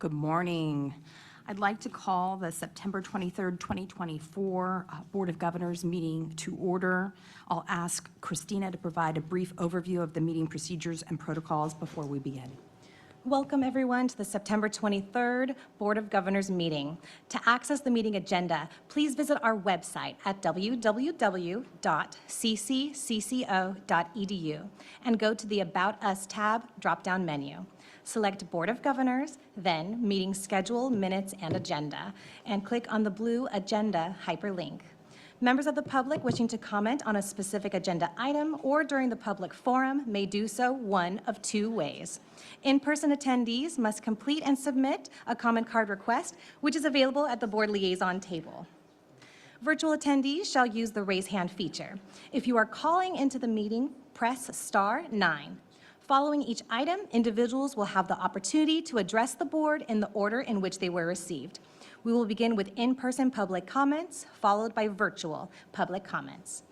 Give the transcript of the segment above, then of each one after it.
Good morning. I'd like to call the September 23rd, 2024 Board of Governors meeting to order. I'll ask Christina to provide a brief overview of the meeting procedures and protocols before we begin. Welcome, everyone, to the September 23rd Board of Governors meeting. To access the meeting agenda, please visit our website at www.cccco.edu and go to the About Us tab drop-down menu. Select Board of Governors, then Meeting Schedule, Minutes, and Agenda, and click on the blue Agenda hyperlink. Members of the public wishing to comment on a specific agenda item or during the public forum may do so one of two ways. In-person attendees must complete and submit a comment card request, which is available at the board liaison table. Virtual attendees shall use the raise hand feature. If you are calling into the meeting, press *9. Following each item, individuals will have the opportunity to address the board in the order in which they were received. We will begin with in-person public comments, followed by virtual public comments.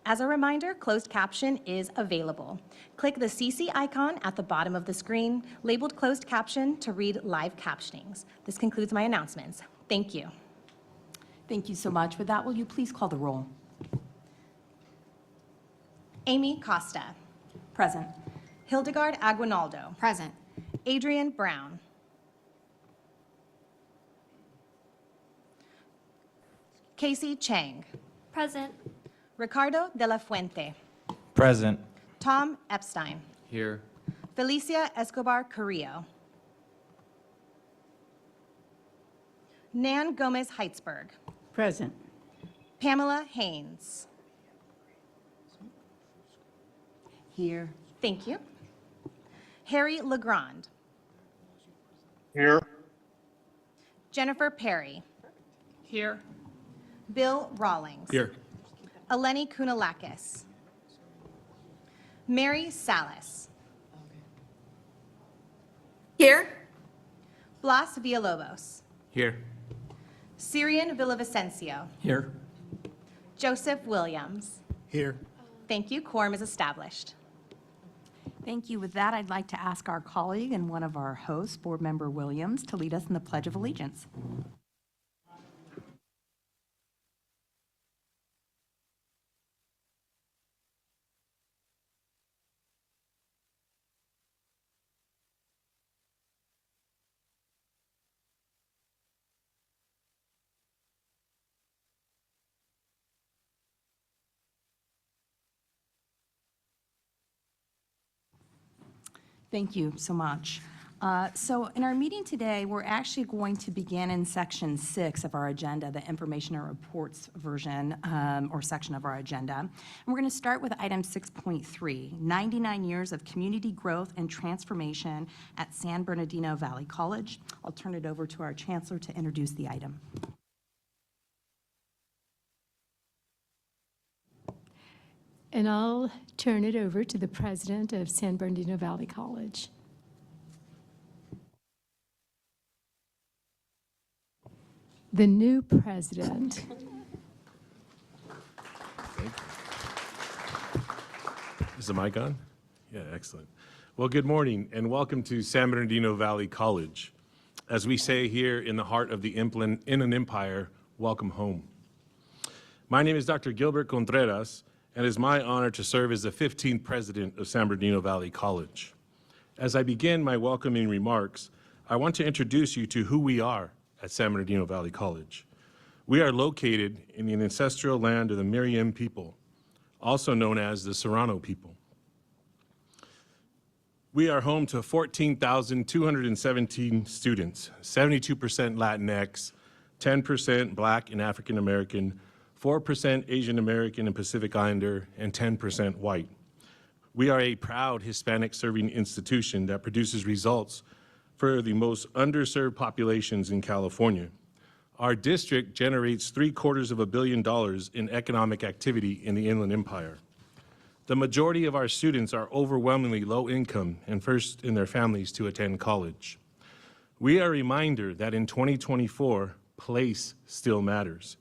As a reminder, closed caption is available. Click the CC icon at the bottom of the screen, labeled closed caption, to read live captionings. This concludes my announcements. Thank you. Thank you so much. With that, will you please call the roll? Amy Costa. Present. Hildegard Aguinaldo. Present. Adrian Brown. Casey Chang. Present. Ricardo de la Fuente. Present. Tom Epstein. Here. Felicia Escobar Carrillo. Nan Gomez Heitzberg. Present. Pamela Haynes. Here. Thank you. Harry Legrand. Here. Jennifer Perry. Here. Bill Rawlings. Here. Eleni Kounalakis. Mary Salas. Here. Blas Villalobos. Here. Syrian Villavicencio. Here. Joseph Williams. Here. Thank you. Quorum is established. Thank you. With that, I'd like to ask our colleague and one of our hosts, Board Member Williams, to lead us in the Pledge of Allegiance. Thank you so much. So in our meeting today, we're actually going to begin in section 6 of our agenda, the information and reports version or section of our agenda. And we're going to start with item 6.3, 99 years of community growth and transformation at San Bernardino Valley College. I'll turn it over to our chancellor to introduce the item. And I'll turn it over to the president of San Bernardino Valley College. The new president. Is the mic on? Yeah, excellent. Well, good morning and welcome to San Bernardino Valley College. As we say here in the heart of the Inland Empire, welcome home. My name is Dr. Gilbert Contreras, and it is my honor to serve as the 15th president of San Bernardino Valley College. As I begin my welcoming remarks, I want to introduce you to who we are at San Bernardino Valley College. We are located in the ancestral land of the Miriam people, also known as the Serrano people. We are home to 14,217 students, 72% Latinx, 10% Black and African American, 4% Asian American and Pacific Islander, and 10% white. We are a proud Hispanic serving institution that produces results for the most underserved populations in California. Our district generates $750 million in economic activity in the Inland Empire. The majority of our students are overwhelmingly low income and first in their families to attend college. We are a reminder that in 2024, place still matters.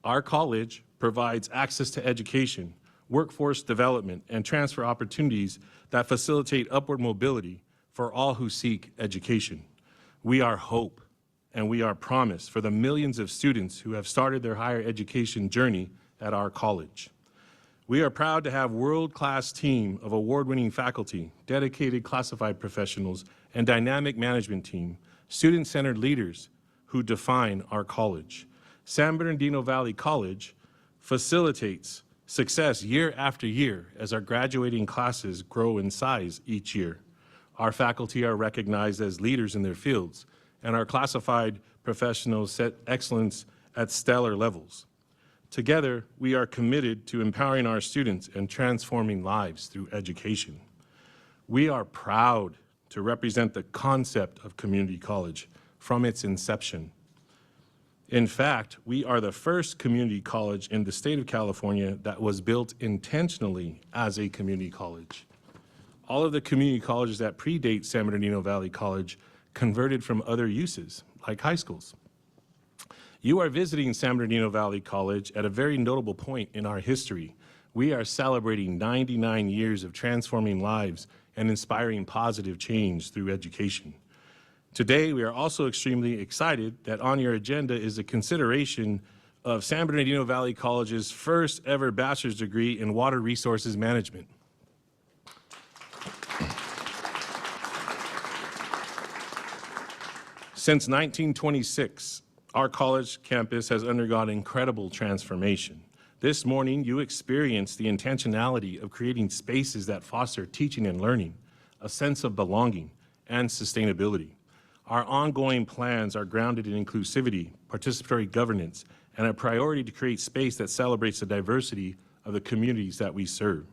Our college provides access to education, workforce development, and transfer opportunities that facilitate upward mobility for all who seek education. We are hope, and we are promise for the millions of students who have started their higher education journey at our college. We are proud to have world-class team of award-winning faculty, dedicated classified professionals, and dynamic management team, student-centered leaders who define our college. San Bernardino Valley College facilitates success year after year as our graduating classes grow in size each year. Our faculty are recognized as leaders in their fields, and our classified professionals set excellence at stellar levels. Together, we are committed to empowering our students and transforming lives through education. We are proud to represent the concept of community college from its inception. In fact, we are the first community college in the state of California that was built intentionally as a community college. All of the community colleges that predate San Bernardino Valley College converted from other uses, like high schools. You are visiting San Bernardino Valley College at a very notable point in our history. We are celebrating 99 years of transforming lives and inspiring positive change through education. Today, we are also extremely excited that on your agenda is a consideration of San Bernardino Valley College's first ever bachelor's degree in water resources management. Since 1926, our college campus has undergone incredible transformation. This morning, you experienced the intentionality of creating spaces that foster teaching and learning, a sense of belonging, and sustainability. Our ongoing plans are grounded in inclusivity, participatory governance, and a priority to create space that celebrates the diversity of the communities that we serve.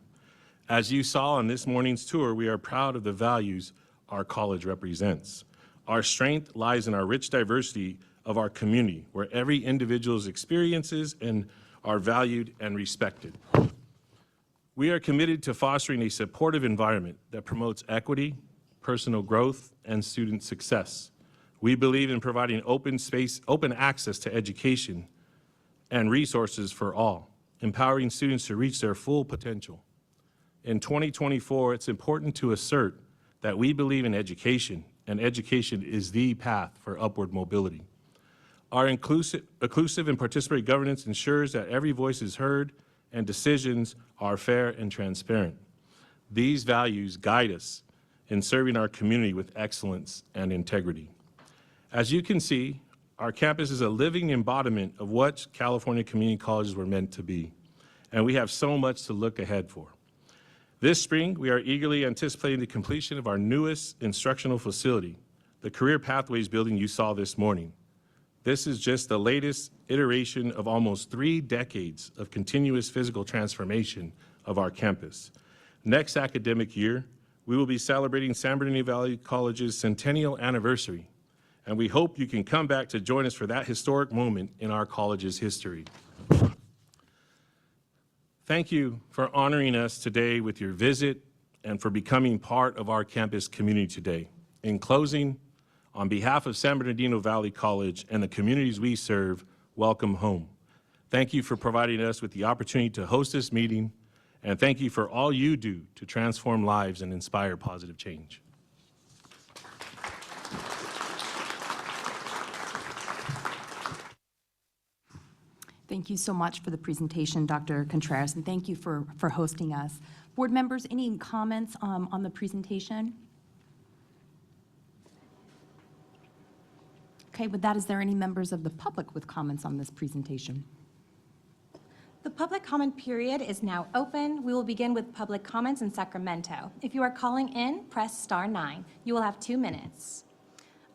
As you saw on this morning's tour, we are proud of the values our college represents. Our strength lies in our rich diversity of our community, where every individual's experiences and are valued and respected. We are committed to fostering a supportive environment that promotes equity, personal growth, and student success. We believe in providing open access to education and resources for all, empowering students to reach their full potential. In 2024, it's important to assert that we believe in education, and education is the path for upward mobility. Our inclusive and participatory governance ensures that every voice is heard and decisions are fair and transparent. These values guide us in serving our community with excellence and integrity. As you can see, our campus is a living embodiment of what California community colleges were meant to be, and we have so much to look ahead for. This spring, we are eagerly anticipating the completion of our newest instructional facility, the Career Pathways building you saw this morning. This is just the latest iteration of almost 3 decades of continuous physical transformation of our campus. Next academic year, we will be celebrating San Bernardino Valley College's centennial anniversary, and we hope you can come back to join us for that historic moment in our college's history. Thank you for honoring us today with your visit and for becoming part of our campus community today. In closing, on behalf of San Bernardino Valley College and the communities we serve, welcome home. Thank you for providing us with the opportunity to host this meeting, and thank you for all you do to transform lives and inspire positive change. Thank you so much for the presentation, Dr. Contreras, and thank you for hosting us. Board members, any comments on the presentation? Okay, with that, is there any members of the public with comments on this presentation? The public comment period is now open. We will begin with public comments in Sacramento. If you are calling in, press *9. You will have 2 minutes.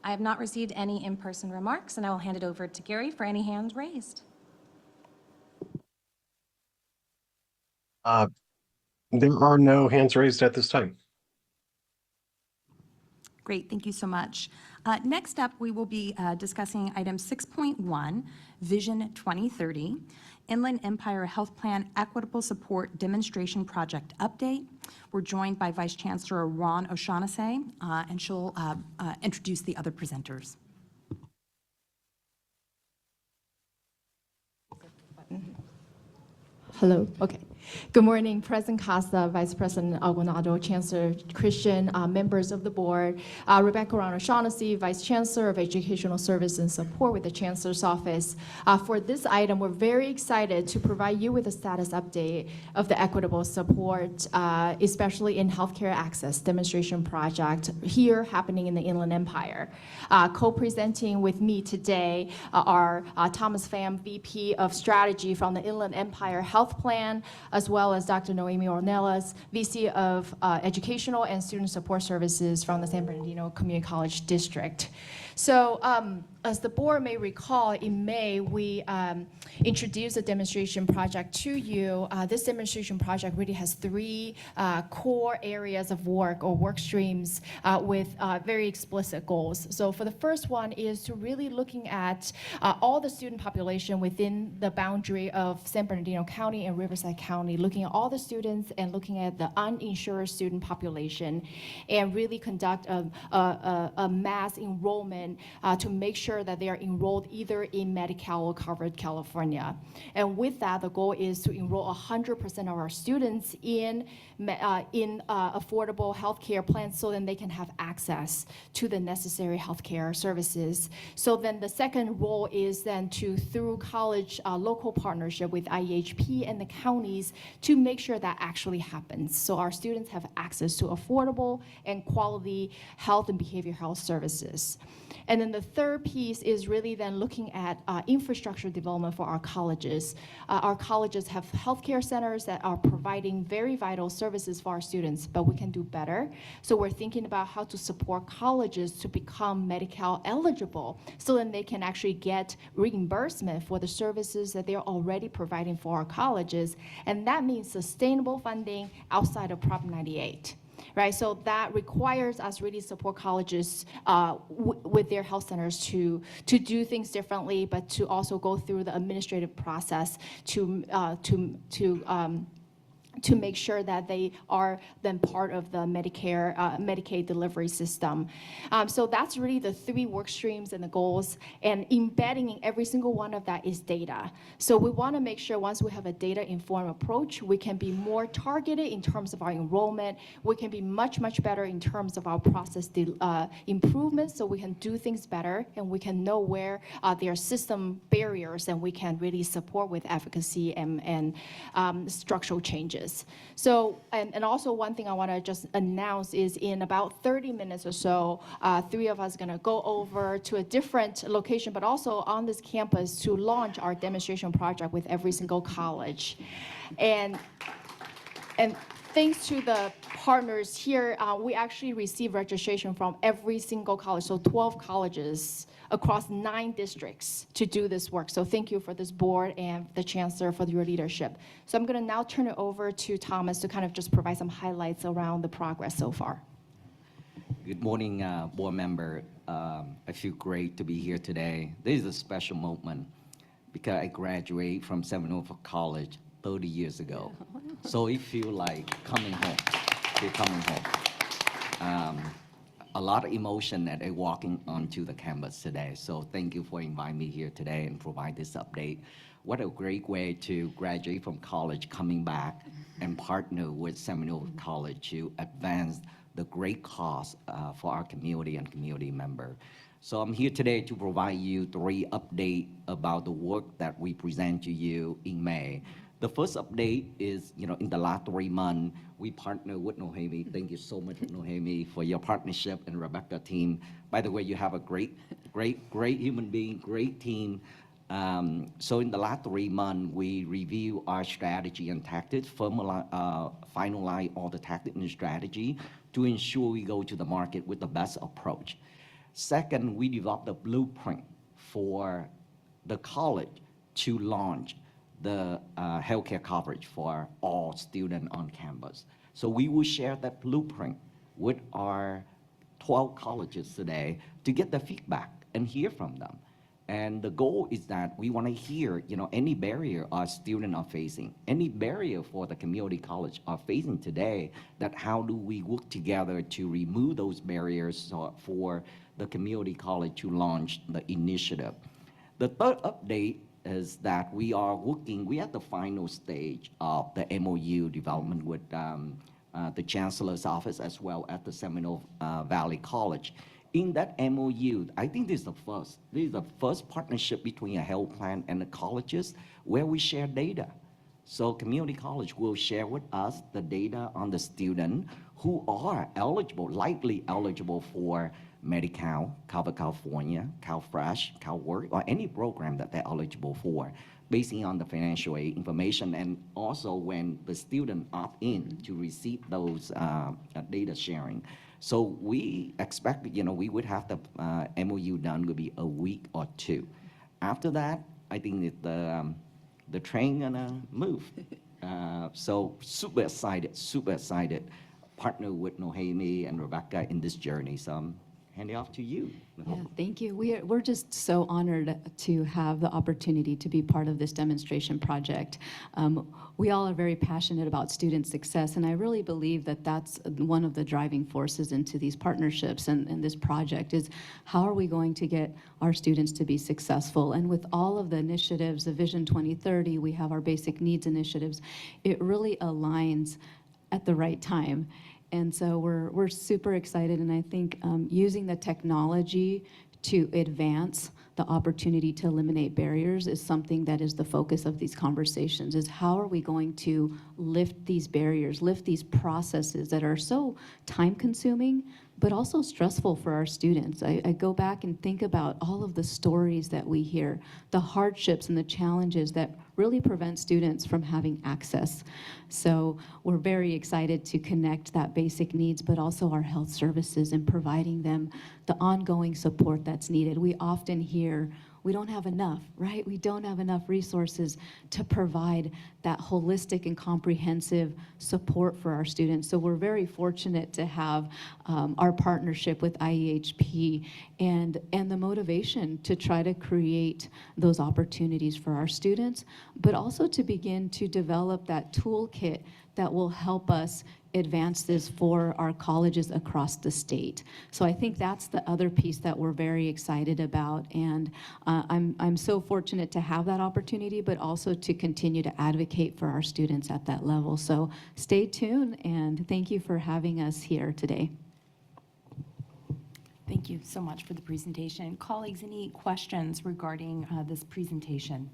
I have not received any in-person remarks, and I will hand it over to Gary for any hands raised. There are no hands raised at this time. Great, thank you so much. Next up, we will be discussing item 6.1, Vision 2030, Inland Empire Health Plan Equitable Support Demonstration Project Update. We're joined by Vice Chancellor Ron O'Shaughnessy, and she'll introduce the other presenters. Hello, okay. Good morning, President Costa, Vice President Aguinaldo, Chancellor Christian, members of the board, Rebecca O'Shaughnessy, Vice Chancellor of Educational Service and Support with the Chancellor's Office. For this item, we're very excited to provide you with a status update of the equitable support, especially in healthcare access demonstration project here happening in the Inland Empire. Co-presenting with me today are Thomas Pham, VP of Strategy from the Inland Empire Health Plan, as well as Dr. Noemi Ornelas, VC of Educational and Student Support Services from the San Bernardino Community College District. So as the board may recall, in May, we introduced a demonstration project to you. This demonstration project really has three core areas of work or work streams with very explicit goals. So for the first one is to really looking at all the student population within the boundary of San Bernardino County and Riverside County, looking at all the students and looking at the uninsured student population, and really conduct a mass enrollment to make sure that they are enrolled either in Medi-Cal or Covered California. And with that, the goal is to enroll 100% of our students in affordable healthcare plans so then they can have access to the necessary healthcare services. So then the second role is then to, through college local partnership with IEHP and the counties, to make sure that actually happens. So our students have access to affordable and quality health and behavioral health services. And then the third piece is really then looking at infrastructure development for our colleges. Our colleges have healthcare centers that are providing very vital services for our students, but we can do better. So we're thinking about how to support colleges to become Medi-Cal eligible so then they can actually get reimbursement for the services that they're already providing for our colleges. And that means sustainable funding outside of Prop 98. Right, so that requires us really support colleges with their health centers to do things differently, but to also go through the administrative process to make sure that they are then part of the Medicaid delivery system. So that's really the three work streams and the goals, and embedding in every single one of that is data. So we want to make sure once we have a data-informed approach, we can be more targeted in terms of our enrollment. We can be much, much better in terms of our process improvements, so we can do things better, and we can know where there are system barriers, and we can really support with advocacy and structural changes. So, and also one thing I want to just announce is in about 30 minutes or so, three of us are going to go over to a different location, but also on this campus to launch our demonstration project with every single college. And thanks to the partners here, we actually receive registration from every single college, so 12 colleges across 9 districts to do this work. So thank you for this board and the Chancellor for your leadership. So I'm going to now turn it over to Thomas to kind of just provide some highlights around the progress so far. Good morning, board member. I feel great to be here today. This is a special moment because I graduated from Seminole College 30 years ago. So it feels like coming home. Feel coming home. A lot of emotion that I walking onto the campus today. So thank you for inviting me here today and provide this update. What a great way to graduate from college, coming back and partner with Seminole College to advance the great cause for our community and community member. So I'm here today to provide you 3 updates about the work that we present to you in May. The first update is, in the last 3 months, we partnered with Noemi. Thank you so much, Noemi, for your partnership, and Rebecca team. By the way, you have a great human being, great team. So in the last 3 months, we review our strategy and tactics, finalize all the tactics and strategy to ensure we go to the market with the best approach. Second, we developed a blueprint for the college to launch the healthcare coverage for all students on campus. So we will share that blueprint with our 12 colleges today to get the feedback and hear from them. And the goal is that we want to hear, any barrier our students are facing, any barrier for the community college are facing today, that how do we work together to remove those barriers for the community college to launch the initiative. The third update is that we are at the final stage of the MOU development with the Chancellor's office as well as the Seminole Valley College. In that MOU, I think this is the first partnership between a health plan and the colleges where we share data. So community college will share with us the data on the student who are eligible, likely eligible for Medi-Cal, Cover California, CalFresh, CalWork, or any program that they're eligible for, based on the financial aid information, and also when the student opt in to receive those data sharing. So we expect, we would have the MOU done would be a week or two. After that, I think that the train gonna move. So super excited, partner with Nohemi and Rebecca in this journey. So I'm handing off to you. Yeah, thank you. We're just so honored to have the opportunity to be part of this demonstration project. We all are very passionate about student success, and I really believe that that's one of the driving forces into these partnerships and this project is how are we going to get our students to be successful? And with all of the initiatives, the Vision 2030, we have our basic needs initiatives, it really aligns at the right time. And so we're super excited, and I think using the technology to advance the opportunity to eliminate barriers is something that is the focus of these conversations, is how are we going to lift these barriers, lift these processes that are so time-consuming, but also stressful for our students. I go back and think about all of the stories that we hear, the hardships and the challenges that really prevent students from having access. So we're very excited to connect that basic needs, but also our health services and providing them the ongoing support that's needed. We often hear, we don't have enough, right? We don't have enough resources to provide that holistic and comprehensive support for our students. So we're very fortunate to have our partnership with IEHP and the motivation to try to create those opportunities for our students, but also to begin to develop that toolkit that will help us advance this for our colleges across the state. So I think that's the other piece that we're very excited about, and I'm so fortunate to have that opportunity, but also to continue to advocate for our students at that level. So stay tuned, and thank you for having us here today. Thank you so much for the presentation. Colleagues, any questions regarding this presentation?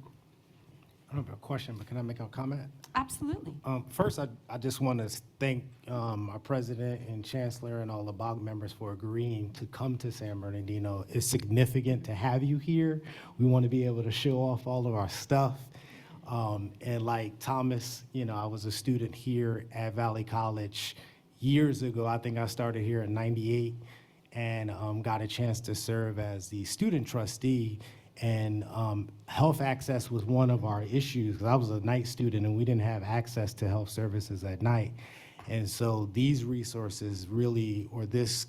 I don't have a question, but can I make a comment? Absolutely. First, I just want to thank our president and chancellor and all the BOG members for agreeing to come to San Bernardino. It's significant to have you here. We want to be able to show off all of our stuff. And like Thomas, I was a student here at Valley College years ago. I think I started here in '98 and got a chance to serve as the student trustee. And health access was one of our issues, because I was a night student and we didn't have access to health services at night. And so these resources really, or this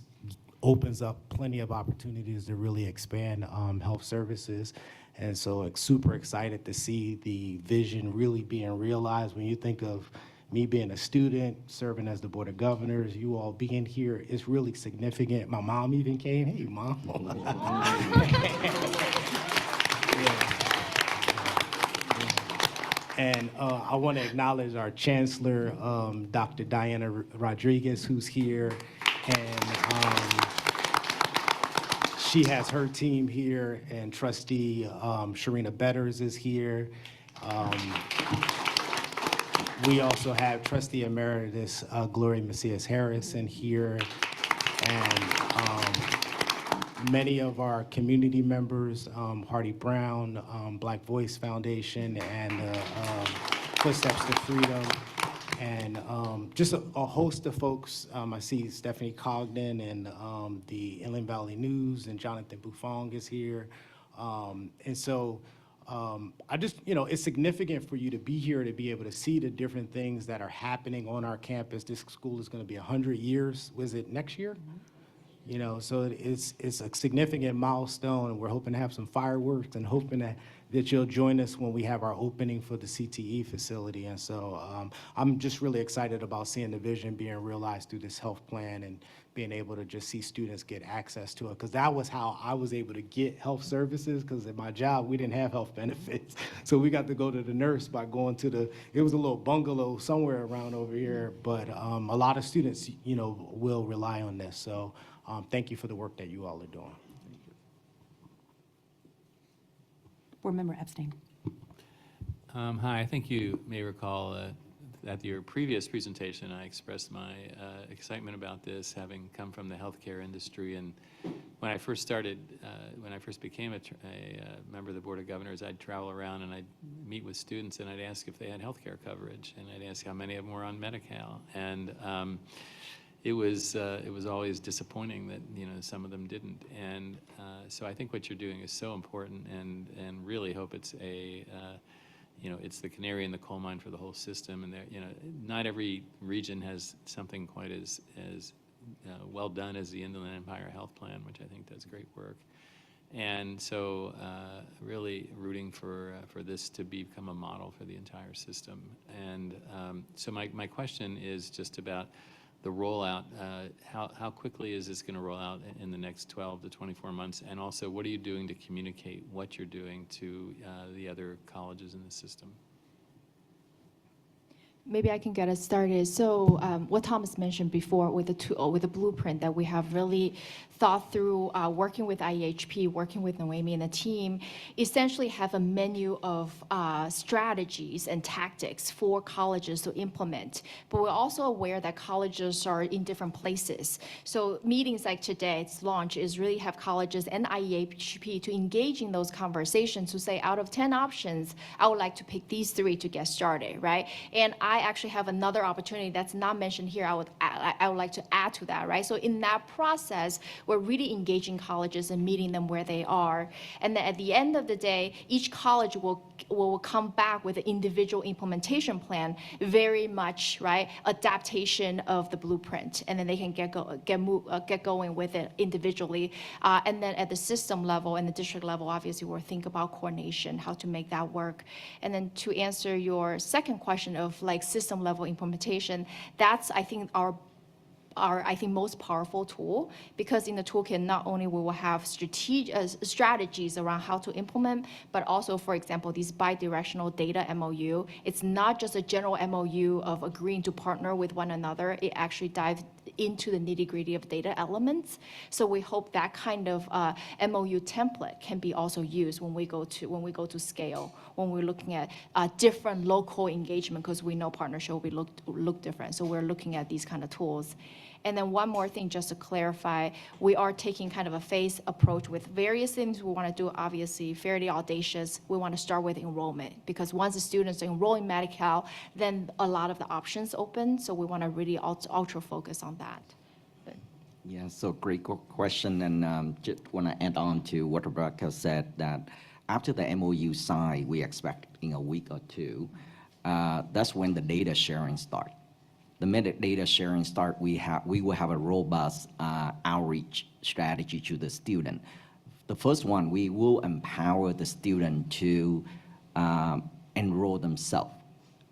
opens up plenty of opportunities to really expand health services. And so super excited to see the vision really being realized. When you think of me being a student, serving as the Board of Governors, you all being here, it's really significant. My mom even came. Hey, Mom. And I want to acknowledge our Chancellor, Dr. Diana Rodriguez, who's here. And she has her team here, and Trustee Sharina Betters is here. We also have Trustee Emeritus Gloria Macias Harrison here. And many of our community members, Hardy Brown, Black Voice Foundation, and Footsteps to Freedom, and just a host of folks. I see Stephanie Cogden and the Inland Valley News, and Jonathan Buffong is here. And so I just, it's significant for you to be here, to be able to see the different things that are happening on our campus. This school is going to be 100 years. Was it next year? So it's a significant milestone, and we're hoping to have some fireworks and hoping that that you'll join us when we have our opening for the CTE facility. And so I'm just really excited about seeing the vision being realized through this health plan and being able to just see students get access to it. Because that was how I was able to get health services, because at my job, we didn't have health benefits. So we got to go to the nurse by going to it was a little bungalow somewhere around over here, but a lot of students, will rely on this. So thank you for the work that you all are doing. Board Member Epstein. Hi, I think you may recall at your previous presentation, I expressed my excitement about this, having come from the healthcare industry. And when I first started, when I first became a member of the Board of Governors, I'd travel around and I'd meet with students and I'd ask if they had healthcare coverage, and I'd ask how many of them were on Medi-Cal. And it was always disappointing that some of them didn't. And so I think what you're doing is so important, and really hope it's it's the canary in the coal mine for the whole system. And not every region has something quite as well done as the Inland Empire Health Plan, which I think does great work. And so really rooting for this to become a model for the entire system. And so my question is just about the rollout. How quickly is this going to roll out in the next 12 to 24 months? And also, what are you doing to communicate what you're doing to the other colleges in the system? Maybe I can get us started. So what Thomas mentioned before with the blueprint that we have really thought through, working with IEHP, working with Noemi and the team, essentially have a menu of strategies and tactics for colleges to implement. But we're also aware that colleges are in different places. So meetings like today's launch is really have colleges and IEHP to engage in those conversations to say, out of 10 options, I would like to pick these 3 to get started, right? And I actually have another opportunity that's not mentioned here. I would like to add to that, right? So in that process, we're really engaging colleges and meeting them where they are. And then at the end of the day, each college will come back with an individual implementation plan, very much, right, adaptation of the blueprint. And then they can get going with it individually. And then at the system level and the district level, obviously, we'll think about coordination, how to make that work. And then to answer your second question of like system level implementation, that's, I think, our most powerful tool, because in the toolkit, not only we will have strategies around how to implement, but also, for example, these bi-directional data MOU. It's not just a general MOU of agreeing to partner with one another. It actually dives into the nitty-gritty of data elements. So we hope that kind of MOU template can be also used when we go to scale, when we're looking at different local engagement, because we know partnership will look different. So we're looking at these kind of tools. And then one more thing, just to clarify, we are taking kind of a phased approach with various things we want to do, obviously fairly audacious. We want to start with enrollment, because once the students enroll in Medi-Cal, then a lot of the options open. So we want to really ultra focus on that. Yeah, so great question. And just want to add on to what Rebecca said, that after the MOU signed, we expect in a week or 2, that's when the data sharing starts. The minute data sharing start, we will have a robust outreach strategy to the student. The first one, we will empower the student to enroll themselves.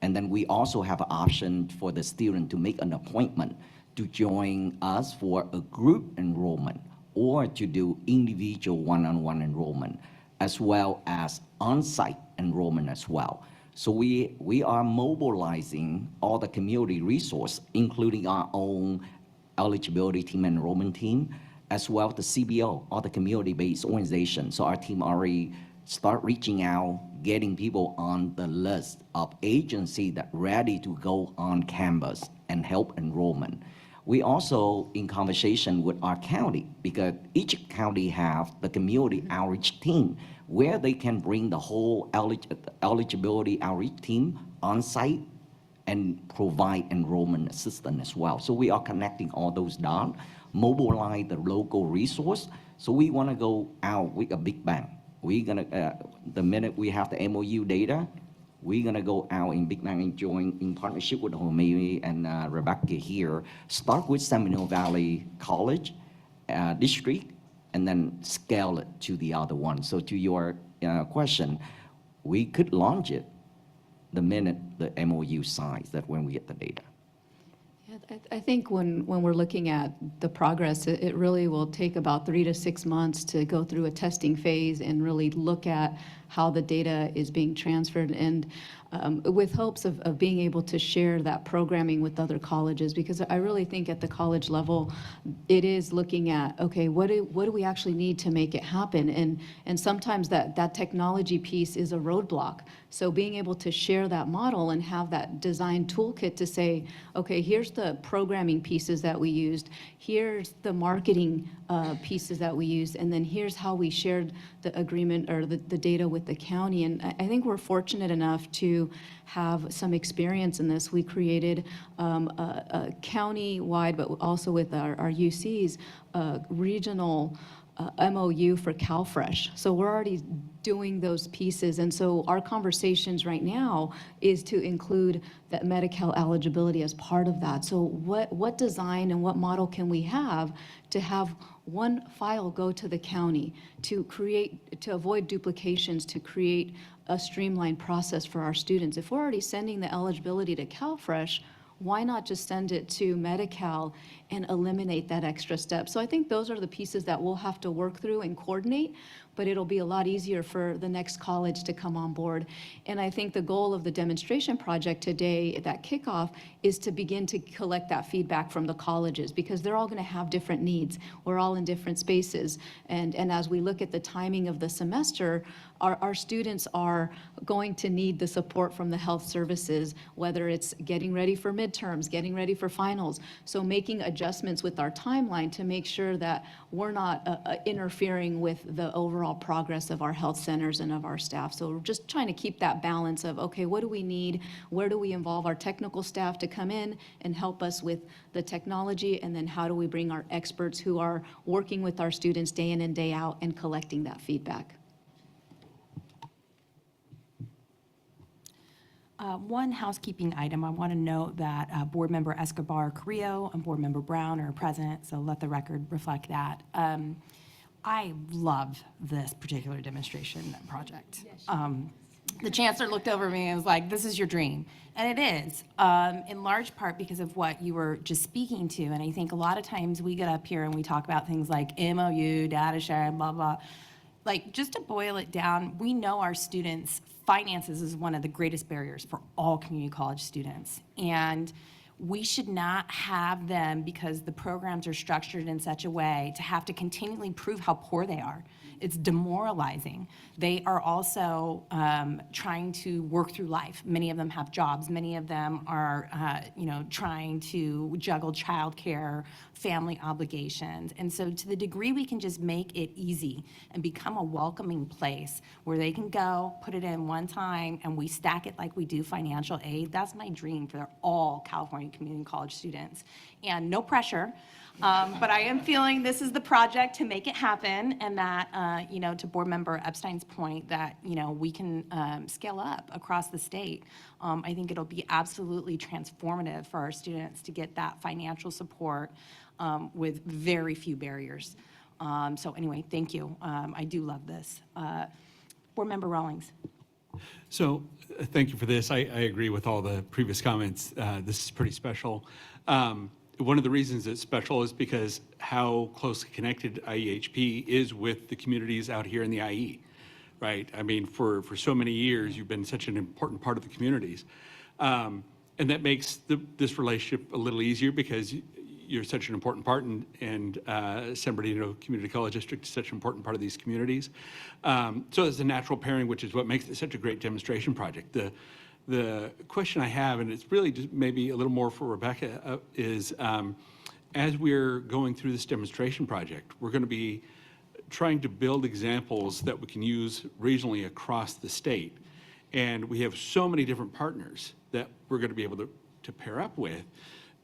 And then we also have an option for the student to make an appointment to join us for a group enrollment, or to do individual one-on-one enrollment, as well as on-site enrollment as well. So we are mobilizing all the community resource, including our own eligibility team and enrollment team, as well as the CBO, all the community-based organizations. So our team already start reaching out, getting people on the list of agencies that ready to go on campus and help enrollment. We also in conversation with our county, because each county have the community outreach team, where they can bring the whole eligibility outreach team on site and provide enrollment assistance as well. So we are connecting all those dots, mobilize the local resource. So we want to go out with a big bang. We're gonna, the minute we have the MOU data, we're gonna go out in big bang and join in partnership with Homei and Rebecca here, start with Seminole Valley College District, and then scale it to the other one. So to your question, we could launch it the minute the MOU signs, that when we get the data. Yeah, I think when we're looking at the progress, it really will take about 3 to 6 months to go through a testing phase and really look at how the data is being transferred, and with hopes of being able to share that programming with other colleges, because I really think at the college level, it is looking at, okay, what do we actually need to make it happen? And sometimes that technology piece is a roadblock. So being able to share that model and have that design toolkit to say, okay, here's the programming pieces that we used, here's the marketing pieces that we used, and then here's how we shared the agreement or the data with the county. And I think we're fortunate enough to have some experience in this. We created a county-wide, but also with our UCs, regional MOU for CalFresh. So we're already doing those pieces. And so our conversations right now is to include that Medi-Cal eligibility as part of that. So what design and what model can we have to have one file go to the county to avoid duplications, to create a streamlined process for our students? If we're already sending the eligibility to CalFresh, why not just send it to Medi-Cal and eliminate that extra step? So I think those are the pieces that we'll have to work through and coordinate, but it'll be a lot easier for the next college to come on board. And I think the goal of the demonstration project today, that kickoff, is to begin to collect that feedback from the colleges, because they're all going to have different needs. We're all in different spaces. And as we look at the timing of the semester, our students are going to need the support from the health services, whether it's getting ready for midterms, getting ready for finals. So making adjustments with our timeline to make sure that we're not interfering with the overall progress of our health centers and of our staff. So we're just trying to keep that balance of, okay, what do we need? Where do we involve our technical staff to come in and help us with the technology? And then how do we bring our experts who are working with our students day in and day out and collecting that feedback? One housekeeping item, I want to note that Board Member Escobar Carrillo and Board Member Brown are present, so let the record reflect that. I love this particular demonstration project. The chancellor looked over me and was like, this is your dream. And it is, in large part because of what you were just speaking to. And I think a lot of times we get up here and we talk about things like MOU, data sharing, blah, blah. Like, just to boil it down, we know our students' finances is one of the greatest barriers for all community college students. And we should not have them, because the programs are structured in such a way, to have to continually prove how poor they are. It's demoralizing. They are also trying to work through life. Many of them have jobs. Many of them are, trying to juggle childcare, family obligations. And so to the degree we can just make it easy and become a welcoming place where they can go, put it in one time, and we stack it like we do financial aid, that's my dream for all California community college students. And no pressure. But I am feeling this is the project to make it happen, and that, to Board Member Epstein's point, that, we can scale up across the state. I think it'll be absolutely transformative for our students to get that financial support with very few barriers. So anyway, thank you. I do love this. Board Member Rawlings. So thank you for this. I agree with all the previous comments. This is pretty special. One of the reasons it's special is because how closely connected IEHP is with the communities out here in the IE, right? I mean, for so many years, you've been such an important part of the communities. And that makes this relationship a little easier because you're such an important part, and San Bernardino Community College District is such an important part of these communities. So it's a natural pairing, which is what makes it such a great demonstration project. The question I have, and it's really just maybe a little more for Rebecca, is as we're going through this demonstration project, we're going to be trying to build examples that we can use regionally across the state. And we have so many different partners that we're going to be able to pair up with.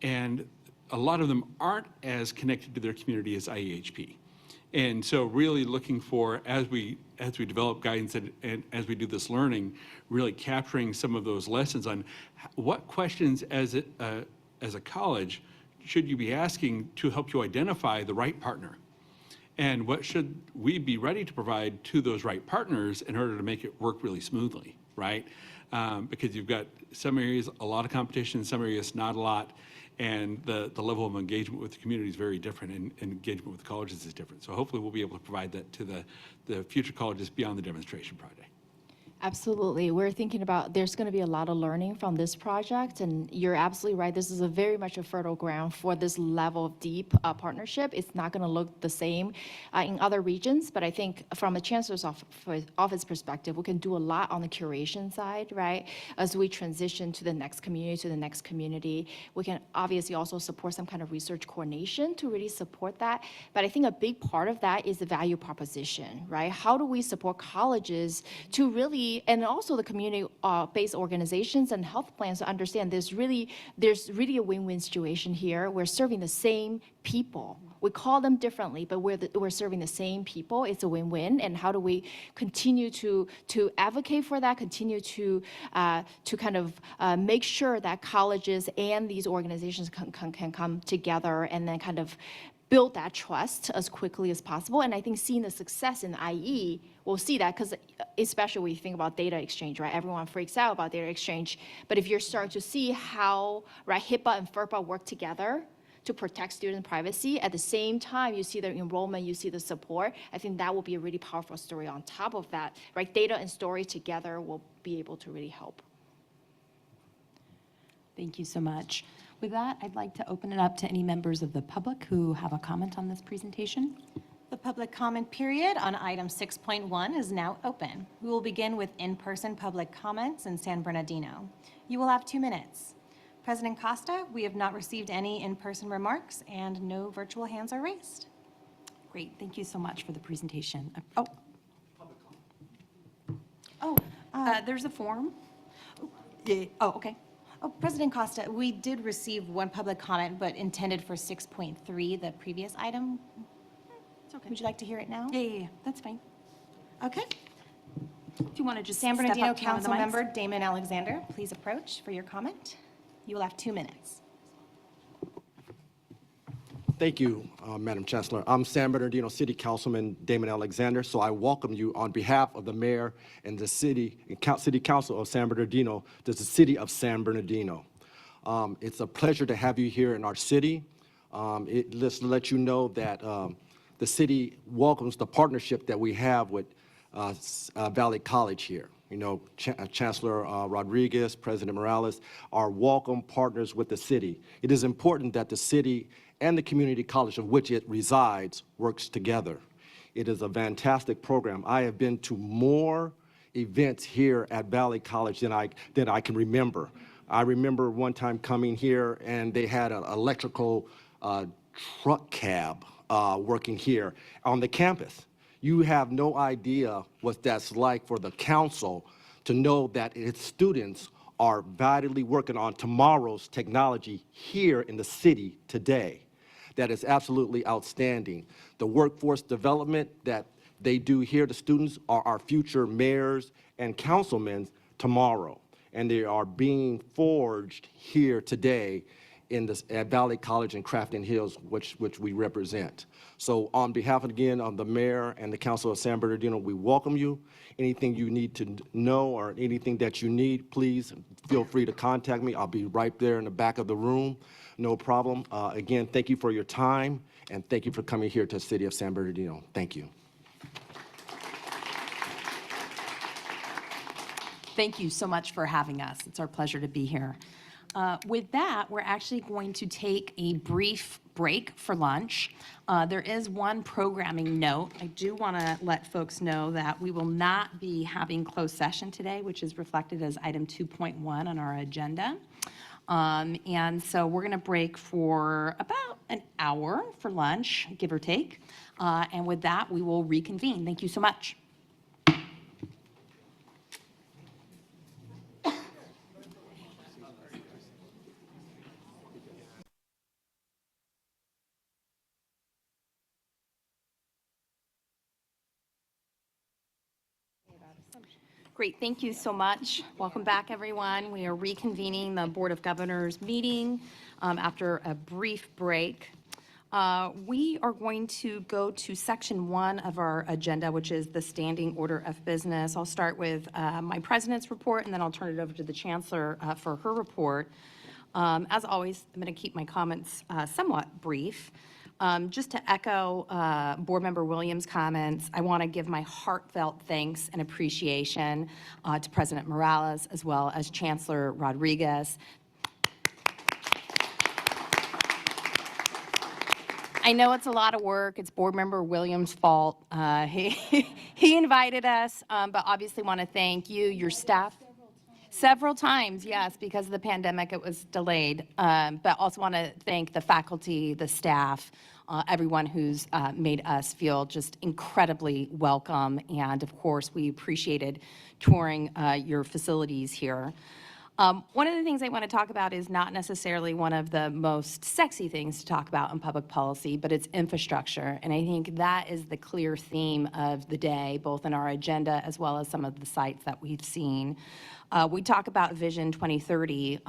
And a lot of them aren't as connected to their community as IEHP. And so really looking for, as we develop guidance and as we do this learning, really capturing some of those lessons on what questions as a college should you be asking to help you identify the right partner. And what should we be ready to provide to those right partners in order to make it work really smoothly, right? Because you've got some areas, a lot of competition, some areas, not a lot. And the level of engagement with the community is very different, and engagement with the colleges is different. So hopefully we'll be able to provide that to the future colleges beyond the demonstration project. Absolutely. We're thinking about, there's going to be a lot of learning from this project, and you're absolutely right. This is very much a fertile ground for this level of deep partnership. It's not going to look the same in other regions, but I think from a chancellor's office perspective, we can do a lot on the curation side, right? As we transition to the next community, we can obviously also support some kind of research coordination to really support that. But I think a big part of that is the value proposition, right? How do we support colleges to really, and also the community-based organizations and health plans to understand there's really a win-win situation here. We're serving the same people. We call them differently, but we're serving the same people. It's a win-win. And how do we continue to advocate for that, continue to kind of make sure that colleges and these organizations can come together and then kind of build that trust as quickly as possible. And I think seeing the success in IE, we'll see that, because especially when you think about data exchange, right? Everyone freaks out about data exchange. But if you're starting to see how, right, HIPAA and FERPA work together to protect student privacy, at the same time, you see the enrollment, you see the support, I think that will be a really powerful story on top of that, right? Data and story together will be able to really help. Thank you so much. With that, I'd like to open it up to any members of the public who have a comment on this presentation. The public comment period on item 6.1 is now open. We will begin with in-person public comments in San Bernardino. You will have 2 minutes. President Costa, we have not received any in-person remarks, and no virtual hands are raised. Great, thank you so much for the presentation. There's a form. Oh, okay. Oh, President Costa, we did receive one public comment, but intended for 6.3, the previous item. It's okay. Would you like to hear it now? Yeah, that's fine. Okay. Do you want to just San step Bernardino up to one of the Council mics? Member Damon Alexander, please approach for your comment. You will have 2 minutes. Thank you, Madam Chancellor. I'm San Bernardino City Councilman Damon Alexander, so I welcome you on behalf of the mayor and the city council of San Bernardino to the city of San Bernardino. It's a pleasure to have you here in our city. Let's let you know that the city welcomes the partnership that we have with Valley College here. You know, Chancellor Rodriguez, President Morales are welcome partners with the city. It is important that the city and the community college of which it resides works together. It is a fantastic program. I have been to more events here at Valley College than I can remember. I remember one time coming here and they had an electrical truck cab working here on the campus. You have no idea what that's like for the council to know that its students are vitally working on tomorrow's technology here in the city today. That is absolutely outstanding. The workforce development that they do here, the students are our future mayors and councilmen tomorrow. And they are being forged here today at Valley College in Crafton Hills, which we represent. So on behalf, again, of the mayor and the council of San Bernardino, we welcome you. Anything you need to know or anything that you need, please feel free to contact me. I'll be right there in the back of the room, no problem. Again, thank you for your time, and thank you for coming here to the city of San Bernardino. Thank you. Thank you so much for having us. It's our pleasure to be here. With that, we're actually going to take a brief break for lunch. There is one programming note. I do want to let folks know that we will not be having closed session today, which is reflected as item 2.1 on our agenda. And so we're going to break for about an hour for lunch, give or take. And with that, we will reconvene. Thank you so much. Great, thank you so much. Welcome back, everyone. We are reconvening the Board of Governors meeting after a brief break. We are going to go to section 1 of our agenda, which is the standing order of business. I'll start with my president's report, and then I'll turn it over to the chancellor for her report. As always, I'm going to keep my comments somewhat brief. Just to echo Board Member Williams' comments, I want to give my heartfelt thanks and appreciation to President Morales as well as Chancellor Rodriguez. I know it's a lot of work. It's Board Member Williams' fault. He invited us, but obviously want to thank you, your staff. Several times, yes, because of the pandemic, it was delayed. But also want to thank the faculty, the staff, everyone who's made us feel just incredibly welcome. And of course, we appreciated touring your facilities here. One of the things I want to talk about is not necessarily one of the most sexy things to talk about in public policy, but it's infrastructure. And I think that is the clear theme of the day, both in our agenda as well as some of the sites that we've seen. We talk about Vision 2030,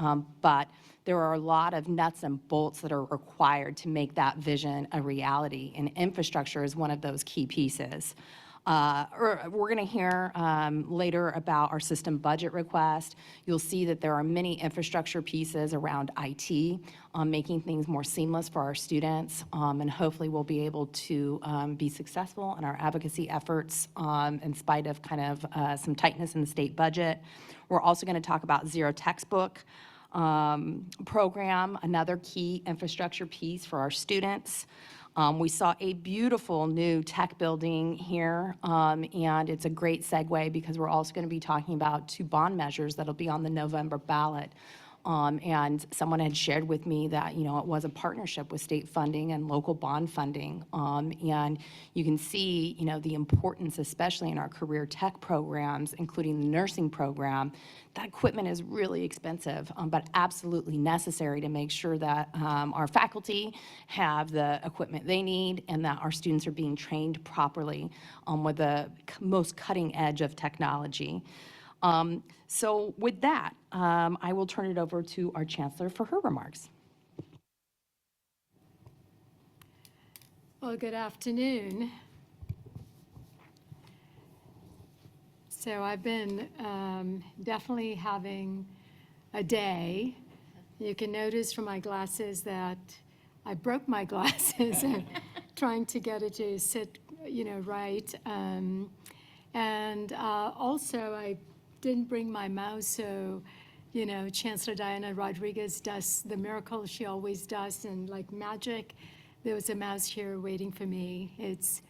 but there are a lot of nuts and bolts that are required to make that vision a reality, and infrastructure is one of those key pieces. We're going to hear later about our system budget request. You'll see that there are many infrastructure pieces around IT, making things more seamless for our students, and hopefully we'll be able to be successful in our advocacy efforts in spite of kind of some tightness in the state budget. We're also going to talk about zero textbook program, another key infrastructure piece for our students. We saw a beautiful new tech building here, and it's a great segue because we're also going to be talking about 2 bond measures that'll be on the November ballot. And someone had shared with me that, you know, it was a partnership with state funding and local bond funding. And you can see, you know, the importance, especially in our career tech programs, including the nursing program. That equipment is really expensive, but absolutely necessary to make sure that our faculty have the equipment they need and that our students are being trained properly with the most cutting edge of technology. So with that, I will turn it over to our chancellor for her remarks. Well, good afternoon. So I've been definitely having a day. You can notice from my glasses that I broke my glasses and trying to get it to sit, you know, right. And also I didn't bring my mouse, so, you know, Chancellor Diana Rodriguez does the miracle she always does, and like magic, there was a mouse here waiting for me. It's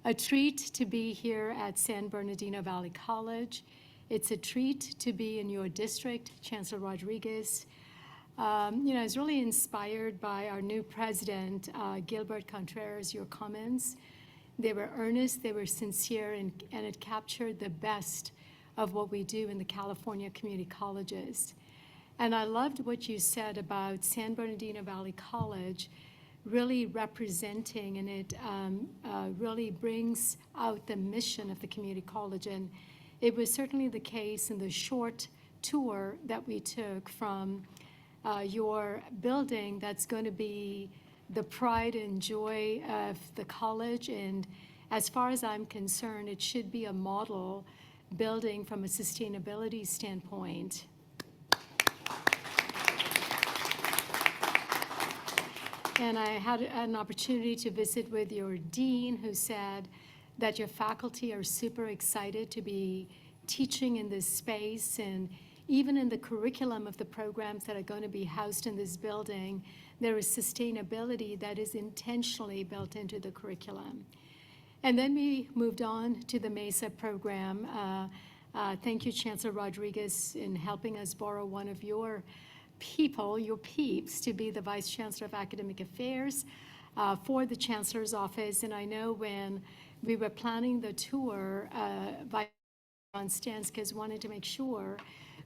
a treat to be here at San Bernardino Valley College. It's a treat to be in your district, Chancellor Rodriguez. You know, I was really inspired by our new president, Gilbert Contreras, your comments. They were earnest, they were sincere, and it captured the best of what we do in the California community colleges. And I loved what you said about San Bernardino Valley College really representing, and it really brings out the mission of the community college. And it was certainly the case in the short tour that we took from your building that's going to be the pride and joy of the college. And as far as I'm concerned, it should be a model building from a sustainability standpoint. And I had an opportunity to visit with your dean, who said that your faculty are super excited to be teaching in this space, and even in the curriculum of the programs that are going to be housed in this building, there is sustainability that is intentionally built into the curriculum. And then we moved on to the MESA program. Thank you, Chancellor Rodriguez, in helping us borrow one of your people, your peeps, to be the Vice Chancellor of Academic Affairs for the Chancellor's Office. And I know when we were planning the tour, Vice Stanskis wanted to make sure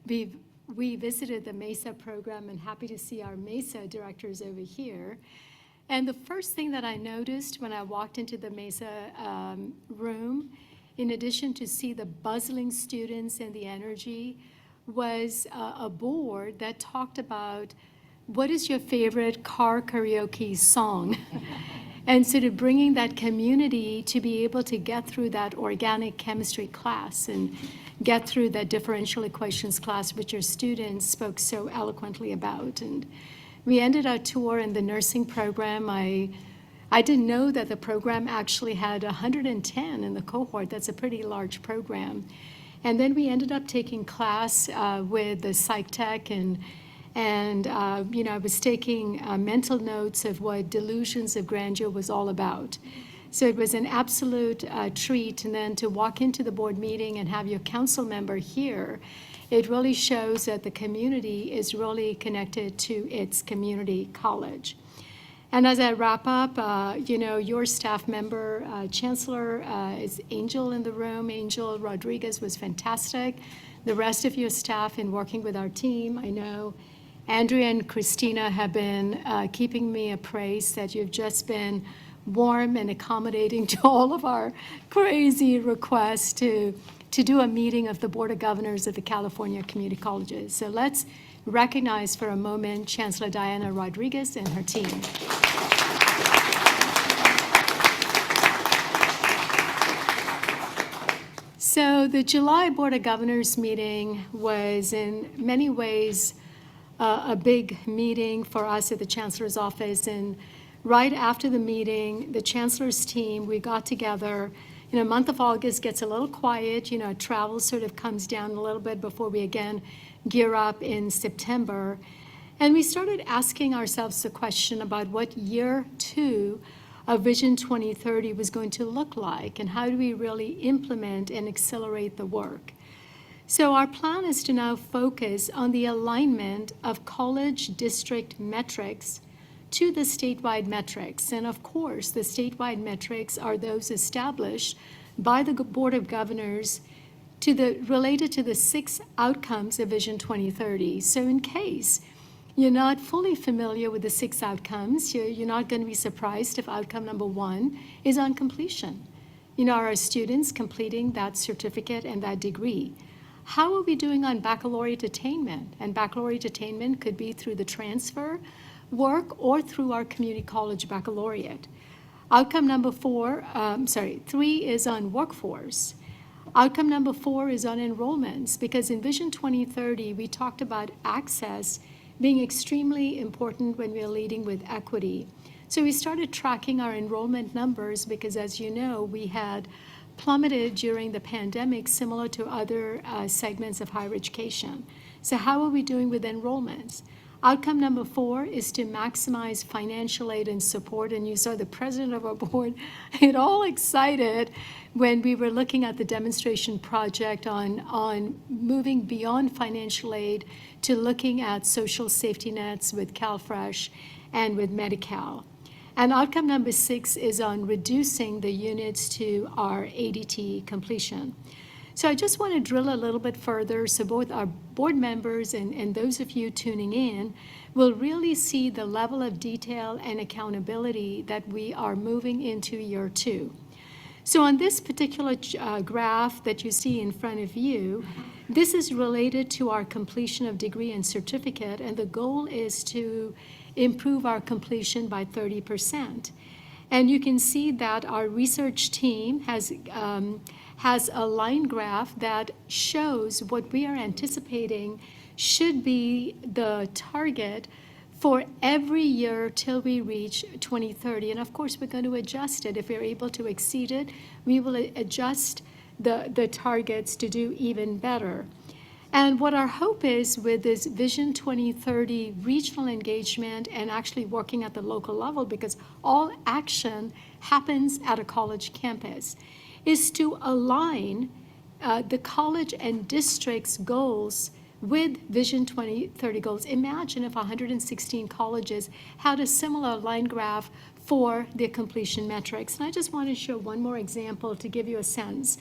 we visited the MESA program, and happy to see our MESA directors over here. And the first thing that I noticed when I walked into the MESA room, in addition to see the bustling students and the energy, was a board that talked about what is your favorite car karaoke song. and sort of bringing that community to be able to get through that organic chemistry class and get through that differential equations class, which your students spoke so eloquently about. And we ended our tour in the nursing program. I didn't know that the program actually had 110 in the cohort. That's a pretty large program. And then we ended up taking class with the psych tech, and I was taking mental notes of what delusions of grandeur was all about. So it was an absolute treat. And then to walk into the board meeting and have your council member here, it really shows that the community is really connected to its community college. And as I wrap up, your staff member, Chancellor, is Angel in the room. Angel Rodriguez was fantastic. The rest of your staff in working with our team, I know Andrea and Christina have been keeping me appraised that you've just been warm and accommodating to all of our crazy requests to do a meeting of the Board of Governors of the California Community Colleges. So let's recognize for a moment Chancellor Diana Rodriguez and her team. So the July Board of Governors meeting was in many ways a big meeting for us at the Chancellor's office. And right after the meeting, the Chancellor's team, we got together. Month of August gets a little quiet, travel sort of comes down a little bit before we again gear up in September. And we started asking ourselves the question about what year 2 of Vision 2030 was going to look like, and how do we really implement and accelerate the work. So our plan is to now focus on the alignment of college district metrics to the statewide metrics. And of course, the statewide metrics are those established by the Board of Governors related to the 6 outcomes of Vision 2030. So in case you're not fully familiar with the 6 outcomes, you're not going to be surprised if outcome number 1 is on completion. Are our students completing that certificate and that degree? How are we doing on baccalaureate attainment? And baccalaureate attainment could be through the transfer work or through our community college baccalaureate. Outcome number 3 is on workforce. Outcome number 4 is on enrollments, because in Vision 2030, we talked about access being extremely important when we're leading with equity. So we started tracking our enrollment numbers because, as you know, we had plummeted during the pandemic, similar to other segments of higher education. So how are we doing with enrollments? Outcome number 4 is to maximize financial aid and support. And you saw the president of our board get all excited when we were looking at the demonstration project on moving beyond financial aid to looking at social safety nets with CalFresh and with Medi-Cal. And outcome number 6 is on reducing the units to our ADT completion. So I just want to drill a little bit further so both our board members and those of you tuning in will really see the level of detail and accountability that we are moving into year 2. So on this particular graph that you see in front of you, this is related to our completion of degree and certificate, and the goal is to improve our completion by 30%. And you can see that our research team has a line graph that shows what we are anticipating should be the target for every year till we reach 2030. And of course, we're going to adjust it. If we're able to exceed it, we will adjust the targets to do even better. And what our hope is with this Vision 2030 regional engagement and actually working at the local level, because all action happens at a college campus, is to align the college and district's goals with Vision 2030 goals. Imagine if 116 colleges had a similar line graph for their completion metrics. And I just want to show one more example to give you a sense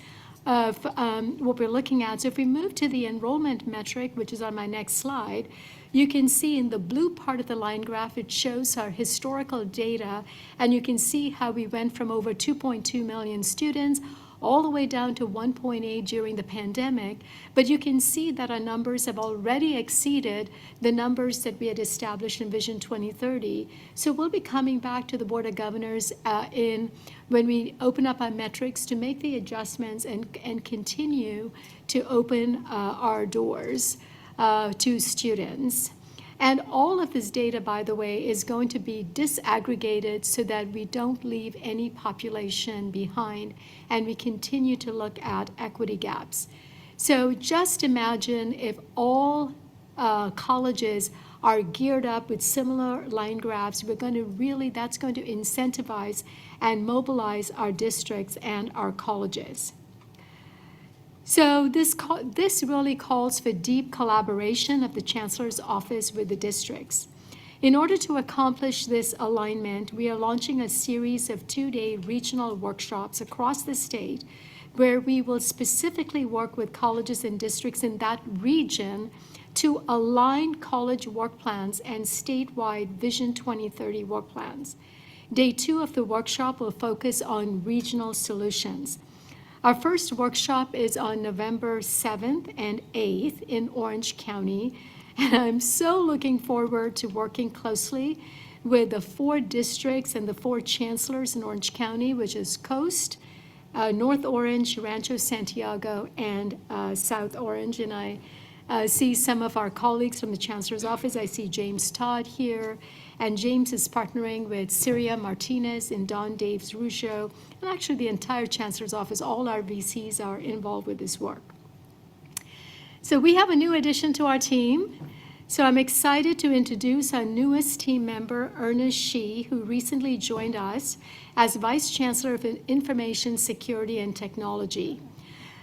of what we're looking at. So if we move to the enrollment metric, which is on my next slide, you can see in the blue part of the line graph, it shows our historical data, and you can see how we went from over 2.2 million students all the way down to 1.8 during the pandemic. But you can see that our numbers have already exceeded the numbers that we had established in Vision 2030. So we'll be coming back to the Board of Governors when we open up our metrics to make the adjustments and continue to open our doors to students. And all of this data, by the way, is going to be disaggregated so that we don't leave any population behind, and we continue to look at equity gaps. So just imagine if all colleges are geared up with similar line graphs, that's going to incentivize and mobilize our districts and our colleges. So this really calls for deep collaboration of the Chancellor's Office with the districts. In order to accomplish this alignment, we are launching a series of 2-day regional workshops across the state where we will specifically work with colleges and districts in that region to align college work plans and statewide Vision 2030 work plans. Day 2 of the workshop will focus on regional solutions. Our first workshop is on November 7th and 8th in Orange County, and I'm so looking forward to working closely with the 4 districts and the 4 chancellors in Orange County, which is Coast, North Orange, Rancho Santiago, and South Orange. And I see some of our colleagues from the Chancellor's Office. I see James Todd here, and James is partnering with Syria Martinez and Don Daves Rougeau, and actually the entire Chancellor's Office. All our VCs are involved with this work. So we have a new addition to our team. So I'm excited to introduce our newest team member, Ernest Shi, who recently joined us as Vice Chancellor of Information Security and Technology.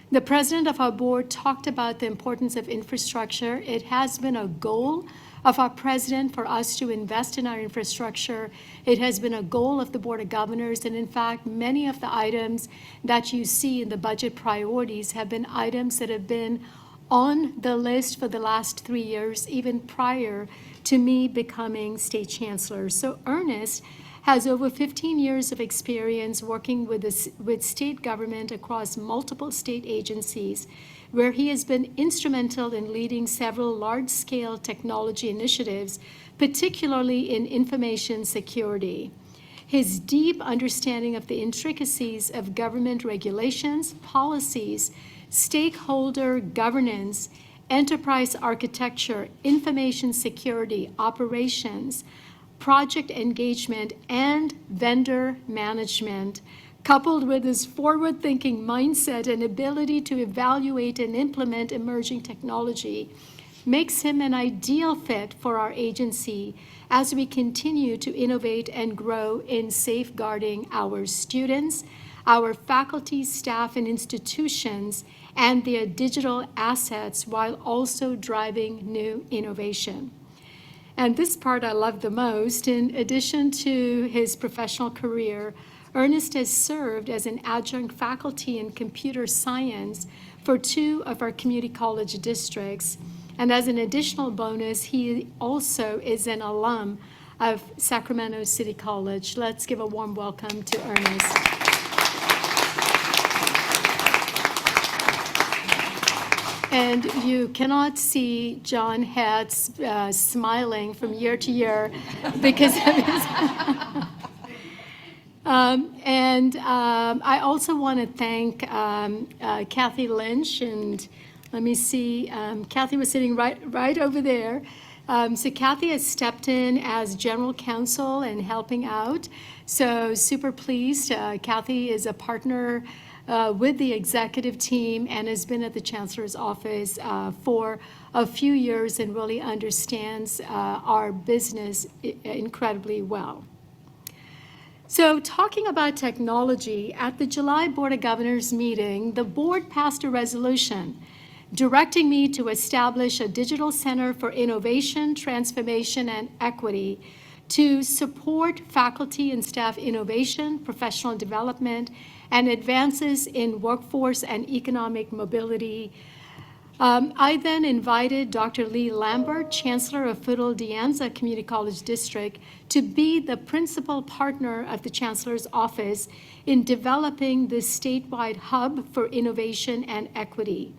The president of our board talked about the importance of infrastructure. It has been a goal of our president for us to invest in our infrastructure. It has been a goal of the Board of Governors, and in fact, many of the items that you see in the budget priorities have been items that have been on the list for the last 3 years, even prior to me becoming state chancellor. So Ernest has over 15 years of experience working with state government across multiple state agencies, where he has been instrumental in leading several large-scale technology initiatives, particularly in information security. His deep understanding of the intricacies of government regulations, policies, stakeholder governance, enterprise architecture, information security, operations, project engagement, and vendor management, coupled with his forward-thinking mindset and ability to evaluate and implement emerging technology, makes him an ideal fit for our agency as we continue to innovate and grow in safeguarding our students, our faculty, staff, and institutions, and their digital assets, while also driving new innovation. And this part I love the most. In addition to his professional career, Ernest has served as an adjunct faculty in computer science for 2 of our community college districts. And as an additional bonus, he also is an alum of Sacramento City College. Let's give a warm welcome to Ernest. And you cannot see John Hetz smiling from year to year because of his. I also want to thank Kathy Lynch, and let me see, Kathy was sitting right over there. So Kathy has stepped in as general counsel and helping out. So super pleased. Kathy is a partner with the executive team and has been at the Chancellor's Office for a few years and really understands our business incredibly well. So talking about technology, at the July Board of Governors meeting, the board passed a resolution directing me to establish a digital center for innovation, transformation, and equity to support faculty and staff innovation, professional development, and advances in workforce and economic mobility I then invited Dr. Lee Lambert, Chancellor of Fiddle De Anza Community College District, to be the principal partner of the Chancellor's Office in developing this statewide hub for innovation and equity.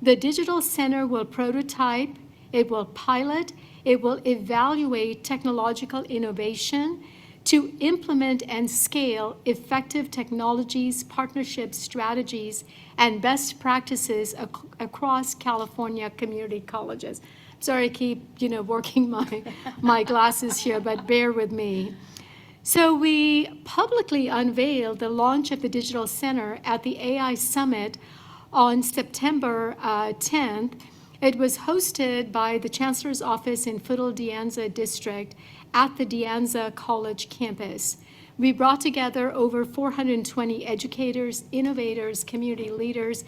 The Digital Center will prototype, it will pilot, it will evaluate technological innovation to implement and scale effective technologies, partnerships, strategies, and best practices across California community colleges. Sorry, I keep, working my glasses here, but bear with me. So we publicly unveiled the launch of the Digital Center at the AI Summit on September 10th. It was hosted by the Chancellor's Office in Fiddle De Anza District at the De Anza College campus. We brought together over 420 educators, innovators, community leaders,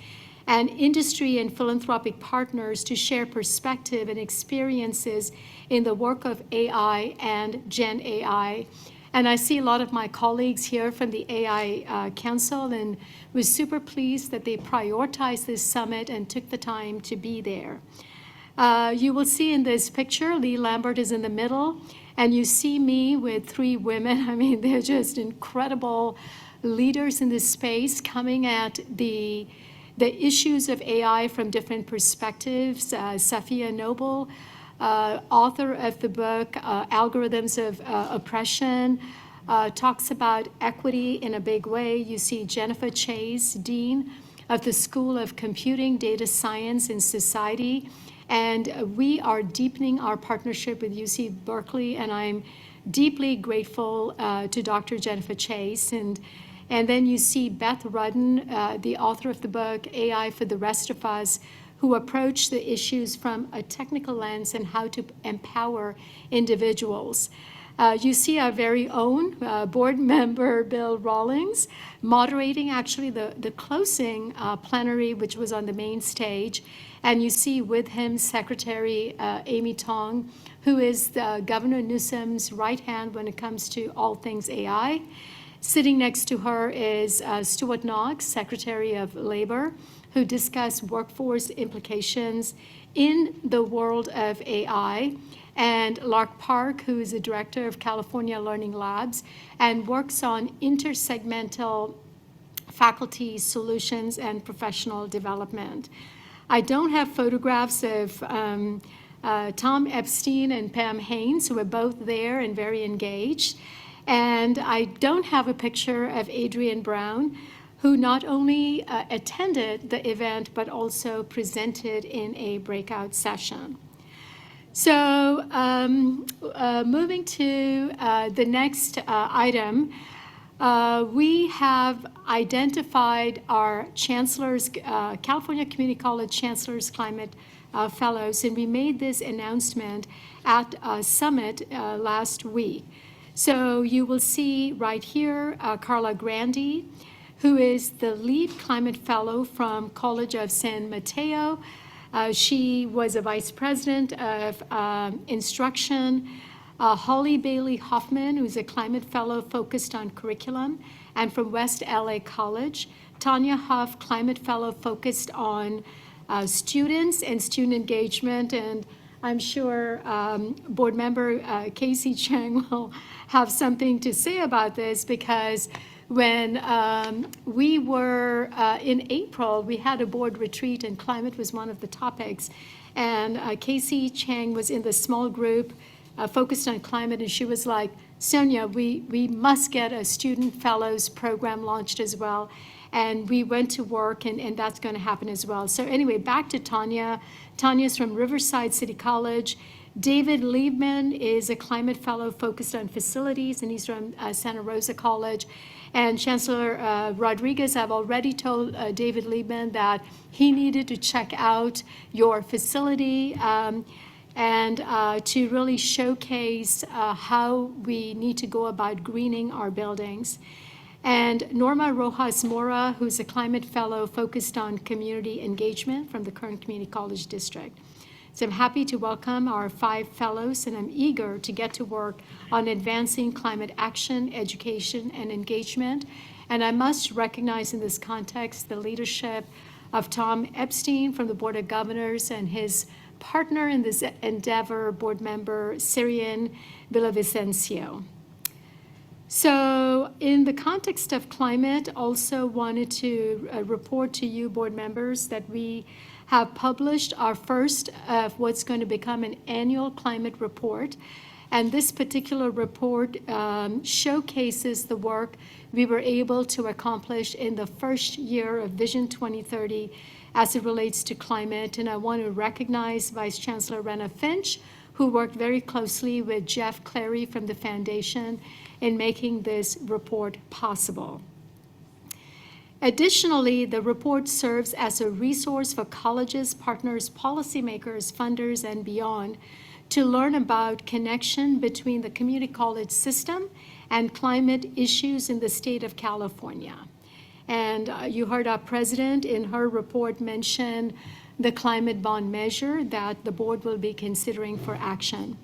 and industry and philanthropic partners to share perspective and experiences in the work of AI and Gen AI. And I see a lot of my colleagues here from the AI Council, and was super pleased that they prioritized this summit and took the time to be there. You will see in this picture, Lee Lambert is in the middle, and you see me with 3 women. I mean, they're just incredible leaders in this space, coming at the issues of AI from different perspectives. Safiya Noble, author of the book, Algorithms of Oppression, talks about equity in a big way. You see Jennifer Chase, Dean of the School of Computing, Data Science, and Society. And we are deepening our partnership with UC Berkeley, and I'm deeply grateful to Dr. Jennifer Chase. And then you see Beth Rudden, the author of the book, AI for the Rest of Us, who approach the issues from a technical lens and how to empower individuals. You see our very own board member, Bill Rawlings, moderating actually the closing plenary, which was on the main stage. And you see with him Secretary Amy Tong, who is Governor Newsom's right hand when it comes to all things AI. Sitting next to her is Stuart Knox, Secretary of Labor, who discussed workforce implications in the world of AI, and Lark Park, who is the Director of California Learning Labs and works on intersegmental faculty solutions and professional development. I don't have photographs of Tom Epstein and Pam Haynes, who are both there and very engaged. And I don't have a picture of Adrienne Brown, who not only attended the event, but also presented in a breakout session. So moving to the next item, we have identified our chancellors, California Community College Chancellors Climate Fellows, and we made this announcement at a summit last week. So you will see right here, Carla Grandi, who is the lead climate fellow from College of San Mateo. She was a vice president of instruction. Holly Bailey Hoffman, who's a climate fellow focused on curriculum, and from West LA College. Tanya Huff, climate fellow focused on students and student engagement. And I'm sure board member Casey Chang will have something to say about this, because when we were in April, we had a board retreat and climate was one of the topics. And Casey Chang was in the small group focused on climate, and she was like, Sonia, we must get a student fellows program launched as well. And we went to work, and that's going to happen as well. So anyway, back to Tanya. Tanya's from Riverside City College. David Liebman is a climate fellow focused on facilities, and he's from Santa Rosa College. And Chancellor Rodriguez, I've already told David Liebman that he needed to check out your facility and to really showcase how we need to go about greening our buildings. And Norma Rojas Mora, who's a climate fellow focused on community engagement from the Kern Community College District. So I'm happy to welcome our 5 fellows, and I'm eager to get to work on advancing climate action, education, and engagement. And I must recognize in this context the leadership of Tom Epstein from the Board of Governors and his partner in this endeavor, board member Sirian Villavicencio. So in the context of climate, also wanted to report to you, board members, that we have published our first of what's going to become an annual climate report. And this particular report showcases the work we were able to accomplish in the first year of Vision 2030 as it relates to climate. And I want to recognize Vice Chancellor Rena Finch, who worked very closely with Jeff Clary from the foundation in making this report possible. Additionally, the report serves as a resource for colleges, partners, policymakers, funders, and beyond to learn about connection between the community college system and climate issues in the state of California. And you heard our president in her report mention the climate bond measure that the board will be considering for action.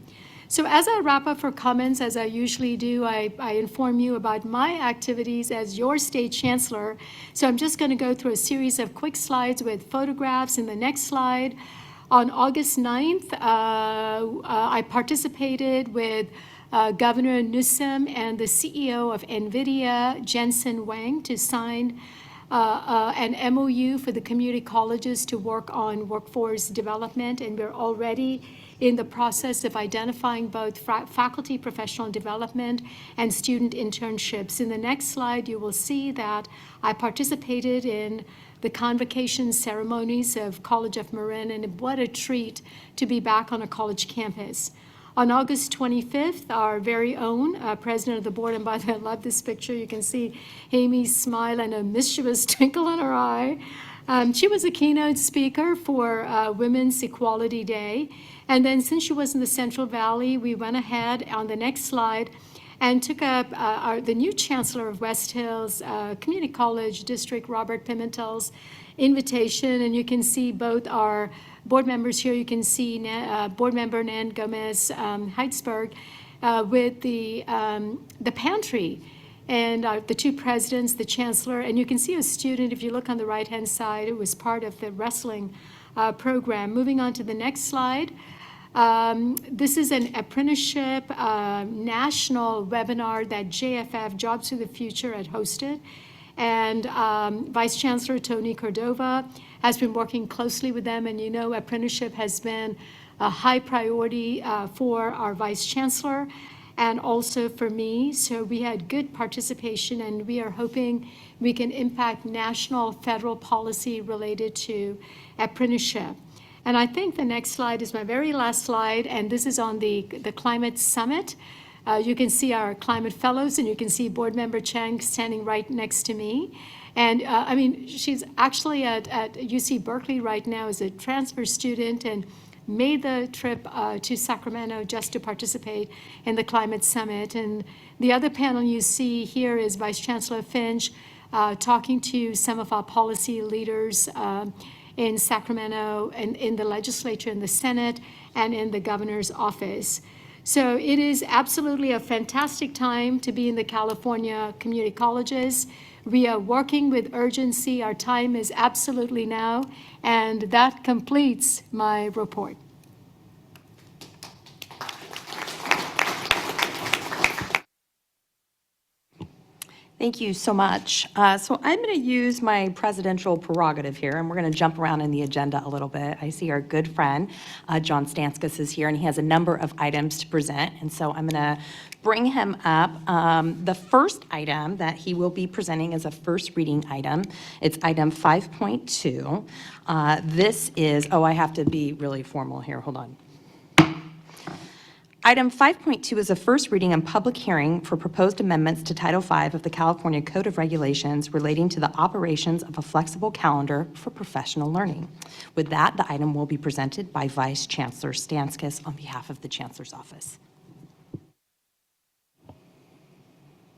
So as I wrap up for comments, as I usually do, I inform you about my activities as your state chancellor. So I'm just going to go through a series of quick slides with photographs. In the next slide, on August 9th, I participated with Governor Newsom and the CEO of NVIDIA, Jensen Huang, to sign an MOU for the community colleges to work on workforce development, and we're already in the process of identifying both faculty professional development and student internships. In the next slide, you will see that I participated in the convocation ceremonies of College of Marin, and what a treat to be back on a college campus. On August 25th, our very own president of the board, and by the way, I love this picture. You can see Amy's smile and a mischievous twinkle in her eye. She was a keynote speaker for Women's Equality Day. And then since she was in the Central Valley, we went ahead on the next slide and took up the new chancellor of West Hills Community College District, Robert Pimentel's invitation. And you can see both our board members here. You can see board member Nan Gomez Heitzberg with the pantry, and the two presidents, the chancellor, and you can see a student, if you look on the right-hand side, it was part of the wrestling program. Moving on to the next slide. This is an apprenticeship national webinar that JFF, Jobs for the Future, had hosted. And Vice Chancellor Tony Cordova has been working closely with them. And you know, apprenticeship has been a high priority for our Vice Chancellor and also for me. So we had good participation, and we are hoping we can impact national federal policy related to apprenticeship. And I think the next slide is my very last slide, and this is on the Climate Summit. You can see our climate fellows, and you can see board member Chang standing right next to me. And I mean, she's actually at UC Berkeley right now as a transfer student and made the trip to Sacramento just to participate in the Climate Summit. And the other panel you see here is Vice Chancellor Finch talking to some of our policy leaders in Sacramento and in the legislature, in the Senate, and in the governor's office. So it is absolutely a fantastic time to be in the California community colleges. We are working with urgency. Our time is absolutely now. And that completes my report. Thank you so much. So I'm going to use my presidential prerogative here, and we're going to jump around in the agenda a little bit. I see our good friend, John Stanskas, is here, and he has a number of items to present. And so I'm going to bring him up. The first item that he will be presenting is a first reading item. It's item 5.2. This is, I have to be really formal here. Hold on. Item 5.2 is a first reading and public hearing for proposed amendments to Title V of the California Code of Regulations relating to the operations of a flexible calendar for professional learning. With that, the item will be presented by Vice Chancellor Stanskas on behalf of the Chancellor's Office.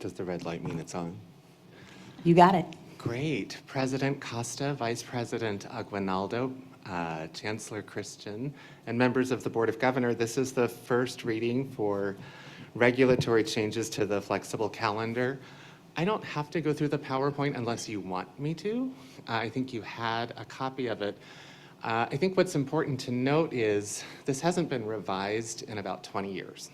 Does the red light mean it's on? You got it. Great. President Costa, Vice President Aguinaldo, Chancellor Christian, and members of the Board of Governors, this is the first reading for regulatory changes to the flexible calendar. I don't have to go through the PowerPoint unless you want me to. I think you had a copy of it. I think what's important to note is this hasn't been revised in about 20 years.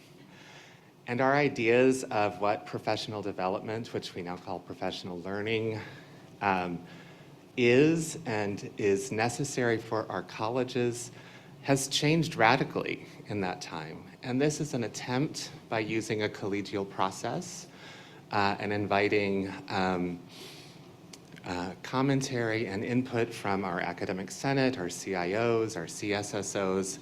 And our ideas of what professional development, which we now call professional learning, is and is necessary for our colleges has changed radically in that time. And this is an attempt by using a collegial process and inviting commentary and input from our academic senate, our CIOs, our CSSOs,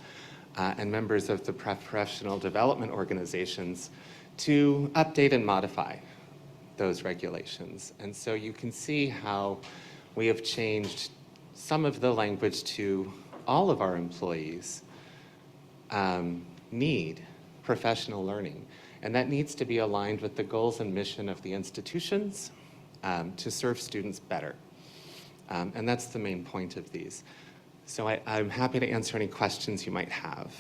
and members of the professional development organizations to update and modify those regulations. And so you can see how we have changed some of the language to all of our employees need professional learning. And that needs to be aligned with the goals and mission of the institutions to serve students better. And that's the main point of these. So I'm happy to answer any questions you might have.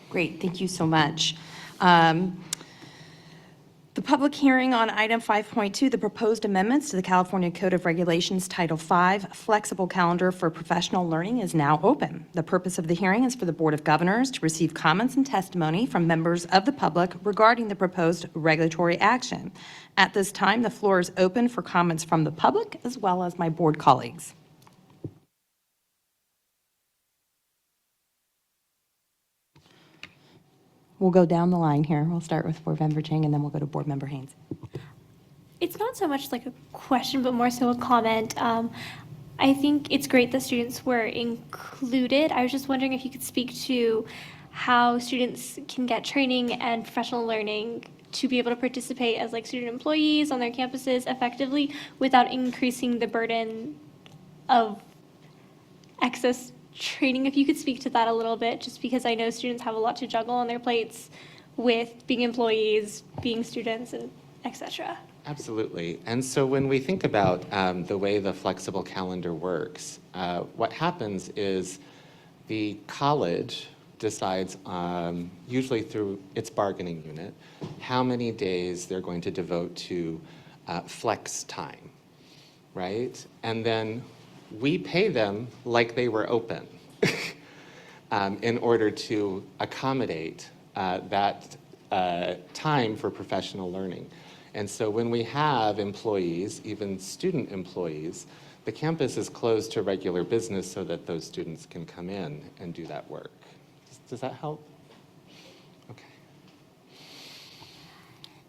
Great, thank you so much. The public hearing on item 5.2, the proposed amendments to the California Code of Regulations Title V, Flexible Calendar for Professional Learning, is now open. The purpose of the hearing is for the Board of Governors to receive comments and testimony from members of the public regarding the proposed regulatory action. At this time, the floor is open for comments from the public as well as my board colleagues. We'll go down the line here. We'll start with Board Member Chang, and then we'll go to Board Member Haynes. It's not so much like a question, but more so a comment. I think it's great that students were included. I was just wondering if you could speak to how students can get training and professional learning to be able to participate as like student employees on their campuses effectively without increasing the burden of excess training. If you could speak to that a little bit, just because I know students have a lot to juggle on their plates with being employees, being students, and et cetera. Absolutely. And so when we think about the way the flexible calendar works, what happens is the college decides, usually through its bargaining unit, how many days they're going to devote to flex time, right? And then we pay them like they were open in order to accommodate that time for professional learning. And so when we have employees, even student employees, the campus is closed to regular business so that those students can come in and do that work. Does that help? Okay.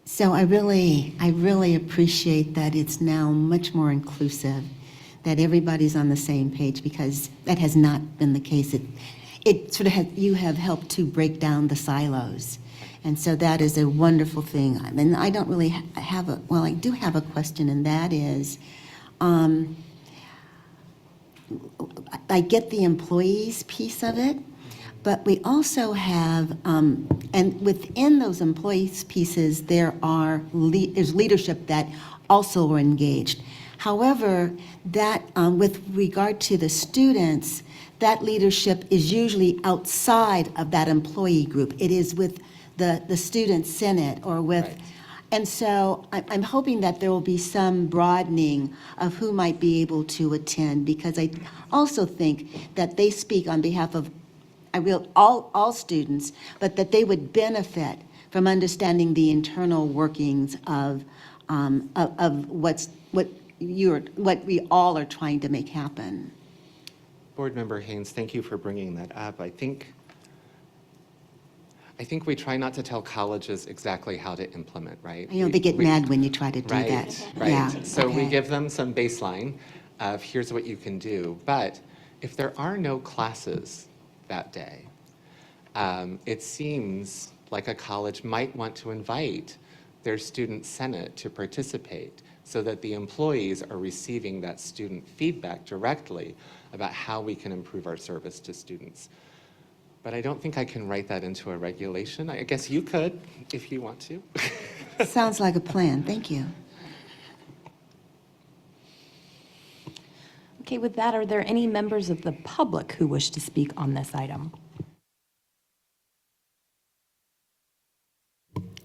So I really appreciate that it's now much more inclusive, that everybody's on the same page, because that has not been the case. It sort of you have helped to break down the silos. And so that is a wonderful thing. And I don't really have well, I do have a question, and that is, I get the employees piece of it, but we also have, and within those employees pieces, there's leadership that also are engaged. However, that with regard to the students, that leadership is usually outside of that employee group. It is with the student senate or with, right. And so I'm hoping that there will be some broadening of who might be able to attend, because I also think that they speak on behalf of all students, but that they would benefit from understanding the internal workings of what we all are trying to make happen. Board Member Haynes, thank you for bringing that up. I think we try not to tell colleges exactly how to implement, right? I know they get mad when you try to do that. Right. Yeah, So we okay. give them some baseline of here's what you can do. But if there are no classes that day, it seems like a college might want to invite their student senate to participate so that the employees are receiving that student feedback directly about how we can improve our service to students. But I don't think I can write that into a regulation. I guess you could if you want to. Sounds like a plan. Thank you. Okay, with that, are there any members of the public who wish to speak on this item?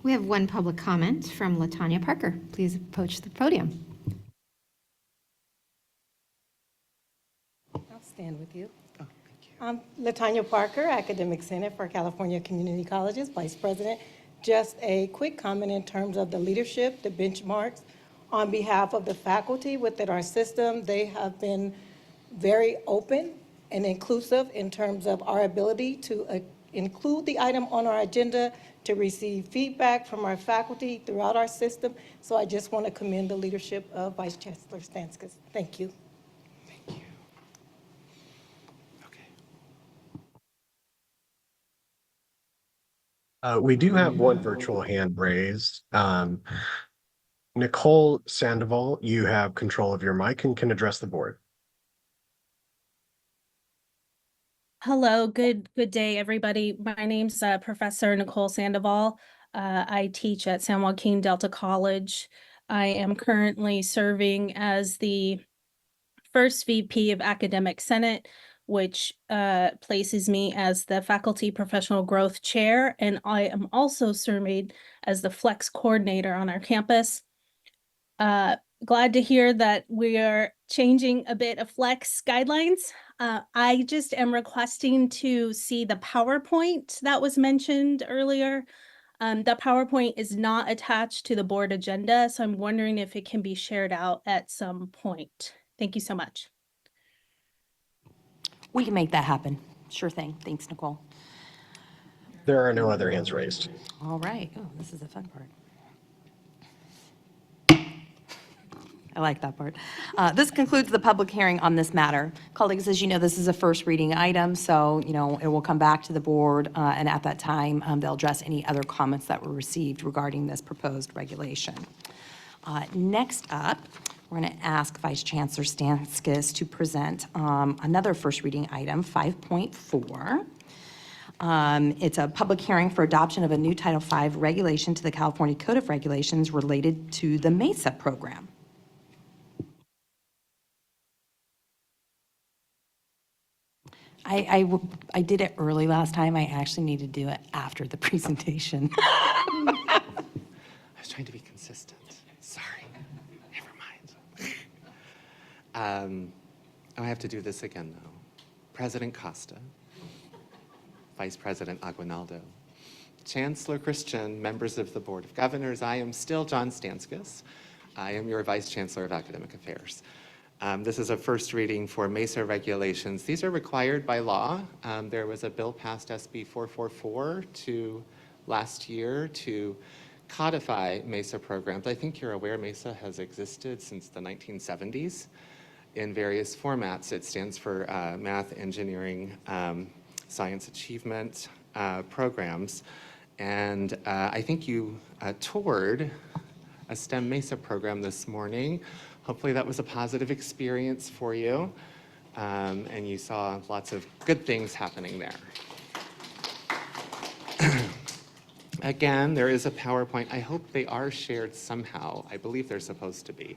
We have one public comment from LaTanya Parker. Please approach the podium. I'll stand with you. I'm LaTanya Parker, Academic Senate for California Community Colleges, Vice President. Just a quick comment in terms of the leadership, the benchmarks. On behalf of the faculty within our system, they have been very open and inclusive in terms of our ability to include the item on our agenda, to receive feedback from our faculty throughout our system. So I just want to commend the leadership of Vice Chancellor Stanskus. Thank you. We do have one virtual hand raised. Nicole Sandoval, you have control of your mic and can address the board. Hello, good day, everybody. My name's Professor Nicole Sandoval. I teach at San Joaquin Delta College. I am currently serving as the first VP of Academic Senate, which places me as the Faculty Professional Growth Chair, and I am also serving as the Flex Coordinator on our campus. Glad to hear that we are changing a bit of Flex guidelines. I just am requesting to see the PowerPoint that was mentioned earlier. The PowerPoint is not attached to the board agenda, so I'm wondering if it can be shared out at some point. Thank you so much. We can make that happen. Sure thing. Thanks, Nicole. There are no other hands raised. All right. Oh, this is the fun part. I like that part. This concludes the public hearing on this matter. Colleagues, as you know, this is a first reading item, so, it will come back to the board, and at that time, they'll address any other comments that were received regarding this proposed regulation. Next up, we're going to ask Vice Chancellor Stanskus to present another first reading item, 5.4. It's a public hearing for adoption of a new Title V regulation to the California Code of Regulations related to the MESA program. I did it early last time. I actually need to do it after the presentation. I was trying to be consistent. Sorry. Never mind. I have to do this again, though. President Costa, Vice President Aguinaldo, Chancellor Christian, members of the Board of Governors, I am still John Stanskus. I am your Vice Chancellor of Academic Affairs. This is a first reading for MESA regulations. These are required by law. There was a bill passed, SB 444, last year to codify MESA programs. I think you're aware MESA has existed since the 1970s in various formats. It stands for Math, Engineering, Science Achievement programs. And I think you toured a STEM MESA program this morning. Hopefully that was a positive experience for you, and you saw lots of good things happening there. Again, there is a PowerPoint. I hope they are shared somehow. I believe they're supposed to be.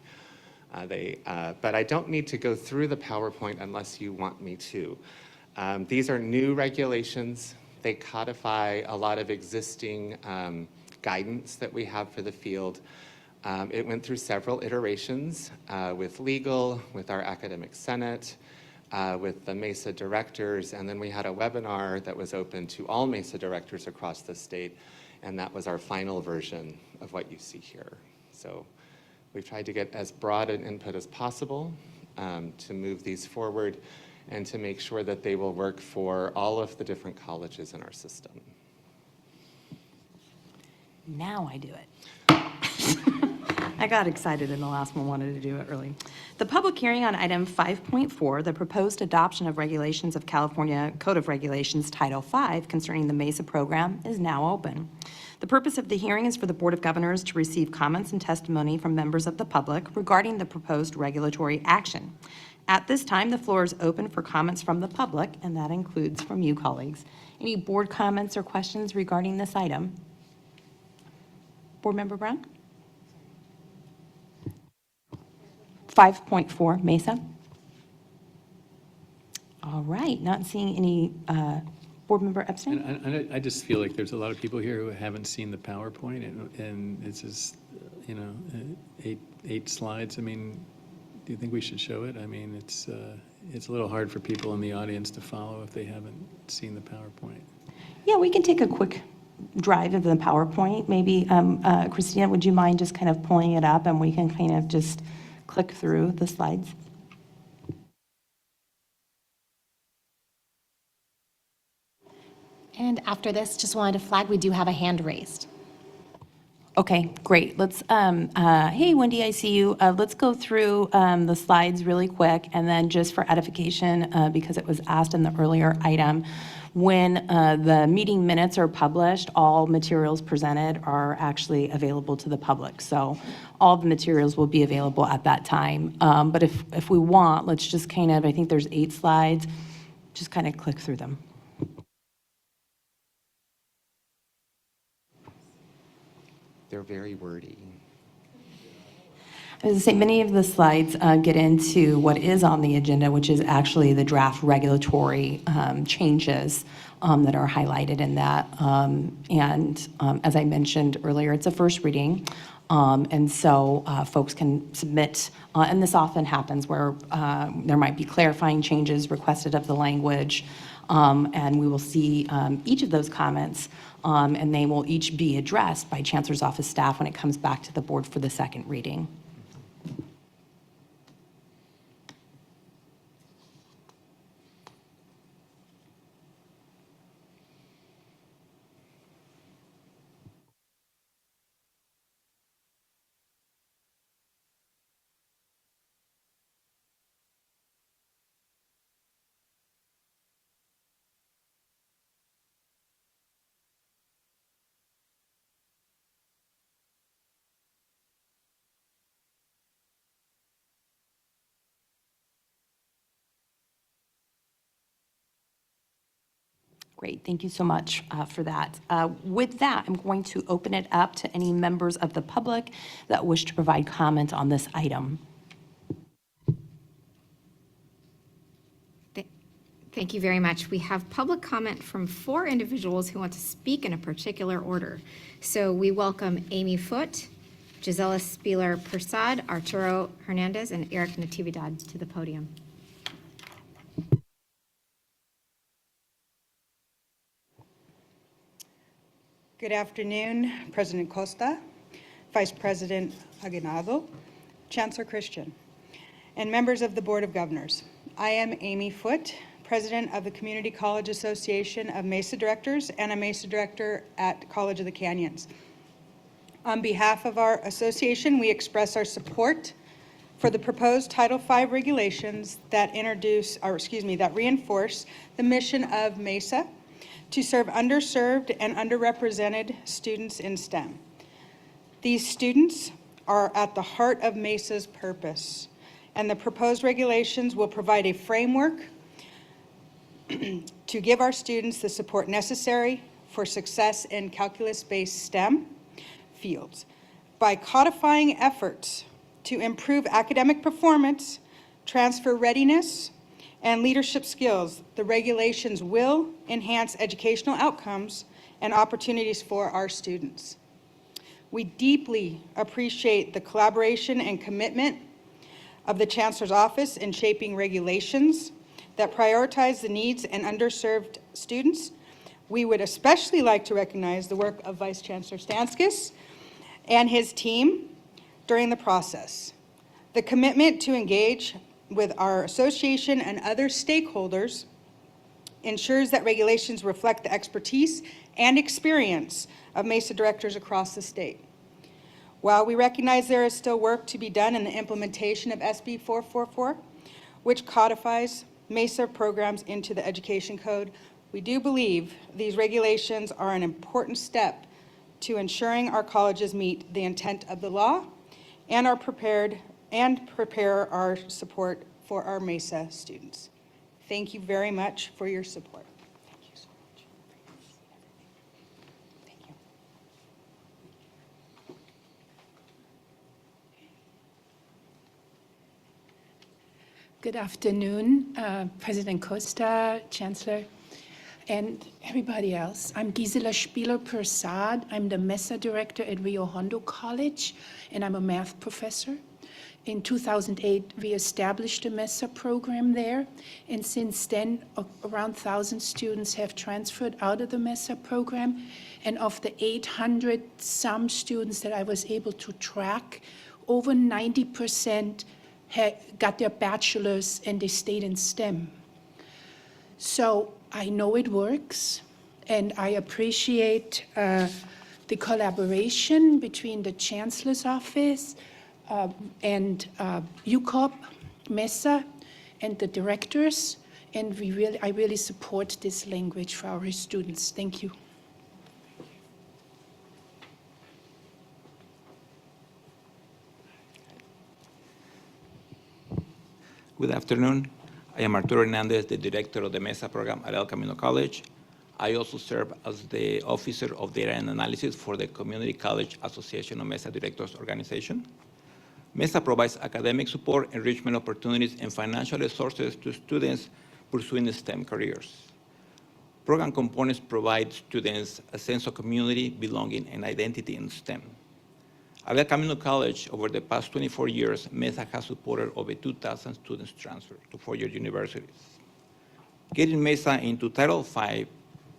But I don't need to go through the PowerPoint unless you want me to. These are new regulations. They codify a lot of existing guidance that we have for the field. It went through several iterations with legal, with our academic senate, with the MESA directors, and then we had a webinar that was open to all MESA directors across the state, and that was our final version of what you see here. So we've tried to get as broad an input as possible to move these forward and to make sure that they will work for all of the different colleges in our system. Now I do it. I got excited in the last one, wanted to do it early. The public hearing on item 5.4, the proposed adoption of regulations of California Code of Regulations Title V concerning the MESA program, is now open. The purpose of the hearing is for the Board of Governors to receive comments and testimony from members of the public regarding the proposed regulatory action. At this time, the floor is open for comments from the public, and that includes from you, colleagues. Any board comments or questions regarding this item? Board Member Brown? 5.4, Mesa. All right, not seeing any Board Member Epstein? And I just feel like there's a lot of people here who haven't seen the PowerPoint, and it's just, you know, eight slides. I mean, do you think we should show it? I mean, it's a little hard for people in the audience to follow if they haven't seen the PowerPoint. Yeah, we can take a quick drive of the PowerPoint. Maybe, Christina, would you mind just kind of pulling it up and we can kind of just click through the slides? And after this, just wanted to flag, we do have a hand raised. Okay, great. Let's, hey, Wendy, I see you. Let's go through the slides really quick, and then just for edification, because it was asked in the earlier item, when the meeting minutes are published, all materials presented are actually available to the public. So all the materials will be available at that time. But if we want, let's just kind of, I think there's 8 slides, just kind of click through them. They're very wordy. As I say, many of the slides get into what is on the agenda, which is actually the draft regulatory changes that are highlighted in that. As I mentioned earlier, it's a first reading. And so folks can submit, and this often happens where there might be clarifying changes requested of the language. And we will see each of those comments, and they will each be addressed by Chancellor's Office staff when it comes back to the board for the second reading. Great, thank you so much for that. With that, I'm going to open it up to any members of the public that wish to provide comment on this item. Thank you very much. We have public comment from 4 individuals who want to speak in a particular order. So we welcome Amy Foote, Gisela Spieler Persad, Arturo Hernandez, and Eric Natividad to the podium. Good afternoon, President Costa, Vice President Aguinaldo, Chancellor Christian, and members of the Board of Governors. I am Amy Foote, President of the Community College Association of Mesa Directors and a Mesa Director at College of the Canyons. On behalf of our association, we express our support for the proposed Title V regulations that reinforce the mission of Mesa to serve underserved and underrepresented students in STEM. These students are at the heart of Mesa's purpose, and the proposed regulations will provide a framework to give our students the support necessary for success in calculus-based STEM fields. By codifying efforts to improve academic performance, transfer readiness, and leadership skills, the regulations will enhance educational outcomes and opportunities for our students. We deeply appreciate the collaboration and commitment of the Chancellor's Office in shaping regulations that prioritize the needs and underserved students. We would especially like to recognize the work of Vice Chancellor Stanskis and his team during the process. The commitment to engage with our association and other stakeholders ensures that regulations reflect the expertise and experience of Mesa directors across the state. While we recognize there is still work to be done in the implementation of SB 444, which codifies Mesa programs into the Education Code, we do believe these regulations are an important step to ensuring our colleges meet the intent of the law and are prepare our support for our Mesa students. Thank you very much for your support. Thank you so much. Thank you. Good afternoon, President Costa, Chancellor. and everybody else. I'm Gisela Spieler-Persad. I'm the MESA director at Rio Hondo College, and I'm a math professor. In 2008, we established a MESA program there, and since then, around 1,000 students have transferred out of the MESA program, and of the 800 some students that I was able to track, over 90% got their bachelor's and they stayed in STEM. So I know it works, and I appreciate the collaboration between the Chancellor's Office and UCOP, MESA, and the directors, and I really support this language for our students. Thank you. Good afternoon. I am Arturo Hernandez, the director of the MESA program at El Camino College. I also serve as the officer of data and analysis for the Community College Association of MESA Directors Organization. MESA provides academic support, enrichment opportunities, and financial resources to students pursuing STEM careers. Program components provide students a sense of community, belonging, and identity in STEM. At El Camino College, over the past 24 years, MESA has supported over 2,000 students transfer to four-year universities. Getting MESA into Title V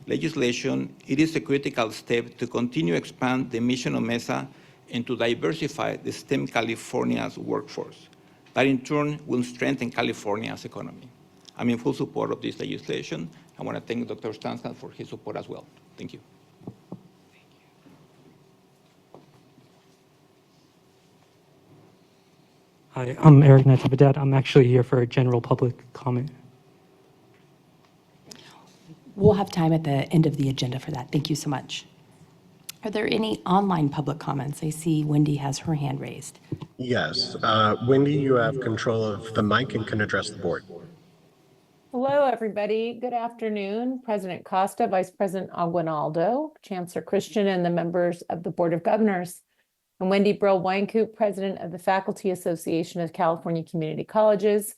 legislation, it is a critical step to continue to expand the mission of MESA and to diversify the STEM California's workforce. That in turn will strengthen California's economy. I'm in full support of this legislation. I want to thank Dr. Stansland for his support as well. Thank you. Hi, I'm Eric Natividad. I'm actually here for a general public comment. We'll have time at the end of the agenda for that. Thank you so much. Are there any online public comments? I see Wendy has her hand raised. Yes. Wendy, you have control of the mic and can address the board. Hello, everybody. Good afternoon. President Costa, Vice President Aguinaldo, Chancellor Christian, and the members of the Board of Governors. I'm Wendy Brill-Weinkoop, President of the Faculty Association of California Community Colleges.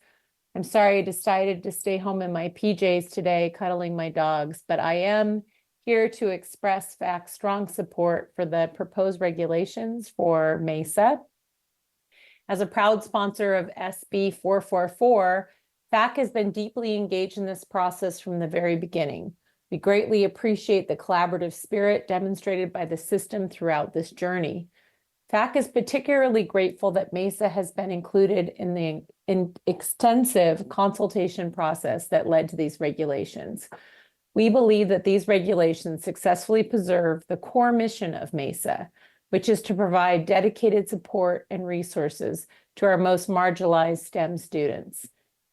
I'm sorry I decided to stay home in my PJs today, cuddling my dogs, but I am here to express FAC's strong support for the proposed regulations for MESA. As a proud sponsor of SB 444, FAC has been deeply engaged in this process from the very beginning. We greatly appreciate the collaborative spirit demonstrated by the system throughout this journey. FAC is particularly grateful that MESA has been included in the extensive consultation process that led to these regulations. We believe that these regulations successfully preserve the core mission of MESA, which is to provide dedicated support and resources to our most marginalized STEM students.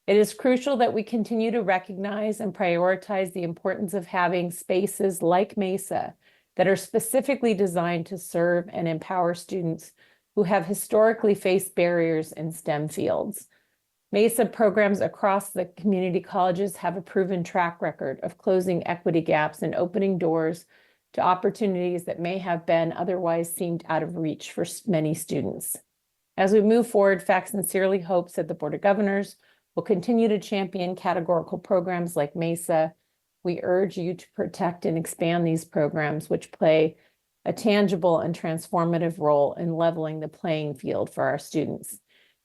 It is crucial that we continue to recognize and prioritize the importance of having spaces like MESA that are specifically designed to serve and empower students who have historically faced barriers in STEM fields. MESA programs across the community colleges have a proven track record of closing equity gaps and opening doors to opportunities that may have been otherwise seemed out of reach for many students. As we move forward, FAC sincerely hopes that the Board of Governors will continue to champion categorical programs like MESA. We urge you to protect and expand these programs, which play a tangible and transformative role in leveling the playing field for our students.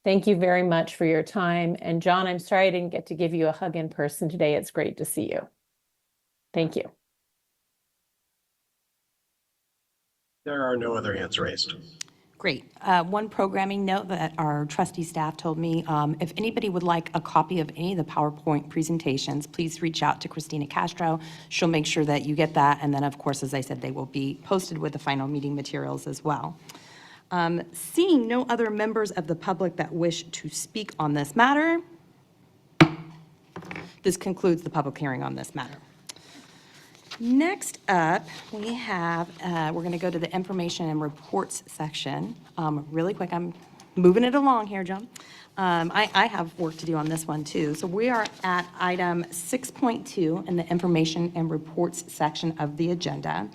Thank you very much for your time. And John, I'm sorry I didn't get to give you a hug in person today. It's great to see you. Thank you. There are no other hands raised. Great. One programming note that our trustee staff told me, if anybody would like a copy of any of the PowerPoint presentations, please reach out to Christina Castro. She'll make sure that you get that. And then, of course, as I said, they will be posted with the final meeting materials as well. Seeing no other members of the public that wish to speak on this matter, this concludes the public hearing on this matter. Next up, we have, we're going to go to the information and reports section. Really quick, I'm moving it along here, John. I have work to do on this one too. So we are at item 6.2 in the information and reports section of the agenda.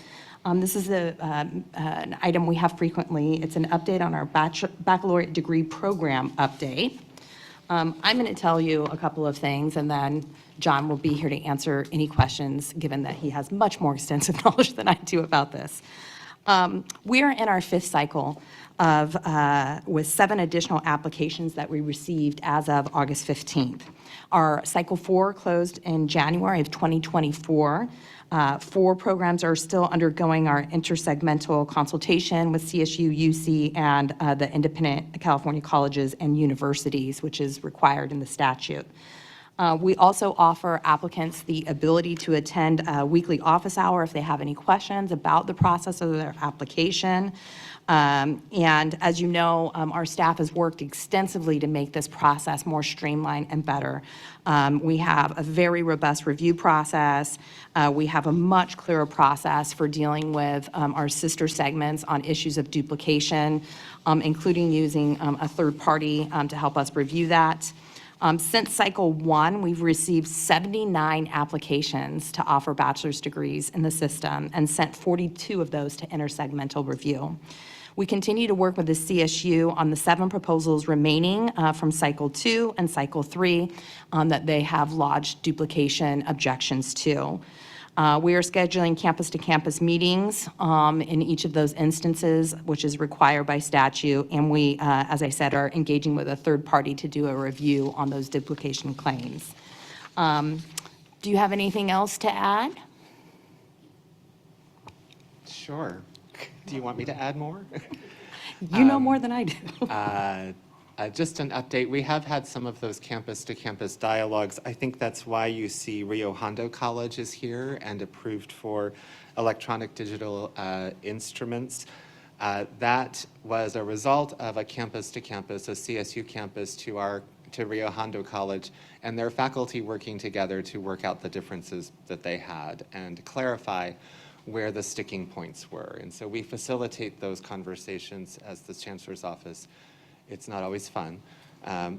This is an item we have frequently. It's an update on our baccalaureate degree program update. I'm going to tell you a couple of things, and then John will be here to answer any questions, given that he has much more extensive knowledge than I do about this. We are in our 5th cycle of, with 7 additional applications that we received as of August 15th. Our cycle 4 closed in January of 2024. 4 programs are still undergoing our intersegmental consultation with CSU, UC, and the Independent California Colleges and Universities, which is required in the statute. We also offer applicants the ability to attend a weekly office hour if they have any questions about the process of their application. And as you know, our staff has worked extensively to make this process more streamlined and better. We have a very robust review process. We have a much clearer process for dealing with our sister segments on issues of duplication, including using a third party to help us review that. Since cycle 1, we've received 79 applications to offer bachelor's degrees in the system and sent 42 of those to intersegmental review. We continue to work with the CSU on the 7 proposals remaining from cycle 2 and cycle 3 that they have lodged duplication objections to. We are scheduling campus-to-campus meetings in each of those instances, which is required by statute, and we, as I said, are engaging with a third party to do a review on those duplication claims. Do you have anything else to add? Sure. Do you want me to add more? You know more than I do. Just an update, we have had some of those campus-to-campus dialogues. I think that's why you see Rio Hondo College is here and approved for electronic digital instruments. That was a result of a campus-to-campus, a CSU campus to Rio Hondo College, and their faculty working together to work out the differences that they had and clarify where the sticking points were. And so we facilitate those conversations as the Chancellor's Office. It's not always fun,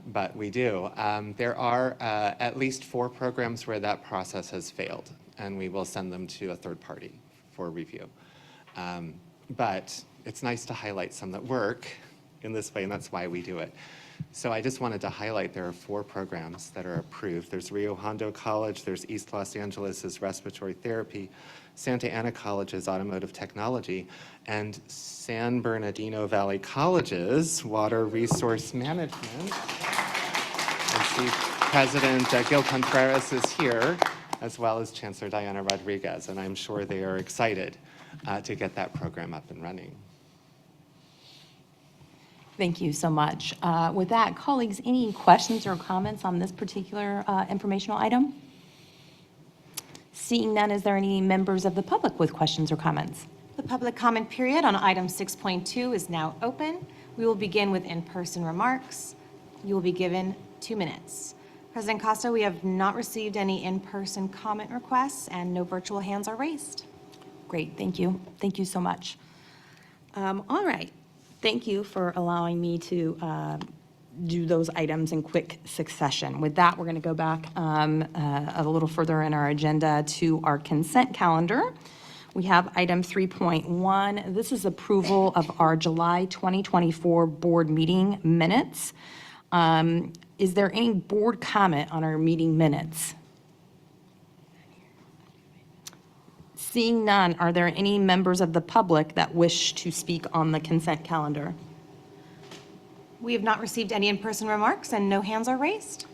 but we do. There are at least 4 programs where that process has failed, and we will send them to a third party for review. But it's nice to highlight some that work in this way, and that's why we do it. So I just wanted to highlight there are 4 programs that are approved. There's Rio Hondo College, there's East Los Angeles' Respiratory Therapy, Santa Ana College's Automotive Technology, and San Bernardino Valley College's Water Resource Management. I see President Gil Contreras is here, as well as Chancellor Diana Rodriguez, and I'm sure they are excited to get that program up and running. Thank you so much. With that, colleagues, any questions or comments on this particular informational item? Seeing none, is there any members of the public with questions or comments? The public comment period on item 6.2 is now open. We will begin with in-person remarks. You will be given 2 minutes. President Costa, we have not received any in-person comment requests and no virtual hands are raised. Great, thank you. Thank you so much. All right, thank you for allowing me to do those items in quick succession. With that, we're going to go back a little further in our agenda to our consent calendar. We have item 3.1. This is approval of our July 2024 board meeting minutes. Is there any board comment on our meeting minutes? Seeing none, are there any members of the public that wish to speak on the consent calendar? We have not received any in-person remarks and no hands are raised.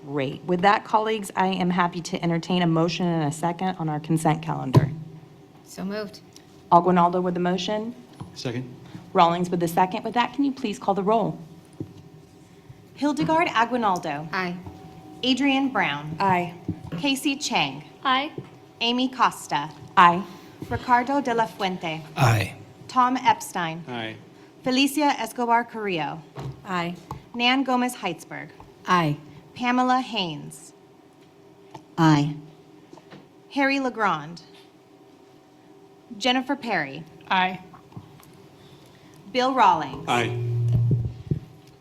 Great. With that, colleagues, I am happy to entertain a motion and a second on our consent calendar. So moved. Aguinaldo with the motion, Second. Rawlings with the second. With that, can you please call the roll? Hildegard Aguinaldo. Aye. Adrienne Brown. Aye. Casey Chang. Aye. Amy Costa. Aye. Ricardo de la Fuente. Aye. Tom Epstein. Aye. Felicia Escobar Carrillo. Aye. Nan Gomez Heitzberg. Aye. Pamela Haynes. Aye. Harry LeGrand. Jennifer Perry. Aye. Bill Rawlings. Aye.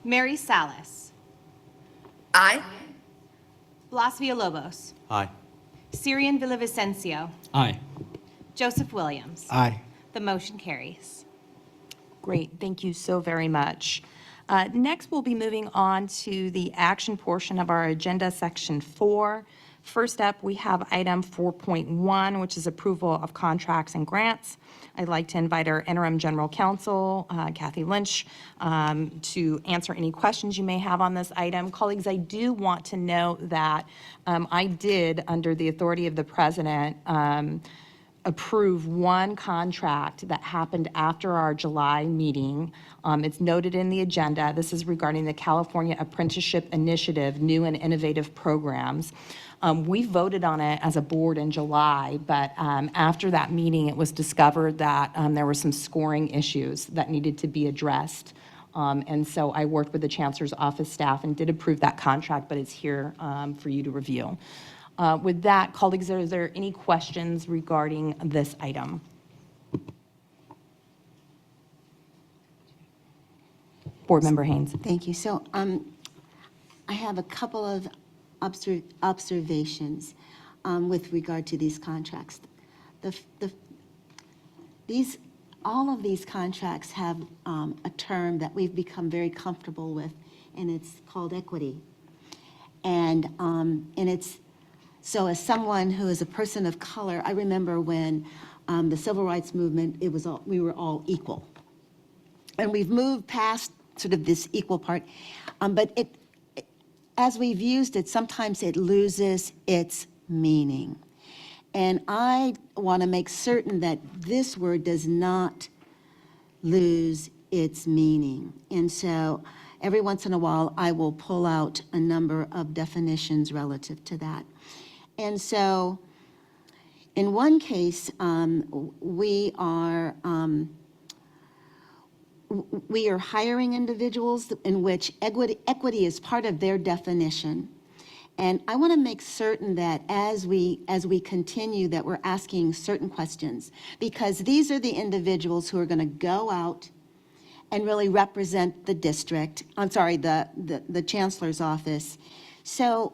Mary Salas. Aye. Blas Villalobos. Aye. Syrian Villavicencio. Aye. Joseph Williams. Aye. The motion carries. Great, thank you so very much. Next, we'll be moving on to the action portion of our agenda, Section 4. First up, we have item 4.1, which is approval of contracts and grants. I'd like to invite our interim general counsel, Kathy Lynch, to answer any questions you may have on this item. Colleagues, I do want to note that I did, under the authority of the president, approve one contract that happened after our July meeting. It's noted in the agenda. This is regarding the California Apprenticeship Initiative, New and Innovative Programs. We voted on it as a board in July, but after that meeting, it was discovered that there were some scoring issues that needed to be addressed. And so I worked with the Chancellor's office staff and did approve that contract, but it's here for you to review. With that, colleagues, are there any questions regarding this item? Board Member Haynes. Thank you. So I have a couple of observations with regard to these contracts. All of these contracts have a term that we've become very comfortable with, and it's called equity. And it's, so as someone who is a person of color, I remember when the civil rights movement, we were all equal. And we've moved past sort of this equal part, but as we've used it, sometimes it loses its meaning. And I want to make certain that this word does not lose its meaning. And so every once in a while, I will pull out a number of definitions relative to that. And so in one case, we are hiring individuals in which equity is part of their definition. And I want to make certain that as we continue that we're asking certain questions, because these are the individuals who are going to go out and really represent the district, the Chancellor's office. So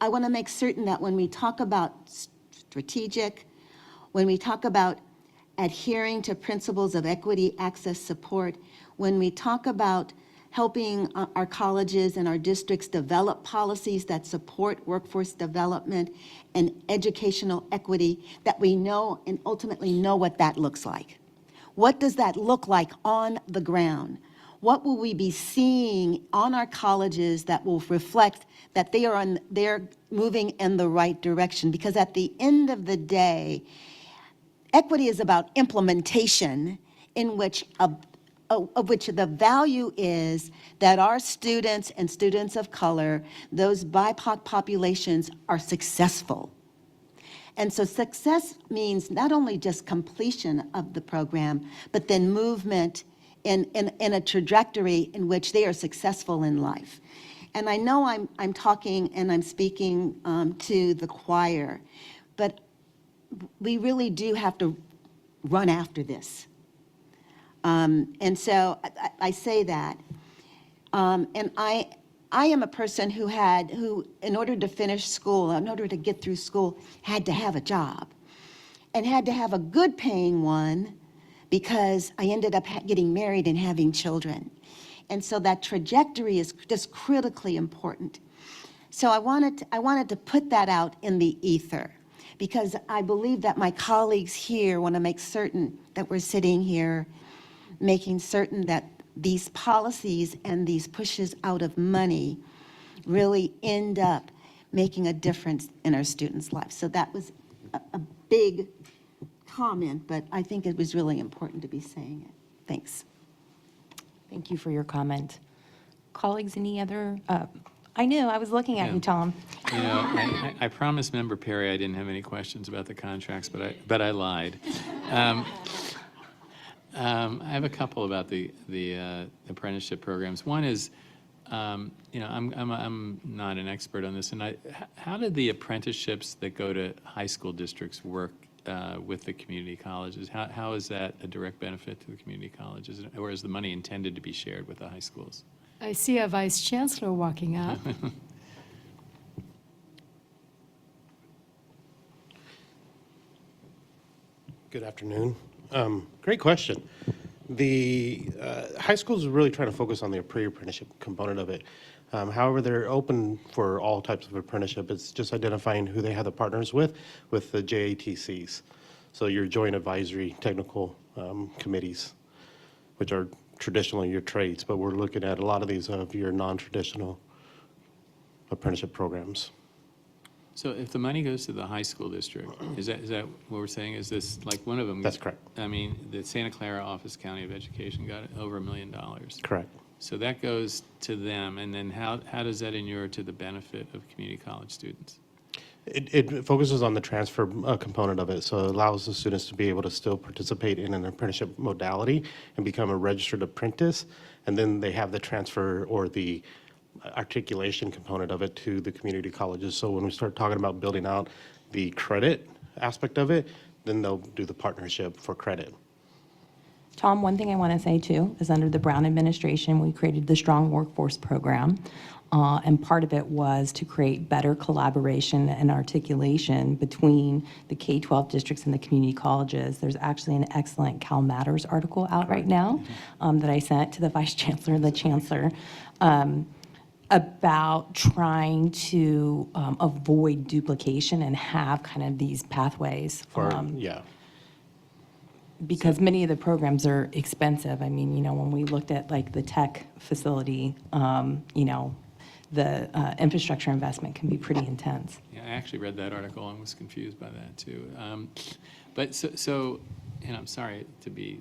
I want to make certain that when we talk about strategic, when we talk about adhering to principles of equity, access, support, when we talk about helping our colleges and our districts develop policies that support workforce development and educational equity, that we know and ultimately know what that looks like. What does that look like on the ground? What will we be seeing on our colleges that will reflect that they're moving in the right direction? Because at the end of the day, equity is about implementation, in which of which the value is that our students and students of color, those BIPOC populations, are successful. And so success means not only just completion of the program, but then movement in a trajectory in which they are successful in life. And I know I'm talking and I'm speaking to the choir, but we really do have to run after this. And so I say that. And I am a person who, in order to finish school, in order to get through school, had to have a job. And had to have a good paying one, because I ended up getting married and having children. And so that trajectory is just critically important. So I wanted to put that out in the ether, because I believe that my colleagues here want to make certain that we're sitting here making certain that these policies and these pushes out of money really end up making a difference in our students' lives. So that was a big comment, but I think it was really important to be saying it. Thanks. Thank you for your comment. Colleagues, any other? I knew, I was looking at you, Tom. You know, I promised Member Perry I didn't have any questions about the contracts, but I lied. I have a couple about the apprenticeship programs. One is, you know, I'm not an expert on this, and how did the apprenticeships that go to high school districts work with the community colleges? How is that a direct benefit to the community colleges, or is the money intended to be shared with the high schools? I see a vice chancellor walking up. Good afternoon. Great question. The high schools are really trying to focus on the pre-apprenticeship component of it. However, they're open for all types of apprenticeship. It's just identifying who they have the partners with the JATCs. So your joint advisory technical committees, which are traditionally your trades, but we're looking at a lot of these of your non-traditional apprenticeship programs. So if the money goes to the high school district, is that what we're saying? Is this like one of them? That's correct. I mean, the Santa Clara Office County of Education got over $1 million. Correct. So that goes to them, and then how does that inure to the benefit of community college students? It focuses on the transfer component of it, so it allows the students to be able to still participate in an apprenticeship modality and become a registered apprentice, and then they have the transfer or the articulation component of it to the community colleges. So when we start talking about building out the credit aspect of it, then they'll do the partnership for credit. Tom, one thing I want to say too is under the Brown administration, we created the Strong Workforce Program. And part of it was to create better collaboration and articulation between the K-12 districts and the community colleges. There's actually an excellent Cal Matters article out right now that I sent to the Vice Chancellor and the Chancellor about trying to avoid duplication and have kind of these pathways. Because many of the programs are expensive. I mean, when we looked at like the tech facility, the infrastructure investment can be pretty intense. Yeah, I actually read that article and was confused by that too. But so, and I'm sorry to be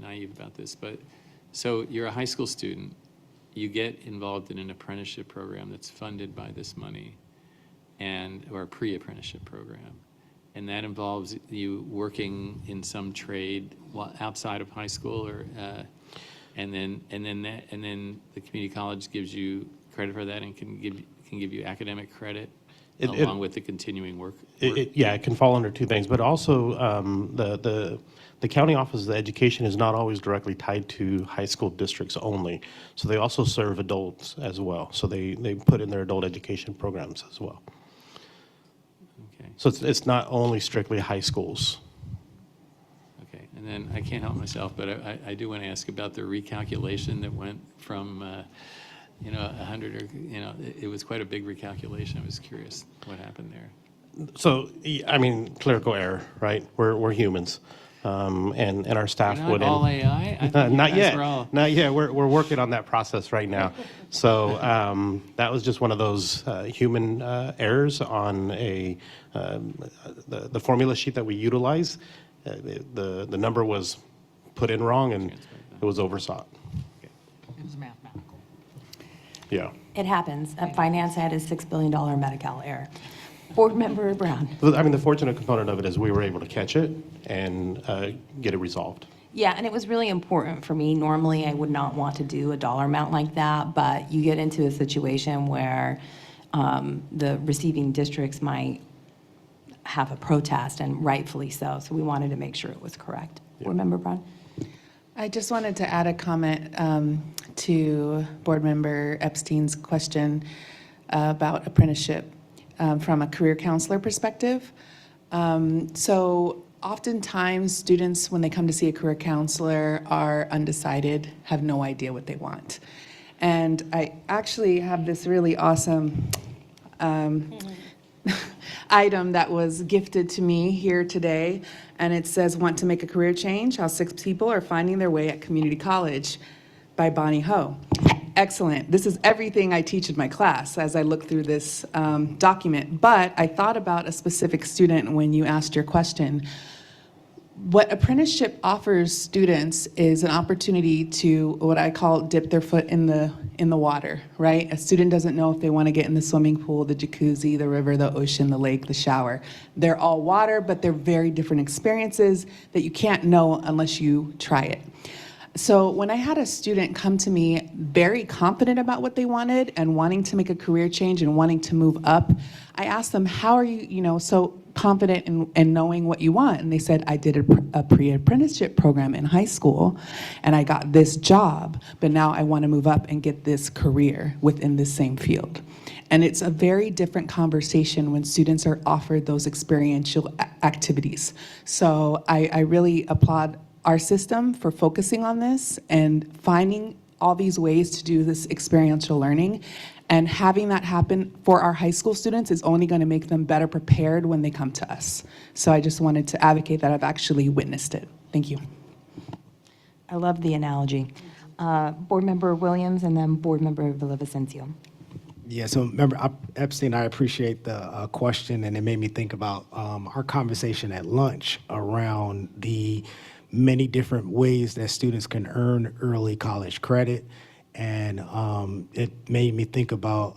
naive about this, but so you're a high school student, you get involved in an apprenticeship program that's funded by this money, or a pre-apprenticeship program, and that involves you working in some trade outside of high school, or and then the community college gives you credit for that and can give you academic credit along with the continuing work. Yeah, it can fall under two things, but also the county office of education is not always directly tied to high school districts only. So they also serve adults as well. So they put in their adult education programs as well. Okay. So it's not only strictly high schools. Okay, and then I can't help myself, but I do want to ask about the recalculation that went from 100 or, it was quite a big recalculation. I was curious what happened there. So, I mean, clerical error, right? We're humans. And our staff You're would. not all AI? I thought you Not guys yet. were all- Not yet. We're working on that process right now. So that was just one of those human errors on the formula sheet that we utilize. The number was put in wrong and it was oversought. It was mathematical. Yeah. It happens. At Finance, I had a $6 billion Medi-Cal error. Board Member Brown. I mean, the fortunate component of it is we were able to catch it and get it resolved. Yeah, and it was really important for me. Normally, I would not want to do a dollar amount like that, but you get into a situation where the receiving districts might have a protest, and rightfully so. So we wanted to make sure it was correct. Board Member Brown? I just wanted to add a comment to Board Member Epstein's question about apprenticeship from a career counselor perspective. So oftentimes students, when they come to see a career counselor, are undecided, have no idea what they want. And I actually have this really awesome item that was gifted to me here today, and it says, "Want to make a career change? How 6 people are finding their way at community college," by Bonnie Ho. Excellent. This is everything I teach in my class as I look through this document. But I thought about a specific student when you asked your question. What apprenticeship offers students is an opportunity to, what I call, dip their foot in the water, right? A student doesn't know if they want to get in the swimming pool, the jacuzzi, the river, the ocean, the lake, the shower. They're all water, but they're very different experiences that you can't know unless you try it. So when I had a student come to me very confident about what they wanted and wanting to make a career change and wanting to move up, I asked them, how are you, so confident in knowing what you want? And they said, I did a pre-apprenticeship program in high school and I got this job, but now I want to move up and get this career within this same field. And it's a very different conversation when students are offered those experiential activities. So I really applaud our system for focusing on this and finding all these ways to do this experiential learning. And having that happen for our high school students is only going to make them better prepared when they come to us. So I just wanted to advocate that I've actually witnessed it. Thank you. I love the analogy. Board Member Williams and then Board Member Villavicencio. Yeah, so Member Epstein, I appreciate the question, and it made me think about our conversation at lunch around the many different ways that students can earn early college credit. And it made me think about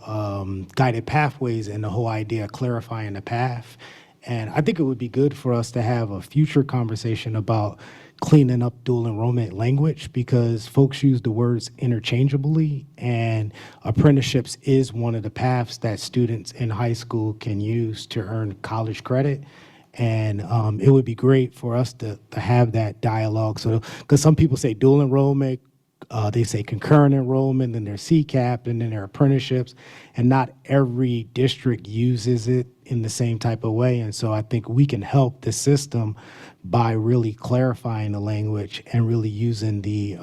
guided pathways and the whole idea of clarifying the path. And I think it would be good for us to have a future conversation about cleaning up dual enrollment language, because folks use the words interchangeably, and apprenticeships is one of the paths that students in high school can use to earn college credit. And it would be great for us to have that dialogue. So, because some people say dual enrollment, they say concurrent enrollment, and there's CCAP, and then there are apprenticeships, and not every district uses it in the same type of way. And so I think we can help the system by really clarifying the language and really using the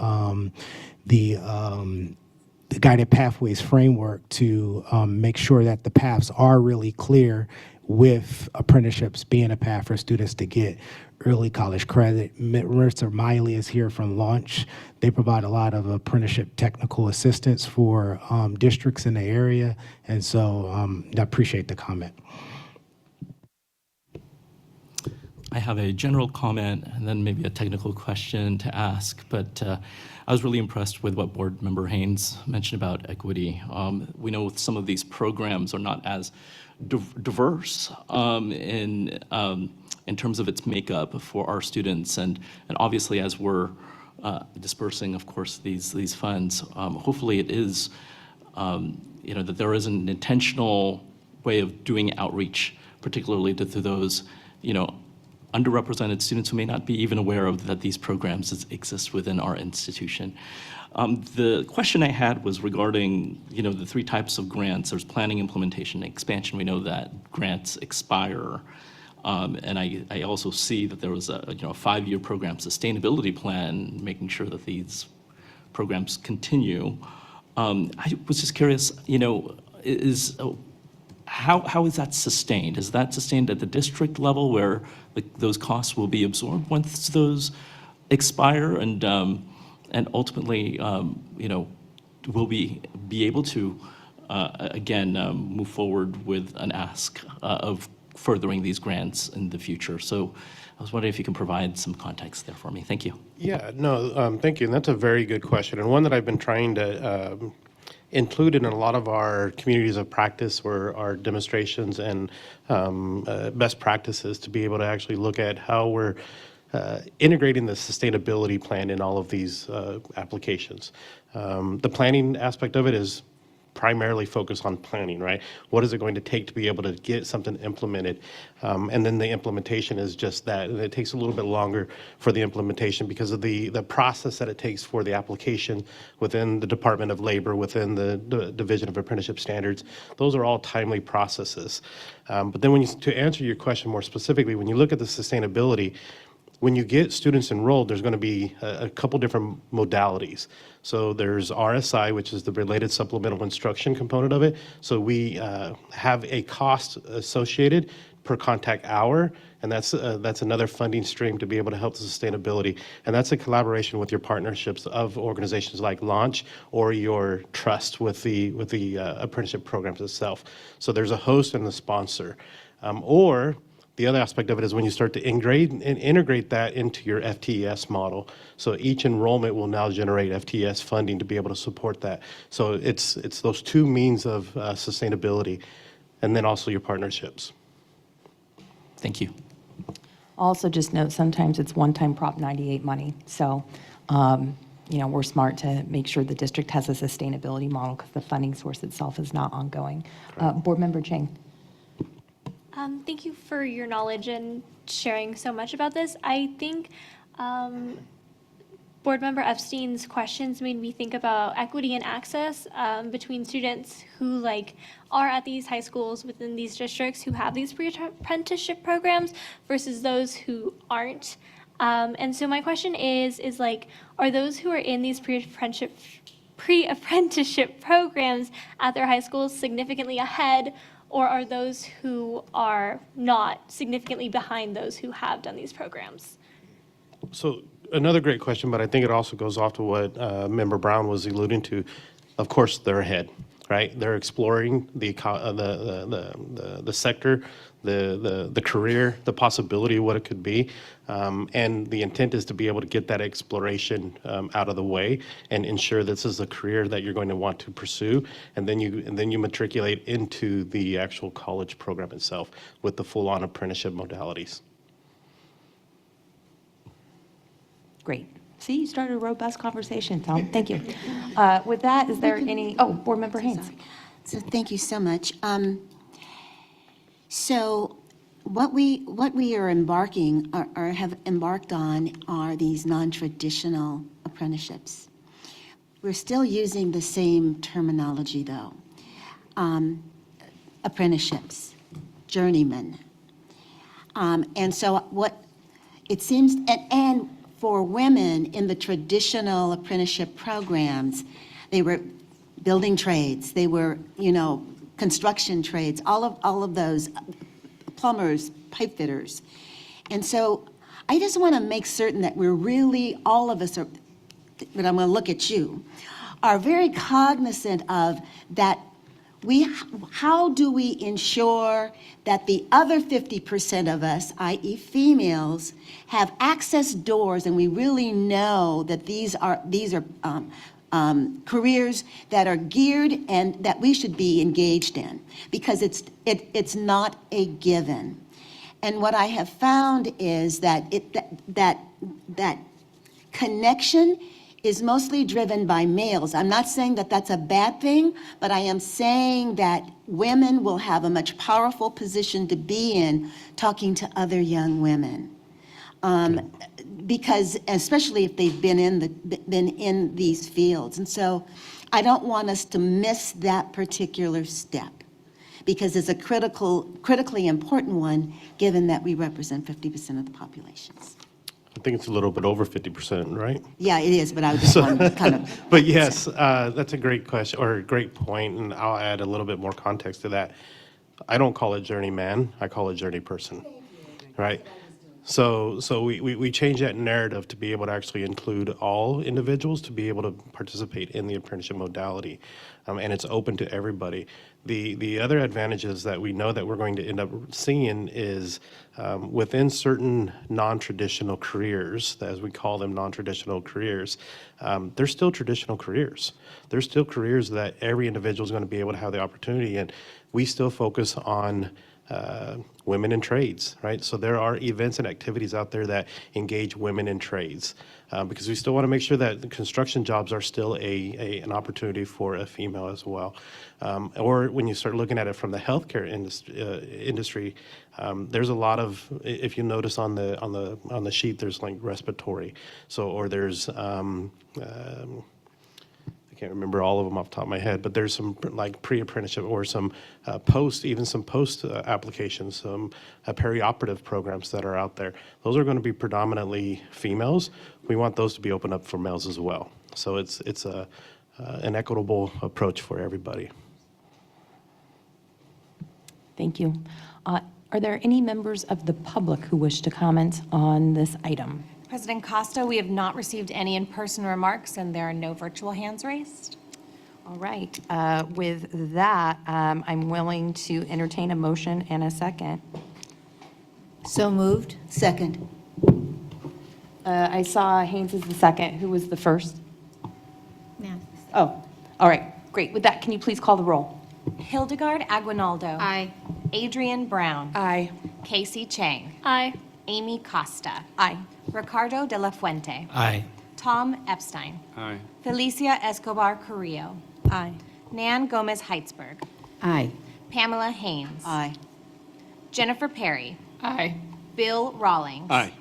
guided pathways framework to make sure that the paths are really clear, with apprenticeships being a path for students to get early college credit. Mr. Miley is here from Launch. They provide a lot of apprenticeship technical assistance for districts in the area, and so I appreciate the comment. I have a general comment and then maybe a technical question to ask, but I was really impressed with what Board Member Haynes mentioned about equity. We know some of these programs are not as diverse in terms of its makeup for our students, and obviously as we're dispersing, of course, these funds, hopefully it is, that there is an intentional way of doing outreach, particularly to those, underrepresented students who may not be even aware of that these programs exist within our institution. The question I had was regarding, the three types of grants. There's planning, implementation, and expansion. We know that grants expire. And I also see that there was a 5-year program sustainability plan, making sure that these programs continue. I was just curious, how is that sustained? Is that sustained at the district level where those costs will be absorbed once those expire, and ultimately, will be able to again move forward with an ask of furthering these grants in the future? So I was wondering if you can provide some context there for me. Thank you. Yeah, no, thank you. And that's a very good question, and one that I've been trying to include in a lot of our communities of practice, or our demonstrations and best practices, to be able to actually look at how we're integrating the sustainability plan in all of these applications. The planning aspect of it is primarily focused on planning, right? What is it going to take to be able to get something implemented? And then the implementation is just that. And it takes a little bit longer for the implementation because of the process that it takes for the application within the Department of Labor, within the Division of Apprenticeship Standards. Those are all timely processes. But then to answer your question more specifically, when you look at the sustainability, when you get students enrolled, there's going to be a couple different modalities. So there's RSI, which is the related supplemental instruction component of it. So we have a cost associated per contact hour, and that's another funding stream to be able to help the sustainability. And that's a collaboration with your partnerships of organizations like Launch or your trust with the apprenticeship programs itself. So there's a host and a sponsor, or the other aspect of it is when you start to integrate that into your FTES model. So each enrollment will now generate FTES funding to be able to support that. So it's those two means of sustainability, and then also your partnerships. Thank you. Also, just note, sometimes it's one-time Prop 98 money. So, we're smart to make sure the district has a sustainability model because the funding source itself is not ongoing. Board Member Chang. Thank you for your knowledge and sharing so much about this. I think Board Member Epstein's questions made me think about equity and access between students who are at these high schools within these districts who have these pre-apprenticeship programs versus those who aren't. And so my question is like, are those who are in these pre-apprenticeship programs at their high schools significantly ahead, or are those who are not significantly behind those who have done these programs? So another great question, but I think it also goes off to what Member Brown was alluding to. Of course, they're ahead, right? They're exploring the sector, the career, the possibility of what it could be, and the intent is to be able to get that exploration out of the way and ensure this is a career that you're going to want to pursue, and then you matriculate into the actual college program itself with the full-on apprenticeship modalities. Great. See, you started a robust conversation, Tom. Thank you. With that, is there any, Board Member Haynes? So thank you so much. So what we are embarking or have embarked on are these non-traditional apprenticeships. We're still using the same terminology, though. Apprenticeships, journeymen. And so what it seems, and for women in the traditional apprenticeship programs, they were building trades, they were, construction trades, all of those, plumbers, pipe fitters. And so I just want to make certain that we're really, all of us are, but I'm going to look at you, are very cognizant of that. How do we ensure that the other 50% of us, i.e. females, have access doors, and we really know that these are careers that are geared and that we should be engaged in, because it's not a given. And what I have found is that that connection is mostly driven by males. I'm not saying that that's a bad thing, but I am saying that women will have a much powerful position to be in talking to other young women. Because especially if they've been in these fields. And so I don't want us to miss that particular step, because it's a critically important one, given that we represent 50% of the populations. I think it's a little bit over 50%, right? Yeah, it is, but I just want to kind of. But yes, that's a great question, or a great point, and I'll add a little bit more context to that. I don't call it journeyman, I call it journey person, right? So we change that narrative to be able to actually include all individuals to be able to participate in the apprenticeship modality, and it's open to everybody. The other advantages that we know that we're going to end up seeing is within certain non-traditional careers, as we call them non-traditional careers, they're still traditional careers. They're still careers that every individual is going to be able to have the opportunity, and we still focus on women in trades, right? So there are events and activities out there that engage women in trades, because we still want to make sure that the construction jobs are still an opportunity for a female as well. Or when you start looking at it from the healthcare industry, there's a lot of, if you notice on the sheet, there's like respiratory, or there's I can't remember all of them off the top of my head, but there's some like pre-apprenticeship or some post applications, some perioperative programs that are out there. Those are going to be predominantly females. We want those to be opened up for males as well. So it's an equitable approach for everybody. Thank you. Are there any members of the public who wish to comment on this item? President Costa, we have not received any in-person remarks, and there are no virtual hands raised. All right. With that, I'm willing to entertain a motion and a second. So moved. Second. I saw Haynes is the second. Who was the first? Yeah. Oh, all right. Great. With that, can you please call the roll? Hildegard Aguinaldo. Aye. Adrian Brown. Aye. Casey Chang. Aye. Amy Costa. Aye. Ricardo de la Fuente. Aye. Tom Epstein. Aye. Felicia Escobar Carrillo. Aye. Nan Gomez Heitzberg. Aye. Pamela Haynes. Aye. Jennifer Perry. Aye. Bill Rawlings. Aye.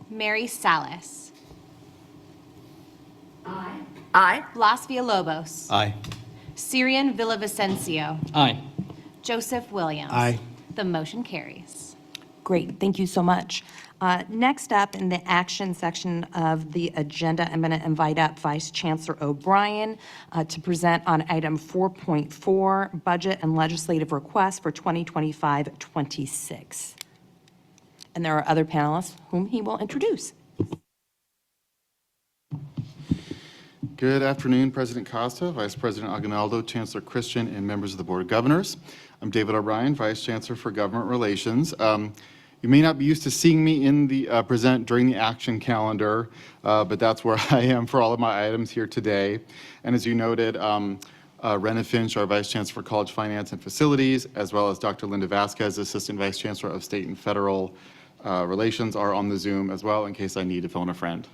Mary Salas. Aye. Blas Villalobos. Aye. Syrian Villavicencio. Aye. Joseph Williams. Aye. The motion carries. Great. Thank you so much. Next up, in the action section of the agenda, I'm going to invite up Vice Chancellor O'Brien to present on item 4.4, Budget and Legislative Requests for 2025-26. And there are other panelists whom he will introduce. Good afternoon, President Costa, Vice President Aguinaldo, Chancellor Christian, and members of the Board of Governors. I'm David O'Brien, Vice Chancellor for Government Relations. You may not be used to seeing me in the present during the action calendar, but that's where I am for all of my items here today. And as you noted, Rena Finch, our Vice Chancellor for College Finance and Facilities, as well as Dr. Linda Vasquez, Assistant Vice Chancellor of State and Federal Relations, are on the Zoom as well in case I need to phone a friend.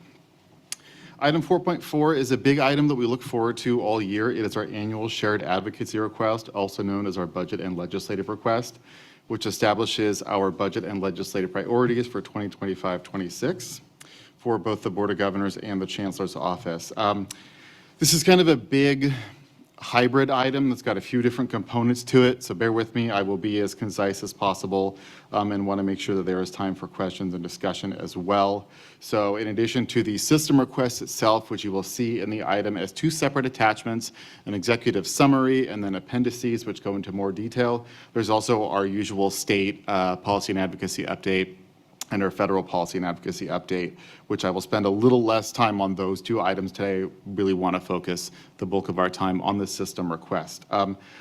Item 4.4 is a big item that we look forward to all year. It is our annual shared advocacy request, also known as our budget and legislative request, which establishes our budget and legislative priorities for 2025-26 for both the Board of Governors and the Chancellor's Office. This is kind of a big hybrid item that's got a few different components to it, so bear with me. I will be as concise as possible and want to make sure that there is time for questions and discussion as well. So in addition to the system request itself, which you will see in the item as two separate attachments, an executive summary and then appendices which go into more detail, there's also our usual state policy and advocacy update and our federal policy and advocacy update, which I will spend a little less time on those two items today. Really want to focus the bulk of our time on the system request.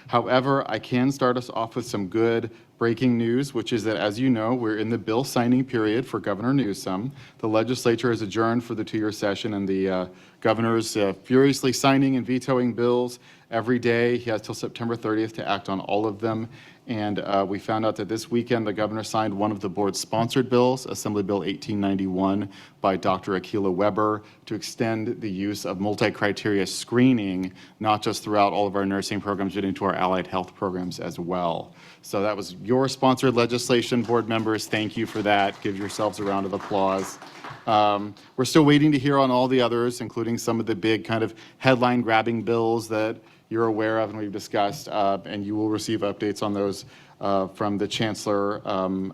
However, I can start us off with some good breaking news, which is that, as you know, we're in the bill signing period for Governor Newsom. The legislature is adjourned for the two-year session, and the governor's furiously signing and vetoing bills every day. He has till September 30th to act on all of them. And we found out that this weekend the governor signed one of the board's sponsored bills, Assembly Bill 1891 by Dr. Akilah Weber, to extend the use of multi-criteria screening, not just throughout all of our nursing programs, but into our allied health programs as well. So that was your sponsored legislation, board members. Thank you for that. Give yourselves a round of applause. We're still waiting to hear on all the others, including some of the big kind of headline-grabbing bills that you're aware of and we've discussed, and you will receive updates on those from the Chancellor,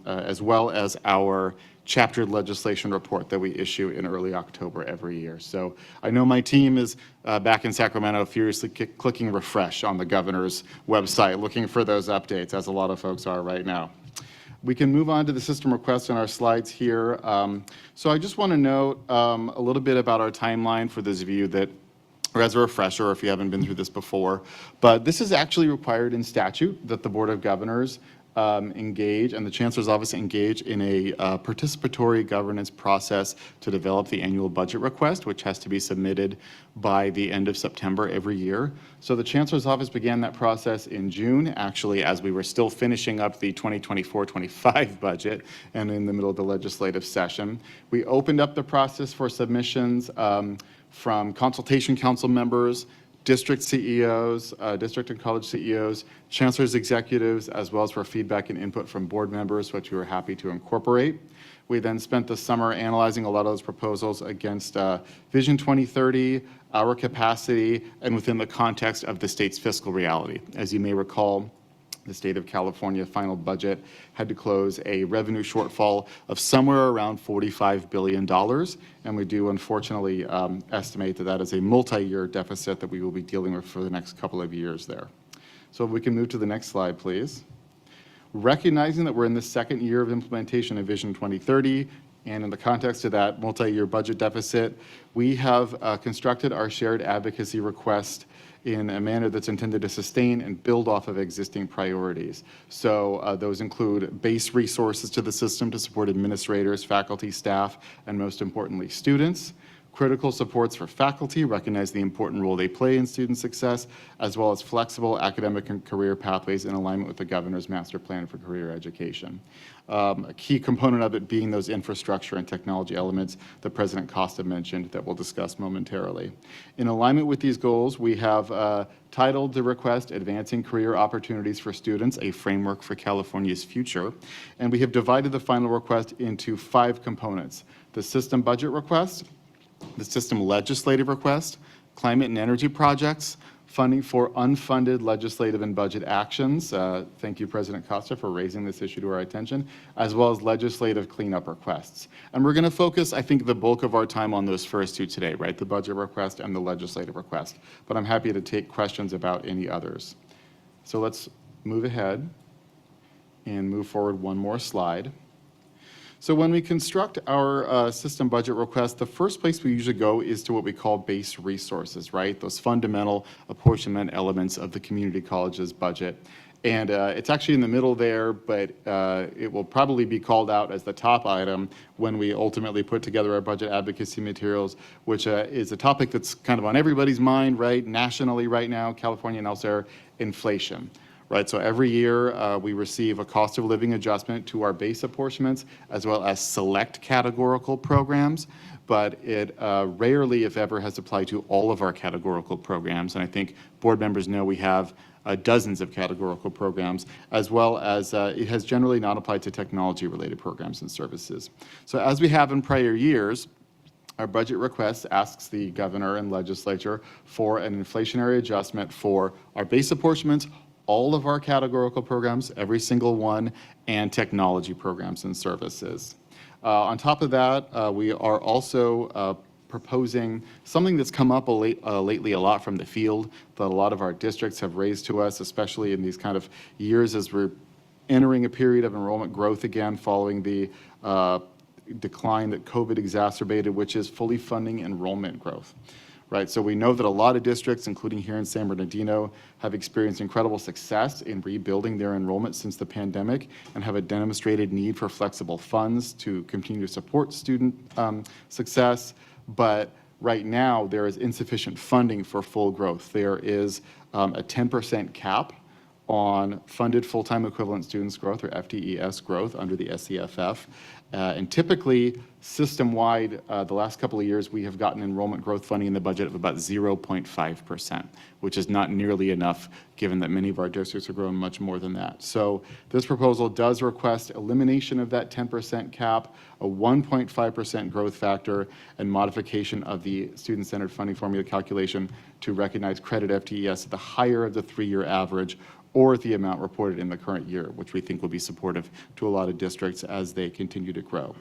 as well as our chaptered legislation report that we issue in early October every year. So I know my team is back in Sacramento furiously clicking refresh on the governor's website, looking for those updates, as a lot of folks are right now. We can move on to the system request on our slides here. So I just want to note a little bit about our timeline for those of you that, or as a refresher, if you haven't been through this before, but this is actually required in statute that the Board of Governors engage and the Chancellor's Office engage in a participatory governance process to develop the annual budget request, which has to be submitted by the end of September every year. So the Chancellor's Office began that process in June, actually, as we were still finishing up the 2024-25 budget and in the middle of the legislative session. We opened up the process for submissions from consultation council members, district CEOs, district and college CEOs, chancellor's executives, as well as for feedback and input from board members, which we were happy to incorporate. We then spent the summer analyzing a lot of those proposals against Vision 2030, our capacity, and within the context of the state's fiscal reality. As you may recall, the state of California final budget had to close a revenue shortfall of somewhere around $45 billion. And we do unfortunately estimate that that is a multi-year deficit that we will be dealing with for the next couple of years there. So if we can move to the next slide, please. Recognizing that we're in the second year of implementation of Vision 2030, and in the context of that multi-year budget deficit, we have constructed our shared advocacy request in a manner that's intended to sustain and build off of existing priorities. So those include base resources to the system to support administrators, faculty, staff, and most importantly, students. Critical supports for faculty, recognize the important role they play in student success, as well as flexible academic and career pathways in alignment with the governor's master plan for career education. A key component of it being those infrastructure and technology elements that President Costa mentioned that we'll discuss momentarily. In alignment with these goals, we have titled the request Advancing Career Opportunities for Students, a Framework for California's Future. And we have divided the final request into 5 components: the system budget request, the system legislative request, climate and energy projects, funding for unfunded legislative and budget actions. Thank you, President Costa, for raising this issue to our attention, as well as legislative cleanup requests. And we're going to focus, I think, the bulk of our time on those first two today, right? The budget request and the legislative request. But I'm happy to take questions about any others. So let's move ahead and move forward one more slide. So when we construct our system budget request, the first place we usually go is to what we call base resources, right? Those fundamental apportionment elements of the community college's budget. And it's actually in the middle there, but it will probably be called out as the top item when we ultimately put together our budget advocacy materials, which is a topic that's kind of on everybody's mind, right? Nationally right now, California and elsewhere, inflation. Right, so every year we receive a cost of living adjustment to our base apportionments as well as select categorical programs, but it rarely, if ever, has applied to all of our categorical programs. And I think board members know we have dozens of categorical programs, as well as it has generally not applied to technology-related programs and services. So as we have in prior years, our budget request asks the governor and legislature for an inflationary adjustment for our base apportionments, all of our categorical programs, every single one, and technology programs and services. On top of that, we are also proposing something that's come up lately a lot from the field that a lot of our districts have raised to us, especially in these kind of years as we're entering a period of enrollment growth again following the decline that COVID exacerbated, which is fully funding enrollment growth. Right, so we know that a lot of districts, including here in San Bernardino, have experienced incredible success in rebuilding their enrollment since the pandemic and have a demonstrated need for flexible funds to continue to support student success. But right now, there is insufficient funding for full growth. There is a 10% cap on funded full-time equivalent students growth, or FTES growth, under the SEFF. And typically, system-wide, the last couple of years, we have gotten enrollment growth funding in the budget of about 0.5%, which is not nearly enough, given that many of our districts are growing much more than that. So this proposal does request elimination of that 10% cap, a 1.5% growth factor, and modification of the student-centered funding formula calculation to recognize credit FTES at the higher of the 3-year average, or the amount reported in the current year, which we think will be supportive to a lot of districts as they continue to grow.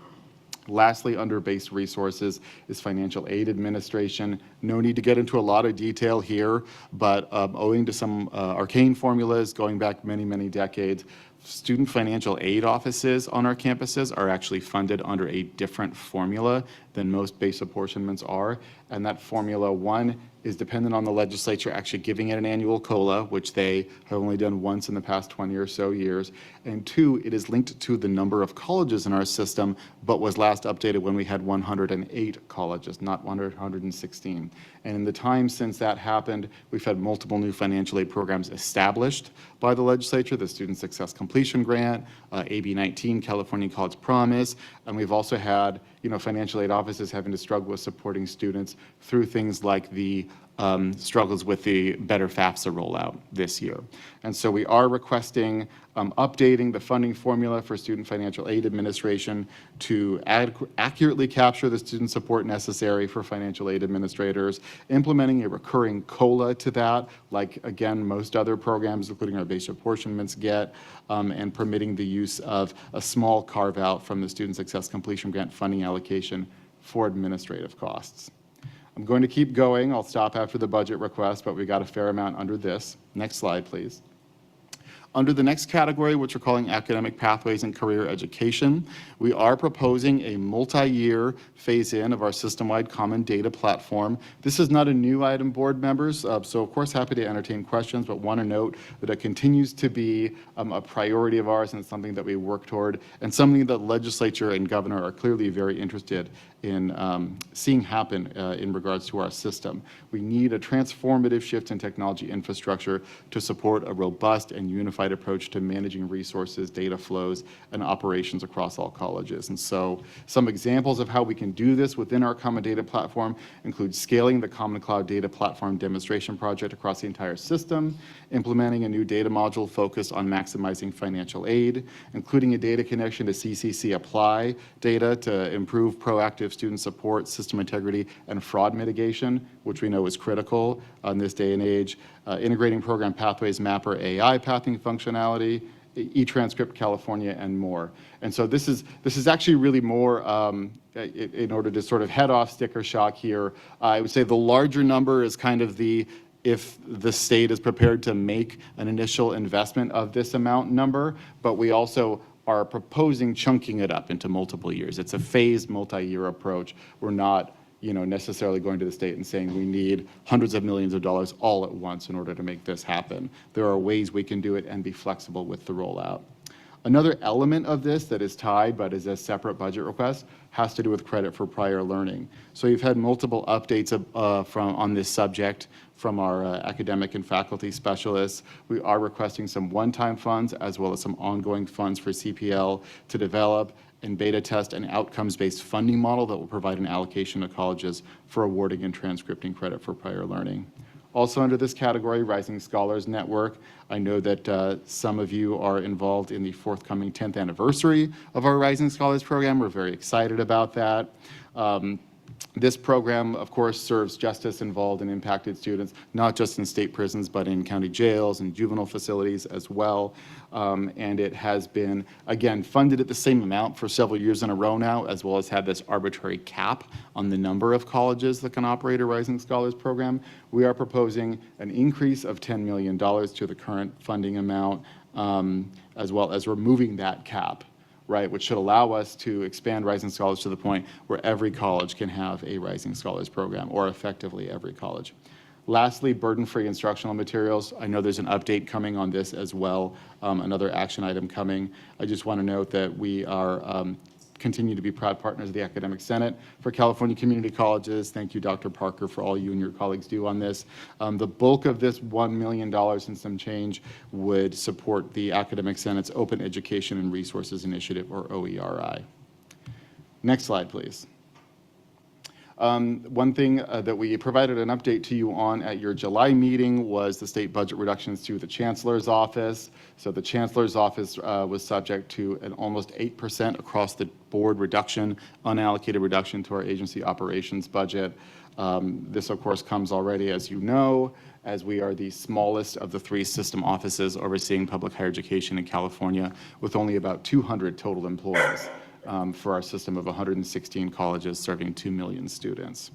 Lastly, under base resources is financial aid administration. No need to get into a lot of detail here, but owing to some arcane formulas going back many, many decades, student financial aid offices on our campuses are actually funded under a different formula than most base apportionments are. And that formula, one, is dependent on the legislature actually giving it an annual COLA, which they have only done once in the past 20 or so years. And two, it is linked to the number of colleges in our system, but was last updated when we had 108 colleges, not 116. And in the time since that happened, we've had multiple new financial aid programs established by the legislature, the Student Success Completion Grant, AB 19, California College Promise, and we've also had financial aid offices having to struggle with supporting students through things like the struggles with the Better FAFSA rollout this year. And so we are requesting updating the funding formula for student financial aid administration to accurately capture the student support necessary for financial aid administrators, implementing a recurring COLA to that, like, again, most other programs, including our base apportionments, get, and permitting the use of a small carve-out from the Student Success Completion Grant funding allocation for administrative costs. I'm going to keep going. I'll stop after the budget request, but we got a fair amount under this. Next slide, please. Under the next category, which we're calling academic pathways and career education, we are proposing a multi-year phase-in of our system-wide common data platform. This is not a new item, board members, so of course happy to entertain questions, but want to note that it continues to be a priority of ours and it's something that we work toward and something that legislature and governor are clearly very interested in seeing happen in regards to our system. We need a transformative shift in technology infrastructure to support a robust and unified approach to managing resources, data flows, and operations across all colleges. And so some examples of how we can do this within our common data platform include scaling the Common Cloud Data Platform demonstration project across the entire system, implementing a new data module focused on maximizing financial aid, including a data connection to CCC Apply data to improve proactive student support, system integrity, and fraud mitigation, which we know is critical in this day and age, integrating program pathways, Mapper AI pathing functionality, eTranscript California, and more. And so this is actually really more, in order to sort of head off sticker shock here, I would say the larger number is kind of if the state is prepared to make an initial investment of this amount number, but we also are proposing chunking it up into multiple years. It's a phased multi-year approach. We're not necessarily going to the state and saying we need hundreds of millions of dollars all at once in order to make this happen. There are ways we can do it and be flexible with the rollout. Another element of this that is tied but is a separate budget request has to do with credit for prior learning. So you've had multiple updates on this subject from our academic and faculty specialists. We are requesting some one-time funds as well as some ongoing funds for CPL to develop and beta test an outcomes-based funding model that will provide an allocation to colleges for awarding and transcripting credit for prior learning. Also under this category, Rising Scholars Network. I know that some of you are involved in the forthcoming 10th anniversary of our Rising Scholars program. We're very excited about that. This program, of course, serves justice-involved and impacted students, not just in state prisons, but in county jails and juvenile facilities as well. And it has been, again, funded at the same amount for several years in a row now, as well as had this arbitrary cap on the number of colleges that can operate a Rising Scholars program. We are proposing an increase of $10 million to the current funding amount, as well as removing that cap, right, which should allow us to expand Rising Scholars to the point where every college can have a Rising Scholars program, or effectively every college. Lastly, burden-free instructional materials. I know there's an update coming on this as well, another action item coming. I just want to note that we are continue to be proud partners of the Academic Senate for California Community Colleges. Thank you, Dr. Parker, for all you and your colleagues do on this. The bulk of this $1 million and some change would support the Academic Senate's Open Education and Resources Initiative, or OERI. Next slide, please. One thing that we provided an update to you on at your July meeting was the state budget reductions to the Chancellor's office. So the Chancellor's office was subject to an almost 8% across the board reduction, unallocated reduction to our agency operations budget. This, of course, comes already, as you know, as we are the smallest of the 3 system offices overseeing public higher education in California, with only about 200 total employees. For our system of 116 colleges serving 2 million students.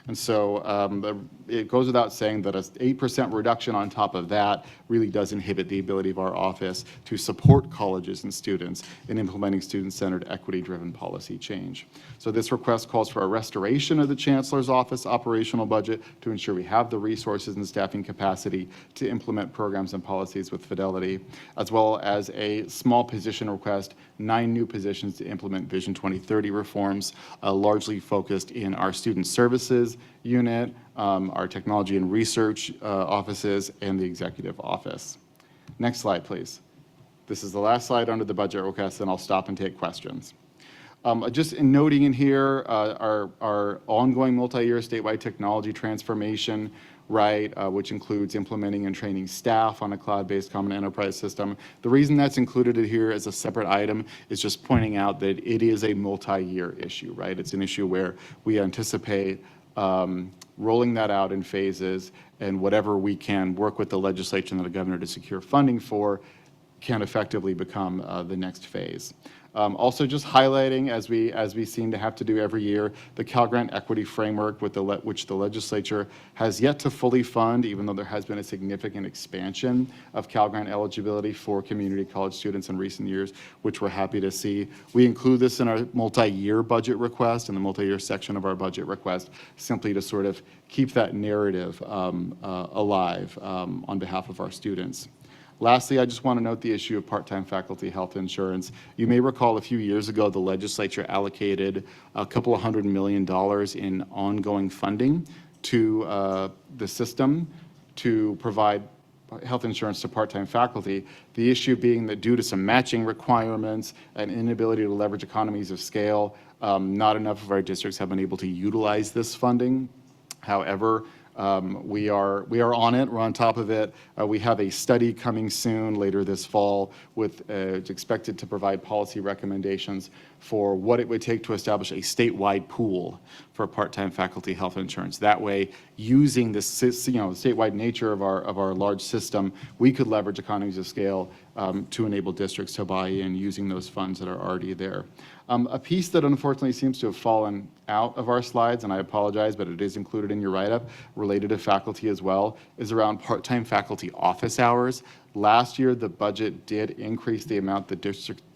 And so it goes without saying that an 8% reduction on top of that really does inhibit the ability of our office to support colleges and students in implementing student-centered, equity-driven policy change. So this request calls for a restoration of the Chancellor's office operational budget to ensure we have the resources and staffing capacity to implement programs and policies with fidelity, as well as a small position request, 9 new positions to implement Vision 2030 reforms, largely focused in our student services unit, our technology and research offices, and the executive office. Next slide, please. This is the last slide under the budget request, and I'll stop and take questions. Just in noting in here, our ongoing multi-year statewide technology transformation, right, which includes implementing and training staff on a cloud-based common enterprise system. The reason that's included here as a separate item is just pointing out that it is a multi-year issue, right? It's an issue where we anticipate rolling that out in phases, and whatever we can work with the legislature and the governor to secure funding for can effectively become the next phase. Also just highlighting, as we seem to have to do every year, the Cal Grant Equity Framework which the legislature has yet to fully fund, even though there has been a significant expansion of Cal Grant eligibility for community college students in recent years, which we're happy to see. We include this in our multi-year budget request, in the multi-year section of our budget request, simply to sort of keep that narrative alive on behalf of our students. Lastly, I just want to note the issue of part-time faculty health insurance. You may recall a few years ago, the legislature allocated a couple of $100 million in ongoing funding to the system to provide health insurance to part-time faculty. The issue being that due to some matching requirements and inability to leverage economies of scale, not enough of our districts have been able to utilize this funding. However, we are on it. We're on top of it. We have a study coming soon, later this fall, with it's expected to provide policy recommendations for what it would take to establish a statewide pool for part-time faculty health insurance. That way, using the statewide nature of our large system, we could leverage economies of scale to enable districts to buy in using those funds that are already there. A piece that unfortunately seems to have fallen out of our slides, and I apologize, but it is included in your write-up, related to faculty as well, is around part-time faculty office hours. Last year, the budget did increase the amount that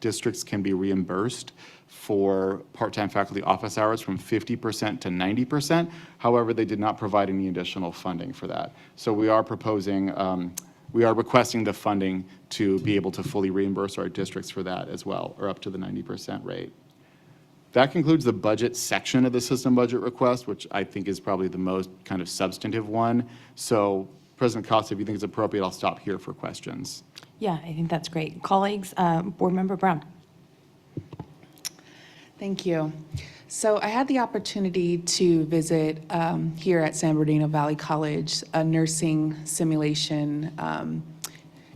districts can be reimbursed for part-time faculty office hours from 50% to 90%. However, they did not provide any additional funding for that. So we are proposing, we are requesting the funding to be able to fully reimburse our districts for that as well, or up to the 90% rate. That concludes the budget section of the system budget request, which I think is probably the most kind of substantive one. So President Costa, if you think it's appropriate, I'll stop here for questions. Yeah, I think that's great. Colleagues, Board Member Brown. Thank you. So I had the opportunity to visit here at San Bernardino Valley College, a nursing simulation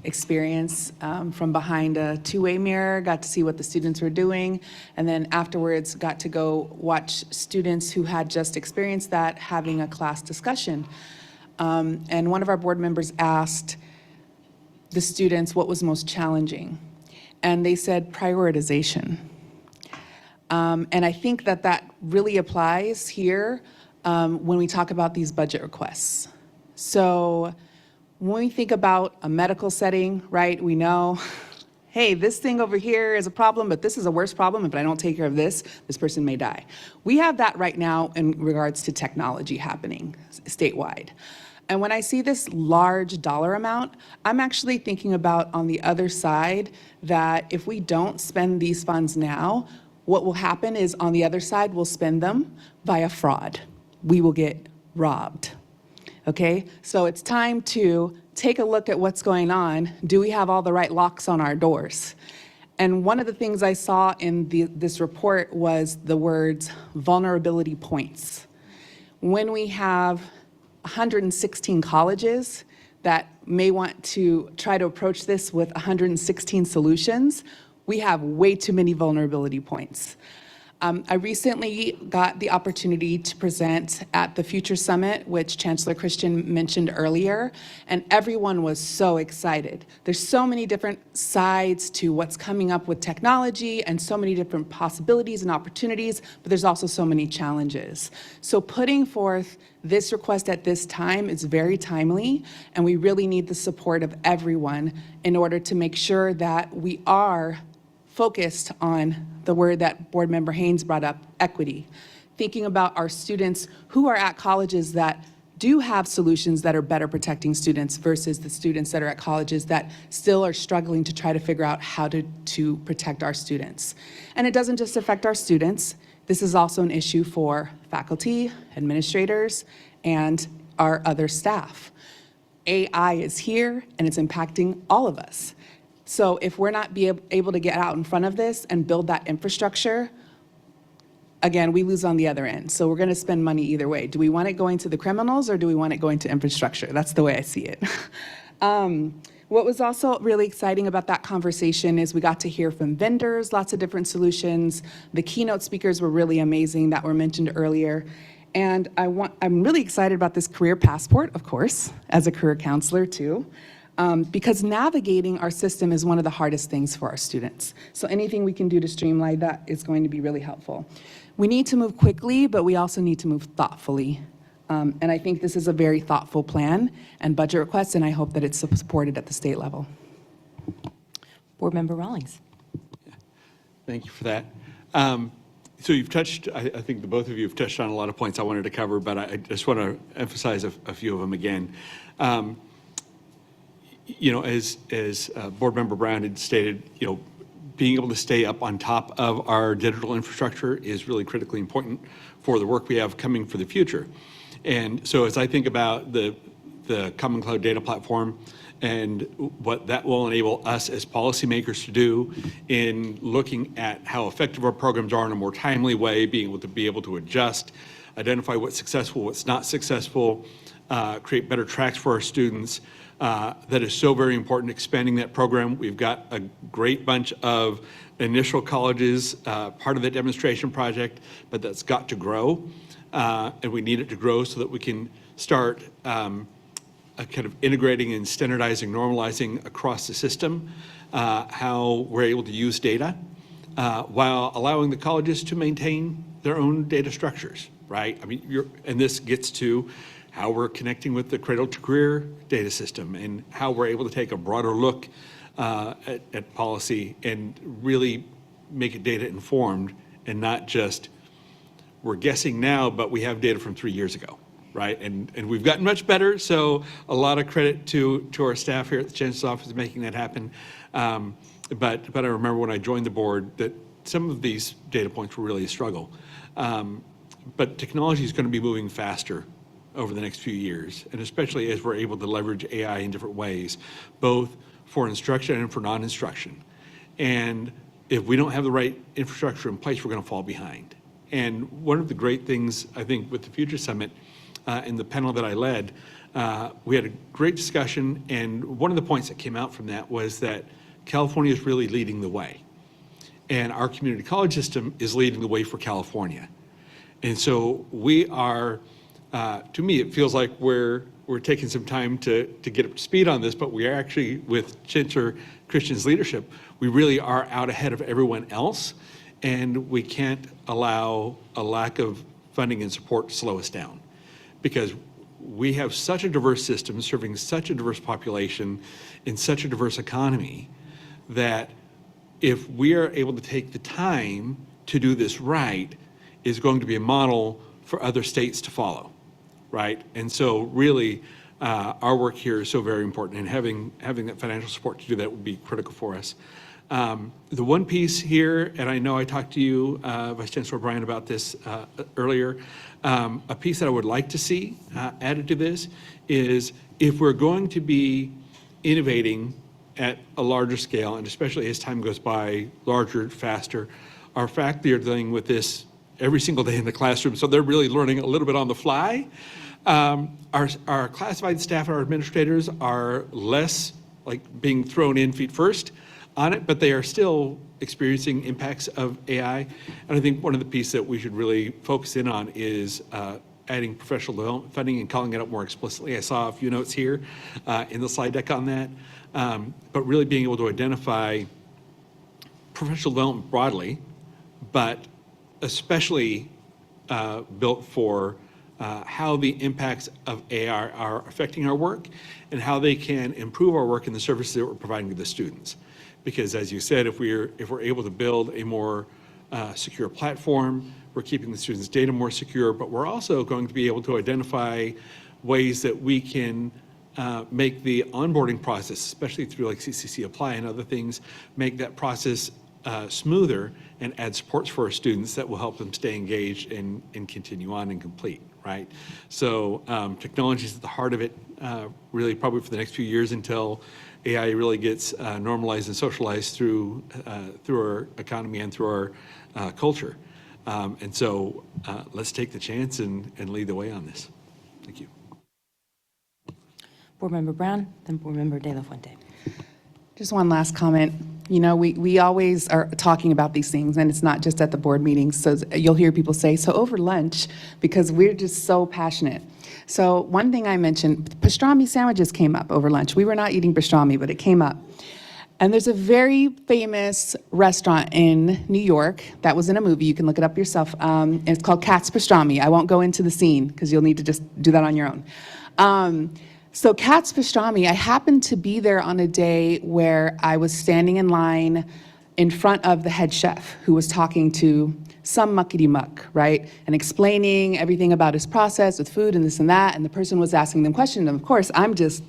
experience from behind a two-way mirror, got to see what the students were doing, and then afterwards got to go watch students who had just experienced that having a class discussion. And one of our board members asked the students what was most challenging, and they said prioritization. And I think that that really applies here when we talk about these budget requests. So when we think about a medical setting, right, we know, hey, this thing over here is a problem, but this is a worse problem. If I don't take care of this, this person may die. We have that right now in regards to technology happening statewide. And when I see this large dollar amount, I'm actually thinking about on the other side that if we don't spend these funds now, what will happen is on the other side, we'll spend them via fraud. We will get robbed. Okay, so it's time to take a look at what's going on. Do we have all the right locks on our doors? And one of the things I saw in this report was the words vulnerability points. When we have 116 colleges that may want to try to approach this with 116 solutions, we have way too many vulnerability points. I recently got the opportunity to present at the Future Summit, which Chancellor Christian mentioned earlier, and everyone was so excited. There's so many different sides to what's coming up with technology and so many different possibilities and opportunities, but there's also so many challenges. So putting forth this request at this time is very timely, and we really need the support of everyone in order to make sure that we are focused on the word that Board Member Haynes brought up, equity. Thinking about our students who are at colleges that do have solutions that are better protecting students versus the students that are at colleges that still are struggling to try to figure out how to protect our students. And it doesn't just affect our students. This is also an issue for faculty, administrators, and our other staff. AI is here and it's impacting all of us. So if we're not able to get out in front of this and build that infrastructure, again, we lose on the other end. So we're going to spend money either way. Do we want it going to the criminals or do we want it going to infrastructure? That's the way I see it. What was also really exciting about that conversation is we got to hear from vendors, lots of different solutions. The keynote speakers were really amazing that were mentioned earlier. And I'm really excited about this career passport, of course, as a career counselor too. Because navigating our system is one of the hardest things for our students. So anything we can do to streamline that is going to be really helpful. We need to move quickly, but we also need to move thoughtfully. And I think this is a very thoughtful plan and budget request, and I hope that it's supported at the state level. Board Member Rawlings. Thank you for that. So you've touched, I think the both of you have touched on a lot of points I wanted to cover, but I just want to emphasize a few of them again. You know, as Board Member Brown had stated, you know, being able to stay up on top of our digital infrastructure is really critically important for the work we have coming for the future. And so as I think about the Common Cloud Data Platform and what that will enable us as policymakers to do in looking at how effective our programs are in a more timely way, being able to adjust, identify what's successful, what's not successful, create better tracks for our students, that is so very important, expanding that program. We've got a great bunch of initial colleges, part of the demonstration project, but that's got to grow. And we need it to grow so that we can start kind of integrating and standardizing, normalizing across the system how we're able to use data while allowing the colleges to maintain their own data structures, right? I mean, and this gets to how we're connecting with the cradle to career data system and how we're able to take a broader look at policy and really make it data informed and not just we're guessing now, but we have data from 3 years ago, right? And we've gotten much better, so a lot of credit to our staff here at the Chancellor's Office making that happen. But I remember when I joined the board that some of these data points were really a struggle. But technology is going to be moving faster over the next few years, and especially as we're able to leverage AI in different ways, both for instruction and for non-instruction. And if we don't have the right infrastructure in place, we're going to fall behind. And one of the great things, I think, with the Future Summit, in the panel that I led, we had a great discussion, and one of the points that came out from that was that California is really leading the way. And our community college system is leading the way for California. And so we are, to me, it feels like we're taking some time to get up to speed on this, but we are actually, with Chancellor Christian's leadership, we really are out ahead of everyone else, and we can't allow a lack of funding and support to slow us down, because we have such a diverse system serving such a diverse population in such a diverse economy that if we are able to take the time to do this right, is going to be a model for other states to follow, right? And so really, our work here is so very important, and having that financial support to do that would be critical for us. The one piece here, and I know I talked to you, Vice Chancellor O'Brien, about this earlier, a piece that I would like to see added to this is if we're going to be innovating at a larger scale, and especially as time goes by, larger, faster, our faculty are dealing with this every single day in the classroom, so they're really learning a little bit on the fly. Our classified staff and our administrators are less like being thrown in feet first on it, but they are still experiencing impacts of AI. And I think one of the pieces that we should really focus in on is adding professional development funding and calling it out more explicitly. I saw a few notes here in the slide deck on that, but really being able to identify professional development broadly, but especially built for how the impacts of AI are affecting our work and how they can improve our work and the services that we're providing to the students. Because as you said, if we're able to build a more secure platform, we're keeping the students' data more secure, but we're also going to be able to identify ways that we can make the onboarding process, especially through like CCC Apply and other things, make that process smoother and add supports for our students that will help them stay engaged and continue on and complete, right? So technology is at the heart of it, really probably for the next few years until AI really gets normalized and socialized through our economy and through our culture. And so let's take the chance and lead the way on this. Thank you. Board Member Brown, then Board Member De La Fuente. Just one last comment. You know, we always are talking about these things, and it's not just at the board meetings. So you'll hear people say, so over lunch, because we're just so passionate. So one thing I mentioned, pastrami sandwiches came up over lunch. We were not eating pastrami, but it came up. And there's a very famous restaurant in New York that was in a movie. You can look it up yourself. And it's called Katz Pastrami. I won't go into the scene because you'll need to just do that on your own. So Katz Pastrami, I happened to be there on a day where I was standing in line in front of the head chef who was talking to some muckety-muck, right? And explaining everything about his process with food and this and that. And the person was asking them questions. And of course, I'm just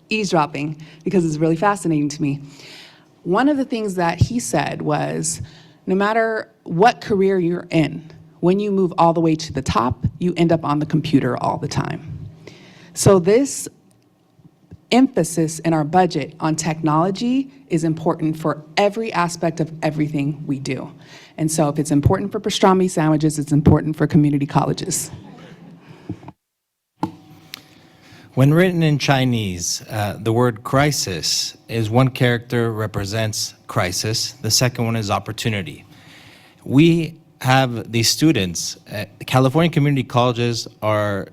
eavesdropping because it's really fascinating to me. One of the things that he said was, no matter what career you're in, when you move all the way to the top, you end up on the computer all the time. So this emphasis in our budget on technology is important for every aspect of everything we do. And so if it's important for pastrami sandwiches, it's important for community colleges. When written in Chinese, the word crisis is one character represents crisis. The second one is opportunity. We have these students. California community colleges are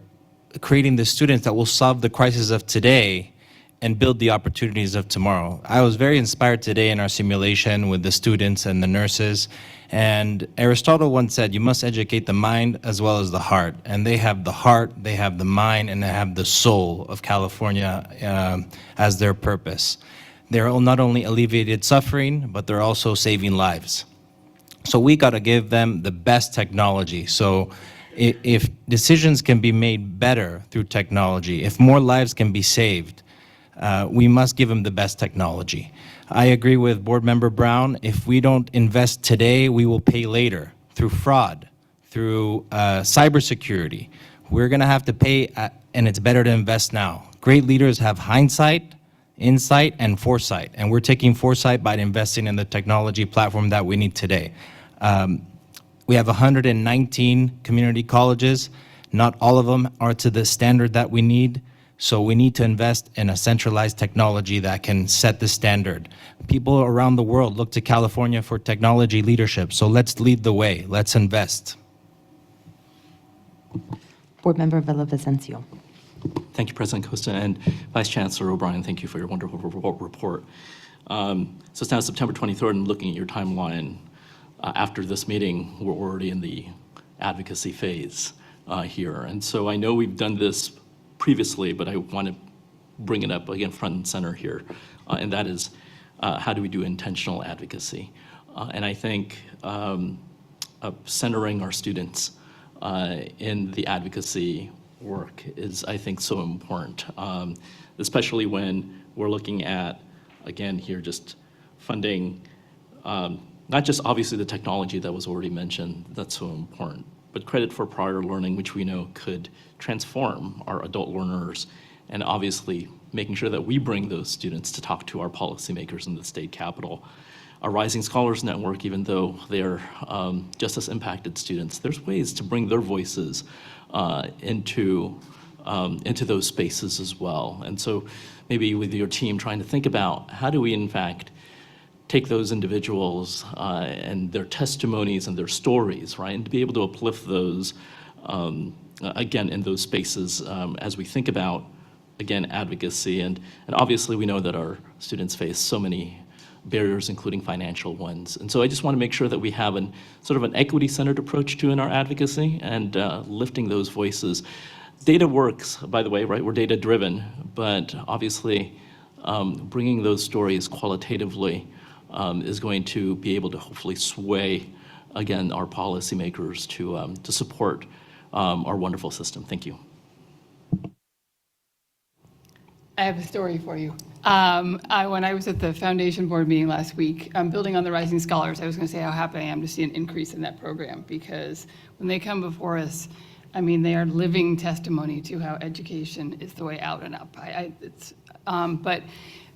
creating the students that will solve the crises of today and build the opportunities of tomorrow. I was very inspired today in our simulation with the students and the nurses. And Aristotle once said, you must educate the mind as well as the heart. And they have the heart, they have the mind, and they have the soul of California as their purpose. They're not only alleviated suffering, but they're also saving lives. So we got to give them the best technology. So if decisions can be made better through technology, if more lives can be saved, we must give them the best technology. I agree with Board Member Brown. If we don't invest today, we will pay later through fraud, through cybersecurity. We're going to have to pay, and it's better to invest now. Great leaders have hindsight, insight, and foresight, and we're taking foresight by investing in the technology platform that we need today. We have 119 community colleges. Not all of them are to the standard that we need. So we need to invest in a centralized technology that can set the standard. People around the world look to California for technology leadership. So let's lead the way. Let's invest. Board Member Villavicencio. Thank you, President Costa, and Vice Chancellor O'Brien, thank you for your wonderful report. So it's now September 23rd, and looking at your timeline, after this meeting, we're already in the advocacy phase here. And so I know we've done this previously, but I want to bring it up again front and center here, and that is how do we do intentional advocacy? And I think centering our students in the advocacy work is, I think, so important, especially when we're looking at, again, here just funding, not just obviously the technology that was already mentioned, that's so important, but credit for prior learning, which we know could transform our adult learners, and obviously making sure that we bring those students to talk to our policymakers in the state capitol. Our Rising Scholars Network, even though they're just as impacted students, there's ways to bring their voices into those spaces as well. And so maybe with your team trying to think about how do we in fact take those individuals and their testimonies and their stories, right, and to be able to uplift those, again, in those spaces as we think about, again, advocacy. And obviously we know that our students face so many barriers, including financial ones. And so I just want to make sure that we have sort of an equity-centered approach to in our advocacy and lifting those voices. Data works, by the way, right? We're data-driven, but obviously bringing those stories qualitatively is going to be able to hopefully sway, again, our policymakers to support our wonderful system. Thank you. I have a story for you. When I was at the foundation board meeting last week, building on the Rising Scholars, I was going to say how happy I am to see an increase in that program, because when they come before us, I mean, they are living testimony to how education is the way out and up. But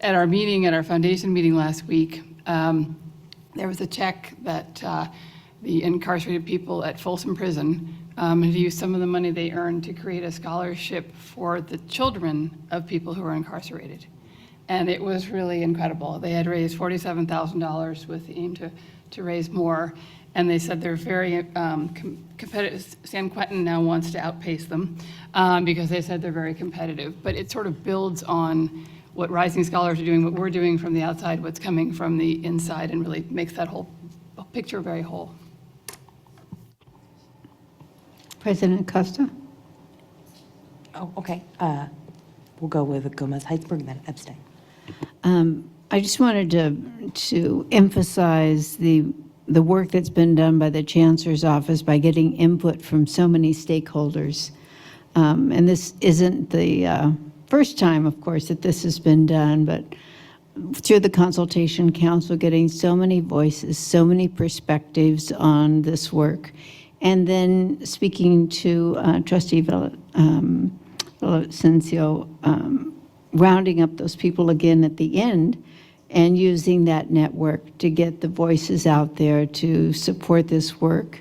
at our meeting, at our foundation meeting last week, there was a check that the incarcerated people at Folsom Prison had used some of the money they earned to create a scholarship for the children of people who are incarcerated. And it was really incredible. They had raised $47,000 with the aim to raise more. And they said they're very competitive. San Quentin now wants to outpace them because they said they're very competitive. But it sort of builds on what Rising Scholars are doing, what we're doing from the outside, what's coming from the inside, and really makes that whole picture very whole. President Costa? Oh, okay. We'll go with Gomez-Heitzberg, then Epstein. I just wanted to emphasize the work that's been done by the Chancellor's Office by getting input from so many stakeholders. And this isn't the first time, of course, that this has been done, but through the Consultation Council, getting so many voices, so many perspectives on this work. And then speaking to Trustee Villavicencio, rounding up those people again at the end and using that network to get the voices out there to support this work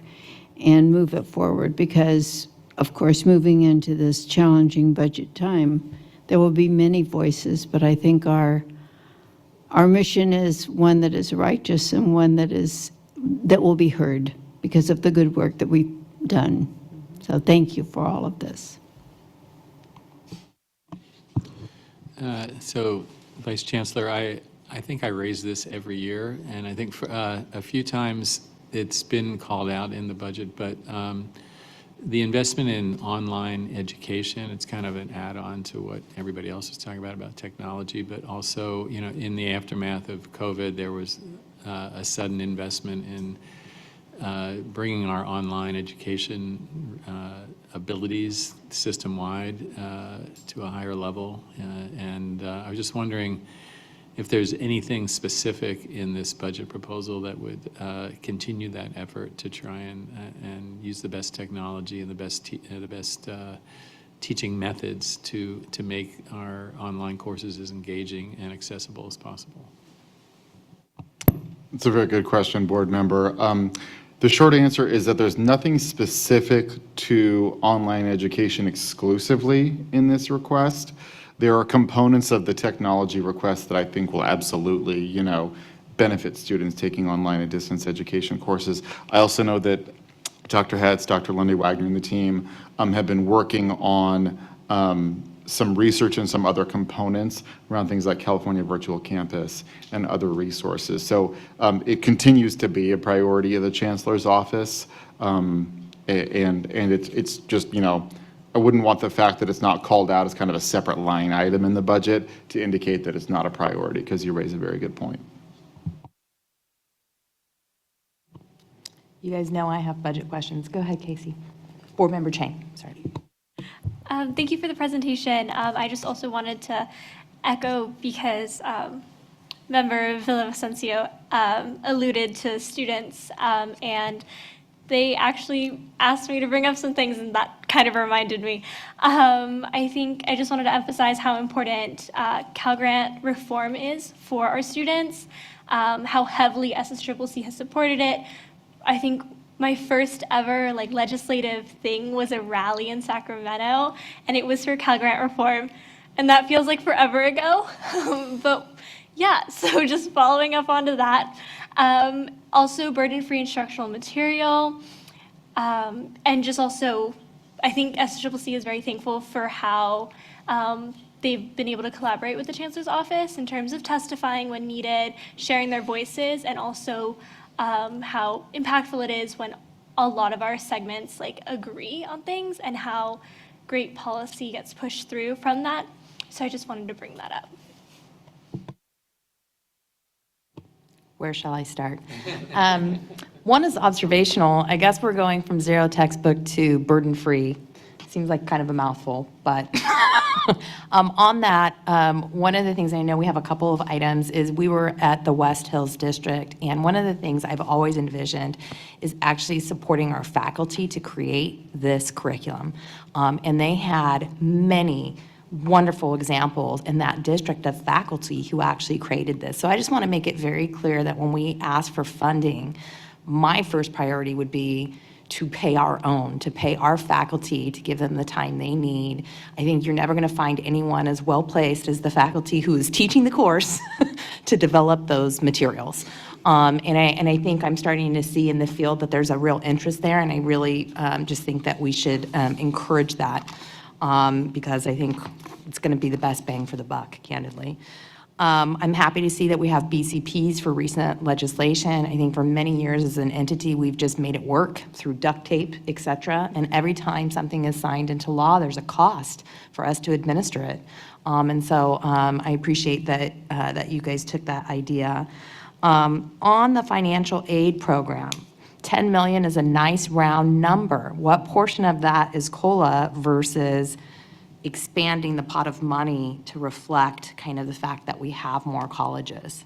and move it forward. Because, of course, moving into this challenging budget time, there will be many voices, but I think our mission is one that is righteous and one that will be heard because of the good work that we've done. So thank you for all of this. So, Vice Chancellor, I think I raise this every year, and I think for, a few times it's been called out in the budget, but the investment in online education, it's kind of an add-on to what everybody else is talking about technology, but also, you know, in the aftermath of COVID, there was a sudden investment in bringing our online education abilities system-wide to a higher level. And I was just wondering if there's anything specific in this budget proposal that would continue that effort to try and use the best technology and the best teaching methods to make our online courses as engaging and accessible as possible. It's a very good question, board member. The short answer is that there's nothing specific to online education exclusively in this request. There are components of the technology request that I think will absolutely, you know, benefit students taking online and distance education courses. I also know that Dr. Hetz, Dr. Lundy Wagner, and the team have been working on some research and some other components around things like California Virtual Campus and other resources. So it continues to be a priority of the Chancellor's office, and it's just, you know, I wouldn't want the fact that it's not called out as kind of a separate line item in the budget to indicate that it's not a priority, because you raise a very good point. You guys know I have budget questions. Go ahead, Casey. Board Member Chang, sorry. Thank you for the presentation. I just also wanted to echo because Member Villavicencio alluded to students, and they actually asked me to bring up some things, and that kind of reminded me. I think I just wanted to emphasize how important Cal Grant reform is for our students, how heavily SSCCC has supported it. I think my first ever legislative thing was a rally in Sacramento, and it was for Cal Grant reform, and that feels like forever ago. But yeah, so just following up onto that. Also burden-free instructional material, and just also, I think SSCCC is very thankful for how they've been able to collaborate with the Chancellor's office in terms of testifying when needed, sharing their voices, and also how impactful it is when a lot of our segments agree on things and how great policy gets pushed through from that. So I just wanted to bring that up. Where shall I start? One is observational. I guess we're going from zero textbook to burden-free. Seems like kind of a mouthful, but on that, one of the things, I know we have a couple of items, is we were at the West Hills District, and one of the things I've always envisioned is actually supporting our faculty to create this curriculum. And they had many wonderful examples in that district of faculty who actually created this. So I just want to make it very clear that when we ask for funding, my first priority would be to pay our own, to pay our faculty, to give them the time they need. I think you're never going to find anyone as well-placed as the faculty who is teaching the course to develop those materials. And I think I'm starting to see in the field that there's a real interest there, and I really just think that we should encourage that, because I think it's going to be the best bang for the buck, candidly. I'm happy to see that we have BCPs for recent legislation. I think for many years as an entity, we've just made it work through duct tape, et cetera. And every time something is signed into law, there's a cost for us to administer it. And so I appreciate that, that you guys took that idea. On the financial aid program, 10 million is a nice round number. What portion of that is COLA versus expanding the pot of money to reflect kind of the fact that we have more colleges?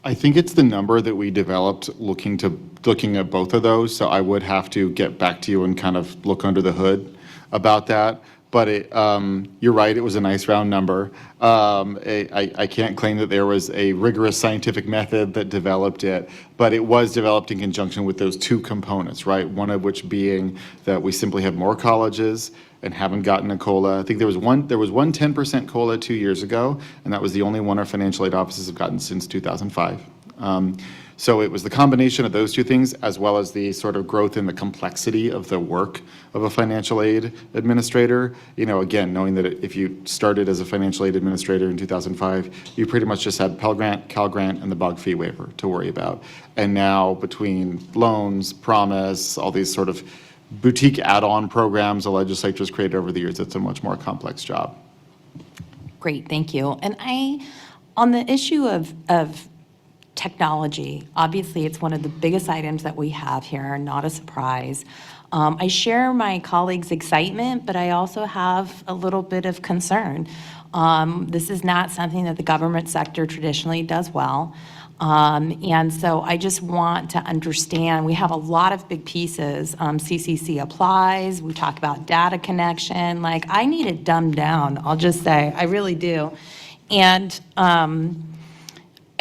I think it's the number that we developed looking at both of those. So I would have to get back to you and kind of look under the hood about that. But you're right, it was a nice round number. I can't claim that there was a rigorous scientific method that developed it, but it was developed in conjunction with those two components, right? One of which being that we simply have more colleges, and haven't gotten a COLA. I think there was one 10% COLA 2 years ago, and that was the only one our financial aid offices have gotten since 2005. So it was the combination of those two things, as well as the sort of growth in the complexity of the work of a financial aid administrator. You know, again, knowing that if you started as a financial aid administrator in 2005, you pretty much just had Pell Grant, Cal Grant, and the BOG fee waiver to worry about. And now between loans, Promise, all these sort of boutique add-on programs the legislature's created over the years, it's a much more complex job. Great, thank you. And on the issue of technology, obviously it's one of the biggest items that we have here, not a surprise. I share my colleagues' excitement, but I also have a little bit of concern. This is not something that the government sector traditionally does well. And so I just want to understand, we have a lot of big pieces. CCC applies, we talk about data connection, like I need it dumbed down, I'll just say, I really do. And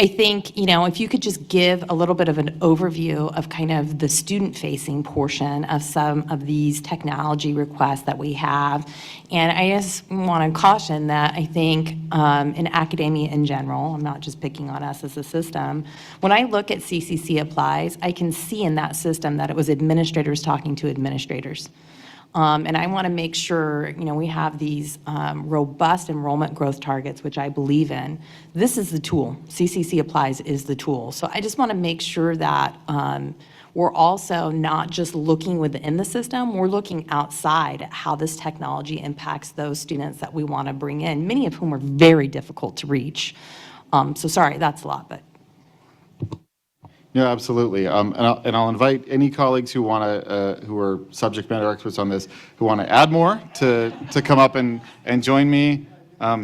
I think, you know, if you could just give a little bit of an overview of kind of the student-facing portion of some of these technology requests that we have. And I just want to caution that I think in academia in general, I'm not just picking on us as a system, when I look at CCC Applies, I can see in that system that it was administrators talking to administrators. And I want to make sure, you know, we have these robust enrollment growth targets, which I believe in. This is the tool. CCC Applies is the tool. So I just want to make sure that we're also not just looking within the system, we're looking outside at how this technology impacts those students that we want to bring in, many of whom are very difficult to reach. So sorry, that's a lot, but. Yeah, absolutely. And I'll invite any colleagues who want to, who are subject matter experts on this, who want to add more to come up and join me.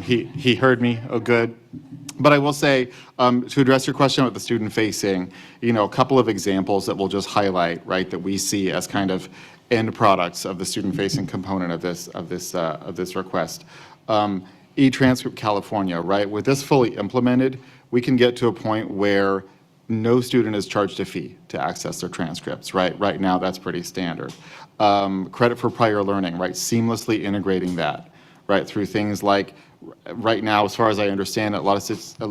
He heard me. Oh, good. But I will say, to address your question about the student facing, you know, a couple of examples that we'll just highlight, right, that we see as kind of end products of the student facing component of this request. eTranscript California, right? With this fully implemented, we can get to a point where no student is charged a fee to access their transcripts, right? Right now, that's pretty standard. Credit for prior learning, right? Seamlessly integrating that, right? Through things like, right now, as far as I understand it,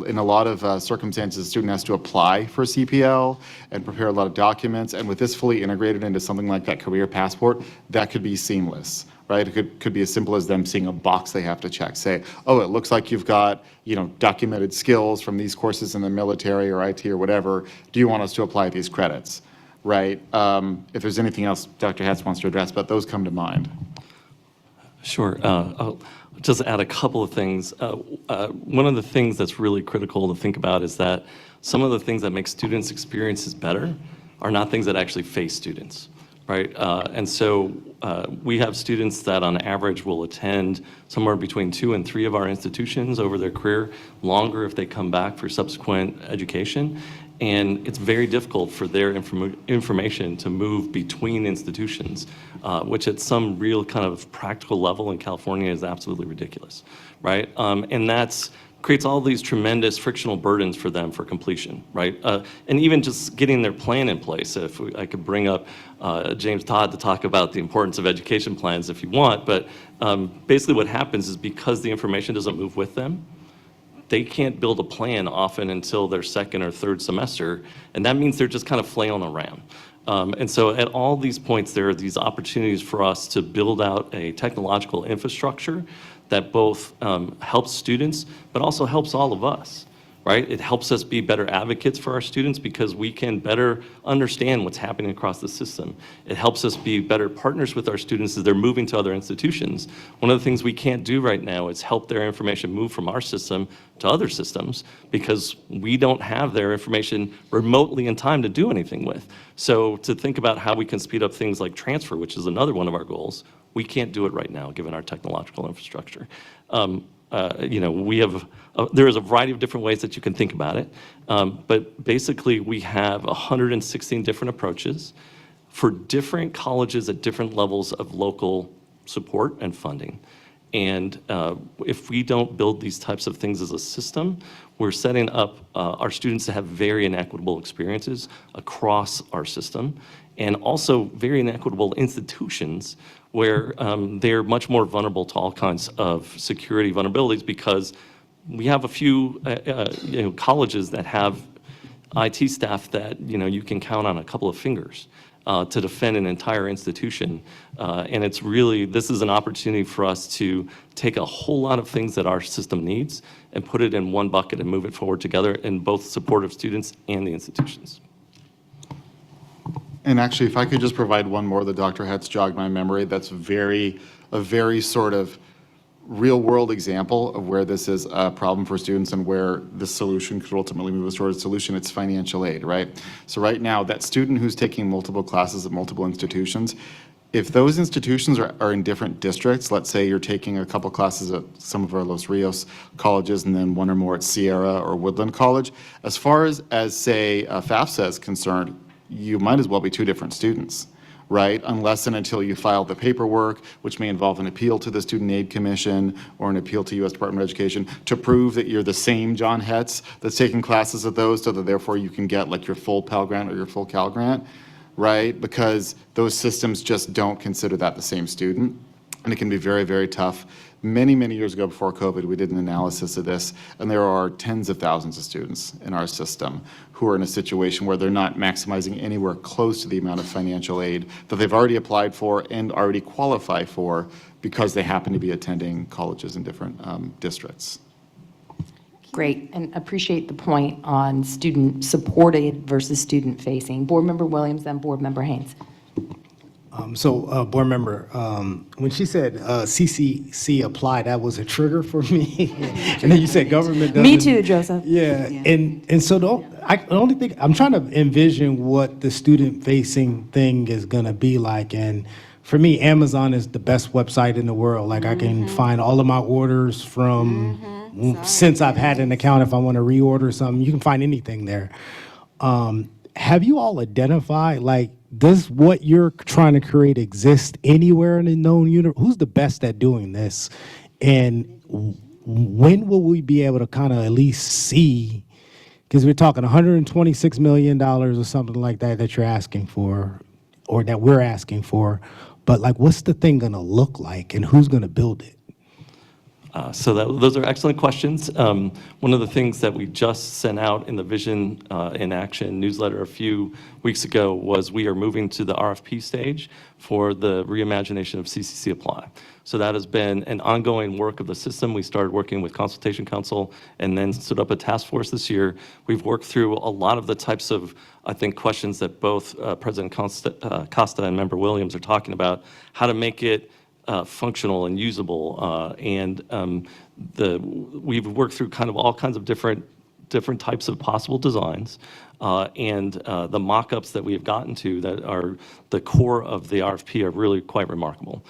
in a lot of circumstances, a student has to apply for CPL and prepare a lot of documents. And with this fully integrated into something like that career passport, that could be seamless, right? It could be as simple as them seeing a box they have to check. Say, oh, it looks like you've got, you know, documented skills from these courses in the military or IT or whatever. Do you want us to apply these credits, right? If there's anything else Dr. Hatz wants to address, but those come to mind. Sure. I'll just add a couple of things. One of the things that's really critical to think about is that some of the things that make students' experiences better are not things that actually face students, right? And so we have students that on average will attend somewhere between 2 and 3 of our institutions over their career, longer if they come back for subsequent education. And it's very difficult for their information to move between institutions, which at some real kind of practical level in California is absolutely ridiculous, right? And that's creates all these tremendous frictional burdens for them for completion, right? And even just getting their plan in place. If I could bring up James Todd to talk about the importance of education plans if you want, but basically what happens is because the information doesn't move with them, they can't build a plan often until their second or third semester, and that means they're just kind of flailing around. And so at all these points, there are these opportunities for us to build out a technological infrastructure that both helps students, but also helps all of us, right? It helps us be better advocates for our students because we can better understand what's happening across the system. It helps us be better partners with our students as they're moving to other institutions. One of the things we can't do right now is help their information move from our system to other systems because we don't have their information remotely in time to do anything with. So to think about how we can speed up things like transfer, which is another one of our goals, we can't do it right now given our technological infrastructure. You know, we have, there is a variety of different ways that you can think about it, but basically we have 116 different approaches for different colleges at different levels of local support and funding. And if we don't build these types of things as a system, we're setting up our students to have very inequitable experiences across our system. and also very inequitable institutions where they're much more vulnerable to all kinds of security vulnerabilities, because we have a few colleges that have IT staff that you can count on a couple of fingers to defend an entire institution. And it's really, this is an opportunity for us to take a whole lot of things that our system needs and put it in one bucket and move it forward together in both support of students and the institutions. And actually, if I could just provide one more that Dr. Hetz jogged my memory, that's a very sort of real-world example of where this is a problem for students and where the solution could ultimately move us towards a solution. It's financial aid, right? So right now, that student who's taking multiple classes at multiple institutions, if those institutions are in different districts, let's say you're taking a couple classes at some of our Los Rios colleges and then one or more at Sierra or Woodland College, as far as say, FAFSA is concerned, you might as well be two different students, right? Unless and until you file the paperwork, which may involve an appeal to the Student Aid Commission or an appeal to U.S. Department of Education to prove that you're the same John Hetz that's taking classes at those, so that therefore you can get like your full Pell Grant or your full Cal Grant, right? Because those systems just don't consider that the same student. And it can be very, very tough. Many, many years ago before COVID, we did an analysis of this, and there are tens of thousands of students in our system who are in a situation where they're not maximizing anywhere close to the amount of financial aid that they've already applied for and already qualify for because they happen to be attending colleges in different districts. Great, and appreciate the point on student-supported versus student-facing. Board Member Williams, then Board Member Haynes. Board member, when she said CCC apply, that was a trigger for me. And then you said government doesn't. Me too, Joseph. Yeah, and so the only thing, I'm trying to envision what the student-facing thing is gonna be like. And for me, Amazon is the best website in the world. Like I can find all of my orders from since I've had an account. If I want to reorder something, you can find anything there. Have you all identified, like, does what you're trying to create exist anywhere in the known universe? Who's the best at doing this? And when will we be able to kind of at least see, because we're talking $126 million or something like that that you're asking for, or that we're asking for, but like, what's the thing gonna look like and who's gonna build it? Those are excellent questions. One of the things that we just sent out in the Vision in Action newsletter a few weeks ago was we are moving to the RFP stage for the reimagination of CCC Apply. So that has been an ongoing work of the system. We started working with Consultation Council and then stood up a task force this year. We've worked through a lot of the types of, I think, questions that both President Costa and Member Williams are talking about, how to make it functional and usable, we've worked through kind of all kinds of different types of possible designs, and the mock-ups that we have gotten to that are the core of the RFP are really quite remarkable.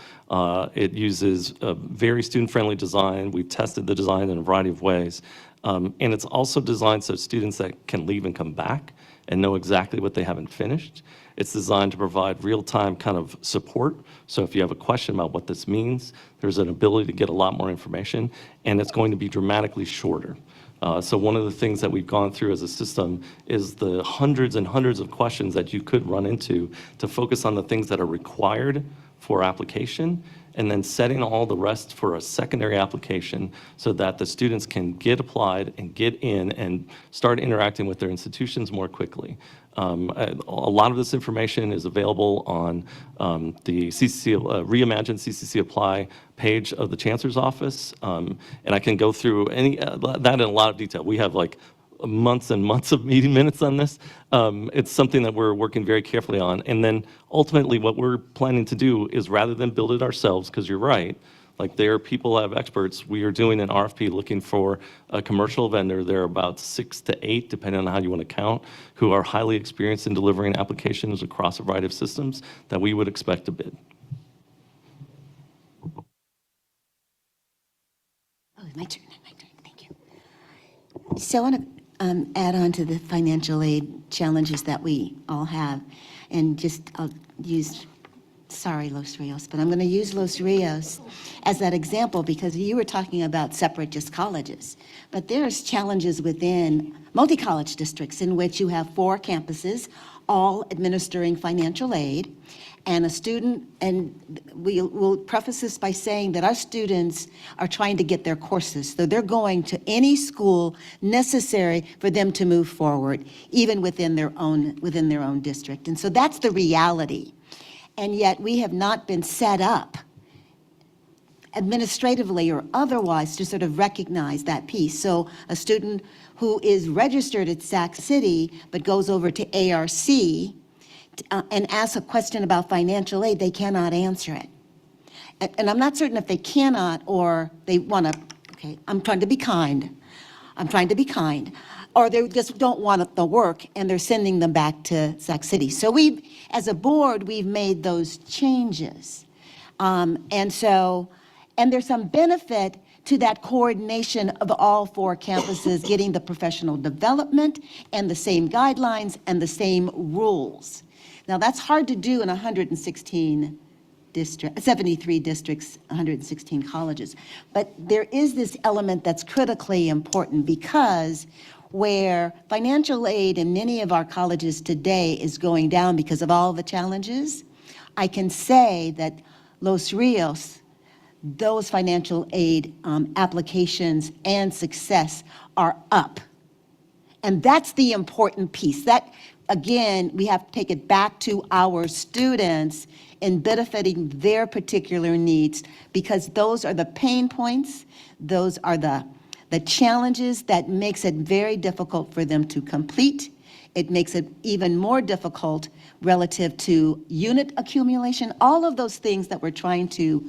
It uses a very student-friendly design. We've tested the design in a variety of ways, and it's also designed so students that can leave and come back and know exactly what they haven't finished. It's designed to provide real-time kind of support. So if you have a question about what this means, there's an ability to get a lot more information, and it's going to be dramatically shorter. So one of the things that we've gone through as a system is the hundreds and hundreds of questions that you could run into to focus on the things that are required for application, and then setting all the rest for a secondary application so that the students can get applied and get in and start interacting with their institutions more quickly. A lot of this information is available on the CCC, Reimagine CCC Apply page of the Chancellor's Office, and I can go through that in a lot of detail. We have like months and months of meeting minutes on this. It's something that we're working very carefully on, and then ultimately what we're planning to do is, rather than build it ourselves, because you're right, like there are people that have experts, we are doing an RFP looking for a commercial vendor. There are about 6 to 8, depending on how you want to count, who are highly experienced in delivering applications across a variety of systems that we would expect to bid. Oh, my turn, thank you. So I want to add on to the financial aid challenges that we all have, and just, I'll use, sorry, Los Rios, but I'm going to use Los Rios as that example because you were talking about separate just colleges. But there's challenges within multi-college districts in which you have 4 campuses, all administering financial aid. And a student, and we'll preface this by saying that our students are trying to get their courses. So they're going to any school necessary for them to move forward, even within their own district. And so that's the reality. And yet we have not been set up administratively or otherwise to sort of recognize that piece. So a student who is registered at Sac City but goes over to ARC and asks a question about financial aid, they cannot answer it. And I'm not certain if they cannot or they want to, okay, I'm trying to be kind. I'm trying to be kind. Or they just don't want the work and they're sending them back to Sac City. So we've, as a board, we've made those changes. And there's some benefit to that coordination of all 4 campuses getting the professional development and the same guidelines and the same rules. Now, that's hard to do in 116 districts, 73 districts, 116 colleges. But there is this element that's critically important because where financial aid in many of our colleges today is going down because of all the challenges, I can say that Los Rios, those financial aid applications and success are up. And that's the important piece. That, again, we have to take it back to our students in benefiting their particular needs because those are the pain points, those are the challenges that makes it very difficult for them to complete. It makes it even more difficult relative to unit accumulation, all of those things that we're trying to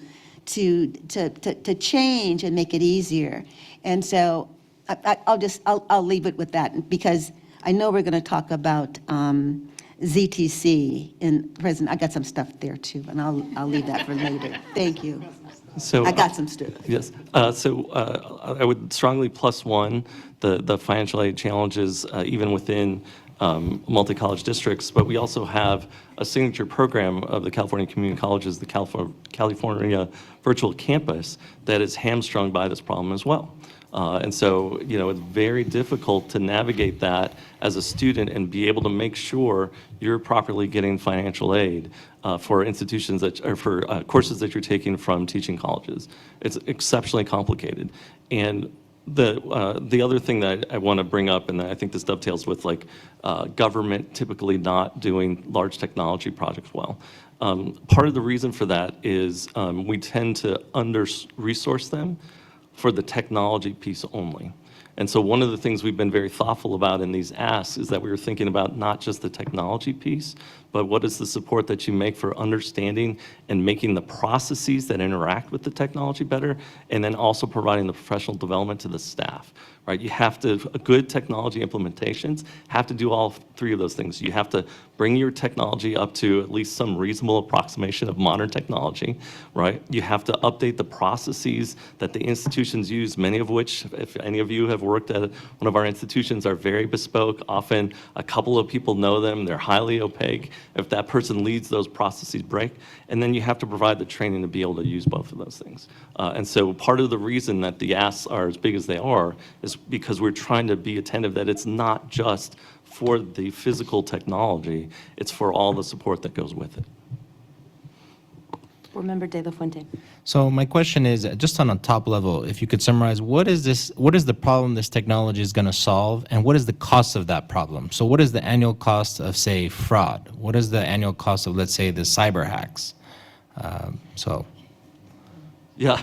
change and make it easier. And so I'll leave it with that because I know we're going to talk about ZTC in President. I got some stuff there too, and I'll leave that for later. Thank you. So I got some stuff. Yes. I would strongly +1 the financial aid challenges even within multi-college districts, but we also have a signature program of the California Community Colleges, the California Virtual Campus, that is hamstrung by this problem as well. And so, you know, it's very difficult to navigate that as a student and be able to make sure you're properly getting financial aid for institutions that, or for courses that you're taking from teaching colleges. It's exceptionally complicated. And the other thing that I want to bring up, and I think this dovetails with like government typically not doing large technology projects well. Part of the reason for that is we tend to under-resource them for the technology piece only. And so one of the things we've been very thoughtful about in these asks is that we were thinking about not just the technology piece, but what is the support that you make for understanding and making the processes that interact with the technology better, and then also providing the professional development to the staff, right? You have to, good technology implementations have to do all 3 of those things. You have to bring your technology up to at least some reasonable approximation of modern technology, right? You have to update the processes that the institutions use, many of which, if any of you have worked at one of our institutions, are very bespoke. Often a couple of people know them, they're highly opaque. If that person leads, those processes break. And then you have to provide the training to be able to use both of those things. And so part of the reason that the asks are as big as they are is because we're trying to be attentive that it's not just for the physical technology, it's for all the support that goes with it. Board Member De La Fuente. So my question is, just on a top level, if you could summarize, what is the problem this technology is going to solve, and what is the cost of that problem? So what is the annual cost of, say, fraud? What is the annual cost of, let's say, the cyber hacks? Yeah.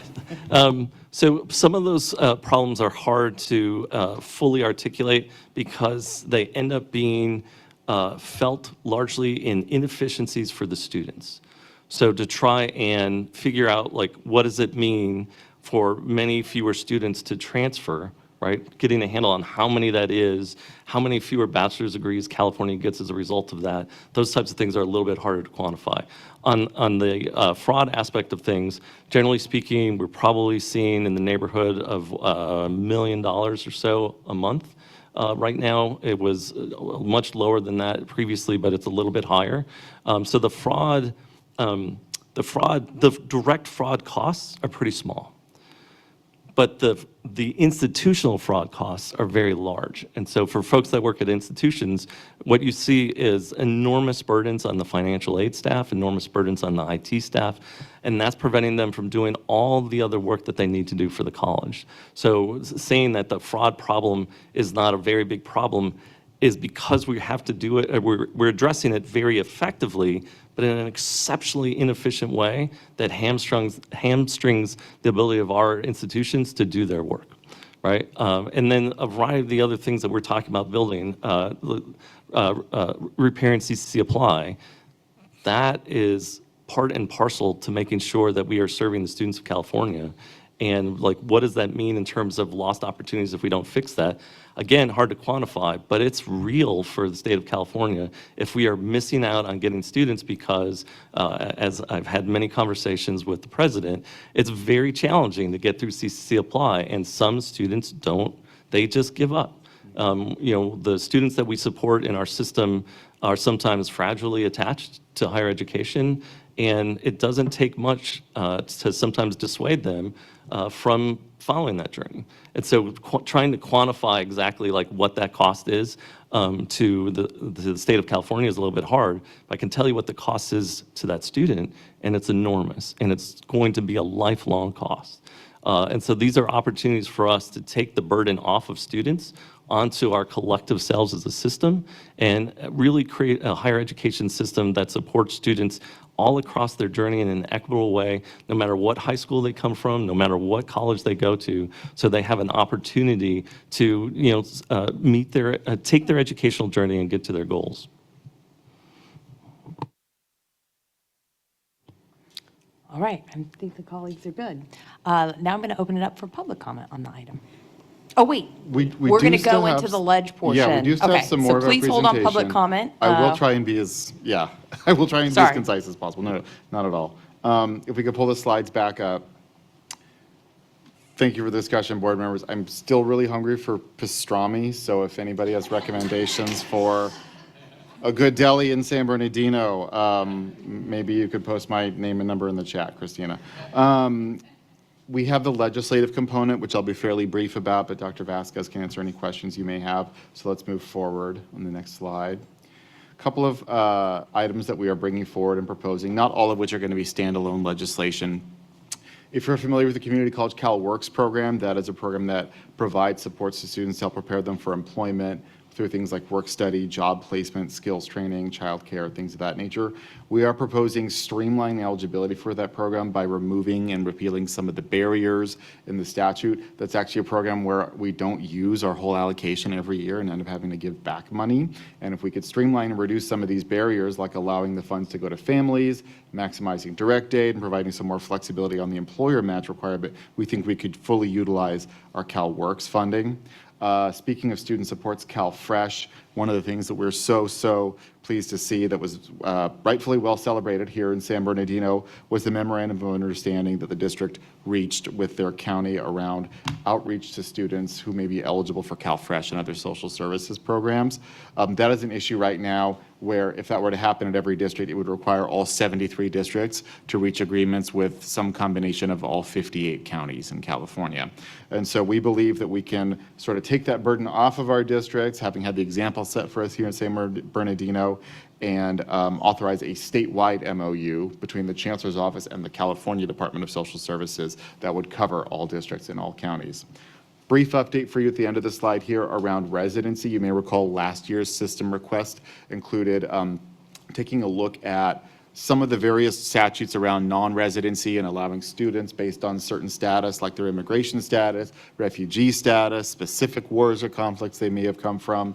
So some of those problems are hard to fully articulate because they end up being felt largely in inefficiencies for the students. So to try and figure out, like, what does it mean for many fewer students to transfer, right? Getting a handle on how many that is, how many fewer bachelor's degrees California gets as a result of that. Those types of things are a little bit harder to quantify. On the fraud aspect of things, generally speaking, we're probably seeing in the neighborhood of $1 million or so a month. Right now, it was much lower than that previously, but it's a little bit higher. So the direct fraud costs are pretty small. But the institutional fraud costs are very large. And so for folks that work at institutions, what you see is enormous burdens on the financial aid staff, enormous burdens on the IT staff, and that's preventing them from doing all the other work that they need to do for the college. So saying that the fraud problem is not a very big problem is because we have to do it, we're addressing it very effectively, but in an exceptionally inefficient way that hamstrings the ability of our institutions to do their work, right? And then a variety of the other things that we're talking about building, repairing CCC Apply, that is part and parcel to making sure that we are serving the students of California. And like, what does that mean in terms of lost opportunities if we don't fix that? Again, hard to quantify, but it's real for the state of California if we are missing out on getting students because, as I've had many conversations with the president, it's very challenging to get through CCC Apply, and some students don't, they just give up. You know, the students that we support in our system are sometimes fragilely attached to higher education, and it doesn't take much to sometimes dissuade them from following that journey. And so trying to quantify exactly like what that cost is to the state of California is a little bit hard. But I can tell you what the cost is to that student, and it's enormous, and it's going to be a lifelong cost. And so these are opportunities for us to take the burden off of students onto our collective selves as a system and really create a higher education system that supports students all across their journey in an equitable way, no matter what high school they come from, no matter what college they go to, so they have an opportunity to, you know, take their educational journey and get to their goals. All right, I think the colleagues are good. Now I'm going to open it up for public comment on the item. Oh, wait, We we're do going to still go have into the s- ledge portion. Yeah, we do still Okay, have some more of so our please hold on public presentation. comment. I will try and be as, yeah, I will try and be as Sorry. concise as possible. No, not at all. If we could pull the slides back up. Thank you for the discussion, board members. I'm still really hungry for pastrami, so if anybody has recommendations for a good deli in San Bernardino, maybe you could post my name and number in the chat, Christina. We have the legislative component, which I'll be fairly brief about, but Dr. Vasquez can answer any questions you may have. So let's move forward on the next slide. A couple of items that we are bringing forward and proposing, not all of which are going to be standalone legislation. If you're familiar with the Community College CalWorks program, that is a program that provides supports to students to help prepare them for employment through things like work study, job placement, skills training, childcare, things of that nature. We are proposing streamlining eligibility for that program by removing and repealing some of the barriers in the statute. That's actually a program where we don't use our whole allocation every year and end up having to give back money. And if we could streamline and reduce some of these barriers, like allowing the funds to go to families, maximizing direct aid, and providing some more flexibility on the employer match requirement, we think we could fully utilize our CalWorks funding. Speaking of student supports, CalFresh, one of the things that we're so pleased to see that was rightfully well celebrated here in San Bernardino was the memorandum of understanding that the district reached with their county around outreach to students who may be eligible for CalFresh and other social services programs. That is an issue right now where if that were to happen at every district, it would require all 73 districts to reach agreements with some combination of all 58 counties in California. And so we believe that we can sort of take that burden off of our districts, having had the example set for us here in San Bernardino, and authorize a statewide MOU between the Chancellor's Office and the California Department of Social Services that would cover all districts in all counties. Brief update for you at the end of the slide here around residency. You may recall last year's system request included taking a look at some of the various statutes around non-residency and allowing students based on certain status, like their immigration status, refugee status, specific wars or conflicts they may have come from,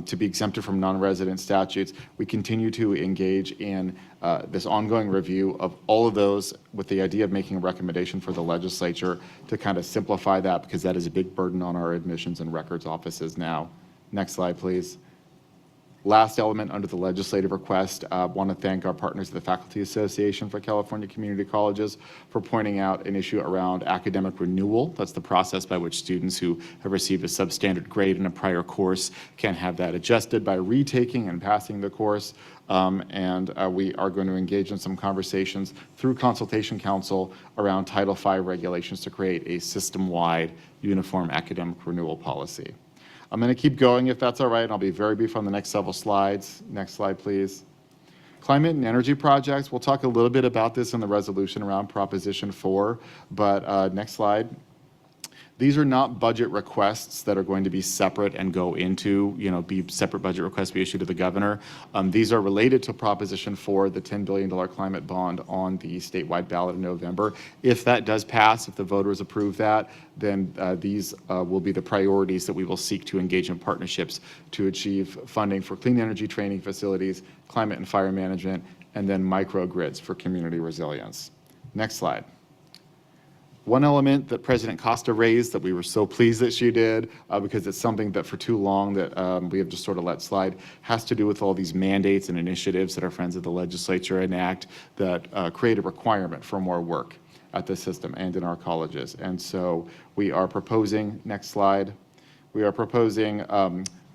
to be exempted from non-resident statutes. We continue to engage in this ongoing review of all of those with the idea of making a recommendation for the legislature to kind of simplify that, because that is a big burden on our admissions and records offices now. Next slide, please. Last element under the legislative request, want to thank our partners at the Faculty Association for California Community Colleges for pointing out an issue around academic renewal. That's the process by which students who have received a substandard grade in a prior course can have that adjusted by retaking and passing the course. We are going to engage in some conversations through Consultation Council around Title V regulations to create a system-wide uniform academic renewal policy. I'm going to keep going if that's all right, and I'll be very brief on the next several slides. Next slide, please. Climate and energy projects, we'll talk a little bit about this in the resolution around Proposition 4, but next slide. These are not budget requests that are going to be separate and go into, be separate budget requests be issued to the governor. These are related to Proposition 4, the $10 billion climate bond on the statewide ballot in November. If that does pass, if the voters approve that, then these will be the priorities that we will seek to engage in partnerships to achieve funding for clean energy training facilities, climate and fire management, and then microgrids for community resilience. Next slide. One element that President Costa raised that we were so pleased that she did, because it's something that for too long that we have just sort of let slide, has to do with all these mandates and initiatives that our friends at the legislature enact that create a requirement for more work at the system and in our colleges. And so we are proposing, next slide, we are proposing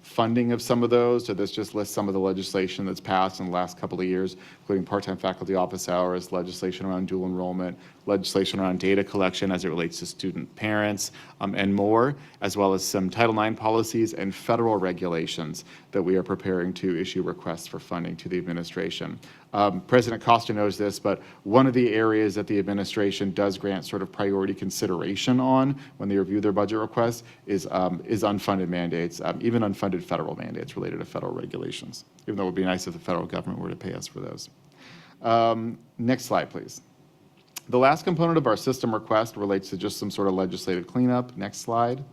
funding of some of those. So this just lists some of the legislation that's passed in the last couple of years, including part-time faculty office hours, legislation around dual enrollment, legislation around data collection as it relates to student parents, and more, as well as some Title IX policies and federal regulations that we are preparing to issue requests for funding to the administration. President Costa knows this, but one of the areas that the administration does grant sort of priority consideration on when they review their budget requests is unfunded mandates, even unfunded federal mandates related to federal regulations, even though it would be nice if the federal government were to pay us for those. Next slide, please. The last component of our system request relates to just some sort of legislative cleanup. Next slide.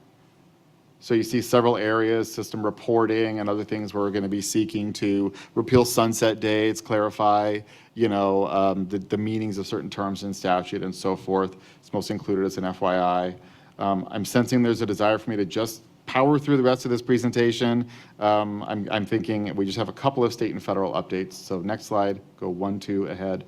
So you see several areas, system reporting and other things where we're going to be seeking to repeal sunset dates, clarify, the meanings of certain terms in statute and so forth. It's mostly included as an FYI. I'm sensing there's a desire for me to just power through the rest of this presentation. I'm thinking we just have a couple of state and federal updates. So next slide, go 1, 2 ahead.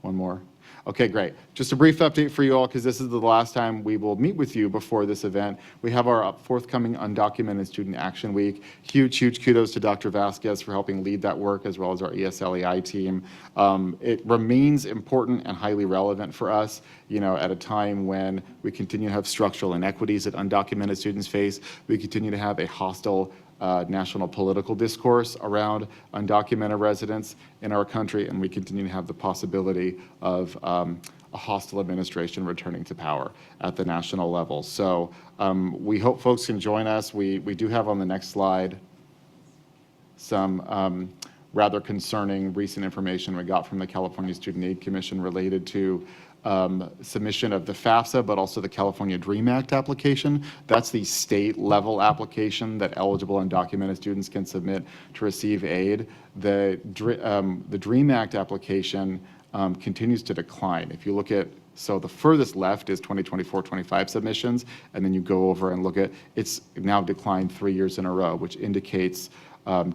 One more. Okay, great. Just a brief update for you all, because this is the last time we will meet with you before this event. We have our forthcoming Undocumented Student Action Week. Huge kudos to Dr. Vasquez for helping lead that work, as well as our ESLEI team. It remains important and highly relevant for us, at a time when we continue to have structural inequities that undocumented students face. We continue to have a hostile national political discourse around undocumented residents in our country, and we continue to have the possibility of a hostile administration returning to power at the national level. So we hope folks can join us. We do have on the next slide some rather concerning recent information we got from the California Student Aid Commission related to submission of the FAFSA, but also the California DREAM Act application. That's the state level application that eligible undocumented students can submit to receive aid. The DREAM Act application continues to decline. If you look at, so the furthest left is 2024-25 submissions, and then you go over and look at, it's now declined 3 years in a row, which indicates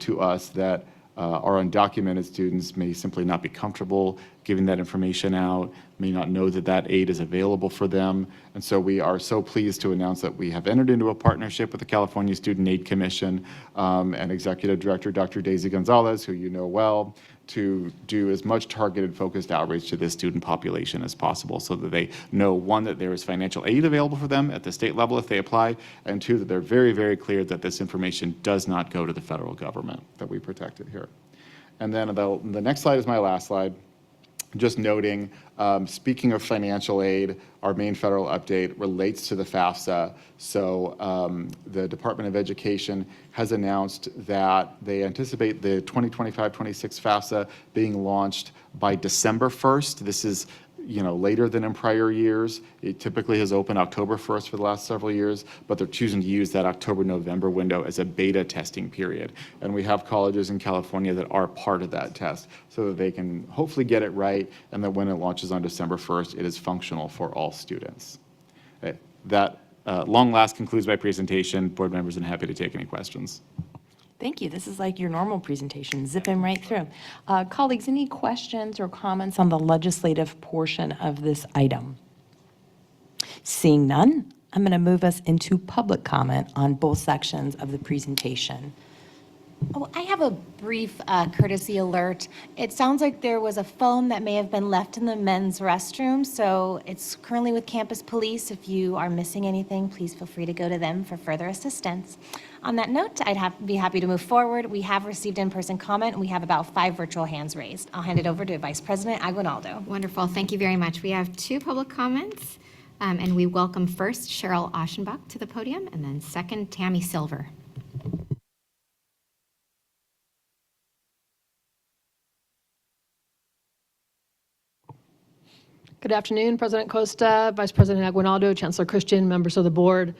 to us that our undocumented students may simply not be comfortable giving that information out, may not know that that aid is available for them. And so we are so pleased to announce that we have entered into a partnership with the California Student Aid Commission and Executive Director Dr. Daisy Gonzalez, who you know well, to do as much targeted, focused outreach to this student population as possible so that they know, one, that there is financial aid available for them at the state level if they apply, and two, that they're very clear that this information does not go to the federal government, that we protected here. And then the next slide is my last slide. Just noting, speaking of financial aid, our main federal update relates to the FAFSA. So the Department of Education has announced that they anticipate the 2025-26 FAFSA being launched by December 1st. This is later than in prior years. It typically has opened October 1st for the last several years, but they're choosing to use that October-November window as a beta testing period. And we have colleges in California that are part of that test so that they can hopefully get it right, and that when it launches on December 1st, it is functional for all students. Okay. That long last concludes my presentation. Board members, I'm happy to take any questions. Thank you. This is like your normal presentation, zipping right through. Colleagues, any questions or comments on the legislative portion of this item? Seeing none, I'm going to move us into public comment on both sections of the presentation. Oh, I have a brief courtesy alert. It sounds like there was a phone that may have been left in the men's restroom, so it's currently with campus police. If you are missing anything, please feel free to go to them for further assistance. On that note, be happy to move forward. We have received in-person comment, and we have about 5 virtual hands raised. I'll hand it over to Vice President Aguinaldo. Wonderful. Thank you very much. We have 2 public comments, and we welcome first Cheryl Aschenbach to the podium, and then second, Tammy Silver. Good afternoon, President Costa, Vice President Aguinaldo, Chancellor Christian, members of the board.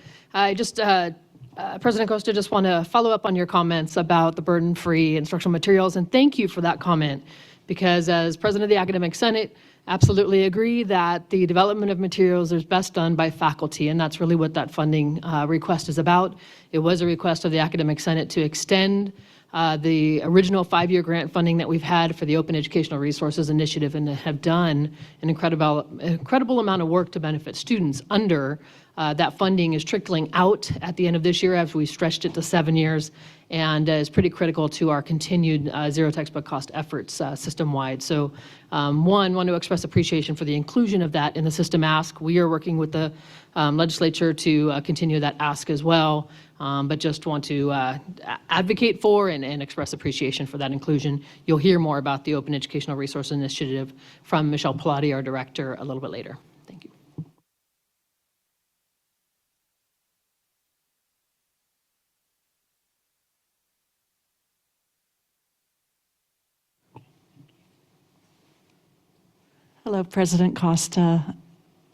President Costa, just want to follow up on your comments about the burden-free instructional materials, and thank you for that comment, because as President of the Academic Senate, absolutely agree that the development of materials is best done by faculty, and that's really what that funding request is about. It was a request of the Academic Senate to extend the original 5-year grant funding that we've had for the Open Educational Resources Initiative, and have done an incredible amount of work to benefit students under that funding is trickling out at the end of this year as we stretched it to 7 years, and is pretty critical to our continued zero textbook cost efforts system-wide. So want to express appreciation for the inclusion of that in the system ask. We are working with the legislature to continue that ask as well, but just want to advocate for and express appreciation for that inclusion. You'll hear more about the Open Educational Resource Initiative from Michelle Pilati, our director, a little bit later. Thank you. Hello, President Costa,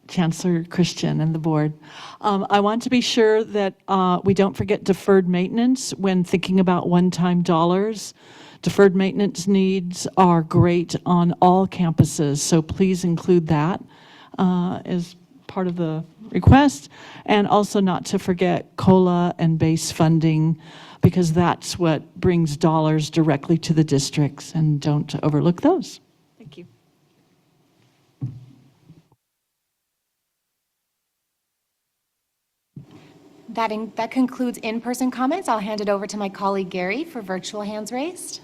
Chancellor Christian, and the board. I want to be sure that we don't forget deferred maintenance when thinking about one-time dollars. Deferred maintenance needs are great on all campuses, so please include that as part of the request. And also not to forget COLA and base funding, because that's what brings dollars directly to the districts, and don't overlook those. Thank you. That concludes in-person comments. I'll hand it over to my colleague Gary for virtual hands raised.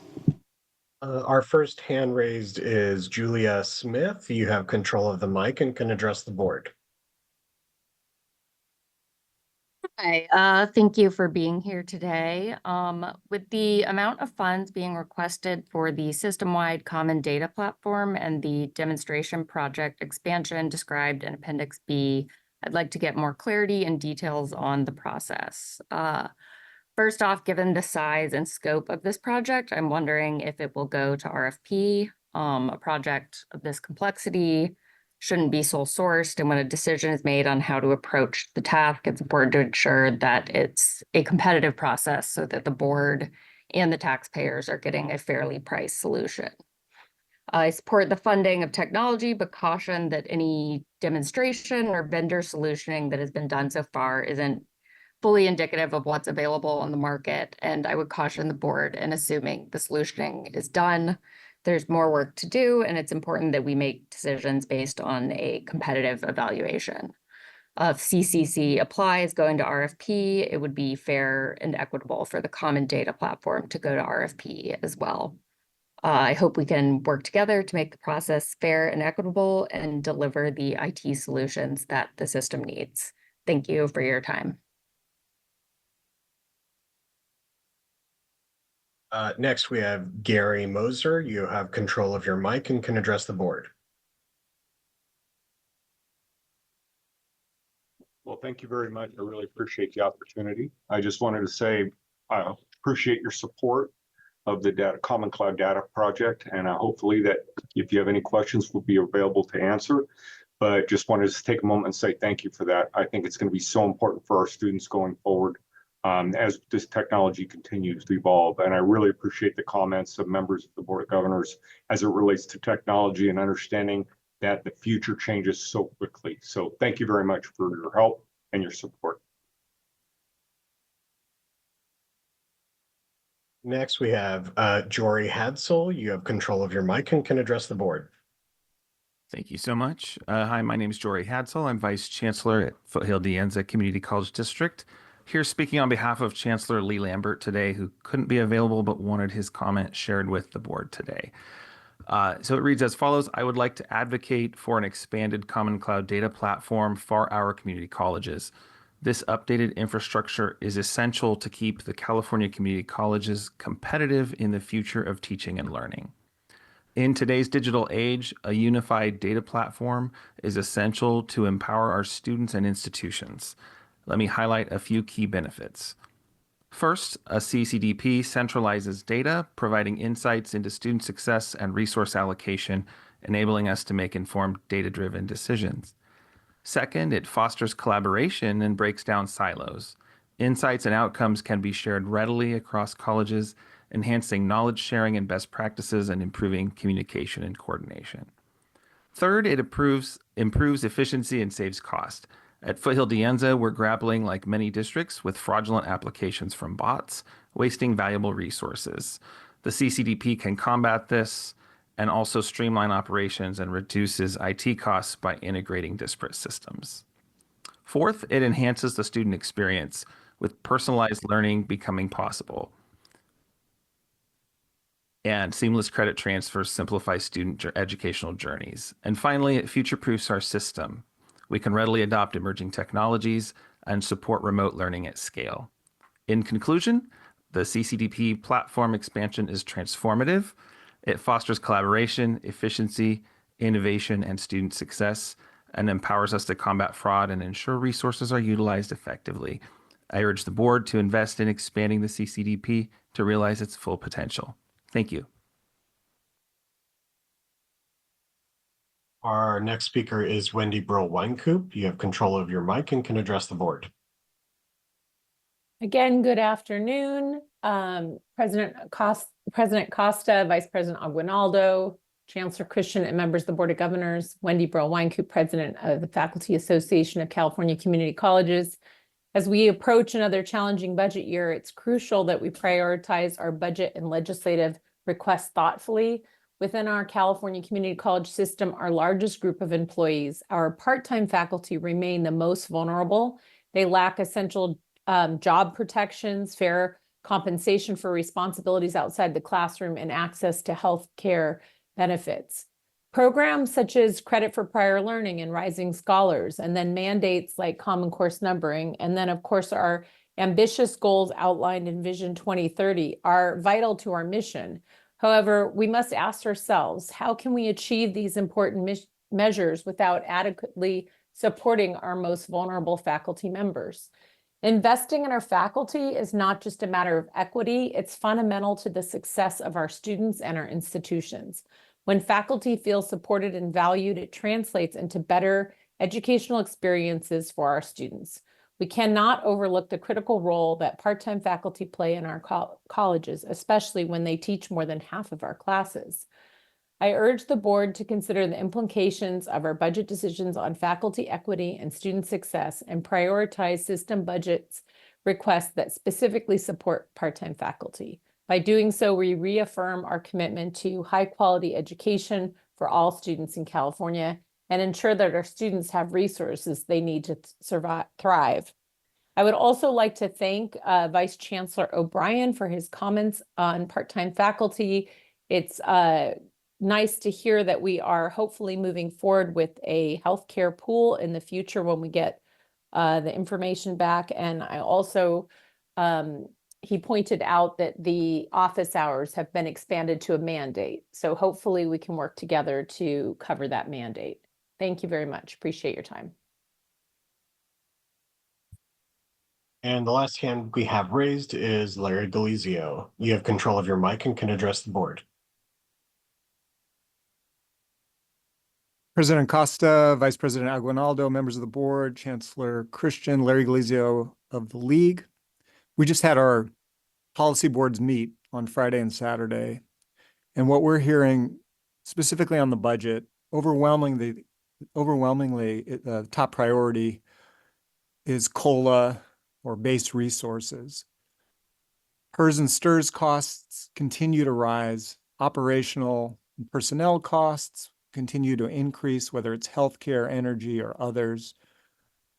Our first hand raised is Julia Smith. You have control of the mic and can address the board. Hi, thank you for being here today. With the amount of funds being requested for the system-wide common data platform and the demonstration project expansion described in Appendix B, I'd like to get more clarity and details on the process. First off, given the size and scope of this project, I'm wondering if it will go to RFP. A project of this complexity shouldn't be sole sourced, and when a decision is made on how to approach the task, it's important to ensure that it's a competitive process so that the board and the taxpayers are getting a fairly priced solution. I support the funding of technology, but caution that any demonstration or vendor solutioning that has been done so far isn't fully indicative of what's available on the market. And I would caution the board in assuming the solutioning is done. There's more work to do, and it's important that we make decisions based on a competitive evaluation. If CCC applies going to RFP, it would be fair and equitable for the common data platform to go to RFP as well. I hope we can work together to make the process fair and equitable and deliver the IT solutions that the system needs. Thank you for your time. Next, we have Gary Moser. You have control of your mic and can address the board. Well, thank you very much. I really appreciate the opportunity. I just wanted to say I appreciate your support of the Common Cloud Data Project, and hopefully that if you have any questions, we'll be available to answer. But just wanted to take a moment and say thank you for that. I think it's going to be so important for our students going forward as this technology continues to evolve. And I really appreciate the comments of members of the Board of Governors as it relates to technology and understanding that the future changes so quickly. So thank you very much for your help and your support. Next, we have Jory Hadsel. You have control of your mic and can address the board. Thank you so much. Hi, my name is Jory Hadsel. I'm Vice Chancellor at Foothill De Anza Community College District. Here speaking on behalf of Chancellor Lee Lambert today, who couldn't be available but wanted his comment shared with the board today. So it reads as follows. I would like to advocate for an expanded Common Cloud data platform for our community colleges. This updated infrastructure is essential to keep the California community colleges competitive in the future of teaching and learning. In today's digital age, a unified data platform is essential to empower our students and institutions. Let me highlight a few key benefits. First, a CCDP centralizes data, providing insights into student success and resource allocation, enabling us to make informed data-driven decisions. Second, it fosters collaboration and breaks down silos. Insights and outcomes can be shared readily across colleges, enhancing knowledge sharing and best practices and improving communication and coordination. Third, it improves efficiency and saves cost. At Foothill De Anza, we're grappling, like many districts, with fraudulent applications from bots, wasting valuable resources. The CCDP can combat this and also streamline operations and reduces IT costs by integrating disparate systems. Fourth, it enhances the student experience, with personalized learning becoming possible. And seamless credit transfers simplify student educational journeys. And finally, it future-proofs our system. We can readily adopt emerging technologies and support remote learning at scale. In conclusion, the CCDP platform expansion is transformative. It fosters collaboration, efficiency, innovation, and student success, and empowers us to combat fraud and ensure resources are utilized effectively. I urge the board to invest in expanding the CCDP to realize its full potential. Thank you. Our next speaker is Wendy Brill Weinkoop. You have control of your mic and can address the board. Again, good afternoon. President Costa, Vice President Aguinaldo, Chancellor Christian, and members of the Board of Governors. Wendy Brill Weinkoop, President of the Faculty Association of California Community Colleges. As we approach another challenging budget year, it's crucial that we prioritize our budget and legislative requests thoughtfully. Within our California Community College system, our largest group of employees, our part-time faculty, remain the most vulnerable. They lack essential job protections, fair compensation for responsibilities outside the classroom, and access to health care benefits. Programs such as credit for prior learning and rising scholars, and then mandates like Common Course numbering, and then of course our ambitious goals outlined in Vision 2030 are vital to our mission. However, we must ask ourselves, how can we achieve these important measures without adequately supporting our most vulnerable faculty members? Investing in our faculty is not just a matter of equity, it's fundamental to the success of our students and our institutions. When faculty feel supported and valued, it translates into better educational experiences for our students. We cannot overlook the critical role that part-time faculty play in our colleges, especially when they teach more than half of our classes. I urge the board to consider the implications of our budget decisions on faculty equity and student success and prioritize system budgets requests that specifically support part-time faculty. By doing so, we reaffirm our commitment to high-quality education for all students in California and ensure that our students have resources they need to thrive. I would also like to thank Vice Chancellor O'Brien for his comments on part-time faculty. It's nice to hear that we are hopefully moving forward with a healthcare pool in the future when we get the information back. And I also, he pointed out that the office hours have been expanded to a mandate. So hopefully we can work together to cover that mandate. Thank you very much. Appreciate your time. And the last hand we have raised is Larry Galizio. You have control of your mic and can address the board. President Costa, Vice President Aguinaldo, members of the board, Chancellor Christian, Larry Galizio of the League. We just had our policy boards meet on Friday and Saturday. And what we're hearing specifically on the budget, overwhelmingly, the top priority is COLA or base resources. HERS and STIRS costs continue to rise. Operational and personnel costs continue to increase, whether it's healthcare, energy, or others.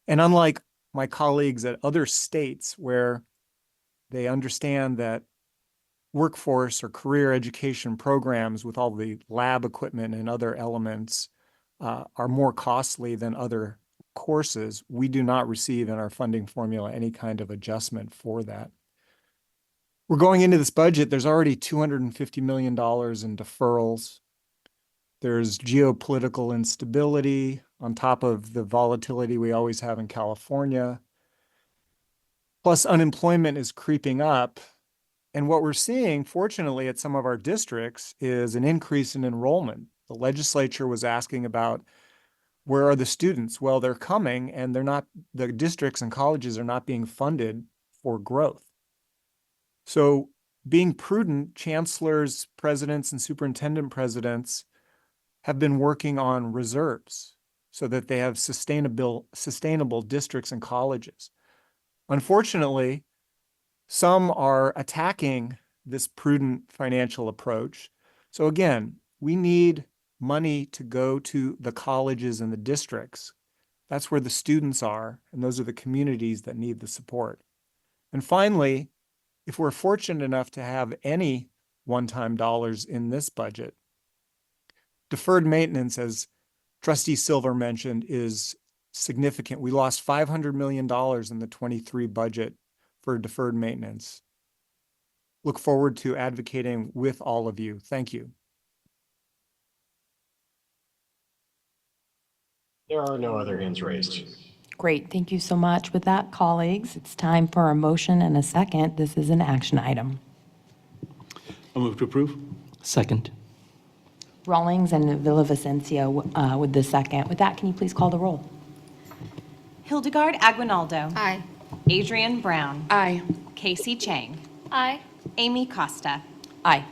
And unlike my colleagues at other states where they understand that workforce or career education programs with all the lab equipment and other elements are more costly than other courses, we do not receive in our funding formula any kind of adjustment for that. We're going into this budget, there's already $250 million in deferrals. There's geopolitical instability on top of the volatility we always have in California. Plus, unemployment is creeping up. And what we're seeing, fortunately, at some of our districts is an increase in enrollment. The legislature was asking about where are the students? Well, they're coming and the districts and colleges are not being funded for growth. So being prudent, chancellors, presidents, and superintendent presidents have been working on reserves so that they have sustainable districts and colleges. Unfortunately, some are attacking this prudent financial approach. So again, we need money to go to the colleges and the districts. That's where the students are, and those are the communities that need the support. And finally, if we're fortunate enough to have any one-time dollars in this budget, deferred maintenance, as Trustee Silver mentioned, is significant. We lost $500 million in the 23 budget for deferred maintenance. Look forward to advocating with all of you. Thank you. There are no other hands raised. Great, thank you so much. With that, colleagues, it's time for a motion and a second. This is an action item. I'll move to approve. Second. Rawlings and Villavicencio with the second. With that, can you please call the roll? Hildegard Aguinaldo. Aye. Adrian Brown. Aye. Casey Chang. Aye. Amy Costa. Aye.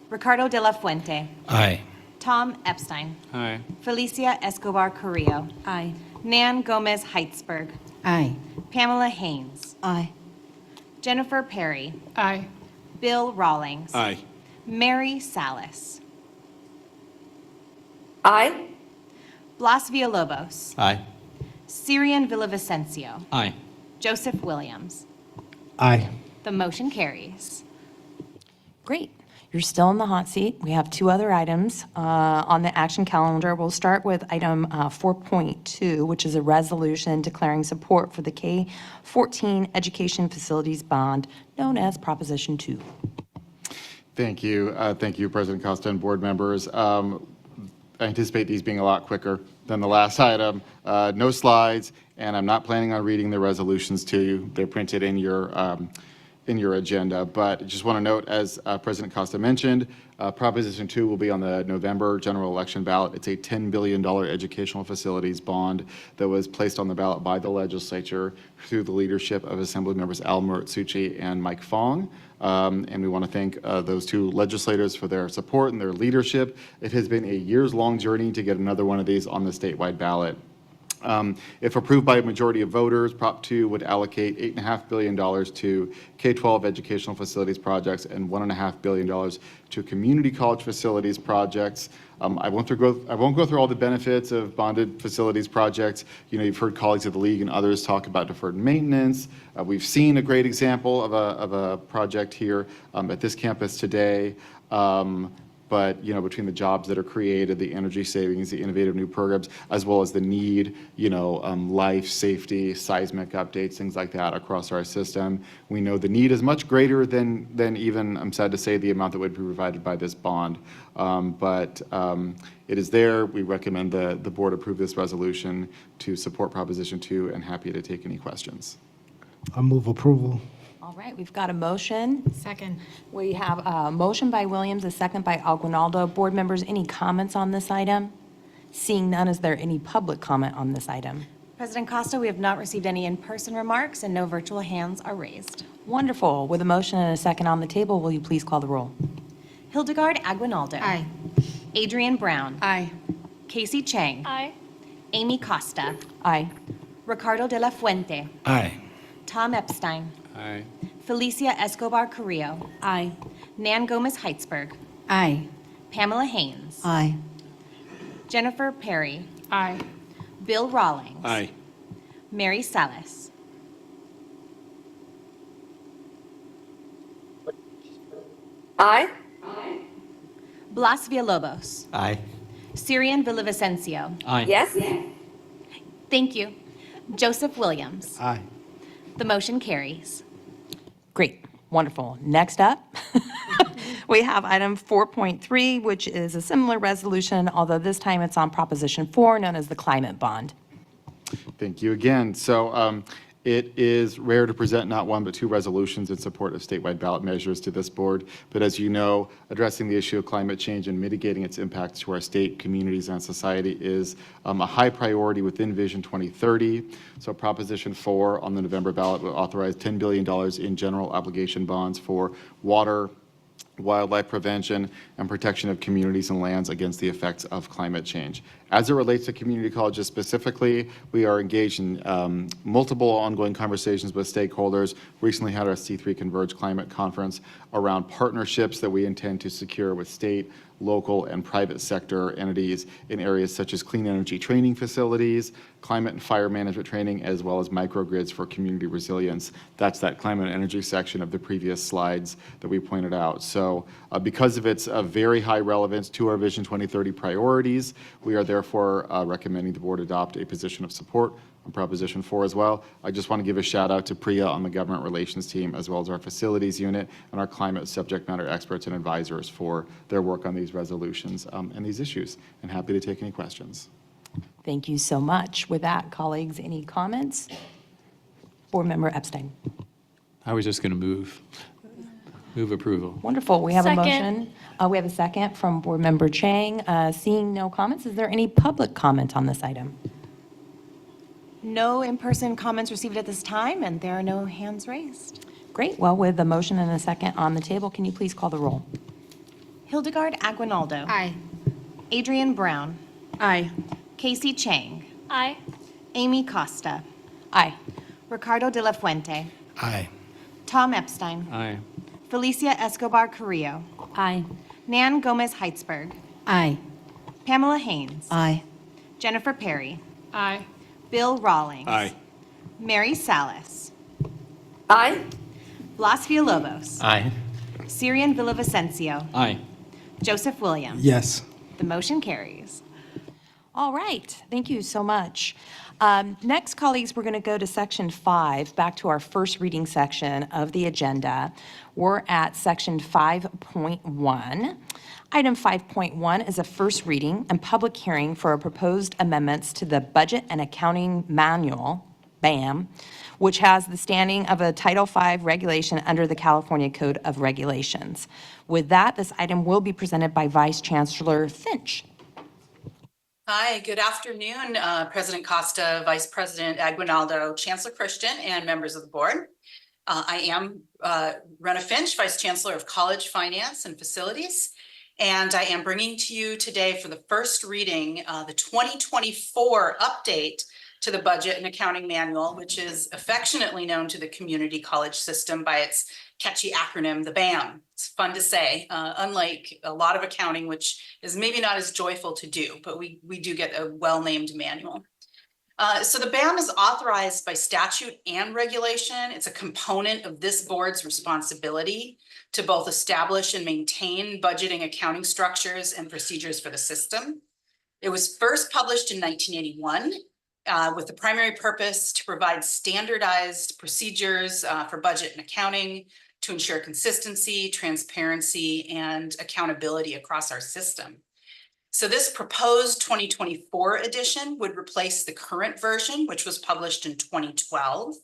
Ricardo de la Fuente. Aye. Tom Epstein. Aye. Felicia Escobar Carrillo. Aye. Nan Gomez Heitzberg. Aye. Pamela Haynes. Aye. Jennifer Perry. Aye. Bill Rawlings. Aye. Mary Salas. Aye. Blas Villalobos. Aye. Syrian Villavicencio. Aye. Joseph Williams. Aye. The motion carries. Great. You're still in the hot seat. We have two other items on the action calendar. We'll start with item 4.2, which is a resolution declaring support for the K-14 Education Facilities Bond, known as Proposition 2. Thank you. Thank you, President Costa and board members. I anticipate these being a lot quicker than the last item. No slides, and I'm not planning on reading the resolutions to you. They're printed in your agenda, but I just want to note, as President Costa mentioned, Proposition 2 will be on the November general election ballot. It's a $10 billion educational facilities bond that was placed on the ballot by the legislature through the leadership of Assembly members Al Muratsuchi and Mike Fong. And we want to thank those two legislators for their support and their leadership. It has been a years-long journey to get another one of these on the statewide ballot. If approved by a majority of voters, Prop 2 would allocate $8.5 billion to K-12 educational facilities projects and $1.5 billion to community college facilities projects. I won't go through all the benefits of bonded facilities projects. You know, you've heard colleagues of the league and others talk about deferred maintenance. We've seen a great example of a project here at this campus today. But, you know, between the jobs that are created, the energy savings, the innovative new programs, as well as the need, you know, life, safety, seismic updates, things like that across our system, we know the need is much greater than even, I'm sad to say, the amount that would be provided by this bond. But it is there. We recommend the board approve this resolution to support Proposition 2, and happy to take any questions. I move approval. All right, we've got a motion. Second. We have a motion by Williams, a second by Aguinaldo. Board members, any comments on this item? Seeing none, is there any public comment on this item? President Costa, we have not received any in-person remarks and no virtual hands are raised. Wonderful. With a motion and a second on the table, will you please call the roll? Hildegard Aguinaldo. Aye. Adrian Brown. Aye. Casey Chang. Aye. Amy Costa. Aye. Ricardo de la Fuente. Aye. Tom Epstein. Aye. Felicia Escobar Carrillo. Aye. Nan Gomez Heitzberg. Aye. Pamela Haynes. Aye. Jennifer Perry. Aye. Bill Rawlings. Aye. Mary Salas. Aye. Blas Villalobos. Aye. Syrian Villavicencio. Aye. Yes. Thank you. Joseph Williams. Aye. The motion carries. Great, wonderful. Next up, we have item 4.3, which is a similar resolution, although this time it's on Proposition 4, known as the climate bond. Thank you again. So it is rare to present not one but two resolutions in support of statewide ballot measures to this board. But as you know, addressing the issue of climate change and mitigating its impacts to our state, communities, and society is a high priority within Vision 2030. So Proposition 4 on the November ballot will authorize $10 billion in general obligation bonds for water, wildlife prevention, and protection of communities and lands against the effects of climate change. As it relates to community colleges specifically, we are engaged in multiple ongoing conversations with stakeholders. Recently had our C3 Converge Climate Conference around partnerships that we intend to secure with state, local, and private sector entities in areas such as clean energy training facilities, climate and fire management training, as well as microgrids for community resilience. That's that climate and energy section of the previous slides that we pointed out. So because of its very high relevance to our Vision 2030 priorities, we are therefore recommending the board adopt a position of support on Proposition 4 as well. I just want to give a shout out to Priya on the government relations team, as well as our facilities unit and our climate subject matter experts and advisors for their work on these resolutions and these issues, and happy to take any questions. Thank you so much. With that, colleagues, any comments? Board Member Epstein. I was just going to move approval. Wonderful. We have a Second. motion. We have a second from Board Member Chang. Seeing no comments, is there any public comment on this item? No in-person comments received at this time, and there are no hands raised. Great. Well, with the motion and a second on the table, can you please call the roll? Hildegard Aguinaldo. Aye. Adrian Brown. Aye. Casey Chang. Aye. Amy Costa. Aye. Ricardo de la Fuente. Aye. Tom Epstein. Aye. Felicia Escobar Carrillo. Aye. Nan Gomez Heitzberg. Aye. Pamela Haynes. Aye. Jennifer Perry. Aye. Bill Rawlings. Aye. Mary Salas. Aye. Blas Villalobos. Aye. Syrian Villavicencio. Aye. Joseph Williams. Yes. The motion carries. All right. Thank you so much. Next, colleagues, we're going to go to Section 5, back to our first reading section of the agenda. We're at Section 5.1. Item 5.1 is a first reading and public hearing for proposed amendments to the Budget and Accounting Manual, BAM, which has the standing of a Title V regulation under the California Code of Regulations. With that, this item will be presented by Vice Chancellor Finch. Hi, good afternoon, President Costa, Vice President Aguinaldo, Chancellor Christian, and members of the board. I am Rena Finch, Vice Chancellor of College Finance and Facilities, and I am bringing to you today for the first reading the 2024 update to the Budget and Accounting Manual, which is affectionately known to the community college system by its catchy acronym, the BAM. It's fun to say, unlike a lot of accounting, which is maybe not as joyful to do, but we do get a well-named manual. So the BAM is authorized by statute and regulation. It's a component of this board's responsibility to both establish and maintain budgeting accounting structures and procedures for the system. It was first published in 1981 with the primary purpose to provide standardized procedures for budget and accounting to ensure consistency, transparency, and accountability across our system. So this proposed 2024 edition would replace the current version, which was published in 2012.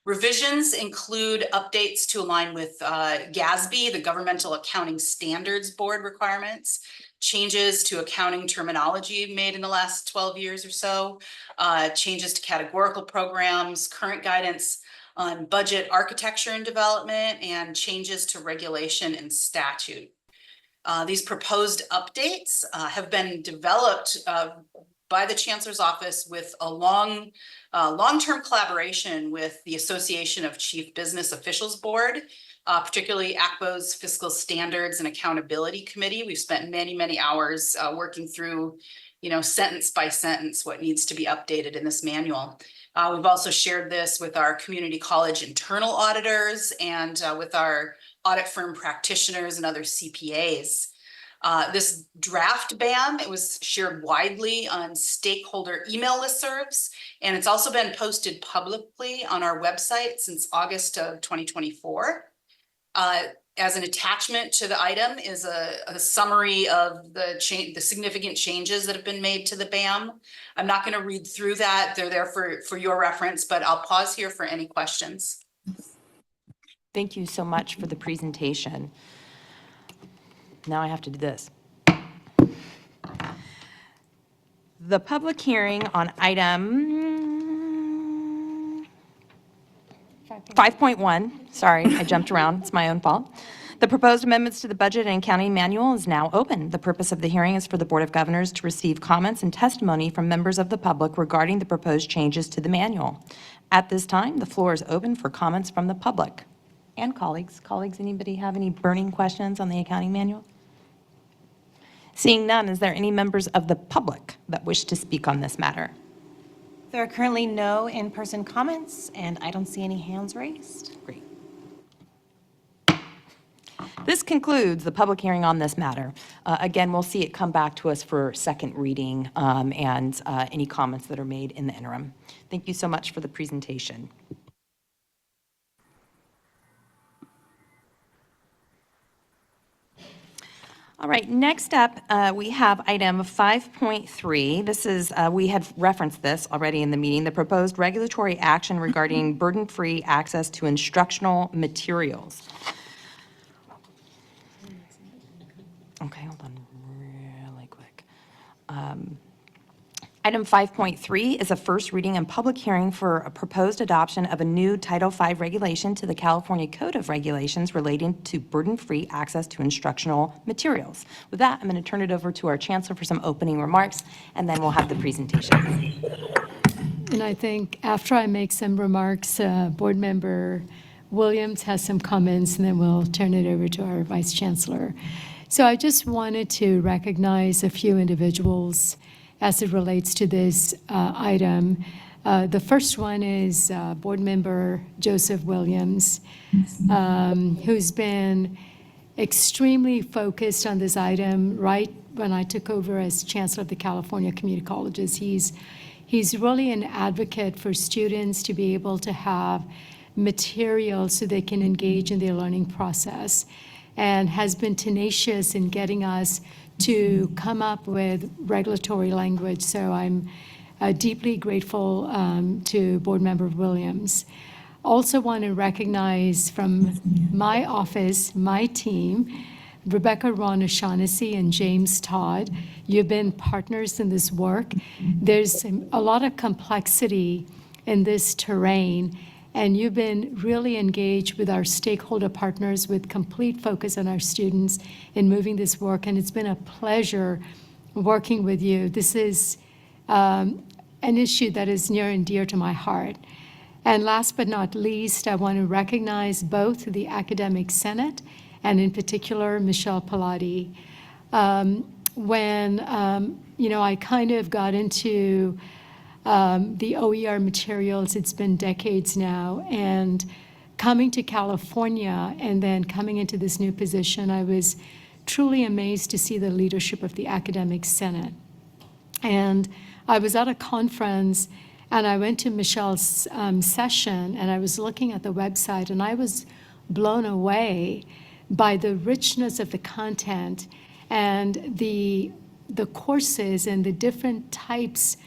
Revisions include updates to align with GASB, the Governmental Accounting Standards Board requirements, changes to accounting terminology made in the last 12 years or so, changes to categorical programs, current guidance on budget architecture and development, and changes to regulation and statute. These proposed updates have been developed by the Chancellor's Office with a long-term collaboration with the Association of Chief Business Officials Board, particularly ACBO's Fiscal Standards and Accountability Committee. We've spent many, many hours working through, sentence by sentence, what needs to be updated in this manual. We've also shared this with our community college internal auditors and with our audit firm practitioners and other CPAs. This draft BAM, it was shared widely on stakeholder email listservs, and it's also been posted publicly on our website since August of 2024. As an attachment to the item is a summary of the significant changes that have been made to the BAM. I'm not going to read through that. They're there for your reference, but I'll pause here for any questions. Thank you so much for the presentation. Now I have to do this. The public hearing on item 5.1, sorry, I jumped around, it's my own fault. The proposed amendments to the budget and accounting manual is now open. The purpose of the hearing is for the Board of Governors to receive comments and testimony from members of the public regarding the proposed changes to the manual. At this time, the floor is open for comments from the public and colleagues. Colleagues, anybody have any burning questions on the accounting manual? Seeing none, is there any members of the public that wish to speak on this matter? There are currently no in-person comments, and I don't see any hands raised. Great. This concludes the public hearing on this matter. Again, we'll see it come back to us for second reading and any comments that are made in the interim. Thank you so much for the presentation. All right, next up, we have item 5.3. This is, we had referenced this already in the meeting, the proposed regulatory action regarding burden-free access to instructional materials. Okay, hold on really quick. Item 5.3 is a first reading and public hearing for a proposed adoption of a new Title V regulation to the California Code of Regulations relating to burden-free access to instructional materials. With that, I'm going to turn it over to our Chancellor for some opening remarks, and then we'll have the presentation. And I think after I make some remarks, Board Member Williams has some comments, and then we'll turn it over to our Vice Chancellor. So I just wanted to recognize a few individuals as it relates to this item. The first one is Board Member Joseph Williams, who's been extremely focused on this item right when I took over as Chancellor of the California Community Colleges. He's really an advocate for students to be able to have material so they can engage in their learning process, and has been tenacious in getting us to come up with regulatory language. So I'm deeply grateful to Board Member Williams. Also want to recognize from my office, my team, Rebecca Ron O'Shaughnessy and James Todd. You've been partners in this work. There's a lot of complexity in this terrain, and you've been really engaged with our stakeholder partners with complete focus on our students in moving this work, and it's been a pleasure working with you. This is an issue that is near and dear to my heart. And last but not least, I want to recognize both the Academic Senate and in particular Michelle Pallotti. When I kind of got into the OER materials, it's been decades now, and coming to California and then coming into this new position, I was truly amazed to see the leadership of the Academic Senate. And I was at a conference and I went to Michelle's session, and I was looking at the website, and I was blown away by the richness of the content and the courses and the different types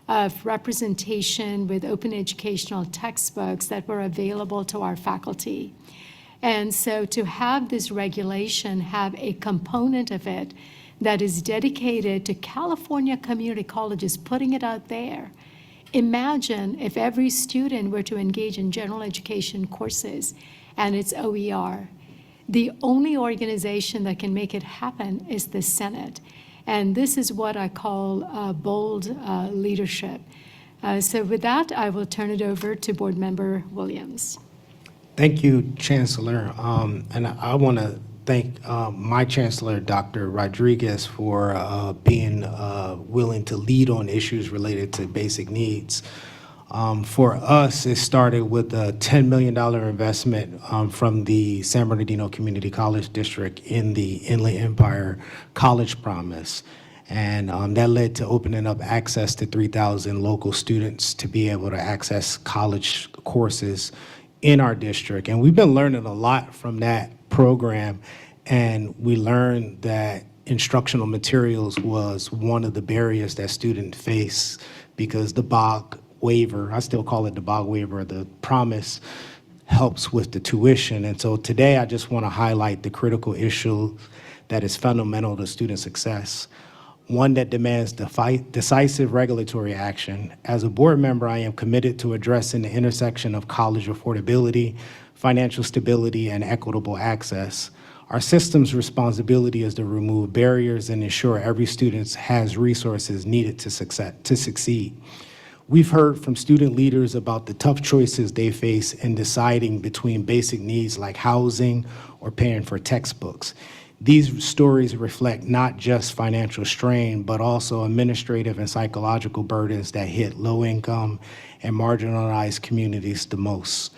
of representation with open educational textbooks that were available to our faculty. And so to have this regulation have a component of it that is dedicated to California community colleges, putting it out there. Imagine if every student were to engage in general education courses and it's OER. The only organization that can make it happen is the Senate. And this is what I call bold leadership. So with that, I will turn it over to Board Member Williams. Thank you, Chancellor. And I want to thank my Chancellor, Dr. Rodriguez, for being willing to lead on issues related to basic needs. For us, it started with a $10 million investment from the San Bernardino Community College District in the Inland Empire College Promise. And that led to opening up access to 3,000 local students to be able to access college courses in our district. And we've been learning a lot from that program. And we learned that instructional materials was one of the barriers that students face because the BOG waiver, I still call it the BOG waiver, the promise helps with the tuition. And so today I just want to highlight the critical issue that is fundamental to student success, one that demands decisive regulatory action. As a board member, I am committed to addressing the intersection of college affordability, financial stability, and equitable access. Our system's responsibility is to remove barriers and ensure every student has resources needed to succeed. We've heard from student leaders about the tough choices they face in deciding between basic needs like housing or paying for textbooks. These stories reflect not just financial strain, but also administrative and psychological burdens that hit low-income and marginalized communities the most.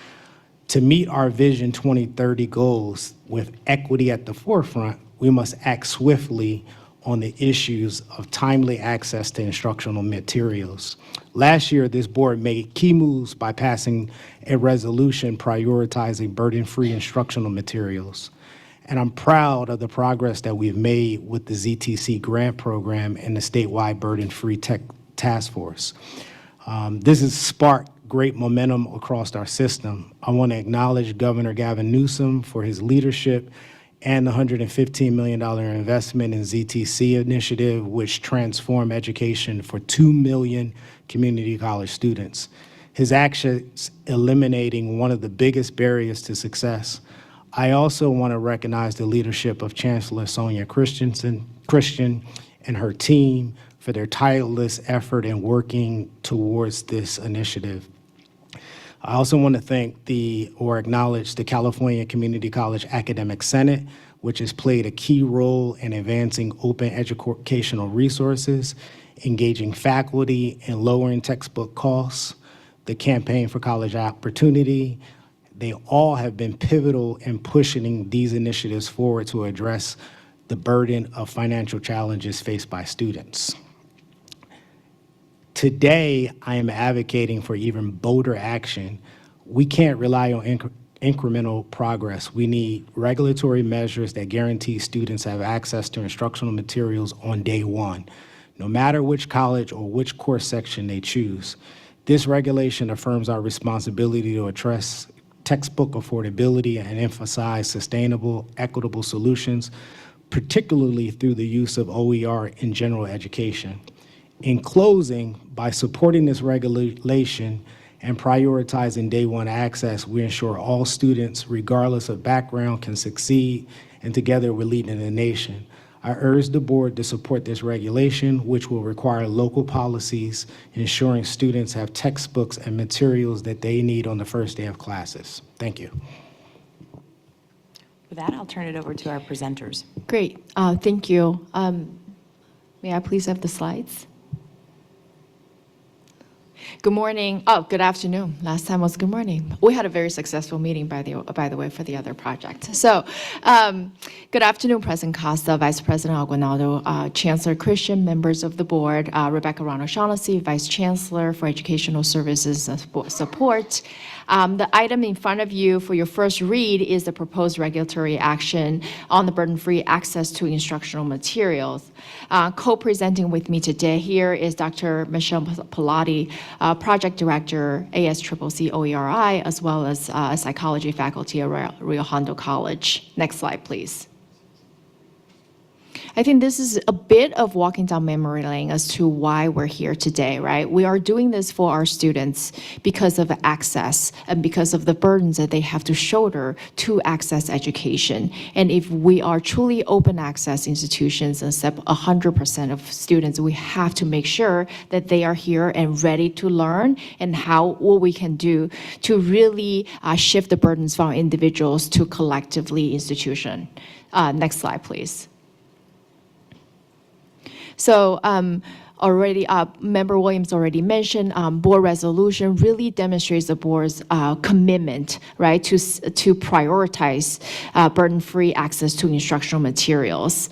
To meet our Vision 2030 goals with equity at the forefront, we must act swiftly on the issues of timely access to instructional materials. Last year, this board made key moves by passing a resolution prioritizing burden-free instructional materials. And I'm proud of the progress that we've made with the ZTC grant program and the statewide burden-free tech task force. This has sparked great momentum across our system. I want to acknowledge Governor Gavin Newsom for his leadership and the $115 million investment in ZTC initiative, which transformed education for 2 million community college students. His actions eliminating one of the biggest barriers to success. I also want to recognize the leadership of Chancellor Sonia Christian and her team for their tireless effort in working towards this initiative. I also want to thank acknowledge the California Community College Academic Senate, which has played a key role in advancing open educational resources, engaging faculty, and lowering textbook costs, the Campaign for College Opportunity. They all have been pivotal in pushing these initiatives forward to address the burden of financial challenges faced by students. Today, I am advocating for even bolder action. We can't rely on incremental progress. We need regulatory measures that guarantee students have access to instructional materials on day one, no matter which college or which course section they choose. This regulation affirms our responsibility to address textbook affordability and emphasize sustainable, equitable solutions, particularly through the use of OER in general education. In closing, by supporting this regulation and prioritizing day one access, we ensure all students, regardless of background, can succeed, and together we're leading the nation. I urge the board to support this regulation, which will require local policies ensuring students have textbooks and materials that they need on the first day of classes. Thank you. With that, I'll turn it over to our presenters. Great, thank you. May I please have the slides? Good morning. Oh, good afternoon. Last time was good morning. We had a very successful meeting, by the way, for the other project. So, good afternoon, President Costa, Vice President Aguinaldo, Chancellor Christian, members of the board, Rebecca Rano-Shaughnessy, Vice Chancellor for Educational Services Support. The item in front of you for your first read is the proposed regulatory action on the burden-free access to instructional materials. Co-presenting with me today here is Dr. Michelle Pilati, Project Director, ASCCC OERI, as well as a psychology faculty at Rio Hondo College. Next slide, please. I think this is a bit of walking down memory lane as to why we're here today, right? We are doing this for our students because of access and because of the burdens that they have to shoulder to access education. And if we are truly open access institutions and accept 100% of students, we have to make sure that they are here and ready to learn, and what we can do to really shift the burdens from individuals to collectively institution. Next slide, please. So already, Member Williams already mentioned, board resolution really demonstrates the board's commitment, right, to prioritize burden-free access to instructional materials.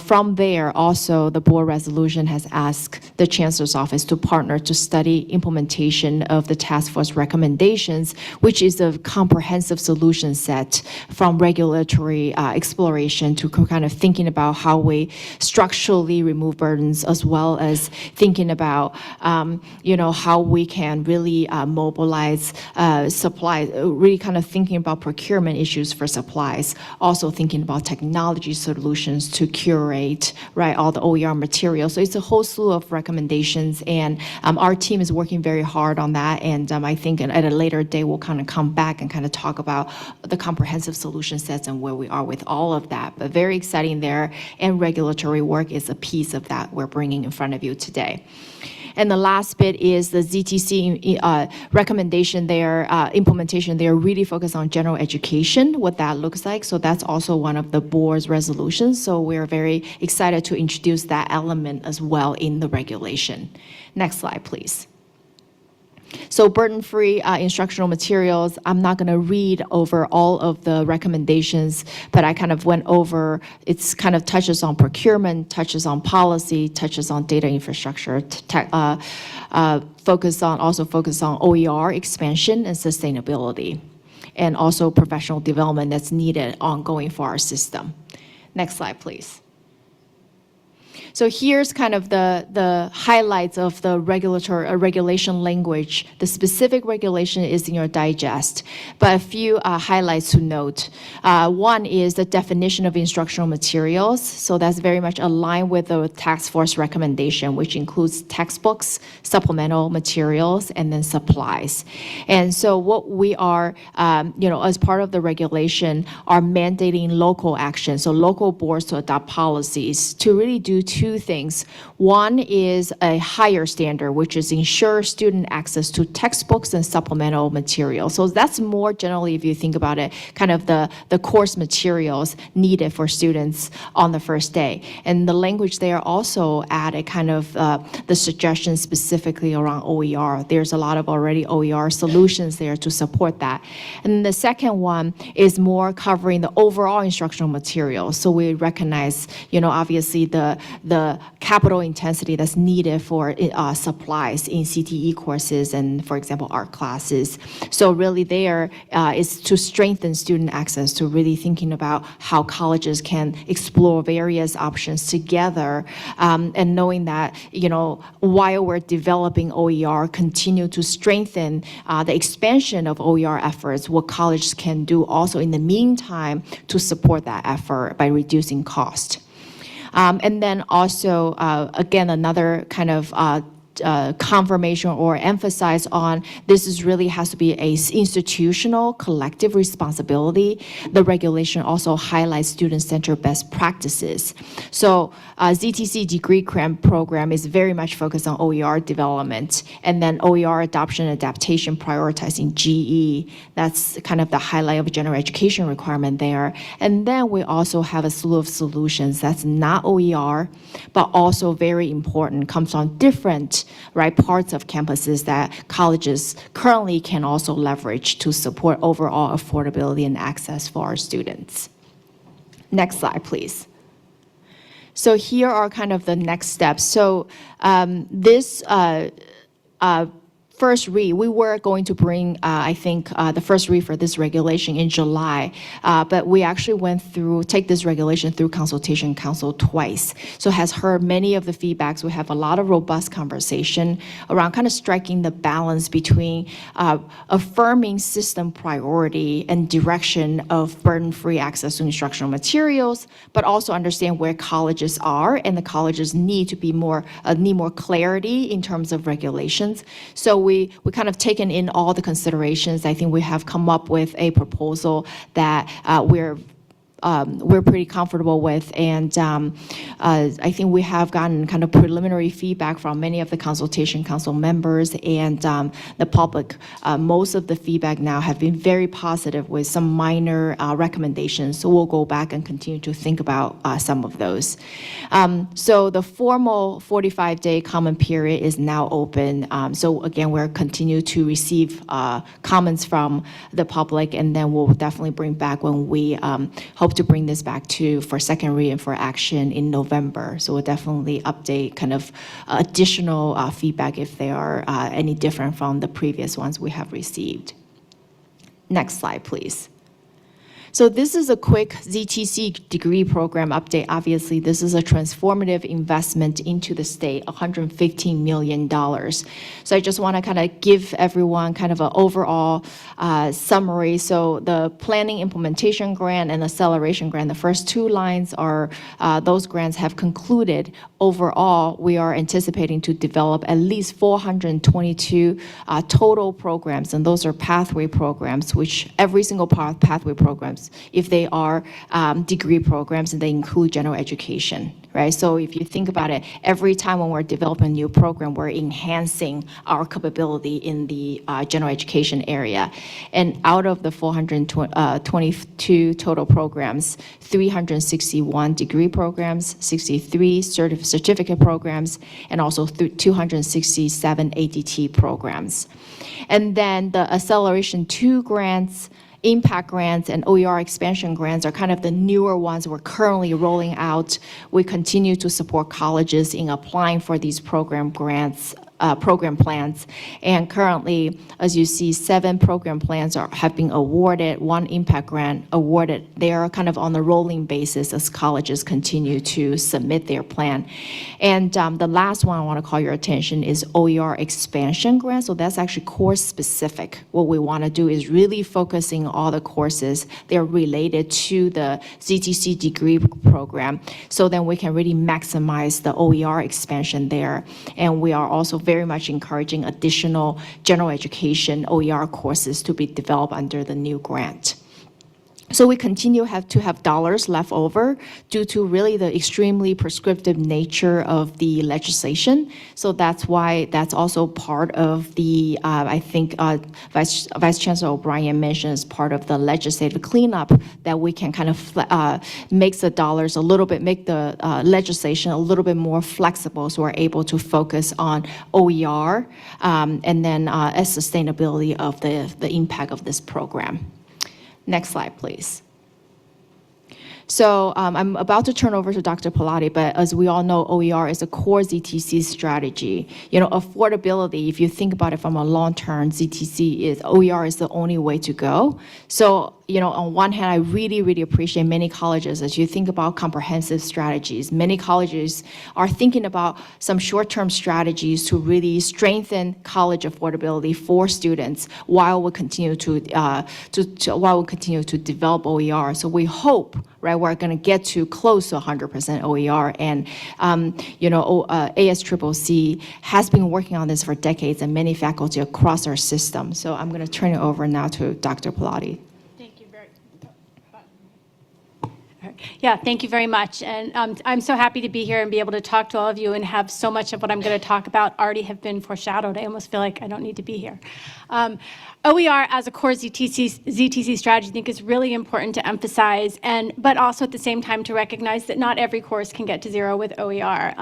From there, also, the board resolution has asked the Chancellor's Office to partner to study implementation of the task force recommendations, which is a comprehensive solution set from regulatory exploration to kind of thinking about how we structurally remove burdens, as well as thinking about, how we can really mobilize supplies, really kind of thinking about procurement issues for supplies, also thinking about technology solutions to curate, right, all the OER materials. So it's a whole slew of recommendations, and our team is working very hard on that, and I think at a later day, we'll kind of come back and kind of talk about the comprehensive solution sets and where we are with all of that. But very exciting there, and regulatory work is a piece of that we're bringing in front of you today. And the last bit is the ZTC recommendation there, implementation there, really focused on general education, what that looks like. So that's also one of the board's resolutions. So we're very excited to introduce that element as well in the regulation. Next slide, please. So burden-free instructional materials, I'm not going to read over all of the recommendations, but I kind of went over, it's kind of touches on procurement, touches on policy, touches on data infrastructure, focus on OER expansion and sustainability, and also professional development that's needed ongoing for our system. Next slide, please. So here's kind of the highlights of the regulation language. The specific regulation is in your digest, but a few highlights to note. One is the definition of instructional materials. So that's very much aligned with the task force recommendation, which includes textbooks, supplemental materials, and then supplies. And so what we are, as part of the regulation, are mandating local action. So local boards to adopt policies to really do two things. One is a higher standard, which is ensure student access to textbooks and supplemental materials. So that's more generally, if you think about it, kind of the course materials needed for students on the first day. And the language there also added kind of the suggestions specifically around OER. There's a lot of already OER solutions there to support that. And the second one is more covering the overall instructional materials. So we recognize, obviously the capital intensity that's needed for supplies in CTE courses and, for example, art classes. So really there is to strengthen student access, to really thinking about how colleges can explore various options together, and knowing that, while we're developing OER, continue to strengthen the expansion of OER efforts, what colleges can do also in the meantime to support that effort by reducing cost. And then also, again, another kind of confirmation or emphasize on this is really has to be a institutional collective responsibility. The regulation also highlights student-centered best practices. So ZTC degree grant program is very much focused on OER development, and then OER adoption and adaptation prioritizing GE. That's kind of the highlight of general education requirement there. And then we also have a slew of solutions that's not OER, but also very important, comes on different parts of campuses that colleges currently can also leverage to support overall affordability and access for our students. Next slide, please. So here are kind of the next steps. So this first read. We were going to bring, I think, the first read for this regulation in July, but we actually take this regulation through consultation council twice. So has heard many of the feedbacks. We have a lot of robust conversation around kind of striking the balance between affirming system priority and direction of burden-free access to instructional materials, but also understand where colleges are and the colleges need more clarity in terms of regulations. So we kind of taken in all the considerations. I think we have come up with a proposal that we're pretty comfortable with, and I think we have gotten kind of preliminary feedback from many of the consultation council members and the public. Most of the feedback now have been very positive with some minor recommendations, so we'll go back and continue to think about some of those. So the formal 45-day comment period is now open. So again, we're continue to receive comments from the public, and then we'll definitely bring back when we hope to bring this back for second read and for action in November. So we'll definitely update kind of additional feedback if they are any different from the previous ones we have received. Next slide, please. So this is a quick ZTC degree program update. Obviously, this is a transformative investment into the state, $115 million. So I just want to kind of give everyone kind of an overall summary. So the planning implementation grant and acceleration grant, the first two lines are, those grants have concluded. Overall, we are anticipating to develop at least 422 total programs, and those are pathway programs, which every single pathway programs, if they are degree programs, and they include general education, right? So if you think about it, every time when we're developing a new program, we're enhancing our capability in the general education area. And out of the 422 total programs, 361 degree programs, 63 certificate programs, and also 267 ADT programs. And then the Acceleration 2 grants, impact grants, and OER expansion grants are kind of the newer ones we're currently rolling out. We continue to support colleges in applying for these program grants, program plans. And currently, as you see, 7 program plans have been awarded, 1 impact grant awarded. They are kind of on a rolling basis as colleges continue to submit their plan. And the last one I want to call your attention is OER expansion grant. So that's actually course specific. What we want to do is really focusing all the courses that are related to the ZTC degree program, so then we can really maximize the OER expansion there. And we are also very much encouraging additional general education OER courses to be developed under the new grant. So we continue to have dollars left over due to really the extremely prescriptive nature of the legislation. So that's why that's also part of the, I think Vice Chancellor O'Brien mentioned as part of the legislative cleanup, that we can kind of make the dollars a little bit, make the legislation a little bit more flexible, so we're able to focus on OER and then sustainability of the impact of this program. Next slide, please. So I'm about to turn over to Dr. Pilati, but as we all know, OER is a core ZTC strategy. You know, affordability, if you think about it from a long-term, OER is the only way to go. So, you know, on one hand, I really, really appreciate many colleges, as you think about comprehensive strategies, many colleges are thinking about some short-term strategies to really strengthen college affordability for students while we continue to develop OER. So we hope, right, we're going to get to close to 100% OER. And, you know, ASCCC has been working on this for decades, and many faculty across our system. So I'm going to turn it over now to Dr. Pilati. Yeah, thank you very much. And I'm so happy to be here and be able to talk to all of you and have so much of what I'm going to talk about already have been foreshadowed. I almost feel like I don't need to be here. OER as a core ZTC strategy, I think, is really important to emphasize, but also at the same time to recognize that not every course can get to zero with OER.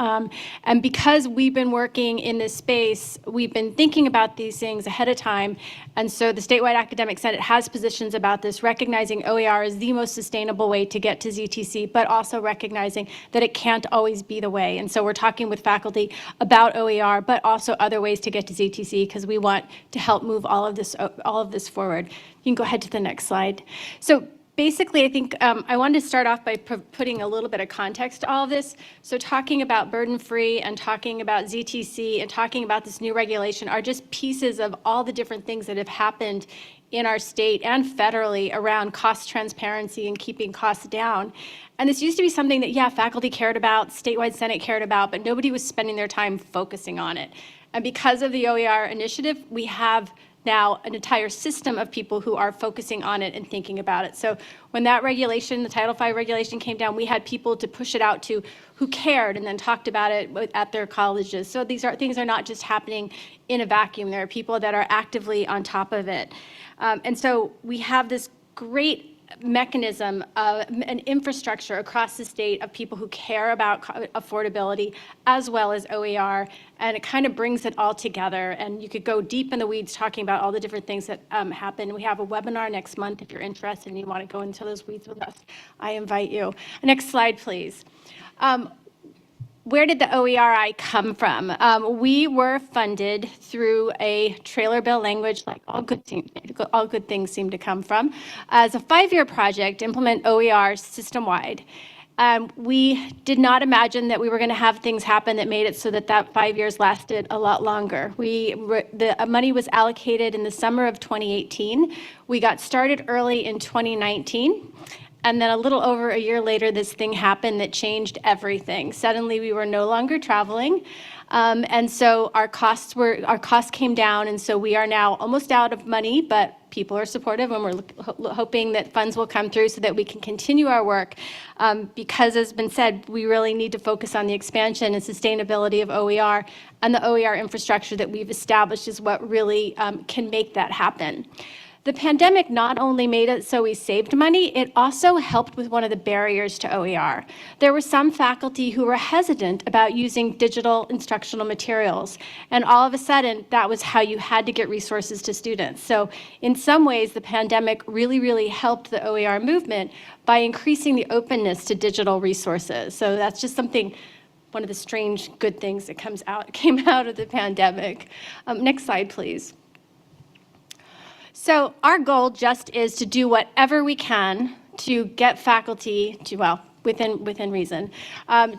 And because we've been working in this space, we've been thinking about these things ahead of time. And so the Statewide Academic Senate has positions about this, recognizing OER is the most sustainable way to get to zero ZTC, but also recognizing that it can't always be the way. And so we're talking with faculty about OER, but also other ways to get to ZTC because we want to help move all of this forward. You can go ahead to the next slide. So basically, I think I wanted to start off by putting a little bit of context to all of this. So talking about burden-free and talking about ZTC and talking about this new regulation are just pieces of all the different things that have happened in our state and federally around cost transparency and keeping costs down. And this used to be something that, yeah, faculty cared about, statewide Senate cared about, but nobody was spending their time focusing on it. And because of the OER initiative, we have now an entire system of people who are focusing on it and thinking about it. So when that regulation, the Title V regulation came down, we had people to push it out to who cared and then talked about it at their colleges. So these things are not just happening in a vacuum. There are people that are actively on top of it. And so we have this great mechanism of an infrastructure across the state of people who care about affordability as well as OER, and it kind of brings it all together. And you could go deep in the weeds talking about all the different things that happen. We have a webinar next month if you're interested and you want to go into those weeds with us. I invite you. Next slide, please. Where did the OERI come from? We were funded through a trailer bill language, like all good things seem to come from, as a 5-year project to implement OER system-wide. We did not imagine that we were going to have things happen that made it so that 5 years lasted a lot longer. The money was allocated in the summer of 2018. We got started early in 2019. And then a little over a year later, this thing happened that changed everything. Suddenly, we were no longer traveling. And so our costs came down. And so we are now almost out of money, but people are supportive and we're hoping that funds will come through so that we can continue our work. Because as has been said, we really need to focus on the expansion and sustainability of OER, and the OER infrastructure that we've established is what really can make that happen. The pandemic not only made it so we saved money, it also helped with one of the barriers to OER. There were some faculty who were hesitant about using digital instructional materials, and all of a sudden, that was how you had to get resources to students. So in some ways, the pandemic really, really helped the OER movement by increasing the openness to digital resources. So that's just something, one of the strange good things that came out of the pandemic. Next slide, please. So our goal just is to do whatever we can to get faculty to, well, within reason,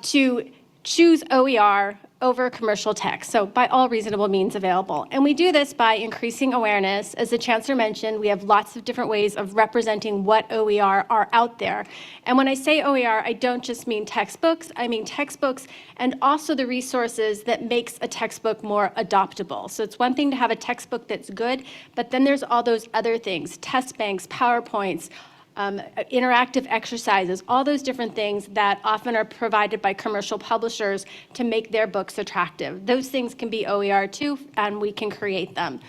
to choose OER over commercial text, so by all reasonable means available. And we do this by increasing awareness. As the Chancellor mentioned, we have lots of different ways of representing what OER are out there. And when I say OER, I don't just mean textbooks, I mean textbooks and also the resources that makes a textbook more adoptable. So it's one thing to have a textbook that's good, but then there's all those other things, test banks, PowerPoints, interactive exercises, all those different things that often are provided by commercial publishers to make their books attractive. Those things can be OER too, and we can create them.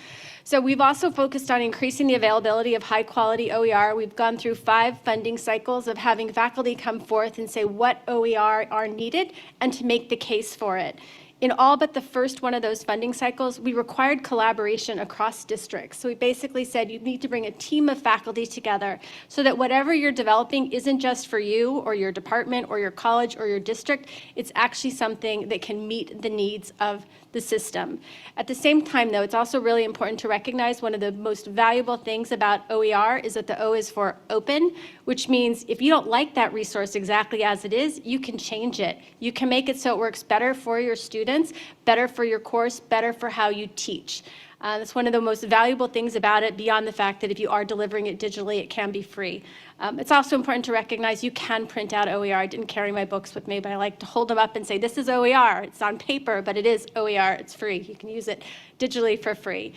So we've also focused on increasing the availability of high quality OER. We've gone through 5 funding cycles of having faculty come forth and say what OER are needed and to make the case for it. In all but the first one of those funding cycles, we required collaboration across districts. So we basically said you need to bring a team of faculty together so that whatever you're developing isn't just for you or your department or your college or your district, it's actually something that can meet the needs of the system. At the same time, though, it's also really important to recognize one of the most valuable things about OER is that the O is for open, which means if you don't like that resource exactly as it is, you can change it. You can make it so it works better for your students, better for your course, better for how you teach. That's one of the most valuable things about it, beyond the fact that if you are delivering it digitally, it can be free. It's also important to recognize you can print out OER. I didn't carry my books with me, but I like to hold them up and say, this is OER. It's on paper, but it is OER. It's free. You can use it digitally for free.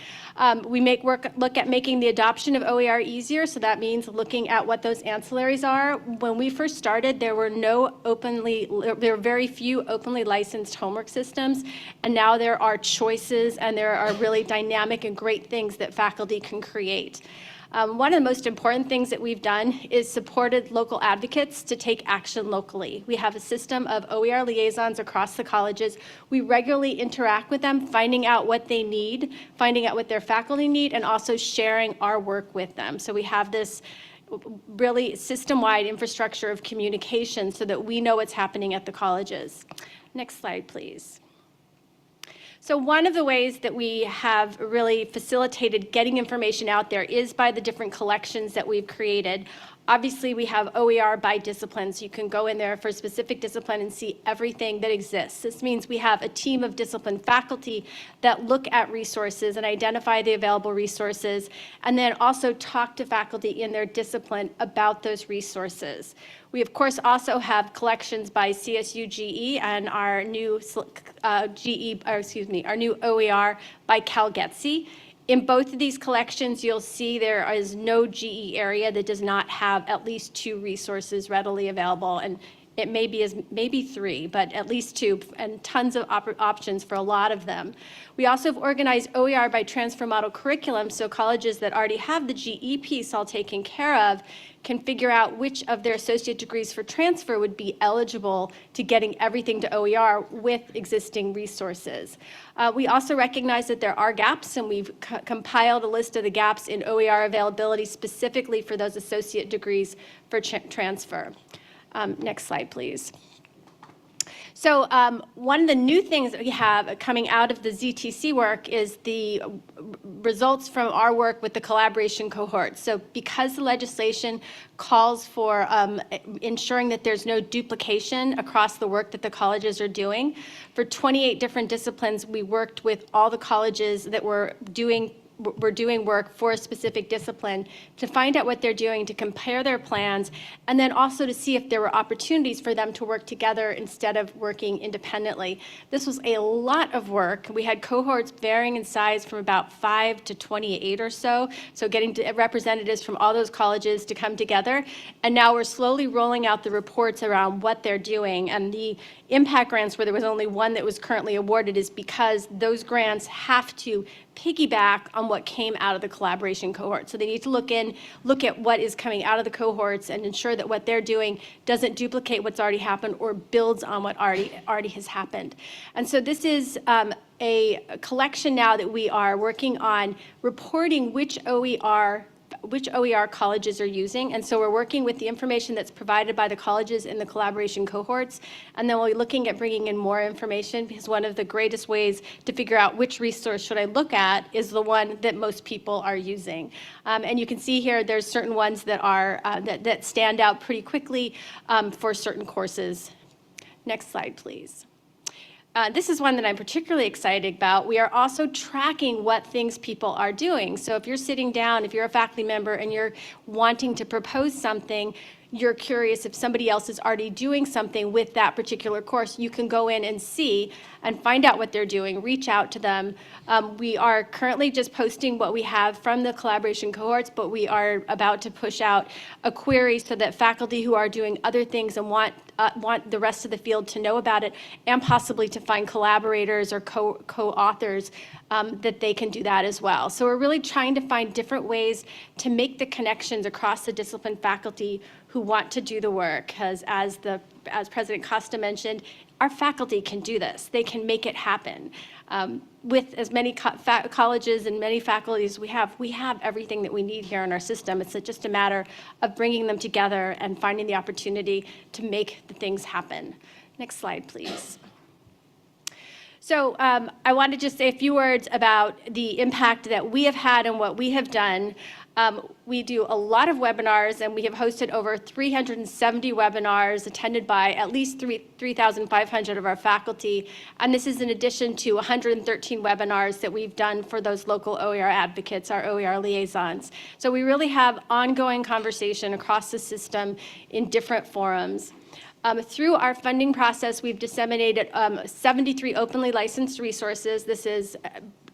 We look at making the adoption of OER easier, so that means looking at what those ancillaries are. When we first started, there were very few openly licensed homework systems, and now there are choices, and there are really dynamic and great things that faculty can create. One of the most important things that we've done is supported local advocates to take action locally. We have a system of OER liaisons across the colleges. We regularly interact with them, finding out what they need, finding out what their faculty need, and also sharing our work with them. So we have this really system-wide infrastructure of communication so that we know what's happening at the colleges. Next slide, please. So one of the ways that we have really facilitated getting information out there is by the different collections that we've created. Obviously, we have OER by discipline, so you can go in there for a specific discipline and see everything that exists. This means we have a team of discipline faculty that look at resources and identify the available resources, and then also talk to faculty in their discipline about those resources. We, of course, also have collections by CSU-GE and our new our new OER by Cal GETC. In both of these collections, you'll see there is no GE area that does not have at least 2 resources readily available, and it may be maybe 3, but at least 2, and tons of options for a lot of them. We also have organized OER by transfer model curriculum, so colleges that already have the GE piece all taken care of can figure out which of their associate degrees for transfer would be eligible to getting everything to OER with existing resources. We also recognize that there are gaps, and we've compiled a list of the gaps in OER availability specifically for those associate degrees for transfer. Next slide, please. So one of the new things that we have coming out of the ZTC work is the results from our work with the collaboration cohort. So because the legislation calls for ensuring that there's no duplication across the work that the colleges are doing, for 28 different disciplines, we worked with all the colleges that were doing work for a specific discipline to find out what they're doing, to compare their plans, and then also to see if there were opportunities for them to work together instead of working independently. This was a lot of work. We had cohorts varying in size from about 5 to 28 or so, getting representatives from all those colleges to come together. And now we're slowly rolling out the reports around what they're doing. And the impact grants, where there was only one that was currently awarded, is because those grants have to piggyback on what came out of the collaboration cohort. So they need to look at what is coming out of the cohorts and ensure that what they're doing doesn't duplicate what's already happened or builds on what already has happened. And so this is a collection now that we are working on reporting which OER colleges are using. And so we're working with the information that's provided by the colleges in the collaboration cohorts. And then we'll be looking at bringing in more information, because one of the greatest ways to figure out which resource should I look at is the one that most people are using. And you can see here there's certain ones that are that stand out pretty quickly for certain courses. Next slide, please. This is one that I'm particularly excited about. We are also tracking what things people are doing. So if you're sitting down, if you're a faculty member and you're wanting to propose something, you're curious if somebody else is already doing something with that particular course, you can go in and see and find out what they're doing, reach out to them. We are currently just posting what we have from the collaboration cohorts, but we are about to push out a query so that faculty who are doing other things and want the rest of the field to know about it, and possibly to find collaborators or co-authors, that they can do that as well. So we're really trying to find different ways to make the connections across the discipline faculty who want to do the work, because as President Costa mentioned, our faculty can do this. They can make it happen. With as many colleges and many faculties we have everything that we need here in our system. It's just a matter of bringing them together and finding the opportunity to make the things happen. Next slide, please. So I want to just say a few words about the impact that we have had and what we have done. We do a lot of webinars, and we have hosted over 370 webinars attended by at least 3,500 of our faculty. And this is in addition to 113 webinars that we've done for those local OER advocates, our OER liaisons. So we really have ongoing conversation across the system in different forums. Through our funding process, we've disseminated 73 openly licensed resources. This is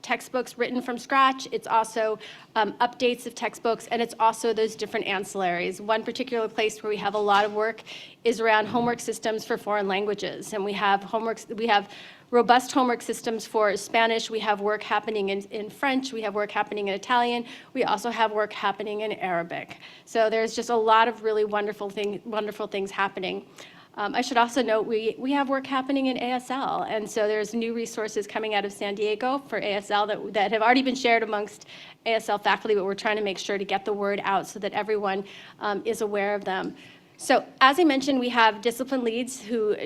textbooks written from scratch. It's also updates of textbooks, and it's also those different ancillaries. One particular place where we have a lot of work is around homework systems for foreign languages. And we have robust homework systems for Spanish. We have work happening in French. We have work happening in Italian. We also have work happening in Arabic. So there's just a lot of really wonderful things happening. I should also note, we have work happening in ASL, and so there's new resources coming out of San Diego for ASL that have already been shared amongst ASL faculty, but we're trying to make sure to get the word out so that everyone is aware of them. So as I mentioned, we have discipline leads who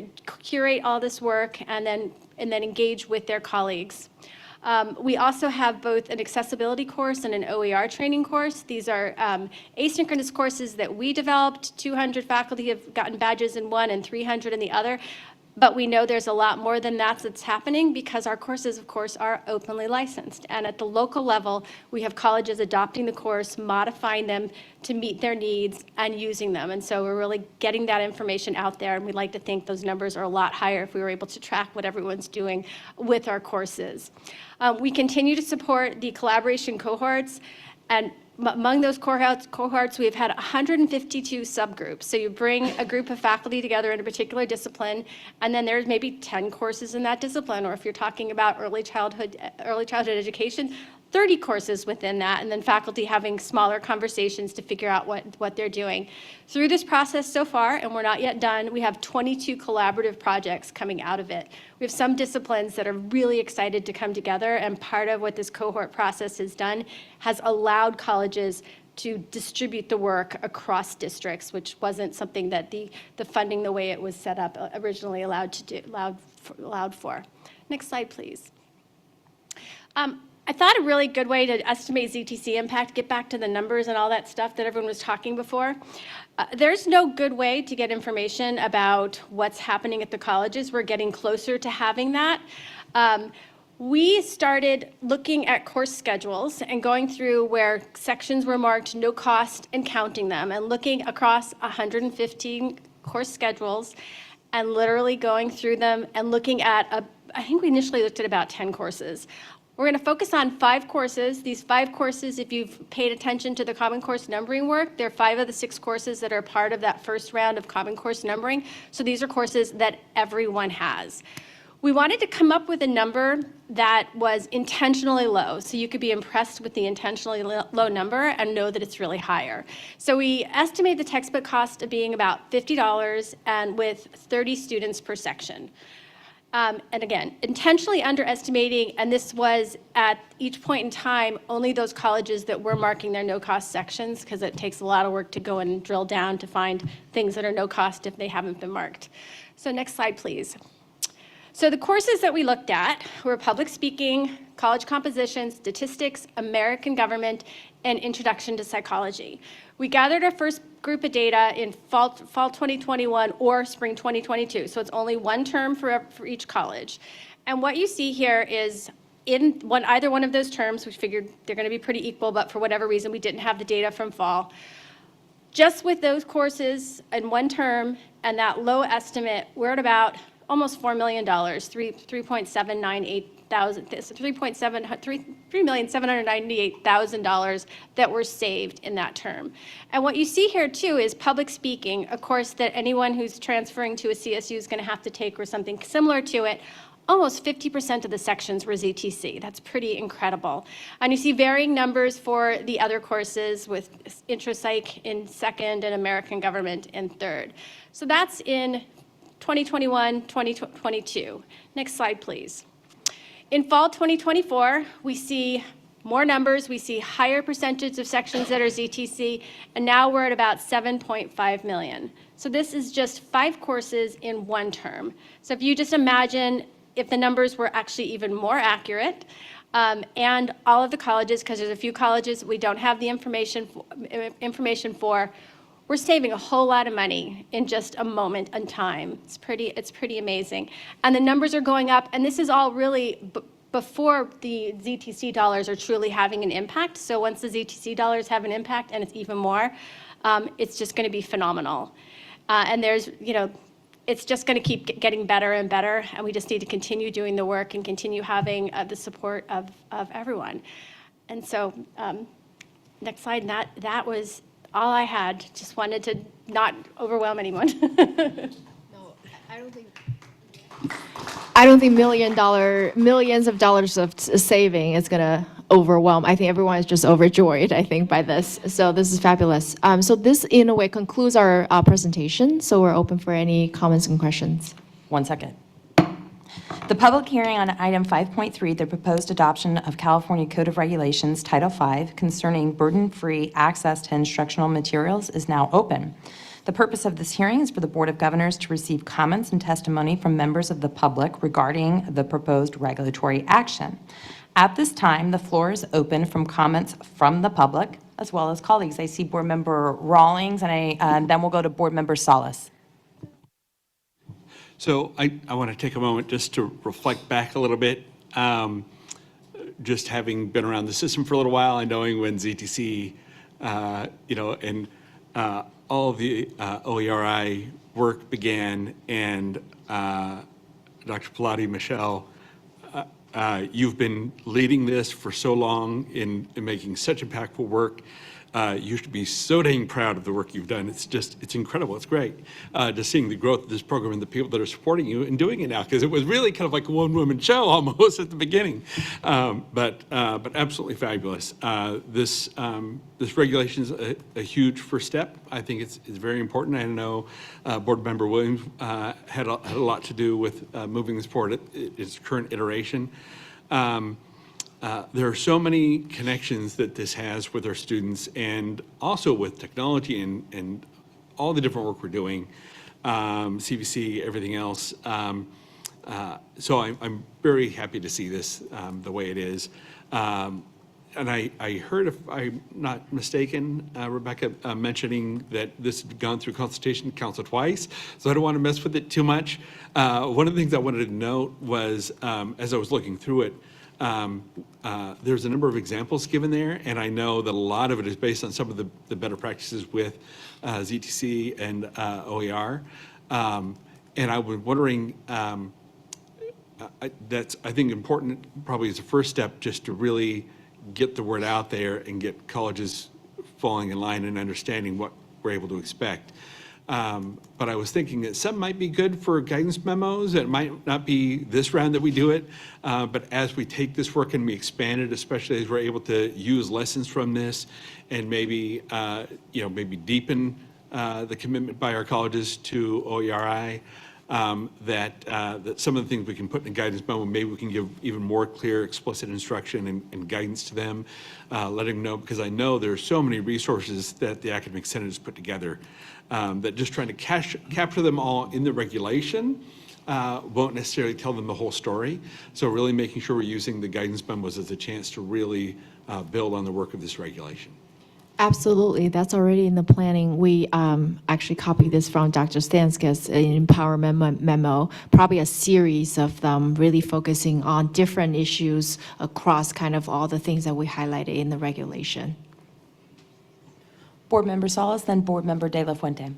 curate all this work and then engage with their colleagues. We also have both an accessibility course and an OER training course. These are asynchronous courses that we developed. 200 faculty have gotten badges in one and 300 in the other. But we know there's a lot more than that's happening because our courses, of course, are openly licensed. And at the local level, we have colleges adopting the course, modifying them to meet their needs, and using them. And so we're really getting that information out there, and we'd like to think those numbers are a lot higher if we were able to track what everyone's doing with our courses. We continue to support the collaboration cohorts, and among those cohorts, we've had 152 subgroups. So you bring a group of faculty together in a particular discipline, and then there's maybe 10 courses in that discipline, or if you're talking about early childhood education, 30 courses within that, and then faculty having smaller conversations to figure out what they're doing. Through this process so far, and we're not yet done, we have 22 collaborative projects coming out of it. We have some disciplines that are really excited to come together, and part of what this cohort process has done has allowed colleges to distribute the work across districts, which wasn't something that the funding, the way it was set up, originally allowed for. Next slide, please. I thought a really good way to estimate ZTC impact, get back to the numbers and all that stuff that everyone was talking before. There's no good way to get information about what's happening at the colleges. We're getting closer to having that. We started looking at course schedules and going through where sections were marked no cost and counting them, and looking across 115 course schedules and literally going through them and looking at, I think we initially looked at about 10 courses. We're going to focus on 5 courses. These 5 courses, if you've paid attention to the Common Course numbering work, they're 5 of the 6 courses that are part of that first round of Common Course numbering. So these are courses that everyone has. We wanted to come up with a number that was intentionally low, so you could be impressed with the intentionally low number and know that it's really higher. So we estimate the textbook cost of being about $50 and with 30 students per section. And again, intentionally underestimating, and this was at each point in time, only those colleges that were marking their no-cost sections, because it takes a lot of work to go and drill down to find things that are no cost if they haven't been marked. So next slide, please. So the courses that we looked at were public speaking, college composition, statistics, American government, and introduction to psychology. We gathered our first group of data in fall 2021 or spring 2022, so it's only one term for each college. And what you see here is in either one of those terms, we figured they're going to be pretty equal, but for whatever reason, we didn't have the data from fall. Just with those courses in one term and that low estimate, we're at about almost $4 million, $3,798,000 that were saved in that term. And what you see here too is public speaking, a course that anyone who's transferring to a CSU is going to have to take or something similar to it. Almost 50% of the sections were ZTC. That's pretty incredible. And you see varying numbers for the other courses with intro psych in second and American government in third. So that's in 2021, 2022. Next slide, please. In fall 2024, we see more numbers. We see higher percentage of sections that are ZTC, and now we're at about 7.5 million. So this is just 5 courses in one term. So if you just imagine if the numbers were actually even more accurate, and all of the colleges, because there's a few colleges we don't have the information for, we're saving a whole lot of money in just a moment in time. It's pretty amazing. And the numbers are going up, and this is all really before the ZTC dollars are truly having an impact. So once the ZTC dollars have an impact, and it's even more, it's just going to be phenomenal. And there's, it's just going to keep getting better and better, and we just need to continue doing the work and continue having the support of everyone. And so, next slide, and that was all I had. Just wanted to not overwhelm anyone. No, I don't think. I don't think millions of dollars of saving is going to overwhelm. I think everyone is just overjoyed, I think, by this. So this is fabulous. So this, in a way, concludes our presentation. So we're open for any comments and questions. 1 second. The public hearing on item 5.3, the proposed adoption of California Code of Regulations, Title V, concerning burden-free access to instructional materials is now open. The purpose of this hearing is for the Board of Governors to receive comments and testimony from members of the public regarding the proposed regulatory action. At this time, the floor is open from comments from the public as well as colleagues. I see Board Member Rawlings, and then we'll go to Board Member Salas. So I want to take a moment just to reflect back a little bit. Just having been around the system for a little while and knowing when ZTC, and all the OERI work began, and Dr. Pilati, Michelle, you've been leading this for so long in making such impactful work. You should be so dang proud of the work you've done. It's incredible. It's great just seeing the growth of this program and the people that are supporting you and doing it now, because it was really kind of like a one-woman show almost at the beginning, but absolutely fabulous. This regulation is a huge first step. I think it's very important. I know Board Member Williams had a lot to do with moving this forward at its current iteration. There are so many connections that this has with our students and also with technology and all the different work we're doing, CVC, everything else. So I'm very happy to see this the way it is. And I heard, if I'm not mistaken, Rebecca mentioning that this had gone through consultation council twice, so I don't want to mess with it too much. One of the things I wanted to note was, as I was looking through it, there's a number of examples given there, and I know that a lot of it is based on some of the better practices with ZTC and OER. And I was wondering, that's, I think, important probably as a first step, just to really get the word out there and get colleges falling in line and understanding what we're able to expect. But I was thinking that some might be good for guidance memos. It might not be this round that we do it, but as we take this work and we expand it, especially as we're able to use lessons from this and maybe, maybe deepen the commitment by our colleges to OERI, that some of the things we can put in a guidance memo, maybe we can give even more clear, explicit instruction and guidance to them, letting them know, because I know there are so many resources that the Academic Senate has put together that just trying to capture them all in the regulation won't necessarily tell them the whole story. So really making sure we're using the guidance memos as a chance to really build on the work of this regulation. Absolutely, that's already in the planning. We actually copied this from Dr. Stanska's empowerment memo, probably a series of them really focusing on different issues across kind of all the things that we highlighted in the regulation. Board Member Salas, then Board Member De La Fuente.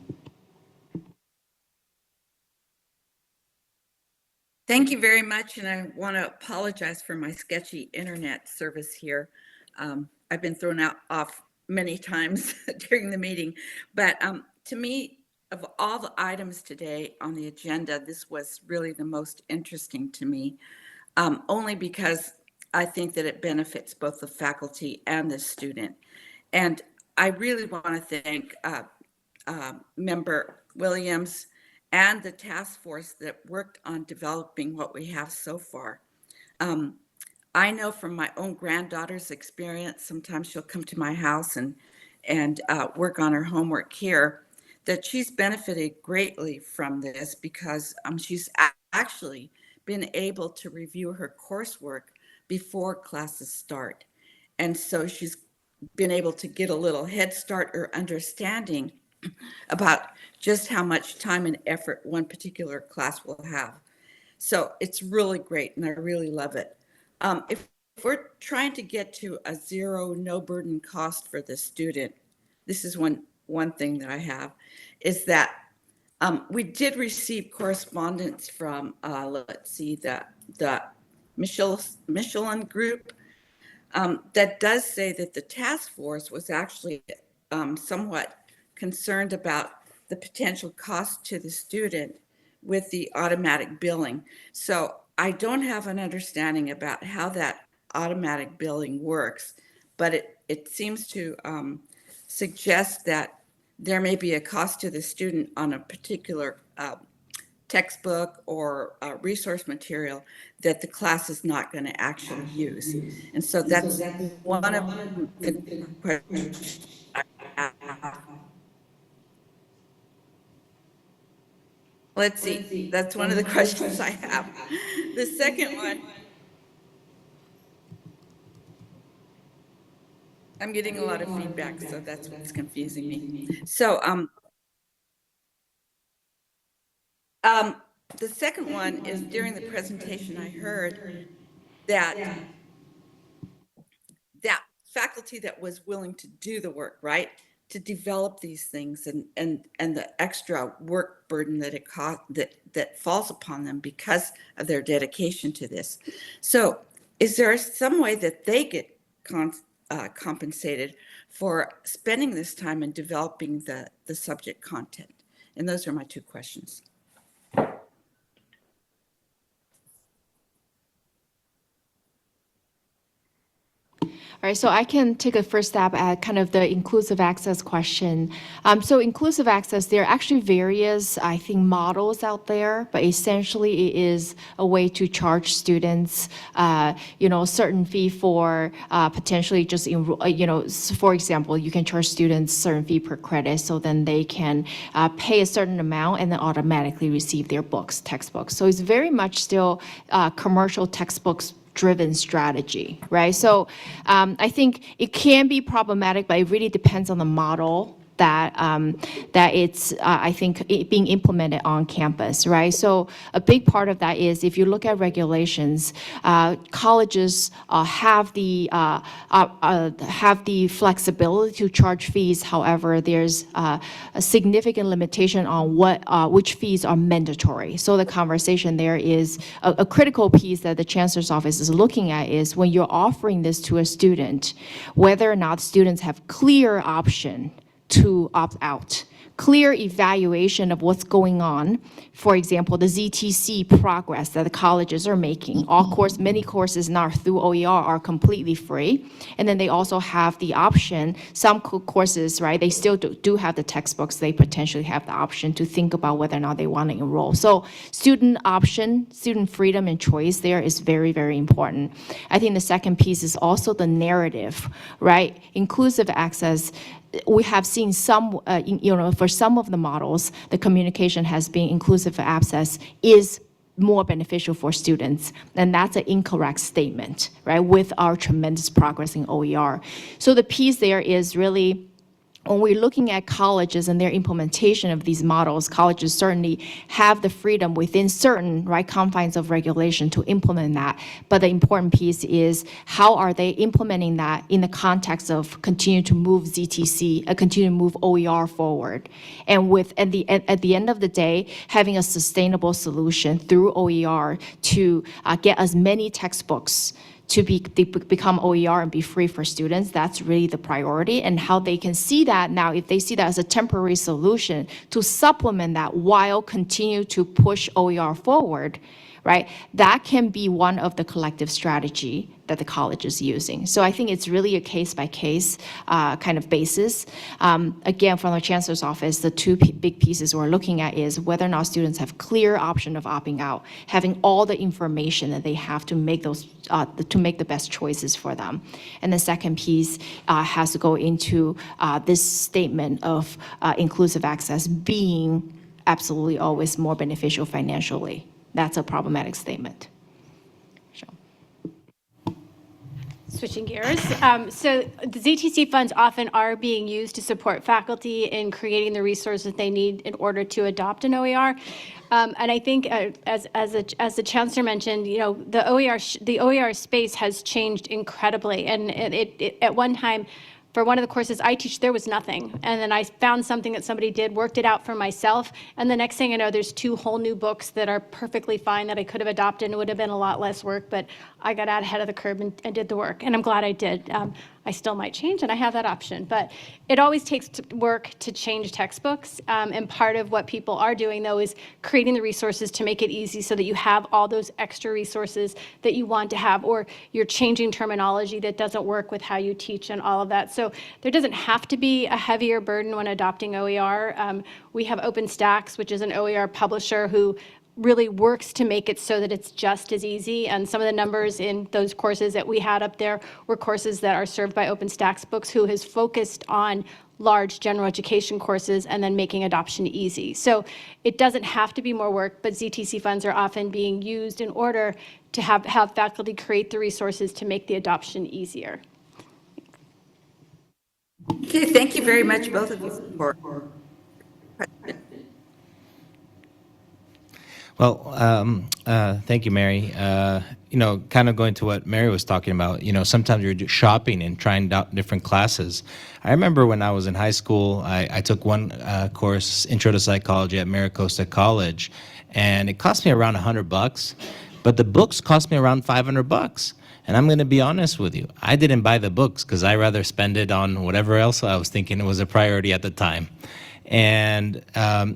Thank you very much, and I want to apologize for my sketchy internet service here. I've been thrown off many times during the meeting, but to me, of all the items today on the agenda, this was really the most interesting to me, only because I think that it benefits both the faculty and the student. And I really want to thank Member Williams and the task force that worked on developing what we have so far. I know from my own granddaughter's experience, sometimes she'll come to my house and work on her homework here, that she's benefited greatly from this because she's actually been able to review her coursework before classes start. And so she's been able to get a little head start or understanding about just how much time and effort one particular class will have. So it's really great, and I really love it. If we're trying to get to a zero, no burden cost for the student, this is one thing that I have, is that we did receive correspondence from, let's see, the Michelin Group that does say that the task force was actually somewhat concerned about the potential cost to the student with the automatic billing. So I don't have an understanding about how that automatic billing works, but it seems to suggest that there may be a cost to the student on a particular textbook or resource material that the class is not going to actually use. And so that's one of the questions I have. Let's see, that's one of the questions I have. The second one, I'm getting a lot of feedback, so that's what's confusing me. So, the second one is during the presentation, I heard that faculty that was willing to do the work, right? To develop these things and the extra work burden that that falls upon them because of their dedication to this. So is there some way that they get compensated for spending this time in developing the subject content? And those are my two questions. All right, so I can take a first stab at kind of the inclusive access question. So inclusive access, there are actually various, I think, models out there, but essentially it is a way to charge students, a certain fee for potentially just, for example, you can charge students certain fee per credit, so then they can pay a certain amount and then automatically receive their books, textbooks. So it's very much still commercial textbooks driven strategy, right? So I think it can be problematic, but it really depends on the model that it's, I think, being implemented on campus, right? So a big part of that is if you look at regulations, colleges have the flexibility to charge fees. However, there's a significant limitation on which fees are mandatory. So the conversation there is a critical piece that the Chancellor's Office is looking at is when you're offering this to a student, whether or not students have clear option to opt out. Clear evaluation of what's going on. For example, the ZTC progress that the colleges are making. Many courses now through OER are completely free. And then they also have the option, some courses, right, they still do have the textbooks, they potentially have the option to think about whether or not they want to enroll. So student option, student freedom and choice there is very, very important. I think the second piece is also the narrative, right? Inclusive access, we have seen some, for some of the models, the communication has been inclusive access is more beneficial for students. And that's an incorrect statement, right, with our tremendous progress in OER. So the piece there is really, when we're looking at colleges and their implementation of these models, colleges certainly have the freedom within certain confines of regulation to implement that. But the important piece is how are they implementing that in the context of continue to move ZTC, continue to move OER forward. And at the end of the day, having a sustainable solution through OER to get as many textbooks to become OER and be free for students, that's really the priority. And how they can see that now, if they see that as a temporary solution to supplement that while continue to push OER forward, right? That can be one of the collective strategy that the college is using. So I think it's really a case-by-case kind of basis. Again, from the Chancellor's Office, the two big pieces we're looking at is whether or not students have clear option of opting out, having all the information that they have to make those to make the best choices for them. And the second piece has to go into this statement of inclusive access being absolutely always more beneficial financially. That's a problematic statement. Switching gears. So the ZTC funds often are being used to support faculty in creating the resources they need in order to adopt an OER. And I think as the Chancellor mentioned, the OER space has changed incredibly. And it at one time, for one of the courses I teach, there was nothing. And then I found something that somebody did, worked it out for myself. And the next thing I know, there's 2 whole new books that are perfectly fine that I could have adopted and it would have been a lot less work, but I got out ahead of the curve and did the work. And I'm glad I did. I still might change, and I have that option. But it always takes work to change textbooks, and part of what people are doing, though, is creating the resources to make it easy so that you have all those extra resources that you want to have, or you're changing terminology that doesn't work with how you teach and all of that. So there doesn't have to be a heavier burden when adopting OER. We have OpenStax, which is an OER publisher who really works to make it so that it's just as easy. And some of the numbers in those courses that we had up there were courses that are served by OpenStax Books, who has focused on large general education courses and then making adoption easy. So it doesn't have to be more work, but ZTC funds are often being used in order to have faculty create the resources to make the adoption easier. Okay, thank you very much, both of you, for Well, thank you, Mary. Kind of going to what Mary was talking about, sometimes you're shopping and trying out different classes. I remember when I was in high school, I took one course, Intro to Psychology at MiraCosta College, and it cost me around $100, but the books cost me around $500. And I'm going to be honest with you, I didn't buy the books because I'd rather spend it on whatever else I was thinking it was a priority at the time. And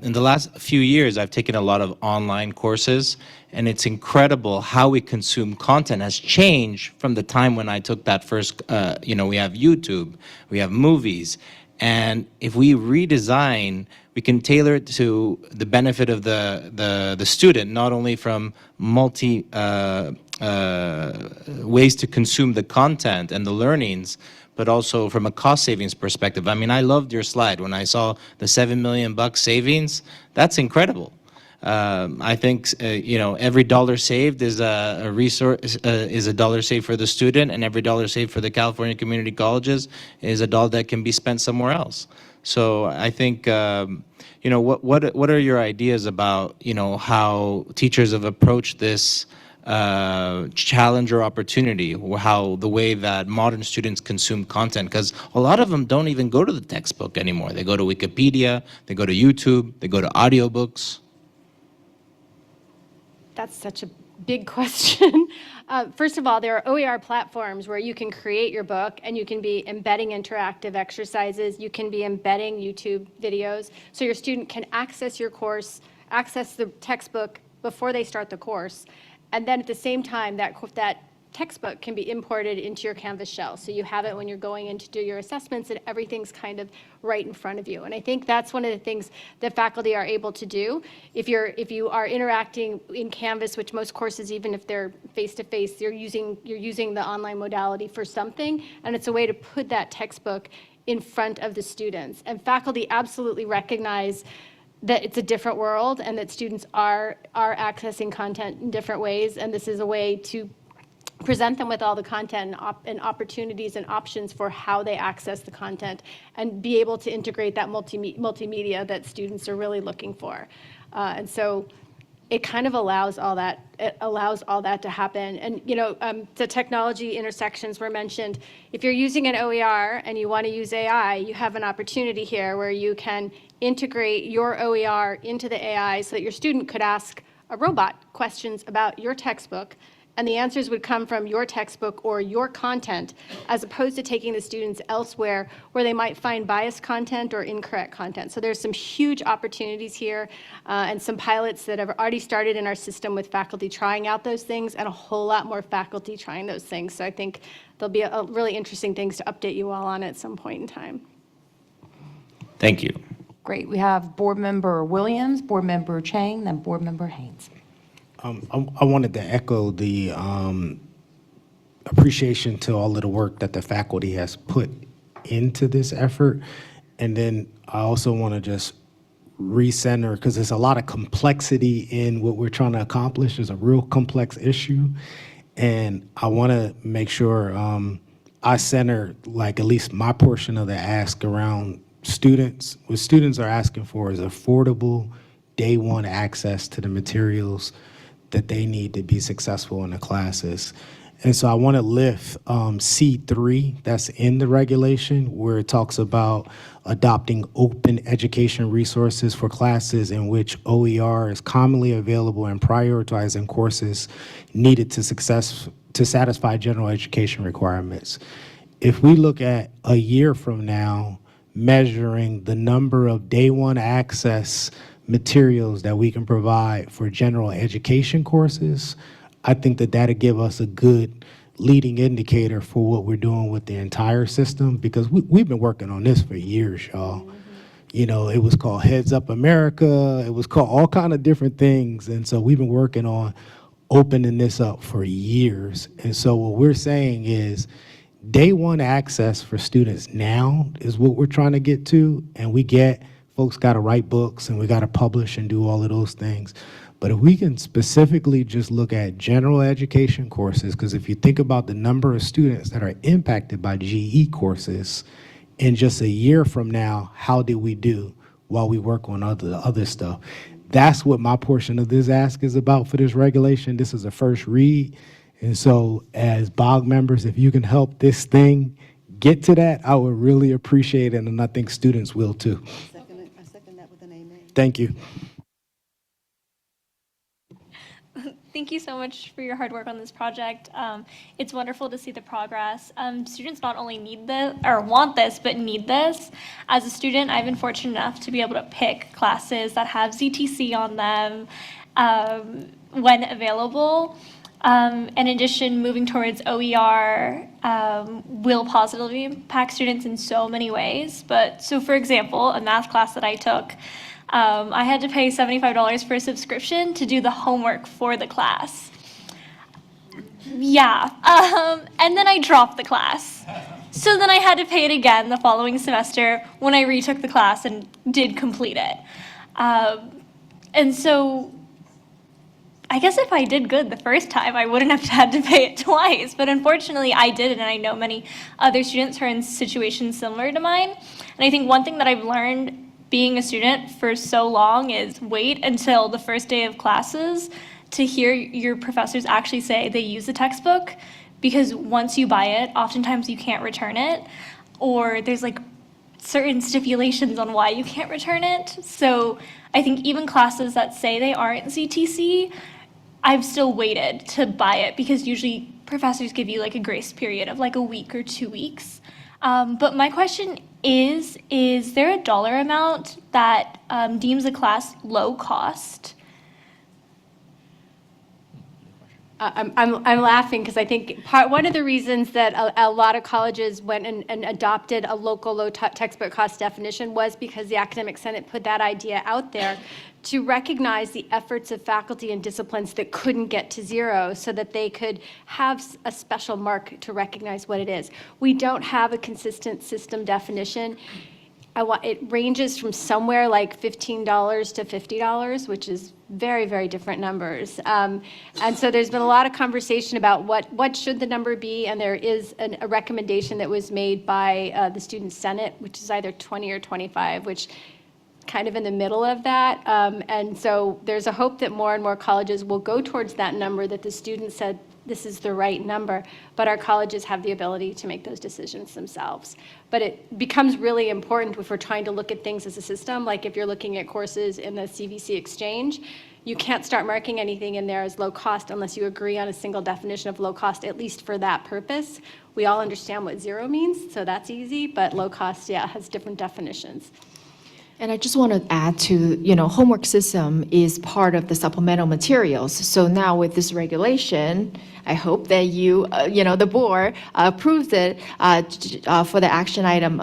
in the last few years, I've taken a lot of online courses, and it's incredible how we consume content has changed from the time when I took that first, we have YouTube, we have movies, and if we redesign, we can tailor it to the benefit of the student, not only from multi ways to consume the content and the learnings, but also from a cost savings perspective. I mean, I loved your slide when I saw the $7 million savings. That's incredible. I think every dollar saved is a resource, is a dollar saved for the student, and every dollar saved for the California community colleges is a dollar that can be spent somewhere else. So I think what are your ideas about how teachers have approached this challenge or opportunity, or how the way that modern students consume content, because a lot of them don't even go to the textbook anymore. They go to Wikipedia, they go to YouTube, they go to audiobooks. That's such a big question. First of all, there are OER platforms where you can create your book and you can be embedding interactive exercises. You can be embedding YouTube videos. So your student can access your course, access the textbook before they start the course. And then at the same time, that textbook can be imported into your Canvas shell. So you have it when you're going in to do your assessments, and everything's kind of right in front of you. And I think that's one of the things that faculty are able to do. If you are interacting in Canvas, which most courses, even if they're face-to-face, you're using the online modality for something, and it's a way to put that textbook in front of the students. And faculty absolutely recognize that it's a different world and that students are accessing content in different ways, and this is a way to present them with all the content and opportunities and options for how they access the content and be able to integrate that multimedia that students are really looking for. And so it kind of allows all that. It allows all that to happen. And the technology intersections were mentioned. If you're using an OER and you want to use AI, you have an opportunity here where you can integrate your OER into the AI so that your student could ask a robot questions about your textbook, and the answers would come from your textbook or your content, as opposed to taking the students elsewhere where they might find biased content or incorrect content. So there's some huge opportunities here and some pilots that have already started in our system with faculty trying out those things, and a whole lot more faculty trying those things. So I think there'll be a really interesting things to update you all on at some point in time. Thank you. Great. We have Board Member Williams, Board Member Chang, then Board Member Haynes. I wanted to echo the appreciation to all of the work that the faculty has put into this effort. And then I also want to just recenter, because there's a lot of complexity in what we're trying to accomplish. There's a real complex issue. And I want to make sure I center, like, at least my portion of the ask around students. What students are asking for is affordable, day one access to the materials that they need to be successful in the classes. And so I want to lift C3 that's in the regulation, where it talks about adopting open education resources for classes in which OER is commonly available and prioritizing courses needed to satisfy general education requirements. if we look at a year from now, measuring the number of day one access materials that we can provide for general education courses, I think that that'll give us a good leading indicator for what we're doing with the entire system, because we've been working on this for years, y'all. You know, it was called Heads Up America, it was called all kind of different things, and so we've been working on opening this up for years. And so what we're saying is day one access for students now is what we're trying to get to, and we get folks got to write books and we got to publish and do all of those things. But if we can specifically just look at general education courses, because if you think about the number of students that are impacted by GE courses, in just a year from now, how did we do while we work on other stuff? That's what my portion of this ask is about for this regulation. This is a first read. And so as BOG members, if you can help this thing get to that, I would really appreciate it, and I think students will too. I second that with an amen. Thank you. Thank you so much for your hard work on this project. It's wonderful to see the progress. Students not only need this or want this, but need this. As a student, I've been fortunate enough to be able to pick classes that have ZTC on them when available. In addition, moving towards OER will positively impact students in so many ways. So for example, a math class that I took, I had to pay $75 for a subscription to do the homework for the class. Yeah, and then I dropped the class. So then I had to pay it again the following semester when I retook the class and did complete it. And so I guess if I did good the first time, I wouldn't have had to pay it twice. But unfortunately, I didn't, and I know many other students who are in situations similar to mine. And I think one thing that I've learned being a student for so long is wait until the first day of classes to hear your professors actually say they use the textbook, because once you buy it, oftentimes you can't return it, or there's like certain stipulations on why you can't return it. So I think even classes that say they aren't ZTC, I've still waited to buy it, because usually professors give you like a grace period of like a week or 2 weeks. But my question is there a dollar amount that deems a class low cost? I'm laughing because I think one of the reasons that a lot of colleges went and adopted a local low textbook cost definition was because the Academic Senate put that idea out there to recognize the efforts of faculty and disciplines that couldn't get to zero, so that they could have a special mark to recognize what it is. We don't have a consistent system definition. It ranges from somewhere like $15 to $50, which is very, very different numbers. And so there's been a lot of conversation about what should the number be, and there is a recommendation that was made by the Student Senate, which is either 20 or 25, which kind of in the middle of that. And so there's a hope that more and more colleges will go towards that number that the students said this is the right number, but our colleges have the ability to make those decisions themselves. But it becomes really important if we're trying to look at things as a system, like if you're looking at courses in the CVC exchange, you can't start marking anything in there as low cost unless you agree on a single definition of low cost, at least for that purpose. We all understand what zero means, so that's easy, but low cost, yeah, has different definitions. And I just want to add to, homework system is part of the supplemental materials. So now with this regulation, I hope that the board approves it for the action item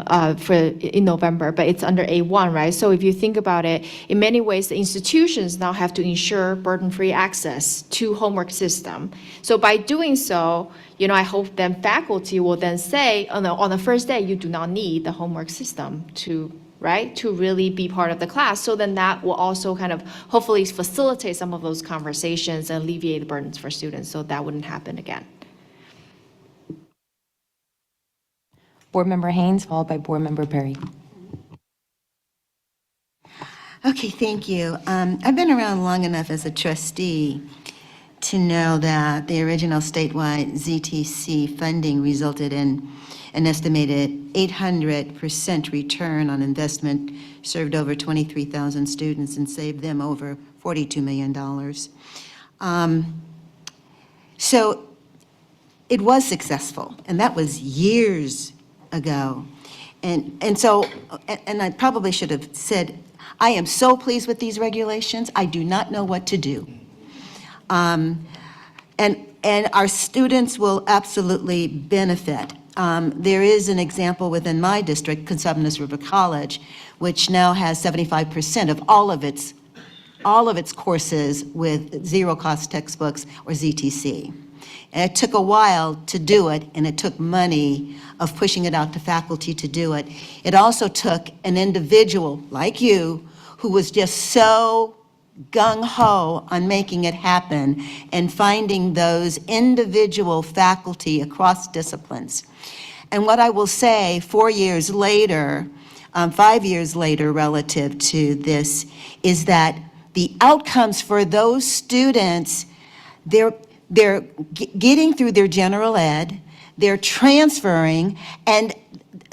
in November, but it's under A1, right? So if you think about it, in many ways, the institutions now have to ensure burden-free access to homework system. So by doing so, I hope then faculty will then say, on the first day, you do not need the homework system to really be part of the class. So then that will also kind of hopefully facilitate some of those conversations and alleviate the burdens for students, so that wouldn't happen again. Board Member Haynes, followed by Board Member Perry. Okay, thank you. I've been around long enough as a trustee to know that the original statewide ZTC funding resulted in an estimated 800% return on investment, served over 23,000 students, and saved them over $42 million. So it was successful, and that was years ago. And so, and I probably should have said, I am so pleased with these regulations, I do not know what to do. And our students will absolutely benefit. There is an example within my district, Cosumnes River College, which now has 75% of all of its courses with zero-cost textbooks or ZTC. And it took a while to do it, and it took money of pushing it out to faculty to do it. It also took an individual like you who was just so gung-ho on making it happen and finding those individual faculty across disciplines. And what I will say 4 years later, 5 years later relative to this, is that the outcomes for those students, they're getting through their general ed, they're transferring, and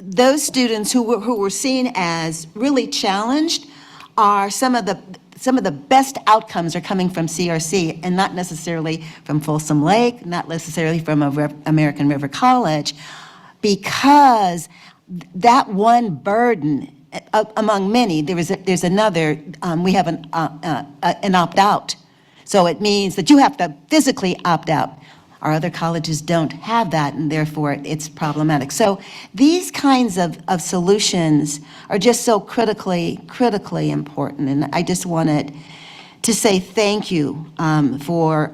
those students who were seen as really challenged are some of the best outcomes are coming from CRC and not necessarily from Folsom Lake, not necessarily from American River College, because that one burden among many, there's another, we have an opt-out. So it means that you have to physically opt out. Our other colleges don't have that, and therefore it's problematic. So these kinds of solutions are just so critically important. And I just wanted to say thank you for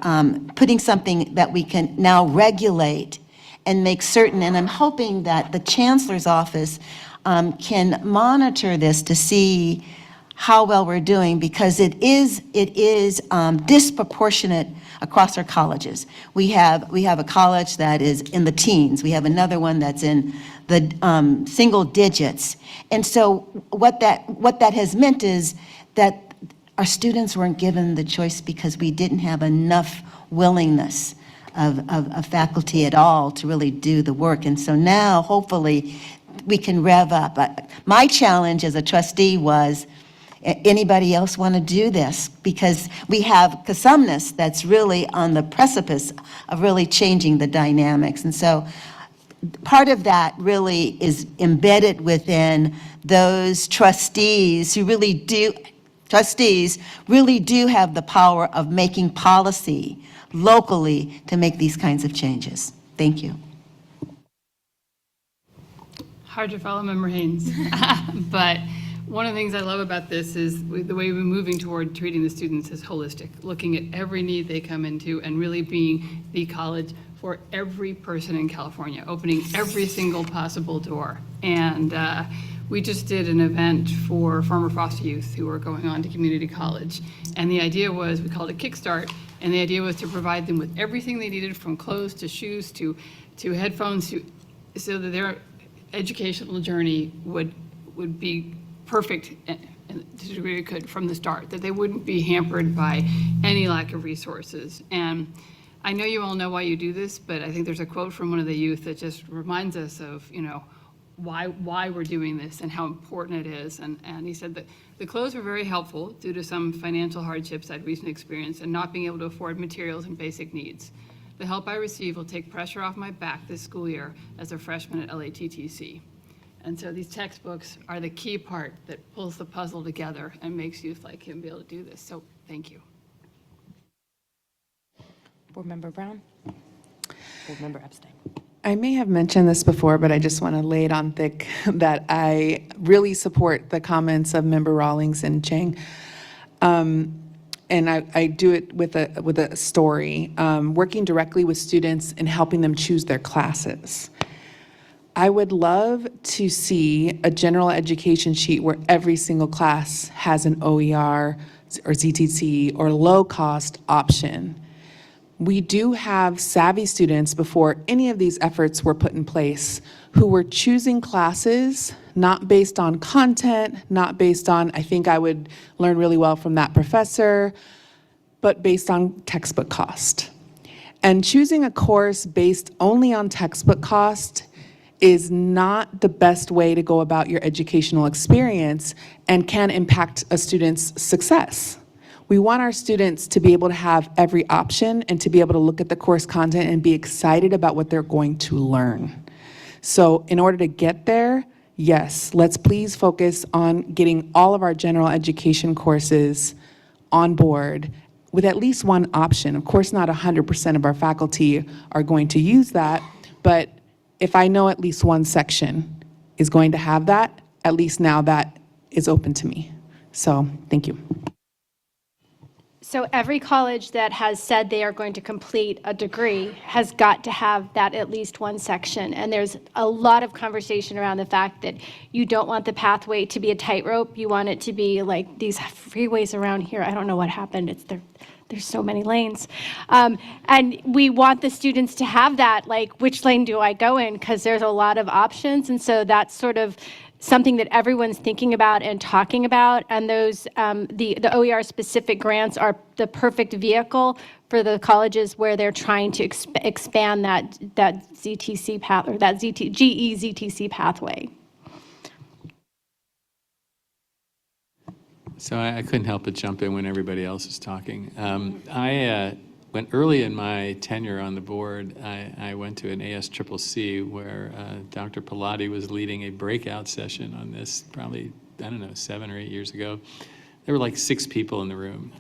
putting something that we can now regulate and make certain. And I'm hoping that the Chancellor's office can monitor this to see how well we're doing, because it is disproportionate across our colleges. We have a college that is in the teens. We have another one that's in the single digits. And so what that has meant is that our students weren't given the choice because we didn't have enough willingness of faculty at all to really do the work. And so now, hopefully, we can rev up. My challenge as a trustee was, anybody else want to do this? Because we have Cosumnes that's really on the precipice of really changing the dynamics. And so part of that really is embedded within those trustees who really do have the power of making policy locally to make these kinds of changes. Thank you. Hard to follow Member Haynes. But one of the things I love about this is the way we're moving toward treating the students as holistic, looking at every need they come into and really being the college for every person in California, opening every single possible door. And we just did an event for Farmer Frost youth who are going on to community college. And the idea was, we called it Kickstart, and the idea was to provide them with everything they needed, from clothes to shoes to headphones, so that their educational journey would be perfect to the degree it could from the start, that they wouldn't be hampered by any lack of resources. And I know you all know why you do this, but I think there's a quote from one of the youth that just reminds us of, why we're doing this and how important it is. And he said that the clothes were very helpful due to some financial hardships I'd recently experienced and not being able to afford materials and basic needs. The help I receive will take pressure off my back this school year as a freshman at LATTC. And so these textbooks are the key part that pulls the puzzle together and makes youth like him be able to do this. So thank you. Board Member Brown? Board Member Epstein? I may have mentioned this before, but I just want to lay it on thick that I really support the comments of Member Rawlings and Chang. And I do it with a story, working directly with students and helping them choose their classes. I would love to see a general education sheet where every single class has an OER or ZTC or low-cost option. We do have savvy students before any of these efforts were put in place who were choosing classes not based on content, not based on, I think I would learn really well from that professor, but based on textbook cost. And choosing a course based only on textbook cost is not the best way to go about your educational experience and can impact a student's success. We want our students to be able to have every option and to be able to look at the course content and be excited about what they're going to learn. So in order to get there, yes, let's please focus on getting all of our general education courses on board with at least one option. Of course, not 100% of our faculty are going to use that, but if I know at least one section is going to have that, at least now that is open to me. So thank you. So every college that has said they are going to complete a degree has got to have that at least one section. And there's a lot of conversation around the fact that you don't want the pathway to be a tightrope. You want it to be like these freeways around here. I don't know what happened. There's so many lanes. And we want the students to have that, like, which lane do I go in? Because there's a lot of options. And so that's sort of something that everyone's thinking about and talking about, and those the OER specific grants are the perfect vehicle for the colleges where they're trying to expand that ZTC path, or that GE-ZTC pathway. So I couldn't help but jump in when everybody else is talking. When early in my tenure on the board, I went to an ASCCC where Dr. Pilati was leading a breakout session on this, probably, I don't know, 7 or 8 years ago. There were like 6 people in the room,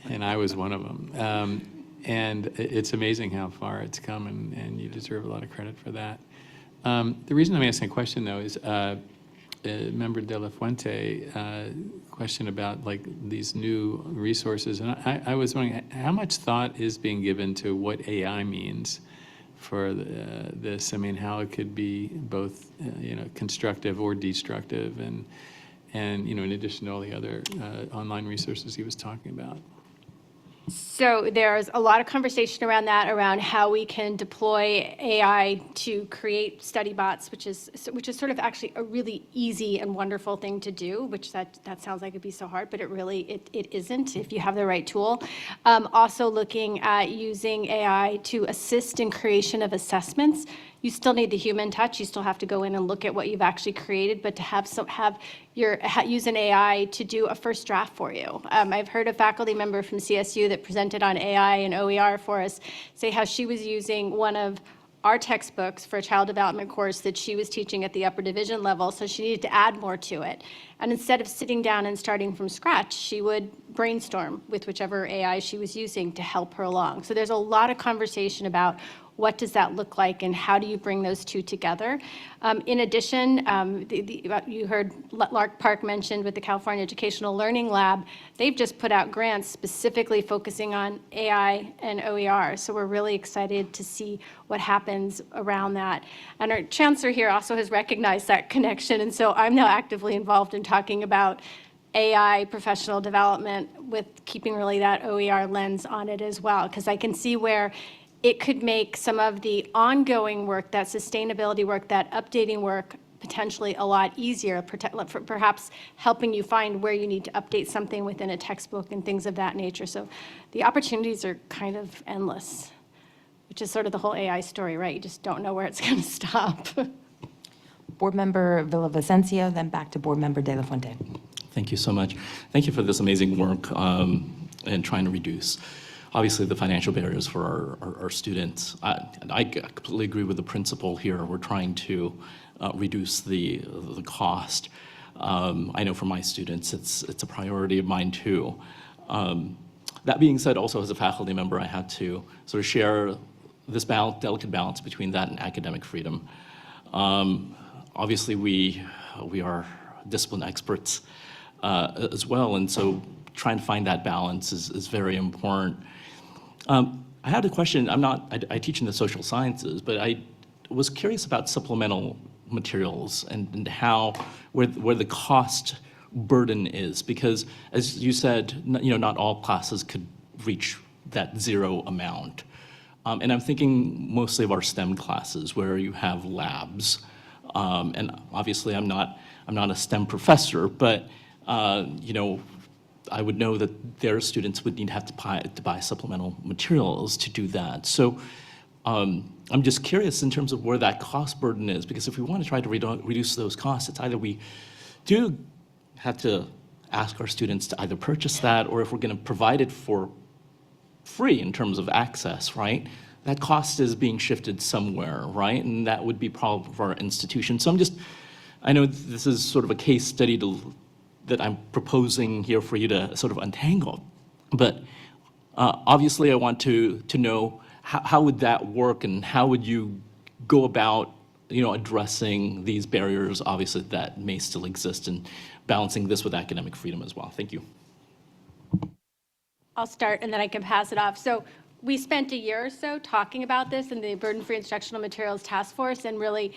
and I was one of them. And it's amazing how far it's come, and you deserve a lot of credit for that. The reason I'm asking a question, though, is Member De La Fuente question about like these new resources, and I was wondering how much thought is being given to what AI means for this. I mean, how it could be both constructive or destructive, and in addition to all the other online resources he was talking about. So there's a lot of conversation around that, around how we can deploy AI to create study bots, which is sort of actually a really easy and wonderful thing to do, which that sounds like it'd be so hard, but it isn't if you have the right tool. Also looking at using AI to assist in creation of assessments. You still need the human touch. You still have to go in and look at what you've actually created, but to use an AI to do a first draft for you. I've heard a faculty member from CSU that presented on AI and OER for us say how she was using one of our textbooks for a child development course that she was teaching at the upper division level, so she needed to add more to it. And instead of sitting down and starting from scratch, she would brainstorm with whichever AI she was using to help her along. So there's a lot of conversation about what does that look like and how do you bring those two together. In addition, you heard Lark Park mentioned with the California Educational Learning Lab, they've just put out grants specifically focusing on AI and OER. So we're really excited to see what happens around that. And our chancellor here also has recognized that connection. And so I'm now actively involved in talking about AI professional development with keeping really that OER lens on it as well, because I can see where it could make some of the ongoing work, that sustainability work, that updating work, potentially a lot easier, perhaps helping you find where you need to update something within a textbook and things of that nature. So the opportunities are kind of endless, which is sort of the whole AI story, right? You just don't know where it's going to stop. Board Member Villavicencio, then back to Board Member De La Fuente. Thank you so much. Thank you for this amazing work and trying to reduce, obviously, the financial barriers for our students. I completely agree with the principle here. We're trying to reduce the cost. I know for my students, it's a priority of mine too. That being said, also as a faculty member, I had to sort of share this delicate balance between that and academic freedom. Obviously, we are discipline experts as well, and so trying to find that balance is very important. I had a question. I teach in the social sciences, but I was curious about supplemental materials and where the cost burden is, because as you said, not all classes could reach that zero amount. And I'm thinking mostly of our STEM classes where you have labs. And obviously I'm not a STEM professor, but I would know that their students would have to buy supplemental materials to do that. So I'm just curious in terms of where that cost burden is, because if we want to try to reduce those costs, it's either we do have to ask our students to either purchase that, or if we're going to provide it for free in terms of access, right? That cost is being shifted somewhere, right? And that would be problem for our institution. So I know this is sort of a case study that I'm proposing here for you to sort of untangle. But obviously I want to know how would that work, and how would you go about, addressing these barriers, obviously, that may still exist, and balancing this with academic freedom as well. Thank you. I'll start and then I can pass it off. So we spent a year or so talking about this in the Burden-Free Instructional Materials Task Force, and really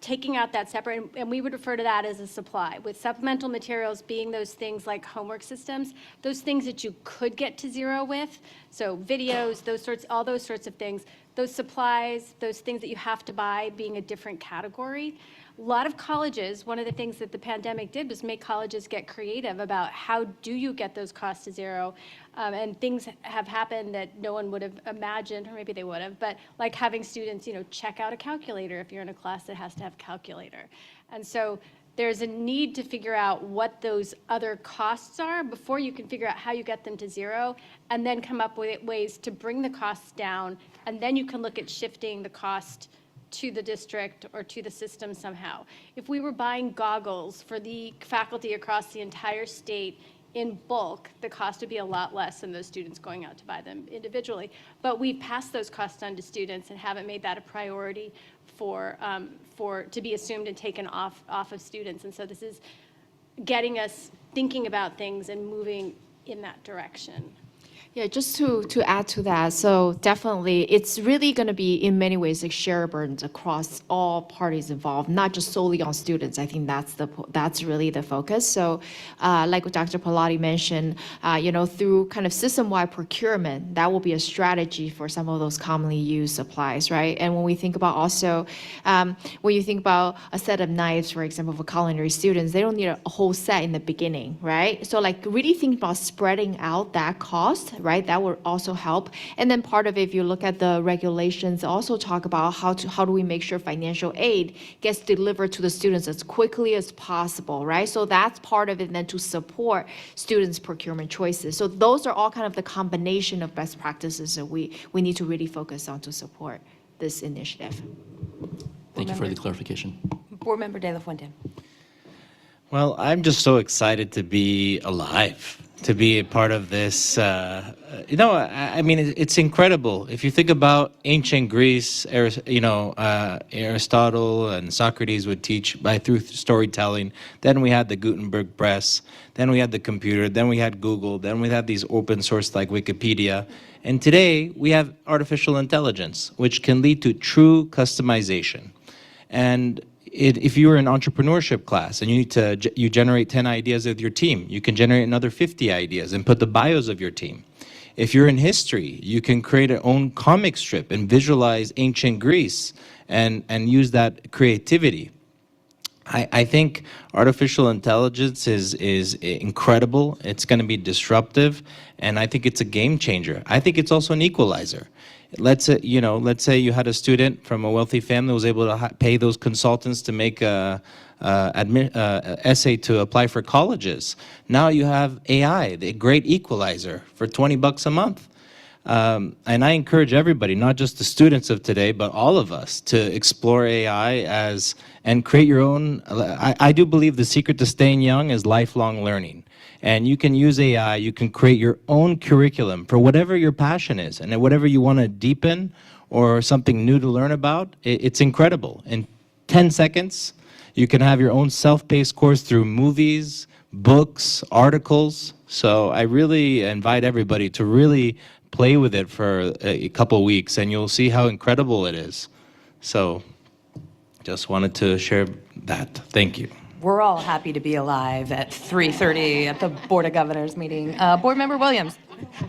taking out that separate, and we would refer to that as a supply, with supplemental materials being those things like homework systems, those things that you could get to zero with, so videos, all those sorts of things, those supplies, those things that you have to buy being a different category. A lot of colleges, one of the things that the pandemic did was make colleges get creative about how do you get those costs to zero. And things have happened that no one would have imagined, or maybe they would have, but like having students, check out a calculator if you're in a class that has to have a calculator. And so there's a need to figure out what those other costs are before you can figure out how you get them to zero, and then come up with ways to bring the costs down, and then you can look at shifting the cost to the district or to the system somehow. If we were buying goggles for the faculty across the entire state in bulk, the cost would be a lot less than those students going out to buy them individually. But we've passed those costs on to students and haven't made that a priority to be assumed and taken off of students. And so this is getting us thinking about things and moving in that direction. Yeah, just to add to that, so definitely, it's really going to be, in many ways, like shared burdens across all parties involved, not just solely on students. I think that's really the focus. So, like what Dr. Pallotti mentioned, through kind of system-wide procurement, that will be a strategy for some of those commonly used supplies, right? And when we think about also, when you think about a set of knives, for example, for culinary students, they don't need a whole set in the beginning, right? So, like, really think about spreading out that cost, right? That would also help. And then part of it, if you look at the regulations, also talk about how do we make sure financial aid gets delivered to the students as quickly as possible, right? So that's part of it, and then to support students' procurement choices. So those are all kind of the combination of best practices that we need to really focus on to support this initiative. Thank you for the clarification. Board Member De La Fuente. Well, I'm just so excited to be alive, to be a part of this. I mean, it's incredible. If you think about ancient Greece, Aristotle and Socrates would teach through storytelling. Then we had the Gutenberg press. Then we had the computer. Then we had Google. Then we had these open source like Wikipedia. And today we have artificial intelligence, which can lead to true customization. And if you were in entrepreneurship class and you generate 10 ideas with your team, you can generate another 50 ideas and put the bios of your team. If you're in history, you can create your own comic strip and visualize ancient Greece and use that creativity. I think artificial intelligence is incredible. It's going to be disruptive, and I think it's a game changer. I think it's also an equalizer. Let's say you had a student from a wealthy family who was able to pay those consultants to make a essay to apply for colleges. Now you have AI, the great equalizer, for $20 a month. And I encourage everybody, not just the students of today, but all of us, to explore AI and create your own. I do believe the secret to staying young is lifelong learning. And you can use AI, you can create your own curriculum for whatever your passion is and whatever you want to deepen or something new to learn about. It's incredible. In 10 seconds, you can have your own self-paced course through movies, books, articles. So I really invite everybody to really play with it for a couple of weeks, and you'll see how incredible it is. So just wanted to share that. Thank you. We're all happy to be alive at 3:30 at the Board of Governors meeting. Board Member Williams.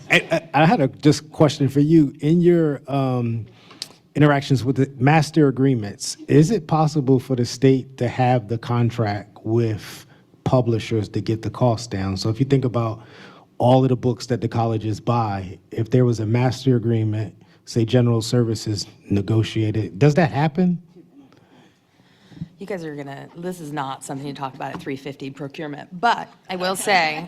I had a just question for you. In your interactions with the master agreements, is it possible for the state to have the contract with publishers to get the cost down? So if you think about all of the books that the colleges buy, if there was a master agreement, say General Services negotiated, does that happen? You guys are gonna, this is not something to talk about at 350 procurement, but I will say,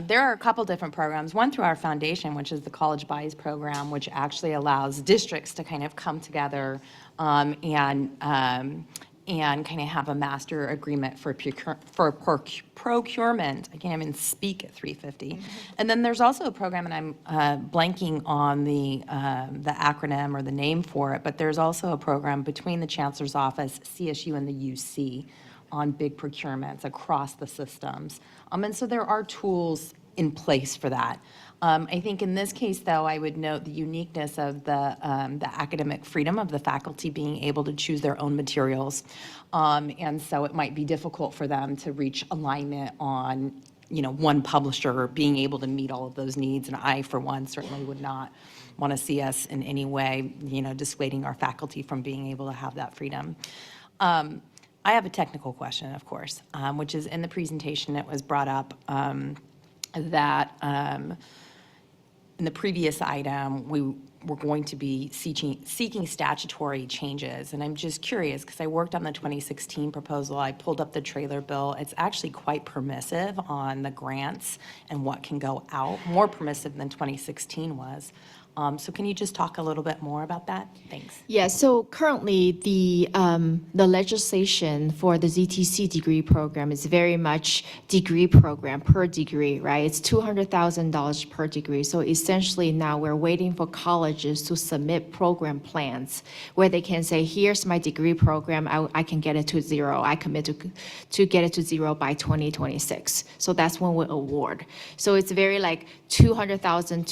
there are a couple different programs. One through our foundation, which is the College Buys Program, which actually allows districts to kind of come together and kind of have a master agreement for procurement. I can't even speak at 350. And then there's also a program, and I'm blanking on the acronym or the name for it, but there's also a program between the Chancellor's Office, CSU, and the UC on big procurements across the systems. And so there are tools in place for that. I think in this case, though, I would note the uniqueness of the academic freedom of the faculty being able to choose their own materials. And so it might be difficult for them to reach alignment on, one publisher being able to meet all of those needs. And I, for one, certainly would not want to see us in any way, dissuading our faculty from being able to have that freedom. I have a technical question, of course, which is in the presentation, it was brought up that in the previous item, we were going to be seeking statutory changes. And I'm just curious, because I worked on the 2016 proposal, I pulled up the trailer bill. It's actually quite permissive on the grants and what can go out, more permissive than 2016 was. So can you just talk a little bit more about that? Thanks. Yeah, so currently the legislation for the ZTC degree program is very much degree program per degree, right? It's $200,000 per degree. So essentially now we're waiting for colleges to submit program plans where they can say, here's my degree program, I can get it to zero. I commit to get it to zero by 2026. So that's when we award. So it's very like 200,000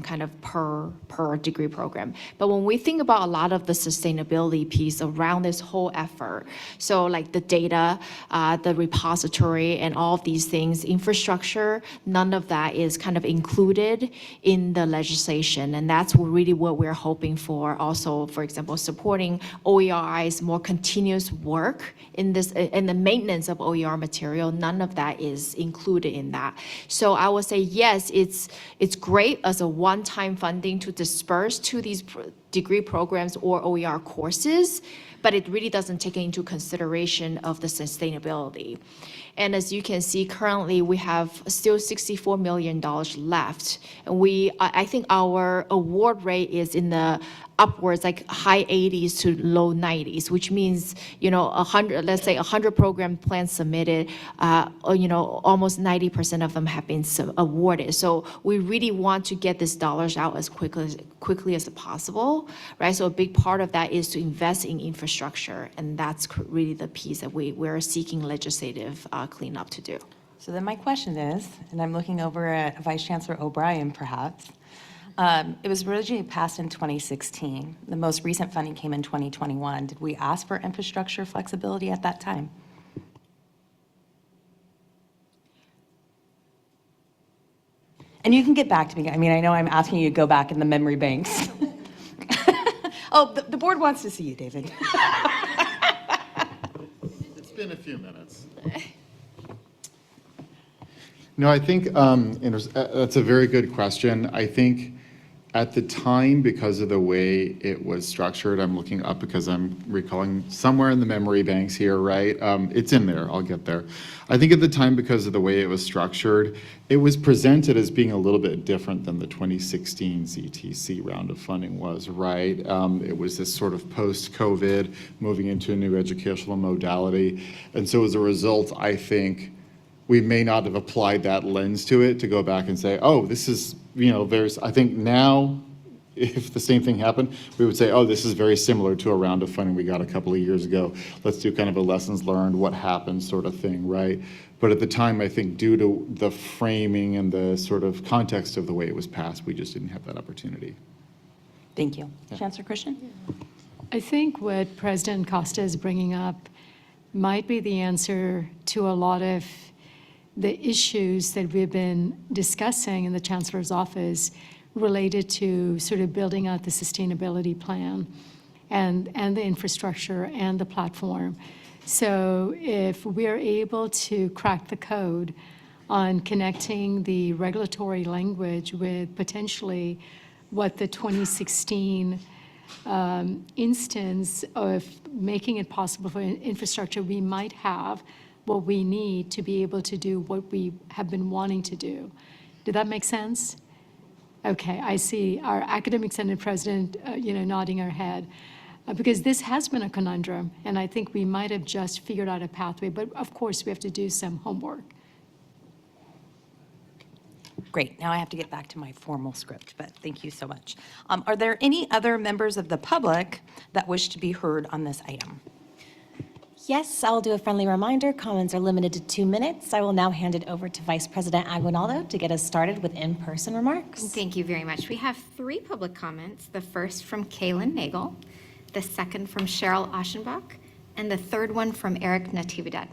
kind of per degree program. But when we think about a lot of the sustainability piece around this whole effort, so like the data, the repository, and all of these things, infrastructure, none of that is kind of included in the legislation. And that's really what we're hoping for. Also, for example, supporting OER's more continuous work in the maintenance of OER material. None of that is included in that. So I would say, yes, it's great as a one-time funding to disperse to these degree programs or OER courses, but it really doesn't take into consideration of the sustainability. And as you can see, currently we have still $64 million left. And I think our award rate is in the upwards, like high 80s to low 90s, which means, let's say 100 program plans submitted, almost 90% of them have been awarded. So we really want to get these dollars out as quickly as possible, right? So a big part of that is to invest in infrastructure, and that's really the piece that we're seeking legislative cleanup to do. So then my question is, and I'm looking over at Vice Chancellor O'Brien perhaps, it was originally passed in 2016. The most recent funding came in 2021. Did we ask for infrastructure flexibility at that time? And you can get back to me. I mean, I know I'm asking you to go back in the memory banks. Oh, the board wants to see you, David. It's been a few minutes. No, I think that's a very good question. I think at the time, because of the way it was structured, I'm looking up because I'm recalling somewhere in the memory banks here, right? It's in there, I'll get there. I think at the time, because of the way it was structured, it was presented as being a little bit different than the 2016 ZTC round of funding was, right? It was this sort of post-COVID, moving into a new educational modality. And so as a result, I think we may not have applied that lens to it to go back and say, oh, this is, I think now, if the same thing happened, we would say, oh, this is very similar to a round of funding we got a couple of years ago. Let's do kind of a lessons learned, what happened sort of thing, right? But at the time, I think due to the framing and the sort of context of the way it was passed, we just didn't have that opportunity. Thank you. Yeah. Chancellor Christian? I think what President Costa is bringing up might be the answer to a lot of the issues that we've been discussing in the Chancellor's office related to sort of building out the sustainability plan and the infrastructure and the platform. So if we're able to crack the code on connecting the regulatory language with potentially what the 2016 instance of making it possible for infrastructure, we might have what we need to be able to do what we have been wanting to do. Did that make sense? Okay, I see our academic senate president, nodding her head. Because this has been a conundrum, and I think we might have just figured out a pathway, but of course, we have to do some homework. Great, now I have to get back to my formal script, but thank you so much. Are there any other members of the public that wish to be heard on this item? Yes, I'll do a friendly reminder. Comments are limited to 2 minutes. I will now hand it over to Vice President Aguinaldo to get us started with in-person remarks. Thank you very much. We have 3 public comments. The first from Kaylin Nagel, the second from Cheryl Aschenbach, and the third one from Eric Natividad.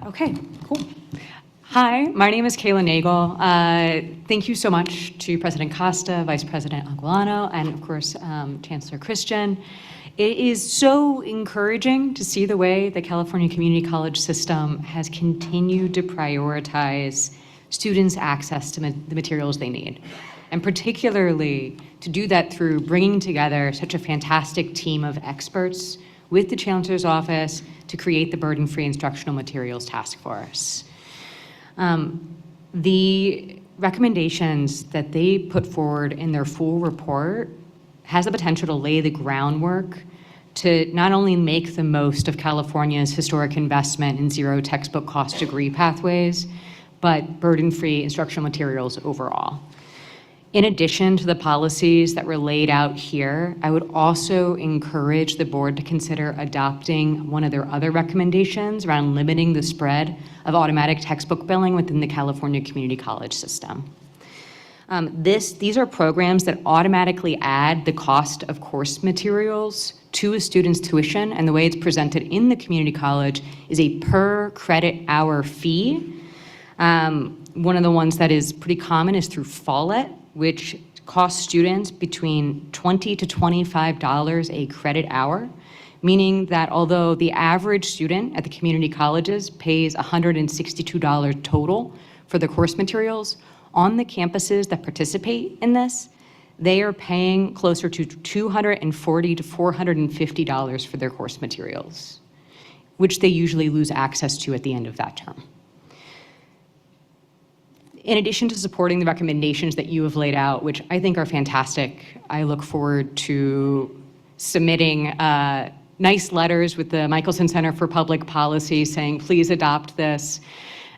Okay, cool. Hi, my name is Kayla Nagel. Thank you so much to President Costa, Vice President Aguilano, and of course, Chancellor Christian. It is so encouraging to see the way the California Community College system has continued to prioritize students' access to the materials they need, and particularly to do that through bringing together such a fantastic team of experts with the Chancellor's Office to create the Burden-Free Instructional Materials Task Force. The recommendations that they put forward in their full report has the potential to lay the groundwork to not only make the most of California's historic investment in zero textbook cost degree pathways, but burden-free instructional materials overall. In addition to the policies that were laid out here, I would also encourage the board to consider adopting one of their other recommendations around limiting the spread of automatic textbook billing within the California Community College system. These are programs that automatically add the cost of course materials to a student's tuition, and the way it's presented in the community college is a per credit hour fee. One of the ones that is pretty common is through Follett, which costs students between $20 to $25 a credit hour, meaning that although the average student at the community colleges pays $162 total for the course materials, on the campuses that participate in this, they are paying closer to $240 to $450 for their course materials, which they usually lose access to at the end of that term. In addition to supporting the recommendations that you have laid out, which I think are fantastic, I look forward to submitting nice letters with the Michelson Center for Public Policy saying, please adopt this,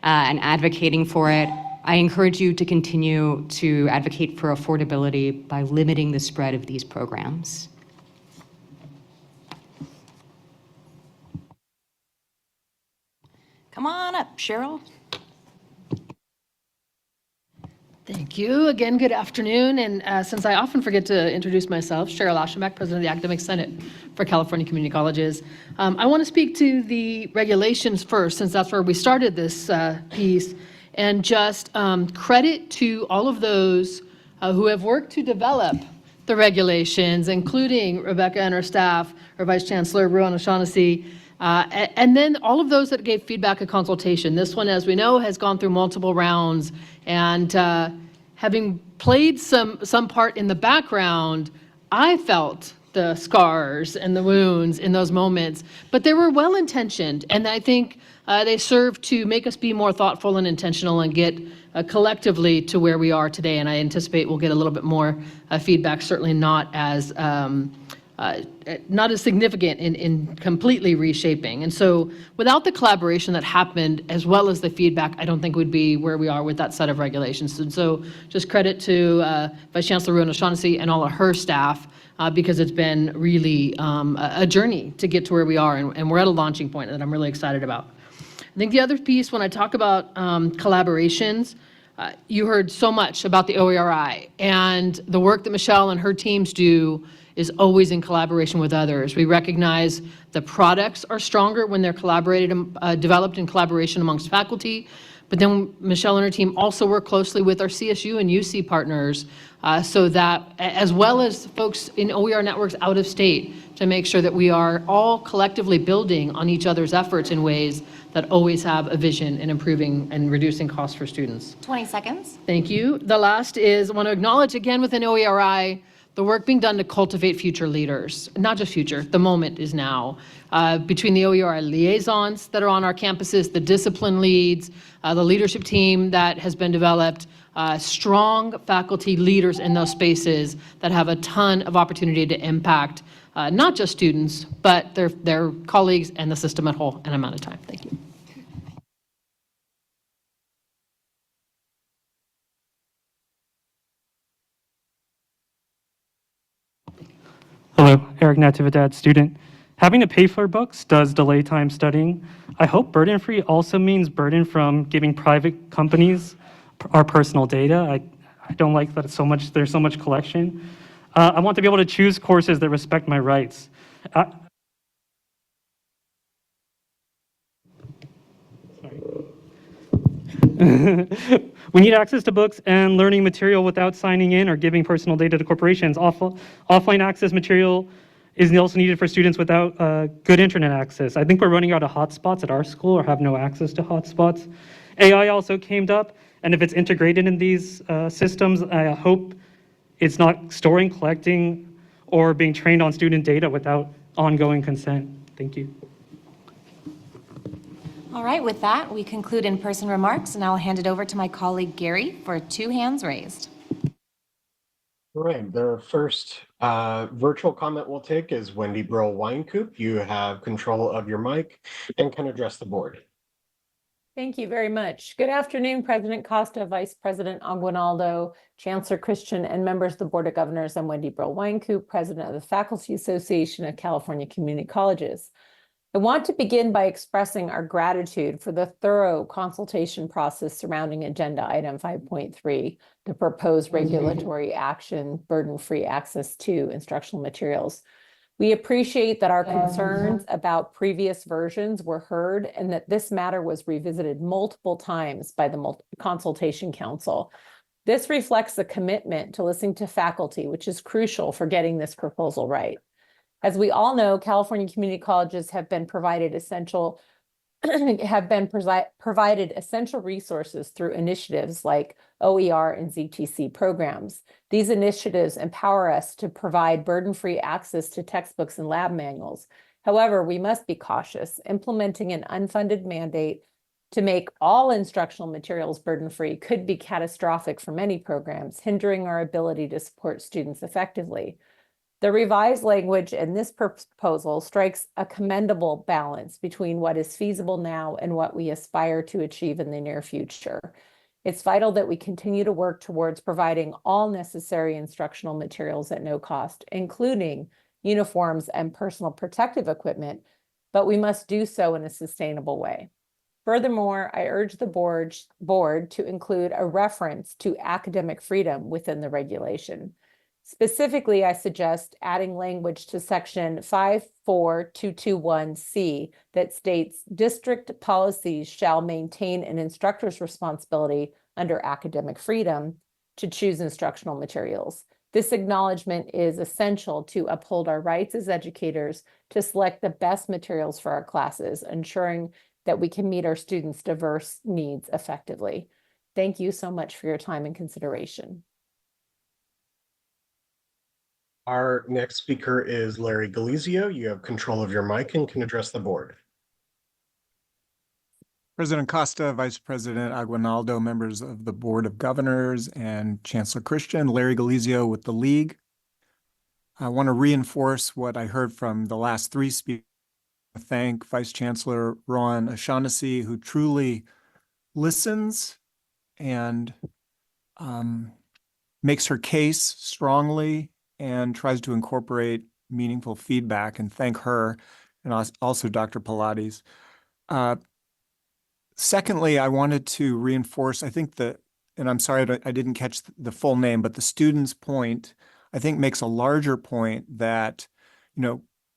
and advocating for it. I encourage you to continue to advocate for affordability by limiting the spread of these programs. Come on up, Cheryl. Thank you. Again, good afternoon. And since I often forget to introduce myself, Cheryl Aschenbach, President of the Academic Senate for California Community Colleges. I want to speak to the regulations first, since that's where we started this piece, and just credit to all of those who have worked to develop the regulations, including Rebecca and her staff, our Vice Chancellor, Ruan O'Shaughnessy, and then all of those that gave feedback and consultation. This one, as we know, has gone through multiple rounds, and having played some part in the background, I felt the scars and the wounds in those moments, but they were well-intentioned, and I think they serve to make us be more thoughtful and intentional and get collectively to where we are today, and I anticipate we'll get a little bit more feedback, certainly not as significant in completely reshaping. And so without the collaboration that happened, as well as the feedback, I don't think we'd be where we are with that set of regulations. And so just credit to Vice Chancellor Ruan O'Shaughnessy and all of her staff, because it's been really a journey to get to where we are, and we're at a launching point that I'm really excited about. I think the other piece, when I talk about collaborations, you heard so much about the OERI, and the work that Michelle and her teams do is always in collaboration with others. We recognize the products are stronger when they're developed in collaboration amongst faculty, but then Michelle and her team also work closely with our CSU and UC partners, so that, as well as folks in OER networks out of state, to make sure that we are all collectively building on each other's efforts in ways that always have a vision in improving and reducing costs for students. 20 seconds. Thank you. The last is, I want to acknowledge again within OERI, the work being done to cultivate future leaders. Not just future, the moment is now. Between the OERI liaisons that are on our campuses, the discipline leads, the leadership team that has been developed, strong faculty leaders in those spaces that have a ton of opportunity to impact not just students, but their colleagues and the system at whole. And I'm out of time. Thank you. Hello, Eric Natividad, student. Having to pay for books does delay time studying. I hope burden-free also means burden from giving private companies our personal data. I don't like that there's so much collection. I want to be able to choose courses that respect my rights. We need access to books and learning material without signing in or giving personal data to corporations. Offline access material is also needed for students without good internet access. I think we're running out of hotspots at our school or have no access to hotspots. AI also came up, and if it's integrated in these systems, I hope it's not storing, collecting, or being trained on student data without ongoing consent. Thank you. All right, with that, we conclude in-person remarks, and I'll hand it over to my colleague Gary for 2 hands raised. All right, the first virtual comment we'll take is Wendy Brill Winecoop. You have control of your mic and can address the board. Thank you very much. Good afternoon, President Costa, Vice President Aguinaldo, Chancellor Christian, and members of the Board of Governors. I'm Wendy Brill Winecoop, President of the Faculty Association of California Community Colleges. I want to begin by expressing our gratitude for the thorough consultation process surrounding Agenda Item 5.3, the proposed regulatory action, burden-free access to instructional materials. We appreciate that our concerns about previous versions were heard and that this matter was revisited multiple times by the Consultation Council. This reflects a commitment to listening to faculty, which is crucial for getting this proposal right. As we all know, California community colleges have been provided essential resources through initiatives like OER and ZTC programs. These initiatives empower us to provide burden-free access to textbooks and lab manuals. However, we must be cautious. Implementing an unfunded mandate to make all instructional materials burden-free could be catastrophic for many programs, hindering our ability to support students effectively. The revised language in this proposal strikes a commendable balance between what is feasible now and what we aspire to achieve in the near future. It's vital that we continue to work towards providing all necessary instructional materials at no cost, including uniforms and personal protective equipment, but we must do so in a sustainable way. Furthermore, I urge the board to include a reference to academic freedom within the regulation. Specifically, I suggest adding language to section 54221C that states district policies shall maintain an instructor's responsibility under academic freedom to choose instructional materials. This acknowledgement is essential to uphold our rights as educators to select the best materials for our classes, ensuring that we can meet our students' diverse needs effectively. Thank you so much for your time and consideration. Our next speaker is Larry Galizio. You have control of your mic and can address the board. President Costa, Vice President Aguinaldo, members of the Board of Governors, and Chancellor Christian, Larry Galizio with the League. I want to reinforce what I heard from the last 3 speakers. Thank Vice Chancellor Rowan O'Shaughnessy, who truly listens and makes her case strongly and tries to incorporate meaningful feedback, and thank her and also Dr. Pilates. Secondly, I wanted to reinforce, I think and I'm sorry I didn't catch the full name, but the student's point, I think makes a larger point that,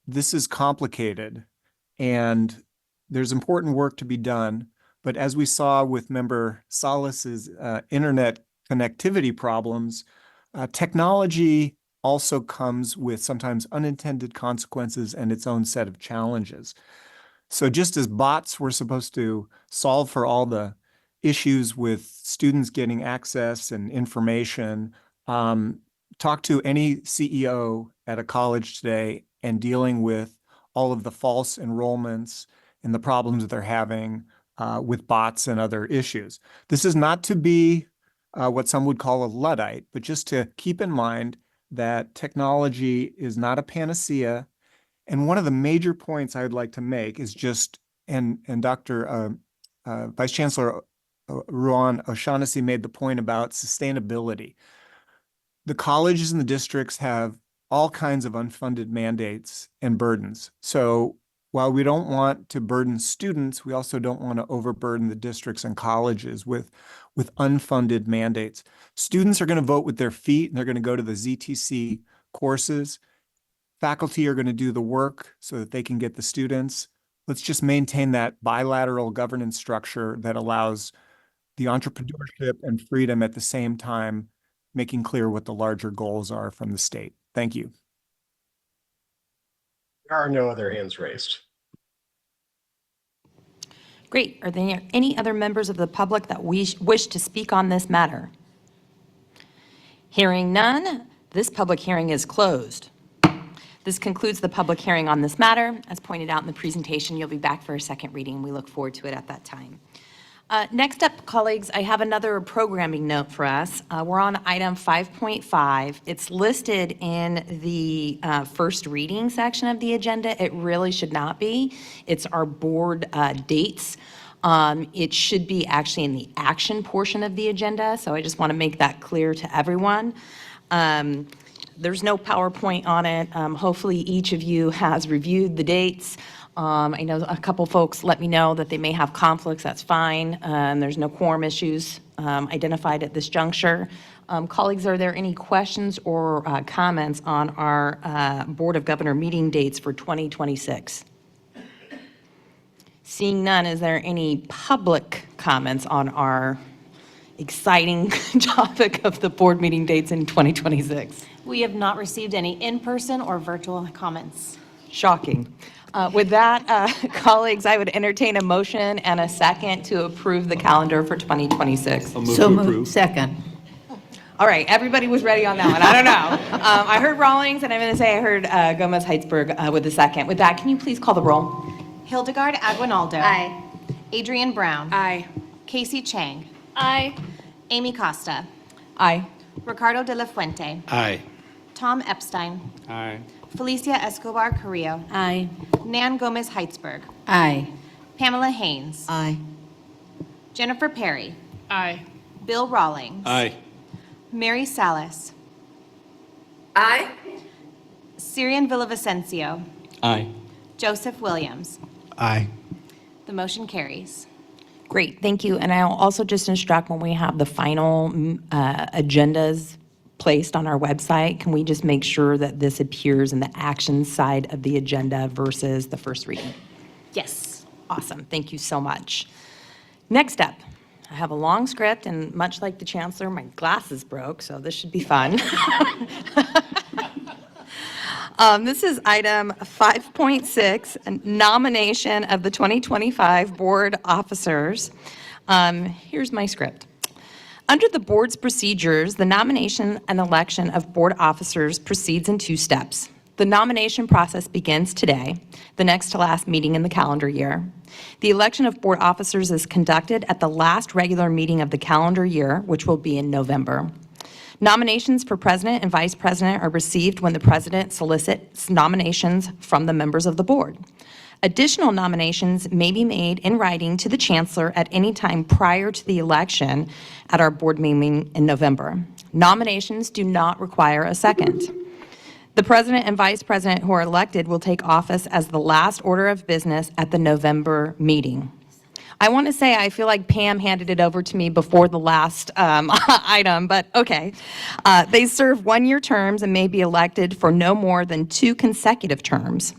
this is complicated and there's important work to be done. But as we saw with Member Salas's internet connectivity problems, technology also comes with sometimes unintended consequences and its own set of challenges. So just as bots were supposed to solve for all the issues with students getting access and information, talk to any CEO at a college today and dealing with all of the false enrollments and the problems that they're having with bots and other issues. This is not to be what some would call a Luddite, but just to keep in mind that technology is not a panacea. And one of the major points I would like to make is just, and Dr. Vice Chancellor Ruan O'Shaughnessy made the point about sustainability. The colleges and the districts have all kinds of unfunded mandates and burdens. So while we don't want to burden students, we also don't want to overburden the districts and colleges with unfunded mandates. Students are going to vote with their feet, and they're going to go to the ZTC courses. Faculty are going to do the work so that they can get the students. Let's just maintain that bilateral governance structure that allows the entrepreneurship and freedom at the same time, making clear what the larger goals are from the state. Thank you. There are no other hands raised. Great. Are there any other members of the public that wish to speak on this matter? Hearing none, this public hearing is closed. This concludes the public hearing on this matter. As pointed out in the presentation, you'll be back for a second reading. We look forward to it at that time. Next up, colleagues, I have another programming note for us. We're on item 5.5. It's listed in the first reading section of the agenda. It really should not be. It's our board dates. It should be actually in the action portion of the agenda, so I just want to make that clear to everyone. There's no PowerPoint on it. Hopefully each of you has reviewed the dates. I know a couple folks let me know that they may have conflicts. That's fine. There's no quorum issues identified at this juncture. Colleagues, are there any questions or comments on our Board of Governor meeting dates for 2026? Seeing none, is there any public comments on our exciting topic of the board meeting dates in 2026? We have not received any in-person or virtual comments. Shocking. With that, colleagues, I would entertain a motion and a second to approve the calendar for 2026. So moved. Second. All right, everybody was ready on that one. I don't know. I heard Rawlings, and I'm going to say I heard Gomez Heitzberg with the second. With that, can you please call the roll? Hildegard Aguinaldo. Aye. Adrienne Brown. Aye. Casey Chang. Aye. Amy Costa. Aye. Ricardo de la Fuente. Aye. Tom Epstein. Aye. Felicia Escobar Carrillo. Aye. Nan Gomez Heitzberg. Aye. Pamela Haynes. Aye. Jennifer Perry. Aye. Bill Rawlings. Aye. Mary Salas. Aye. Syrian Villavicencio. Aye. Joseph Williams. Aye. The motion carries. Great, thank you. And I'll also just instruct when we have the final agendas placed on our website, can we just make sure that this appears in the action side of the agenda versus the first reading? Yes. Awesome, thank you so much. Next up, I have a long script, and much like the chancellor, my glasses broke, so this should be fun. This is item 5.6, nomination of the 2025 board officers. Here's my script. Under the board's procedures, the nomination and election of board officers proceeds in 2 steps. The nomination process begins today, the next to last meeting in the calendar year. The election of board officers is conducted at the last regular meeting of the calendar year, which will be in November. Nominations for president and vice president are received when the president solicits nominations from the members of the board. Additional nominations may be made in writing to the chancellor at any time prior to the election at our board meeting in November. Nominations do not require a second. The president and vice president who are elected will take office as the last order of business at the November meeting. I want to say I feel like Pam handed it over to me before the last item, but okay. They serve 1-year terms and may be elected for no more than 2 consecutive terms.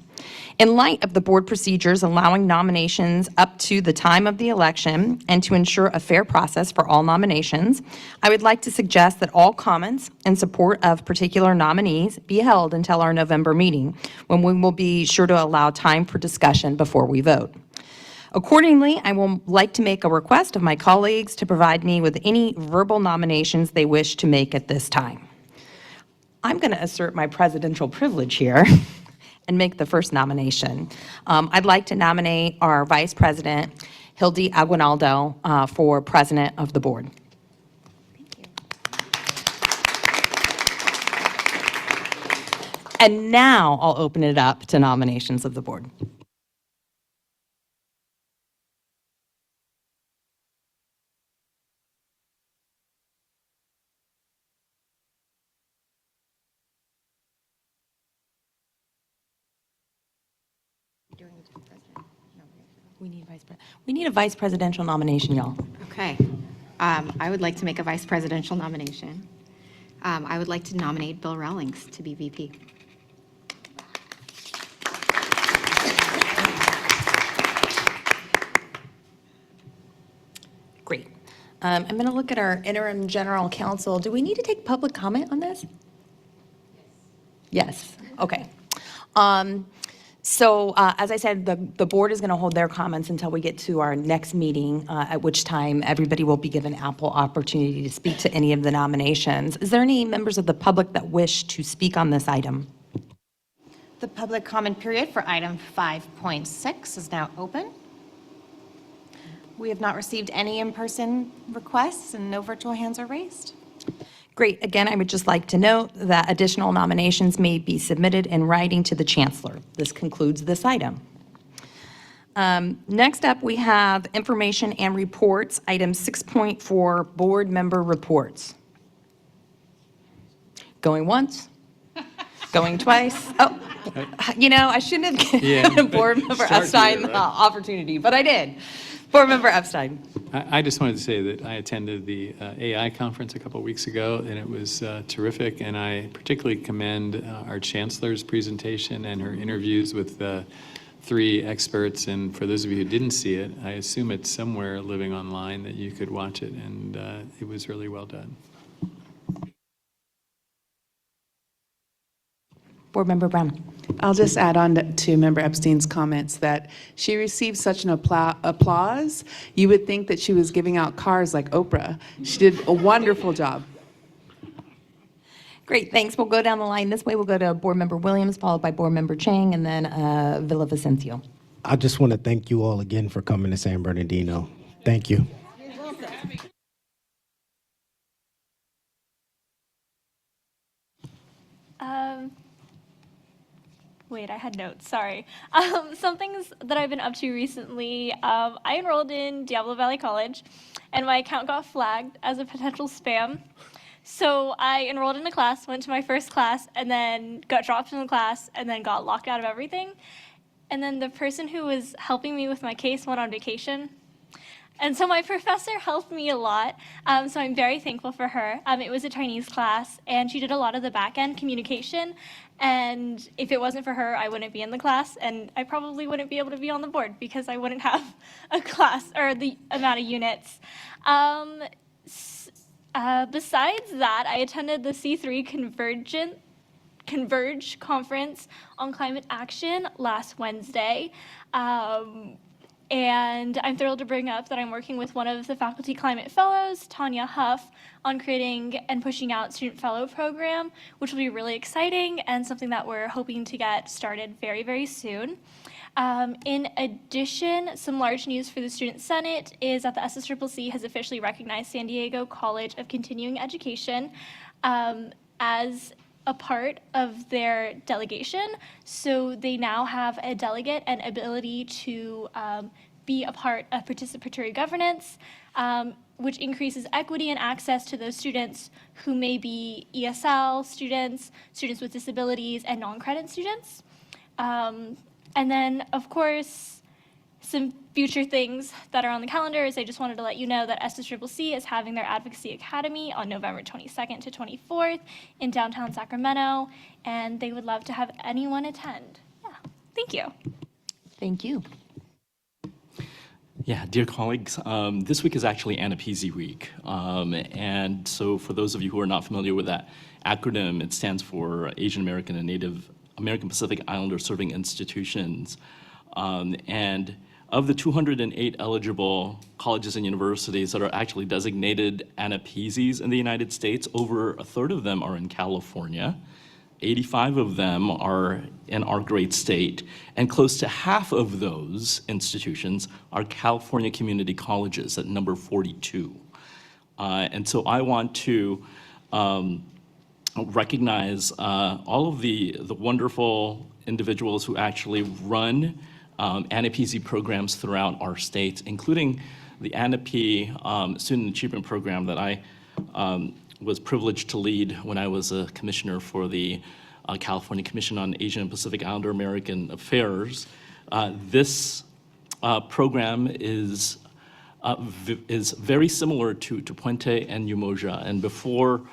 In light of the board procedures allowing nominations up to the time of the election and to ensure a fair process for all nominations, I would like to suggest that all comments in support of particular nominees be held until our November meeting, when we will be sure to allow time for discussion before we vote. Accordingly, I will like to make a request of my colleagues to provide me with any verbal nominations they wish to make at this time. I'm going to assert my presidential privilege here and make the first nomination. I'd like to nominate our Vice President, Hildy Aguinaldo, for President of the Board. And now I'll open it up to nominations of the board. We need a vice presidential nomination, y'all. Okay. I would like to make a vice presidential nomination. I would like to nominate Bill Rawlings to be VP. Great. I'm going to look at our interim general counsel. Do we need to take public comment on this? Yes. Okay. So as I said, the board is going to hold their comments until we get to our next meeting, at which time everybody will be given ample opportunity to speak to any of the nominations. Is there any members of the public that wish to speak on this item? The public comment period for item 5.6 is now open. We have not received any in-person requests and no virtual hands are raised. Great. Again, I would just like to note that additional nominations may be submitted in writing to the chancellor. This concludes this item. Next up, we have information and reports, item 6.4, board member reports. Going once, going twice. Oh, you know, I shouldn't have given board member Epstein the opportunity, but I did. Board member Epstein. I just wanted to say that I attended the AI conference a couple of weeks ago, and it was terrific. And I particularly commend our chancellor's presentation and her interviews with three experts. And for those of you who didn't see it, I assume it's somewhere living online that you could watch it. And it was really well done. Board member Brown. I'll just add on to Member Epstein's comments that she received such an applause. You would think that she was giving out cars like Oprah. She did a wonderful job. Great, thanks. We'll go down the line this way. We'll go to Board Member Williams, followed by Board Member Chang, and then Villavicencio. I just want to thank you all again for coming to San Bernardino. Thank you. Wait, I had notes, sorry. Some things that I've been up to recently, I enrolled in Diablo Valley College, and my account got flagged as a potential spam. So I enrolled in a class, went to my first class, and then got dropped in the class, and then got locked out of everything. And then the person who was helping me with my case went on vacation. And so my professor helped me a lot, so I'm very thankful for her. It was a Chinese class, and she did a lot of the back-end communication, and if it wasn't for her, I wouldn't be in the class, and I probably wouldn't be able to be on the board because I wouldn't have a class or the amount of units. Besides that, I attended the C3 Converge conference on climate action last Wednesday. And I'm thrilled to bring up that I'm working with one of the faculty climate fellows, Tanya Huff, on creating and pushing out student fellow program, which will be really exciting and something that we're hoping to get started very, very soon. In addition, some large news for the Student Senate is that the SSCCC has officially recognized San Diego College of Continuing Education as a part of their delegation. So they now have a delegate and ability to be a part of participatory governance, which increases equity and access to those students who may be ESL students, students with disabilities, and non-credit students. And then, of course, some future things that are on the calendar is I just wanted to let you know that SSCCC is having their Advocacy Academy on November 22nd to 24th in downtown Sacramento, and they would love to have anyone attend. Yeah, thank you. Thank you. Yeah, dear colleagues, this week is actually ANAPESI week. And so for those of you who are not familiar with that acronym, it stands for Asian American and Native American Pacific Islander Serving Institutions. And of the 208 eligible colleges and universities that are actually designated ANAPESIs in the United States, over a third of them are in California. 85 of them are in our great state, and close to half of those institutions are California community colleges at number 42. And so I want to recognize all of the wonderful individuals who actually run ANAPESI programs throughout our state, including the ANAPE Student Achievement Program that I was privileged to lead when I was a commissioner for the California Commission on Asian and Pacific Islander American Affairs. This program is very similar to Puente and Umoja, and before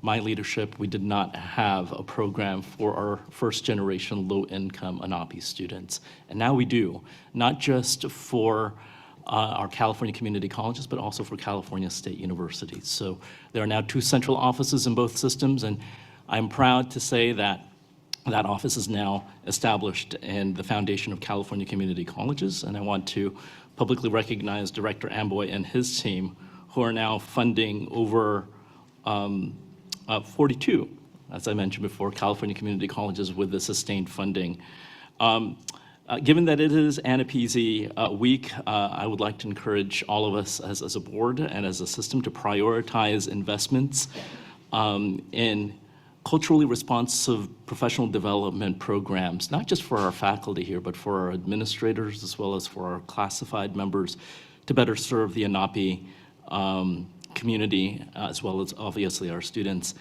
my leadership, we did not have a program for our first generation low-income ANAPE students. And now we do, not just for our California community colleges, but also for California State Universities. So there are now 2 central offices in both systems, and I'm proud to say that that office is now established in the foundation of California Community Colleges, and I want to publicly recognize Director Amboy and his team, who are now funding over 42, as I mentioned before, California community colleges with the sustained funding. Given that it is ANAPESI week, I would like to encourage all of us as a board and as a system to prioritize investments in culturally responsive professional development programs, not just for our faculty here, but for our administrators as well as for our classified members to better serve the ANAPE community, as well as obviously our students.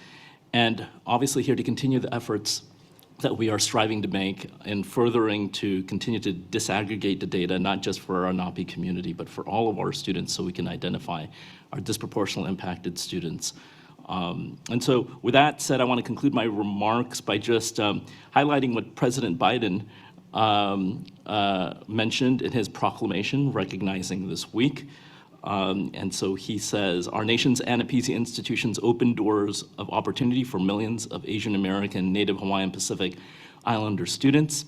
And obviously here to continue the efforts that we are striving to make in furthering to continue to disaggregate the data, not just for our ANAPE community, but for all of our students, so we can identify our disproportionately impacted students. And so with that said, I want to conclude my remarks by just highlighting what President Biden mentioned in his proclamation recognizing this week. And so he says, our nation's ANAPESI institutions open doors of opportunity for millions of Asian American, Native Hawaiian, Pacific Islander students.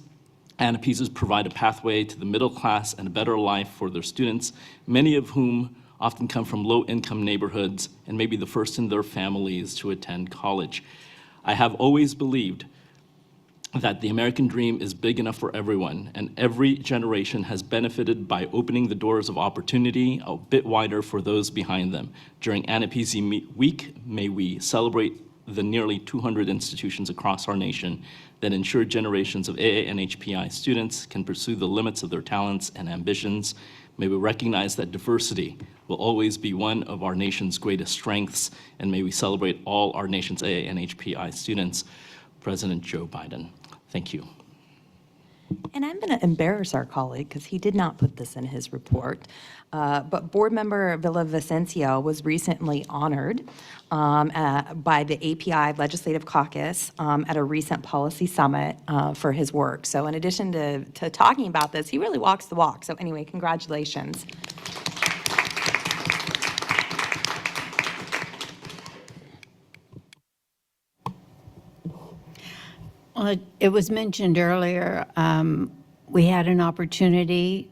ANAPESIs provide a pathway to the middle class and a better life for their students, many of whom often come from low-income neighborhoods and may be the first in their families to attend college. I have always believed that the American dream is big enough for everyone, and every generation has benefited by opening the doors of opportunity a bit wider for those behind them. During ANAPESI Week, may we celebrate the nearly 200 institutions across our nation that ensure generations of AA and HPI students can pursue the limits of their talents and ambitions. May we recognize that diversity will always be one of our nation's greatest strengths, and may we celebrate all our nation's AA and HPI students. President Joe Biden. Thank you. And I'm going to embarrass our colleague because he did not put this in his report. But Board Member Villavicencio was recently honored by the API Legislative Caucus at a recent policy summit for his work. So in addition to talking about this, he really walks the walk. So anyway, congratulations. Well, it was mentioned earlier, we had an opportunity,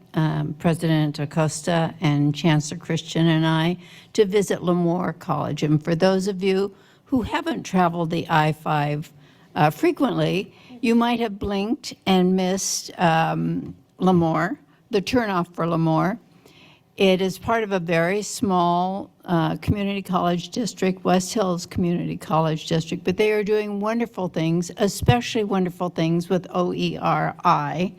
President Acosta and Chancellor Christian and I, to visit Lemoore College. And for those of you who haven't traveled the I-5 frequently, you might have blinked and missed Lemoore, the turnoff for Lemoore. It is part of a very small community college district, West Hills Community College District, but they are doing wonderful things, especially wonderful things with OERI.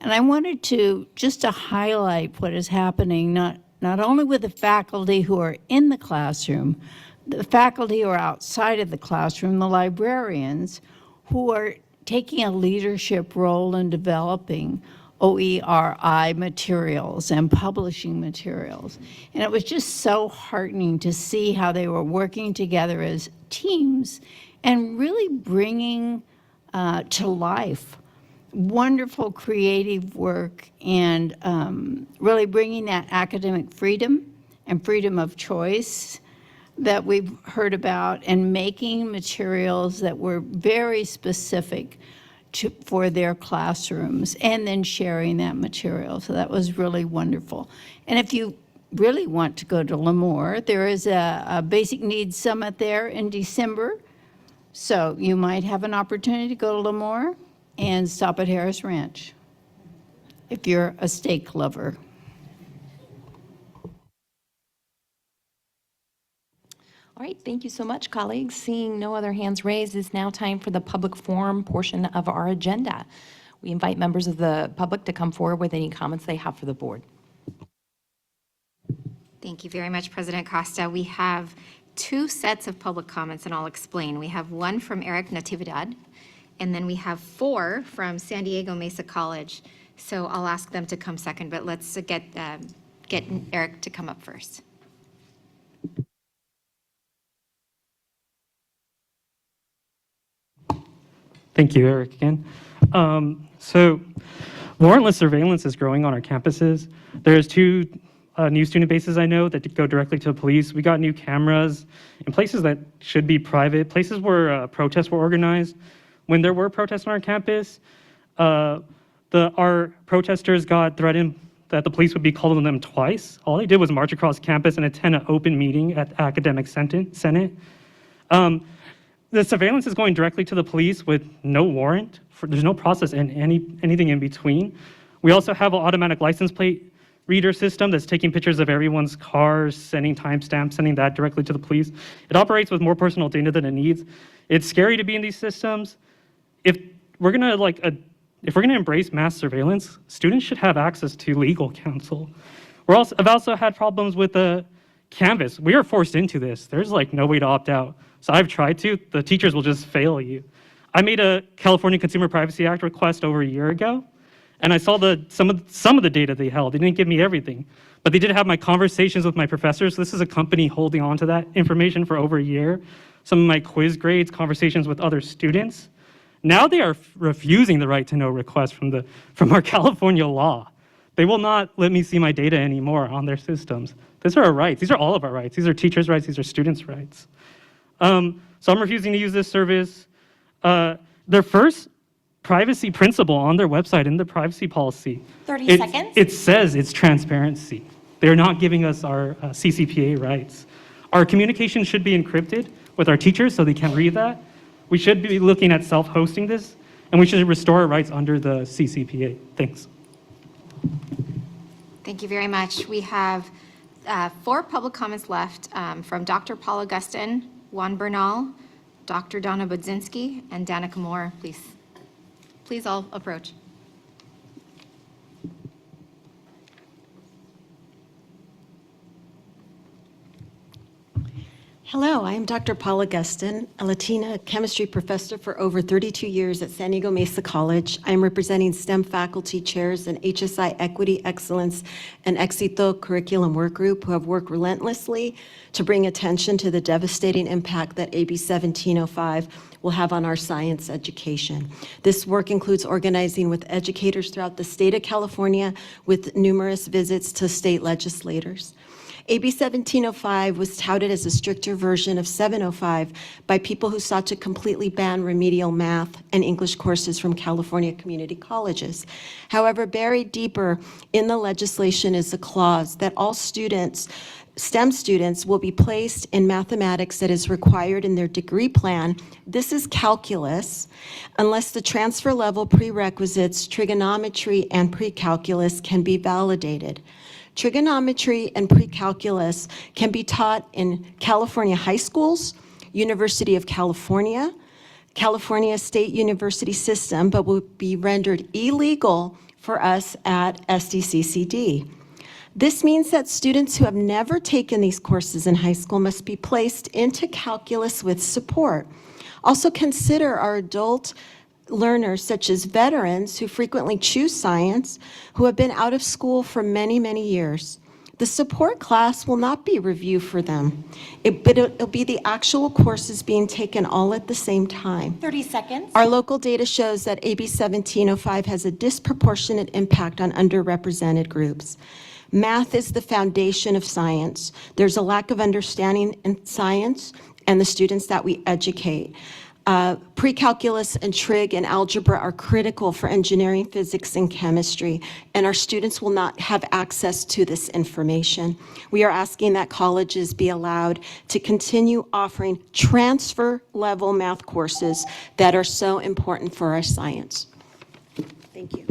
And I wanted to highlight what is happening, not only with the faculty who are in the classroom, the faculty who are outside of the classroom, the librarians who are taking a leadership role in developing OERI materials and publishing materials. And it was just so heartening to see how they were working together as teams and really bringing to life wonderful creative work and really bringing that academic freedom and freedom of choice that we've heard about, and making materials that were very specific for their classrooms, and then sharing that material. So that was really wonderful. And if you really want to go to Lemoore, there is a Basic Needs Summit there in December. So you might have an opportunity to go to Lemoore and stop at Harris Ranch if you're a steak lover. All right, thank you so much, colleagues. Seeing no other hands raised, it's now time for the public forum portion of our agenda. We invite members of the public to come forward with any comments they have for the board. Thank you very much, President Costa. We have 2 sets of public comments, and I'll explain. We have one from Eric Natividad, and then we have 4 from San Diego Mesa College. So I'll ask them to come second, but let's get Eric to come up first. Thank you, Eric, again. So warrantless surveillance is growing on our campuses. There's 2 new student bases I know that go directly to the police. We got new cameras in places that should be private, places where protests were organized. When there were protests on our campus, our protesters got threatened that the police would be calling them twice. All they did was march across campus and attend an open meeting at the Academic Senate. The surveillance is going directly to the police with no warrant. There's no process and anything in between. We also have an automatic license plate reader system that's taking pictures of everyone's cars, sending timestamps, sending that directly to the police. It operates with more personal data than it needs. It's scary to be in these systems. If we're gonna embrace mass surveillance, students should have access to legal counsel. I've also had problems with the Canvas. We are forced into this. There's no way to opt out. So I've tried to. The teachers will just fail you. I made a California Consumer Privacy Act request over a year ago, and I saw some of the data they held. They didn't give me everything, but they did have my conversations with my professors. This is a company holding on to that information for over a year. Some of my quiz grades, conversations with other students. Now they are refusing the right to know request from our California law. They will not let me see my data anymore on their systems. These are our rights. These are all of our rights. These are teachers' rights. These are students' rights. So I'm refusing to use this service. Their first privacy principle on their website in the privacy policy. 30 seconds. It says it's transparency. They're not giving us our CCPA rights. Our communication should be encrypted with our teachers so they can't read that. We should be looking at self-hosting this, and we should restore our rights under the CCPA. Thanks. Thank you very much. We have 4 public comments left from Dr. Paul Augustin, Juan Bernal, Dr. Donna Budzinski, and Danica Moore. Please all approach. Hello, I am Dr. Paula Gustin, a Latina chemistry professor for over 32 years at San Diego Mesa College. I am representing STEM faculty chairs in HSI Equity, Excellence, and Éxito Curriculum Work Group who have worked relentlessly to bring attention to the devastating impact that AB 1705 will have on our science education. This work includes organizing with educators throughout the state of California with numerous visits to state legislators. AB 1705 was touted as a stricter version of 705 by people who sought to completely ban remedial math and English courses from California community colleges. However, buried deeper in the legislation is a clause that all students, STEM students, will be placed in mathematics that is required in their degree plan. This is calculus, unless the transfer level prerequisites, trigonometry, and pre-calculus can be validated. Trigonometry and pre-calculus can be taught in California high schools, University of California, California State University System, but will be rendered illegal for us at SDCCD. This means that students who have never taken these courses in high school must be placed into calculus with support. Also consider our adult learners, such as veterans who frequently choose science, who have been out of school for many, many years. The support class will not be review for them, but it'll be the actual courses being taken all at the same time. 30 seconds. Our local data shows that AB 1705 has a disproportionate impact on underrepresented groups. Math is the foundation of science. There's a lack of understanding in science and the students that we educate. Pre-calculus and trig and algebra are critical for engineering, physics, and chemistry, and our students will not have access to this information. We are asking that colleges be allowed to continue offering transfer-level math courses that are so important for our science. Thank you.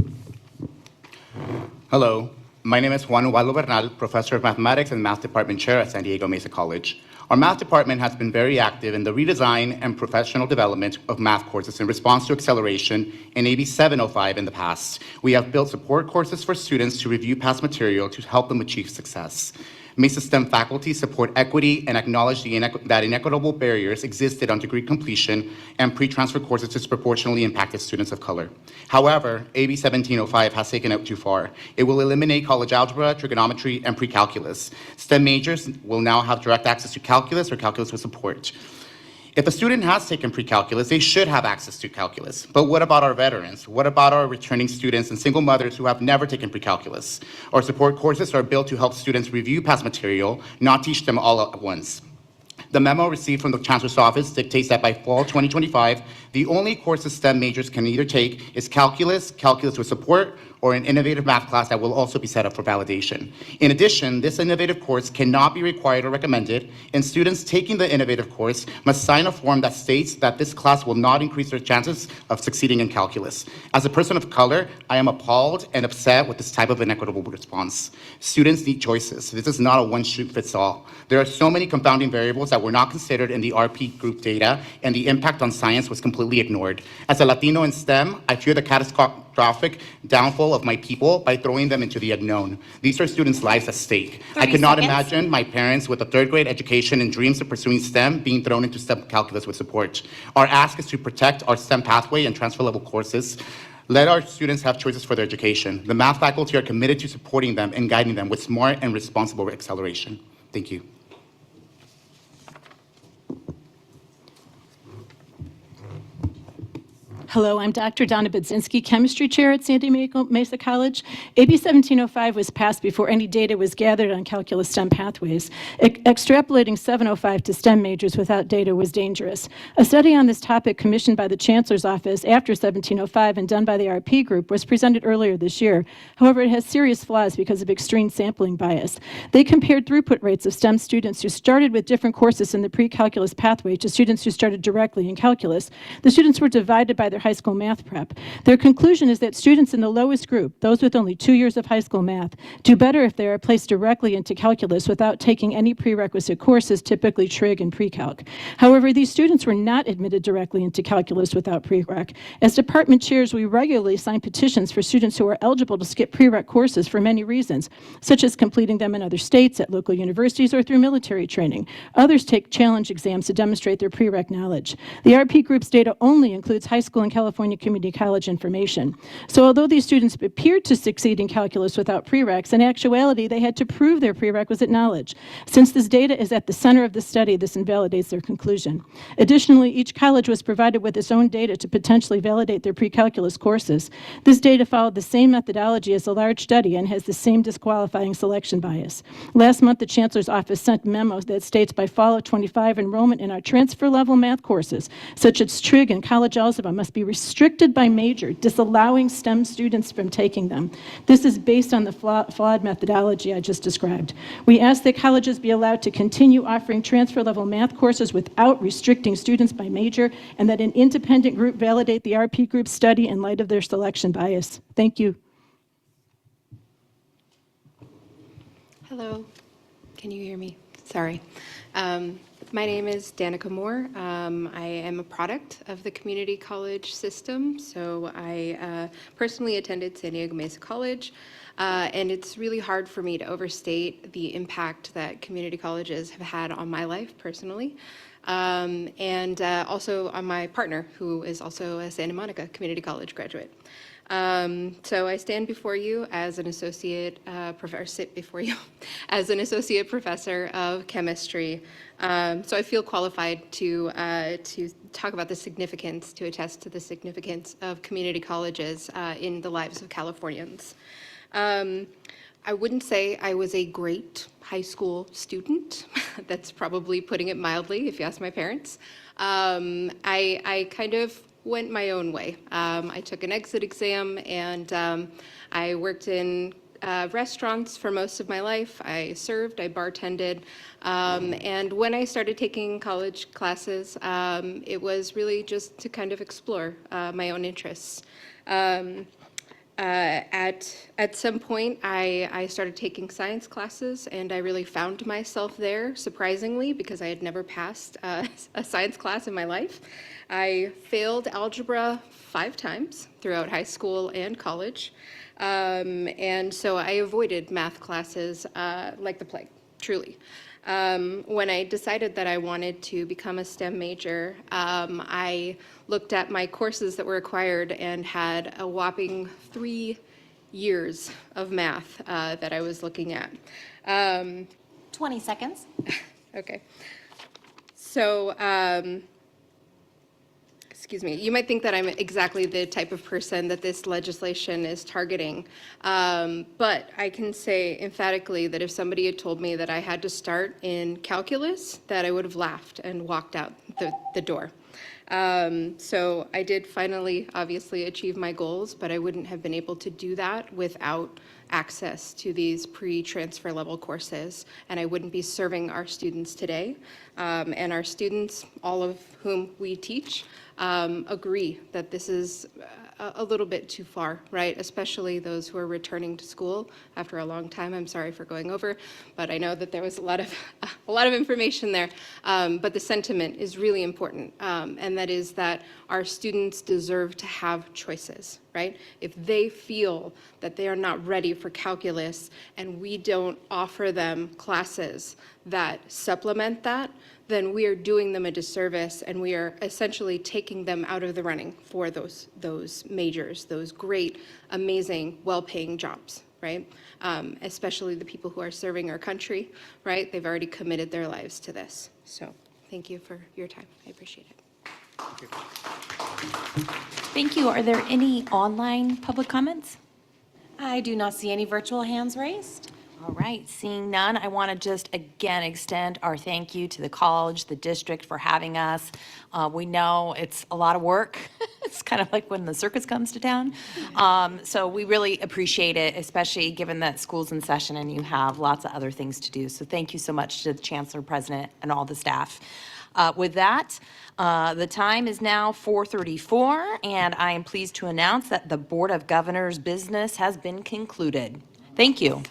Hello, my name is Juan Ubaldo Bernal, Professor of Mathematics and Math Department Chair at San Diego Mesa College. Our math department has been very active in the redesign and professional development of math courses in response to acceleration in AB 705 in the past. We have built support courses for students to review past material to help them achieve success. Mesa STEM faculty support equity and acknowledge that inequitable barriers existed on degree completion and pre-transfer courses disproportionately impacted students of color. However, AB 1705 has taken it too far. It will eliminate college algebra, trigonometry, and pre-calculus. STEM majors will now have direct access to calculus or calculus with support. If a student has taken pre-calculus, they should have access to calculus. But what about our veterans? What about our returning students and single mothers who have never taken pre-calculus? Our support courses are built to help students review past material, not teach them all at once. The memo received from the Chancellor's Office dictates that by fall 2025, the only courses STEM majors can either take is calculus, calculus with support, or an innovative math class that will also be set up for validation. In addition, this innovative course cannot be required or recommended, and students taking the innovative course must sign a form that states that this class will not increase their chances of succeeding in calculus. As a person of color, I am appalled and upset with this type of inequitable response. Students need choices. This is not a one-shoe-fits-all. There are so many confounding variables that were not considered in the RP group data, and the impact on science was completely ignored. As a Latino in STEM, I fear the catastrophic downfall of my people by throwing them into the unknown. These are students' lives at stake. I could not imagine my parents with a third grade education and dreams of pursuing STEM being thrown into STEM calculus with support. Our ask is to protect our STEM pathway and transfer level courses. Let our students have choices for their education. The math faculty are committed to supporting them and guiding them with smart and responsible acceleration. Thank you. Hello, I'm Dr. Donna Budzinski, Chemistry Chair at San Diego Mesa College. AB 1705 was passed before any data was gathered on calculus STEM pathways. Extrapolating 705 to STEM majors without data was dangerous. A study on this topic commissioned by the Chancellor's Office after 1705 and done by the RP Group was presented earlier this year. However, it has serious flaws because of extreme sampling bias. They compared throughput rates of STEM students who started with different courses in the pre-calculus pathway to students who started directly in calculus. The students were divided by their high school math prep. Their conclusion is that students in the lowest group, those with only 2 years of high school math, do better if they are placed directly into calculus without taking any prerequisite courses, typically trig and pre-calc. However, these students were not admitted directly into calculus without prereq. As department chairs, we regularly sign petitions for students who are eligible to skip prereq courses for many reasons, such as completing them in other states, at local universities, or through military training. Others take challenge exams to demonstrate their prereq knowledge. The RP Group's data only includes high school and California Community College information. So although these students appeared to succeed in calculus without prereqs, in actuality, they had to prove their prerequisite knowledge. Since this data is at the center of the study, this invalidates their conclusion. Additionally, each college was provided with its own data to potentially validate their pre-calculus courses. This data followed the same methodology as a large study and has the same disqualifying selection bias. Last month, the Chancellor's Office sent memos that states by fall of 25, enrollment in our transfer-level math courses, such as trig and college algebra, must be restricted by major, disallowing STEM students from taking them. This is based on the flawed methodology I just described. We ask that colleges be allowed to continue offering transfer-level math courses without restricting students by major, and that an independent group validate the RP Group study in light of their selection bias. Thank you. Hello, can you hear me? Sorry. My name is Danica Moore. I am a product of the community college system. So I personally attended San Diego Mesa College, and it's really hard for me to overstate the impact that community colleges have had on my life personally, and also on my partner, who is also a Santa Monica Community College graduate. So I stand before you as an sit before you as an associate professor of chemistry. So I feel qualified to talk about the significance, to attest to the significance of community colleges in the lives of Californians. I wouldn't say I was a great high school student. That's probably putting it mildly, if you ask my parents. I kind of went my own way. I took an exit exam, and I worked in restaurants for most of my life. I served, I bartended, and when I started taking college classes, it was really just to kind of explore my own interests. At some point, I started taking science classes, and I really found myself there, surprisingly, because I had never passed a science class in my life. I failed algebra 5 times throughout high school and college, and so I avoided math classes like the plague, truly. When I decided that I wanted to become a STEM major, I looked at my courses that were required and had a whopping 3 years of math that I was looking at. 20 seconds. Okay. So, excuse me, you might think that I'm exactly the type of person that this legislation is targeting. But I can say emphatically that if somebody had told me that I had to start in calculus, that I would have laughed and walked out the door. So I did finally, obviously, achieve my goals, but I wouldn't have been able to do that without access to these pre-transfer level courses, and I wouldn't be serving our students today. And our students, all of whom we teach, agree that this is a little bit too far, right? Especially those who are returning to school after a long time. I'm sorry for going over, but I know that there was a lot of information there. But the sentiment is really important, and that is that our students deserve to have choices, right? If they feel that they are not ready for calculus and we don't offer them classes that supplement that, then we are doing them a disservice, and we are essentially taking them out of the running for those majors, those great, amazing, well-paying jobs, right? Especially the people who are serving our country, right? They've already committed their lives to this. So thank you for your time. I appreciate it. Thank you. Are there any online public comments? I do not see any virtual hands raised. All right, seeing none, I want to just again extend our thank you to the college, the district for having us. We know it's a lot of work. It's kind of like when the circus comes to town. So we really appreciate it, especially given that school's in session and you have lots of other things to do. So thank you so much to the Chancellor, President, and all the staff. With that, the time is now 4:34, and I am pleased to announce that the Board of Governors' business has been concluded. Thank you.